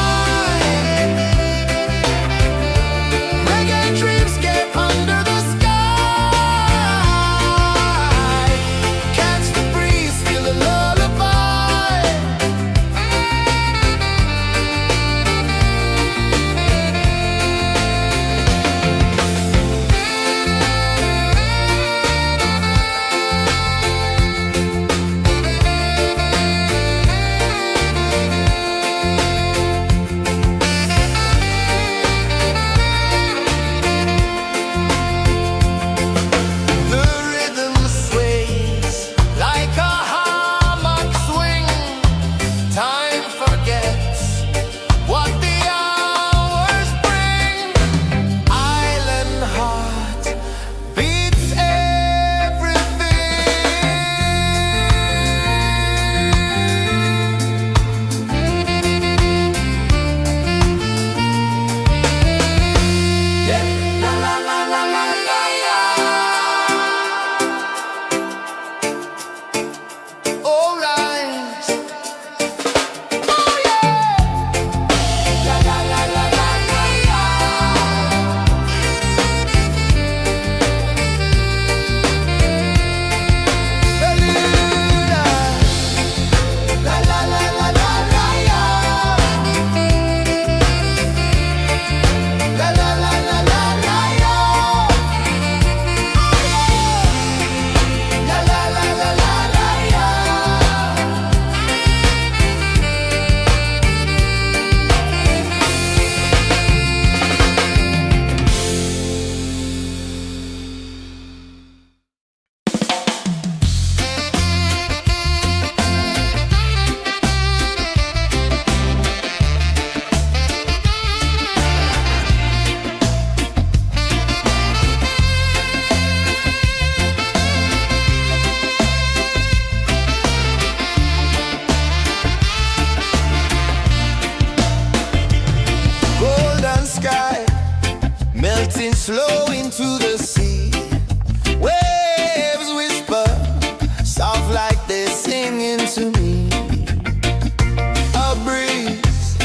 C: flow into the sea. Waves whisper, soft like they're singing to me. A breeze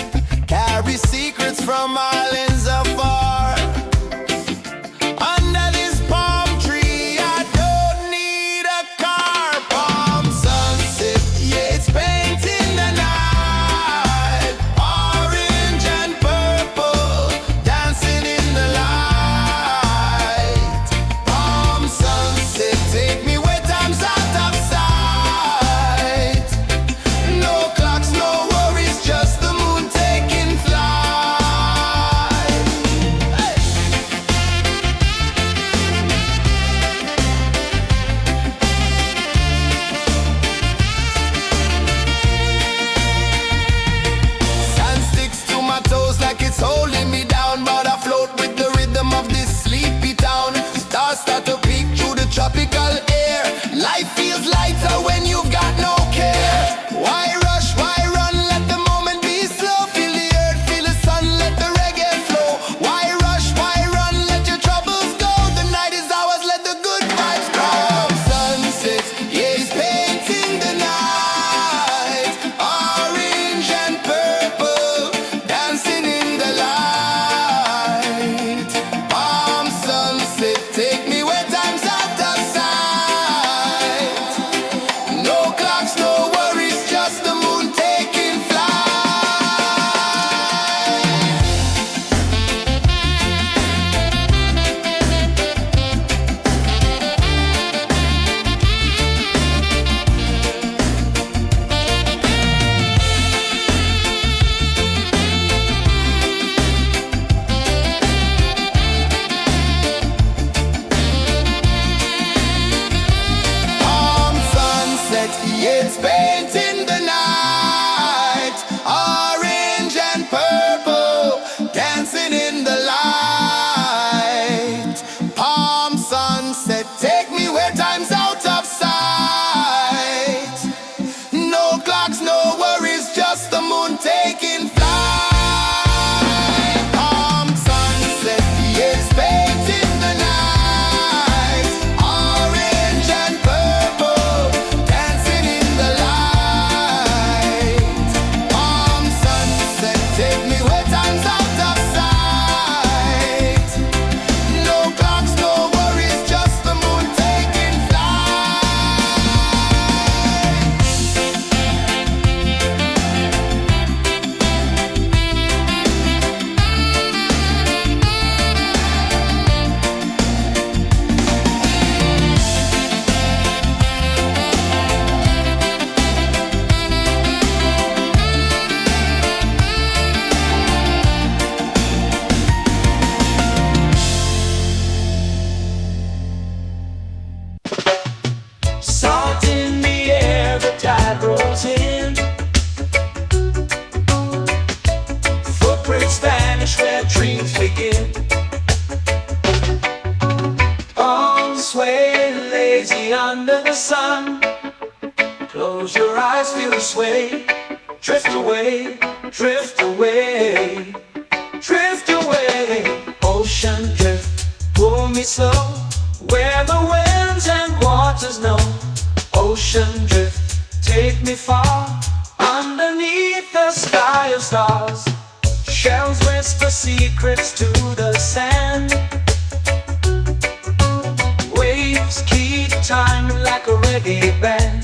C: carries secrets from islands afar. Under this palm tree, I don't need a car. Palm sunset, yeah, it's painting the night. Orange and purple, dancing in the light. Palm sunset, take me where time's out of sight. No clocks, no worries, just the moon taking flight. Hey! Sand sticks to my toes like it's holding me down, but I float with the rhythm of this sleepy town. Stars start to peek through the tropical air. Life feels lighter when you've got no care. Why rush, why run, let the moment be slow. Feel the earth, feel the sun, let the reggae flow. Why rush, why run, let your troubles go. The night is ours, let the good vibes grow. Sunset, yeah, it's painting the night. Orange and purple, dancing in the light. Palm sunset, take me where time's out of sight. No clocks, no worries, just the moon taking flight. Palm sunset, yeah, it's painting the night. Orange and purple, dancing in the light. Palm sunset, take me where time's out of sight. No clocks, no worries, just the moon taking flight. Palm sunset, yeah, it's painting the night. Orange and purple, dancing in the light. Palm sunset, take me where time's out of sight. No clocks, no worries, just the moon taking flight.
B: Salt in the air, the tide rolls in. Footprints vanish where dreams begin. Arms sway lazy under the sun. Close your eyes, feel the sway. Drift away, drift away, drift away. Ocean drift, pull me slow, where the winds and waters know. Ocean drift, take me far, underneath the sky of stars. Shells whisper secrets to the sand. Waves keep time like a reggae band.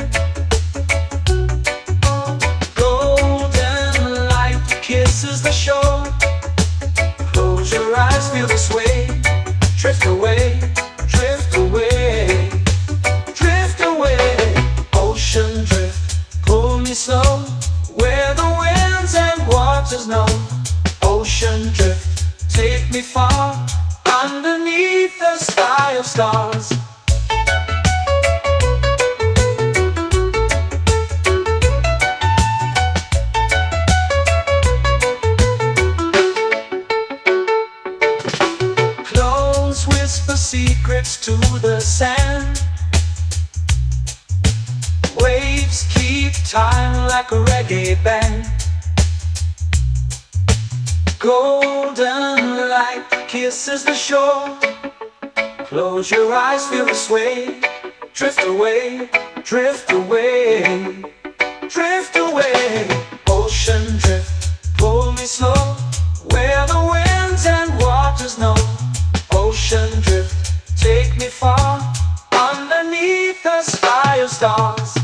B: Golden light kisses the shore. Close your eyes, feel the sway. Drift away, drift away, drift away. Ocean drift, pull me slow, where the winds and waters know. Ocean drift, take me far, underneath the sky of stars. Clones whisper secrets to the sand. Waves keep time like a reggae band. Golden light kisses the shore. Close your eyes, feel the sway. Drift away, drift away, drift away. Ocean drift, pull me slow, where the winds and waters know. Ocean drift, take me far, underneath the sky of stars.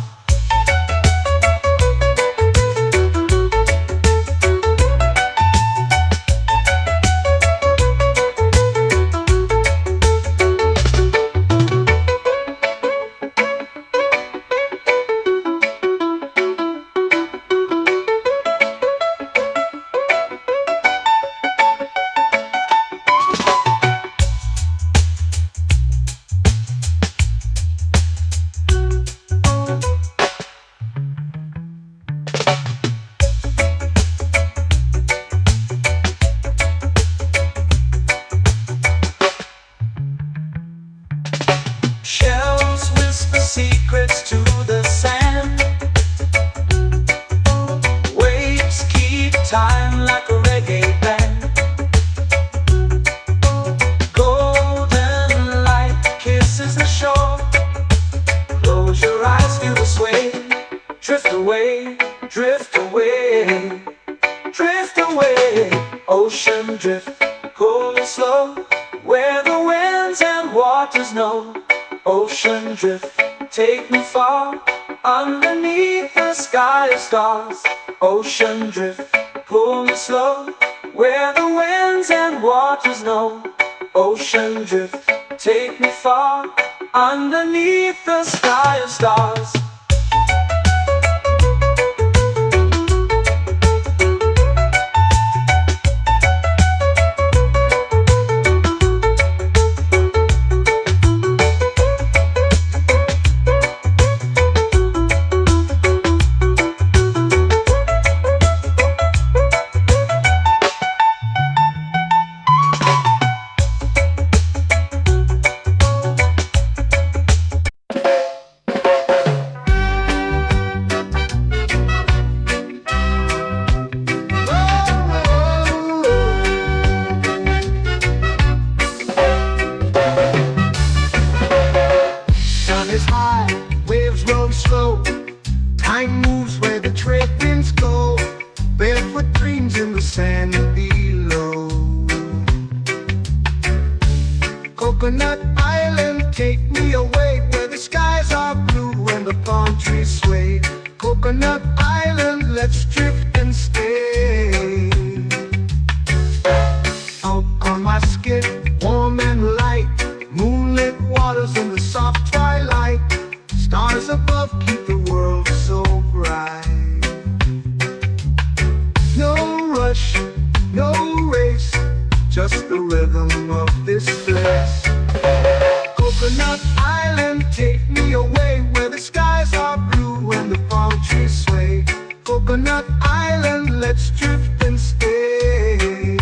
B: Shells whisper secrets to the sand. Waves keep time like a reggae band. Golden light kisses the shore. Close your eyes, feel the sway. Drift away, drift away, drift away. Ocean drift, pull it slow, where the winds and waters know. Ocean drift, take me far, underneath the sky of stars. Ocean drift, pull me slow, where the winds and waters know. Ocean drift, take me far, underneath the sky of stars.
A: Sun is high, waves roll slow. Time moves where the trade winds go. Barefoot dreams in the sand below. Coconut Island, take me away, where the skies are blue and the palm trees sway. Coconut Island, let's drift and stay. Out on my skin, warm and light, moonlit waters in the soft twilight. Stars above keep the world so bright. No rush, no race, just the rhythm of this place. Coconut Island, take me away, where the skies are blue and the palm trees sway. Coconut Island, let's drift and stay.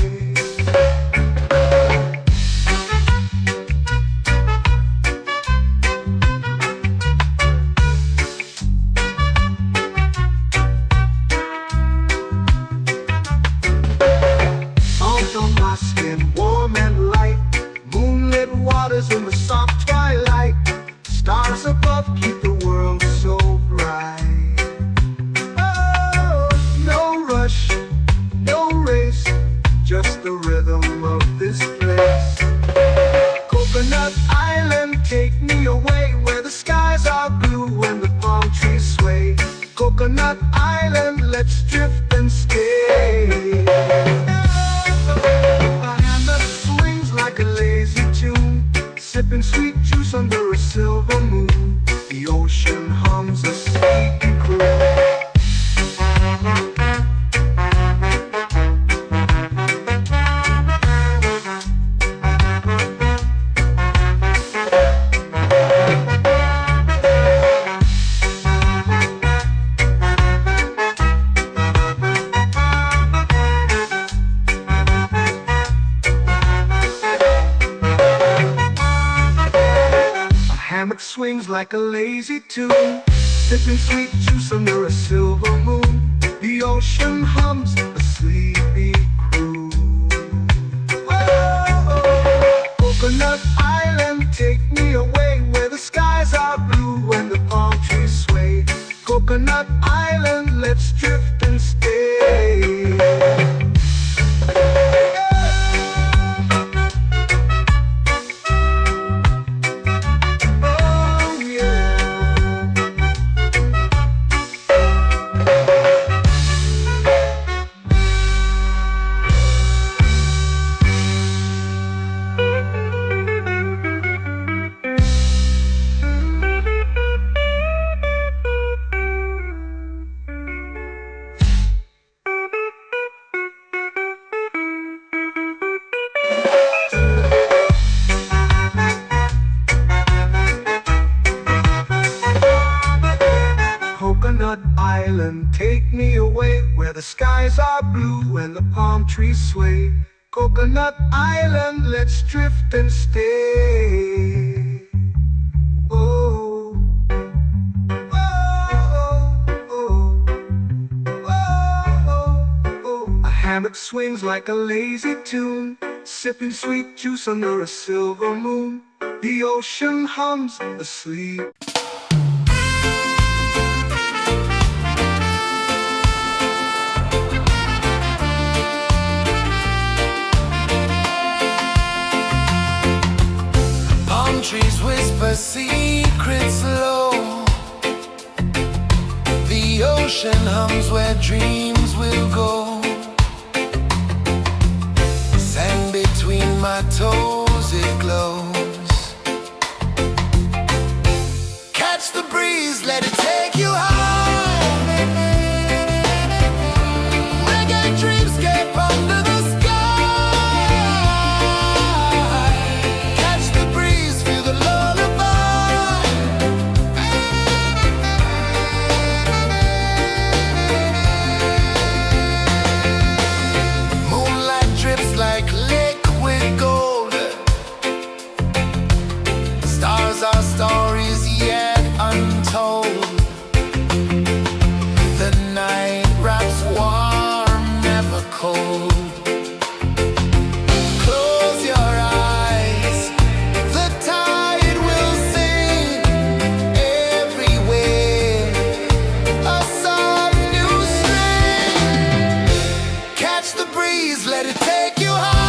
A: Salt on my skin, warm and light, moonlit waters in the soft twilight. Stars above keep the world so bright. Oh, no rush, no race, just the rhythm of this place. Coconut Island, take me away, where the skies are blue and the palm trees sway. Coconut Island, let's drift and stay. A hand that swings like a lazy tune, sipping sweet juice under a silver moon. The ocean hums a sleepy croon. Hammock swings like a lazy tune, sipping sweet juice under a silver moon. The ocean hums a sleepy croon. Whoa,
B: where the skies are blue and the palm trees sway. Coconut Island, let's drift and stay. Oh, oh, oh, oh, oh. A hammock swings like a lazy tune, sipping sweet juice under a silver moon. The ocean hums asleep.
C: Trees whisper secrets low. The ocean hums where dreams will go. Sand between my toes, it glows. Catch the breeze, let it take you high. Reggae dreamscape under the our stories yet untold. The night wraps warm, never cold. Close your eyes, the tide will sing everywhere. A soft new string. Catch the breeze, let it take you high.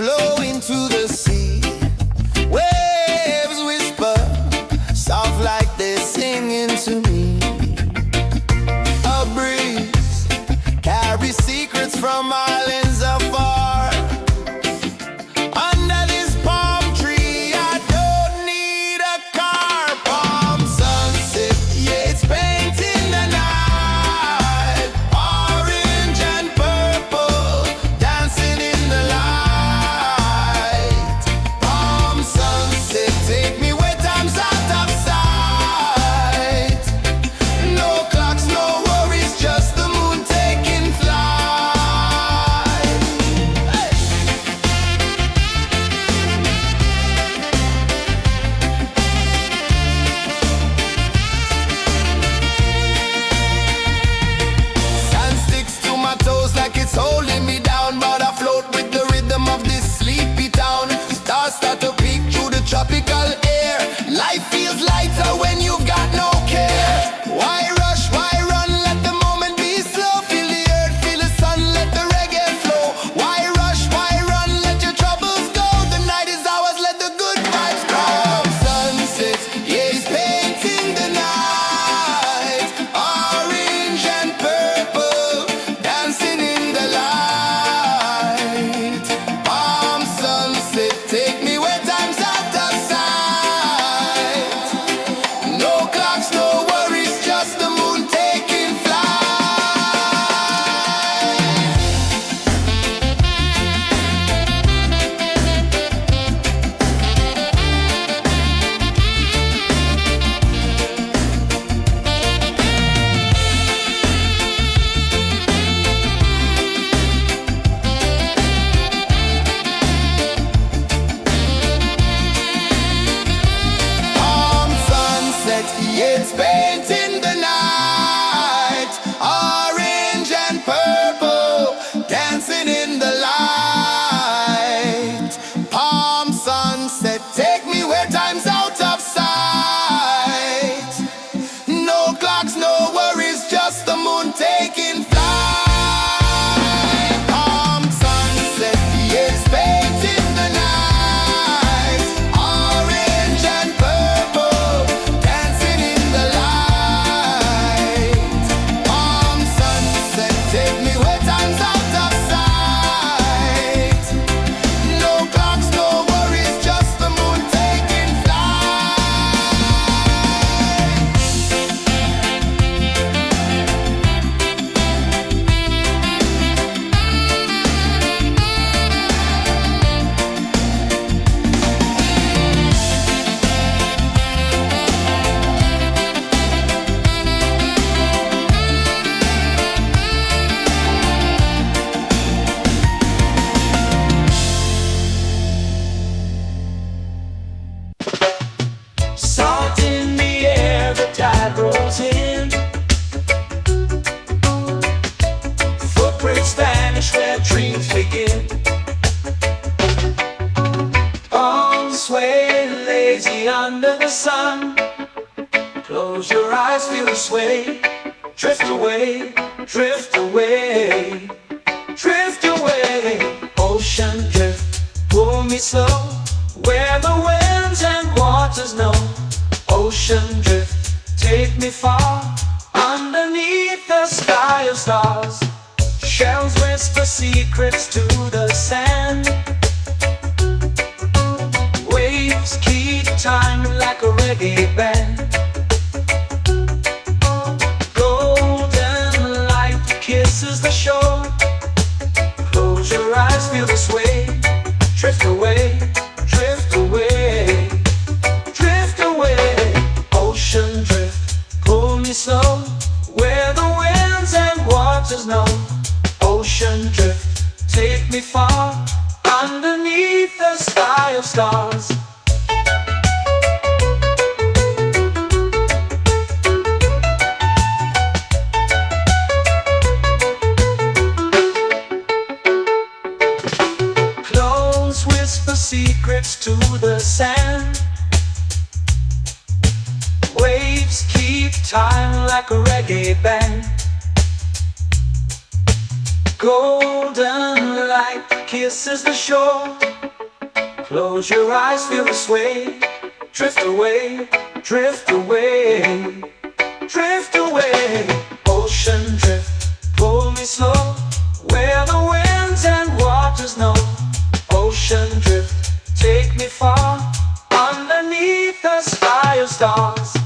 C: Slow into the sea. Waves whisper, soft like they're singing to me. A breeze carries secrets from islands afar. Under this palm tree, I don't need a car. Palm sunset, yeah, it's painting the night. Orange and purple, dancing in the light.
B: eyes feel the sway. Drift away, drift away, drift away. Ocean drift, pull me slow, where the winds and waters know. Ocean drift, take me far, underneath the sky of stars. Shells whisper secrets to the sand. Waves keep time like a reggae band. Golden light kisses the shore. Close your eyes, feel the sway. Drift away, drift away, drift away. Ocean drift, pull me slow, where the winds and waters know. Ocean drift, take me far, underneath the sky of stars. Close whisper secrets to the sand. Waves keep time like a reggae band. Golden light kisses the shore. Close your eyes, feel the sway. Drift away, drift away, drift away. Ocean drift, pull me slow, where the winds and waters know. Ocean drift, take me far, underneath the sky of stars.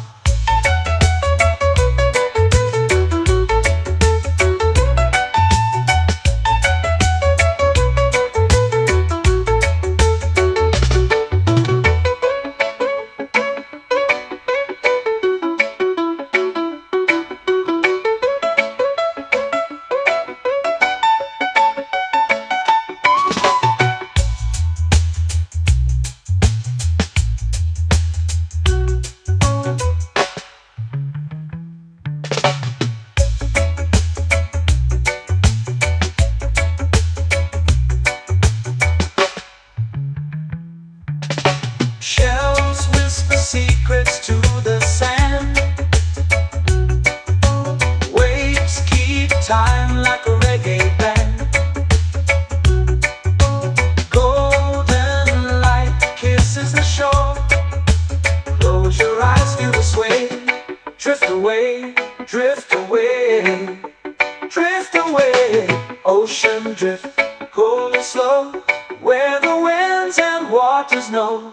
B: Shells whisper secrets to the sand. Waves keep time like a reggae band. Golden light kisses the shore. Close your eyes, feel the sway. Drift away, drift away, drift away. Ocean drift, pull me slow, where the winds and waters know.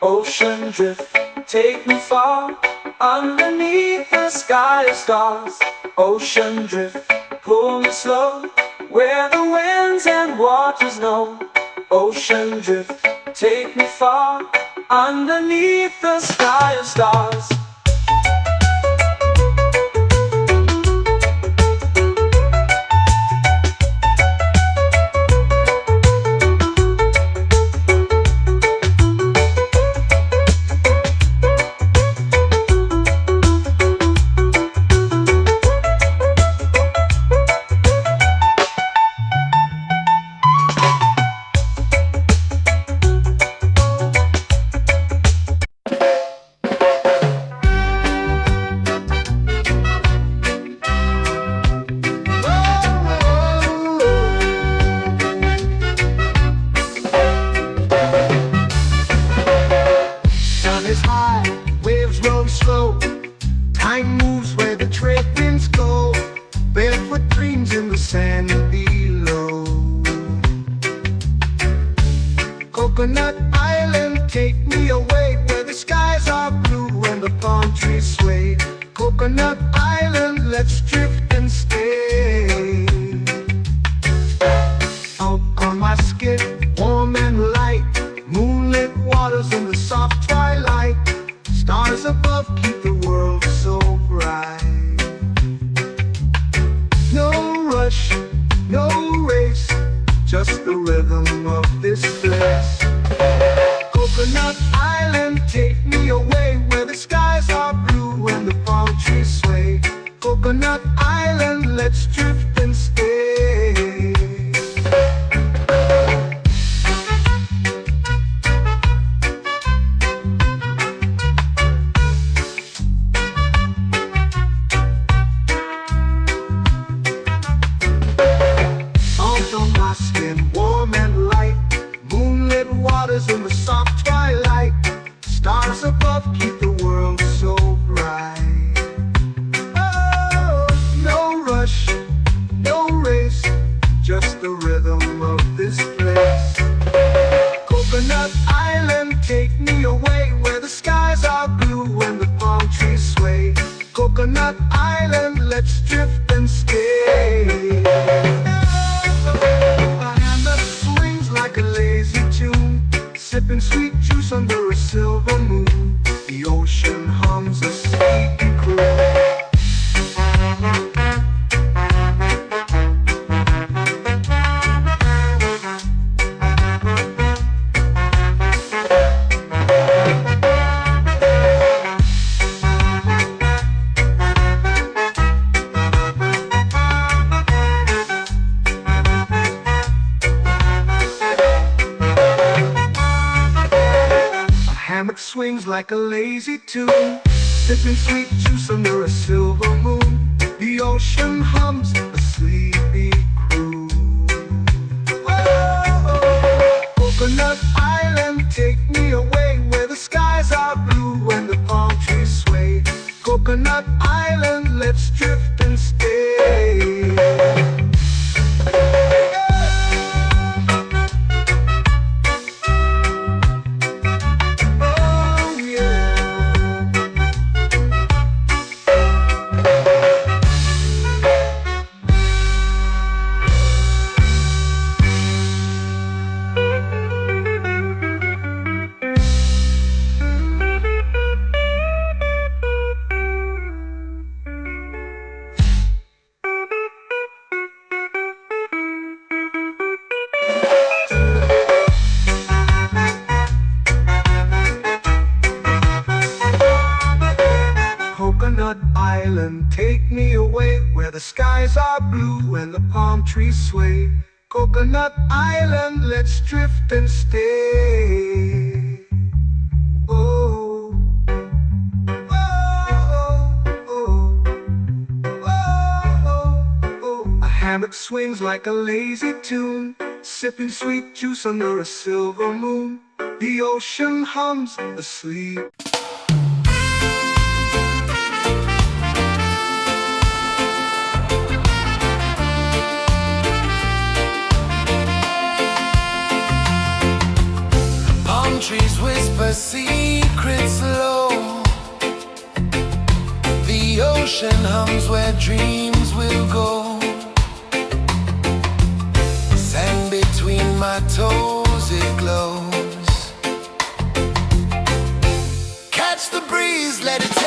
B: Ocean drift, take me far, underneath the sky of stars. Ocean drift, pull me slow, where the winds and waters know. Ocean drift, take me far, underneath the sky of stars.
A: Time moves where the trade winds go. Barefoot dreams in the sand below. Coconut Island, take me away, where the skies are blue and the palm trees sway. Coconut Island, let's drift and stay. Out on my skin, warm and light, moonlit waters in the soft twilight. Stars above keep the world so bright. No rush, no race, just the rhythm of this place. Coconut Island, take me away, where the skies are blue and the palm trees sway. Coconut Island, let's drift and stay.
B: island, let's drift and stay. A hand that swings like a lazy tune, sipping sweet juice under a silver moon. The ocean hums a sleepy croon. Hammock swings like a lazy tune, sipping sweet juice under a silver moon. The ocean hums a sleepy croon. Whoa, Coconut Island, take me away where the skies are blue and the palm trees sway. Coconut Island, let's drift and stay. Coconut Island, take me away where the skies are blue and the palm trees sway. Coconut Island, let's drift and stay. Oh, oh, oh, oh, oh. A hammock swings like a lazy tune, sipping sweet juice under a silver moon. The ocean hums asleep.
C: Trees whisper secrets low. The ocean hums where dreams will go. Sand between my toes, it glows. Catch the breeze, let it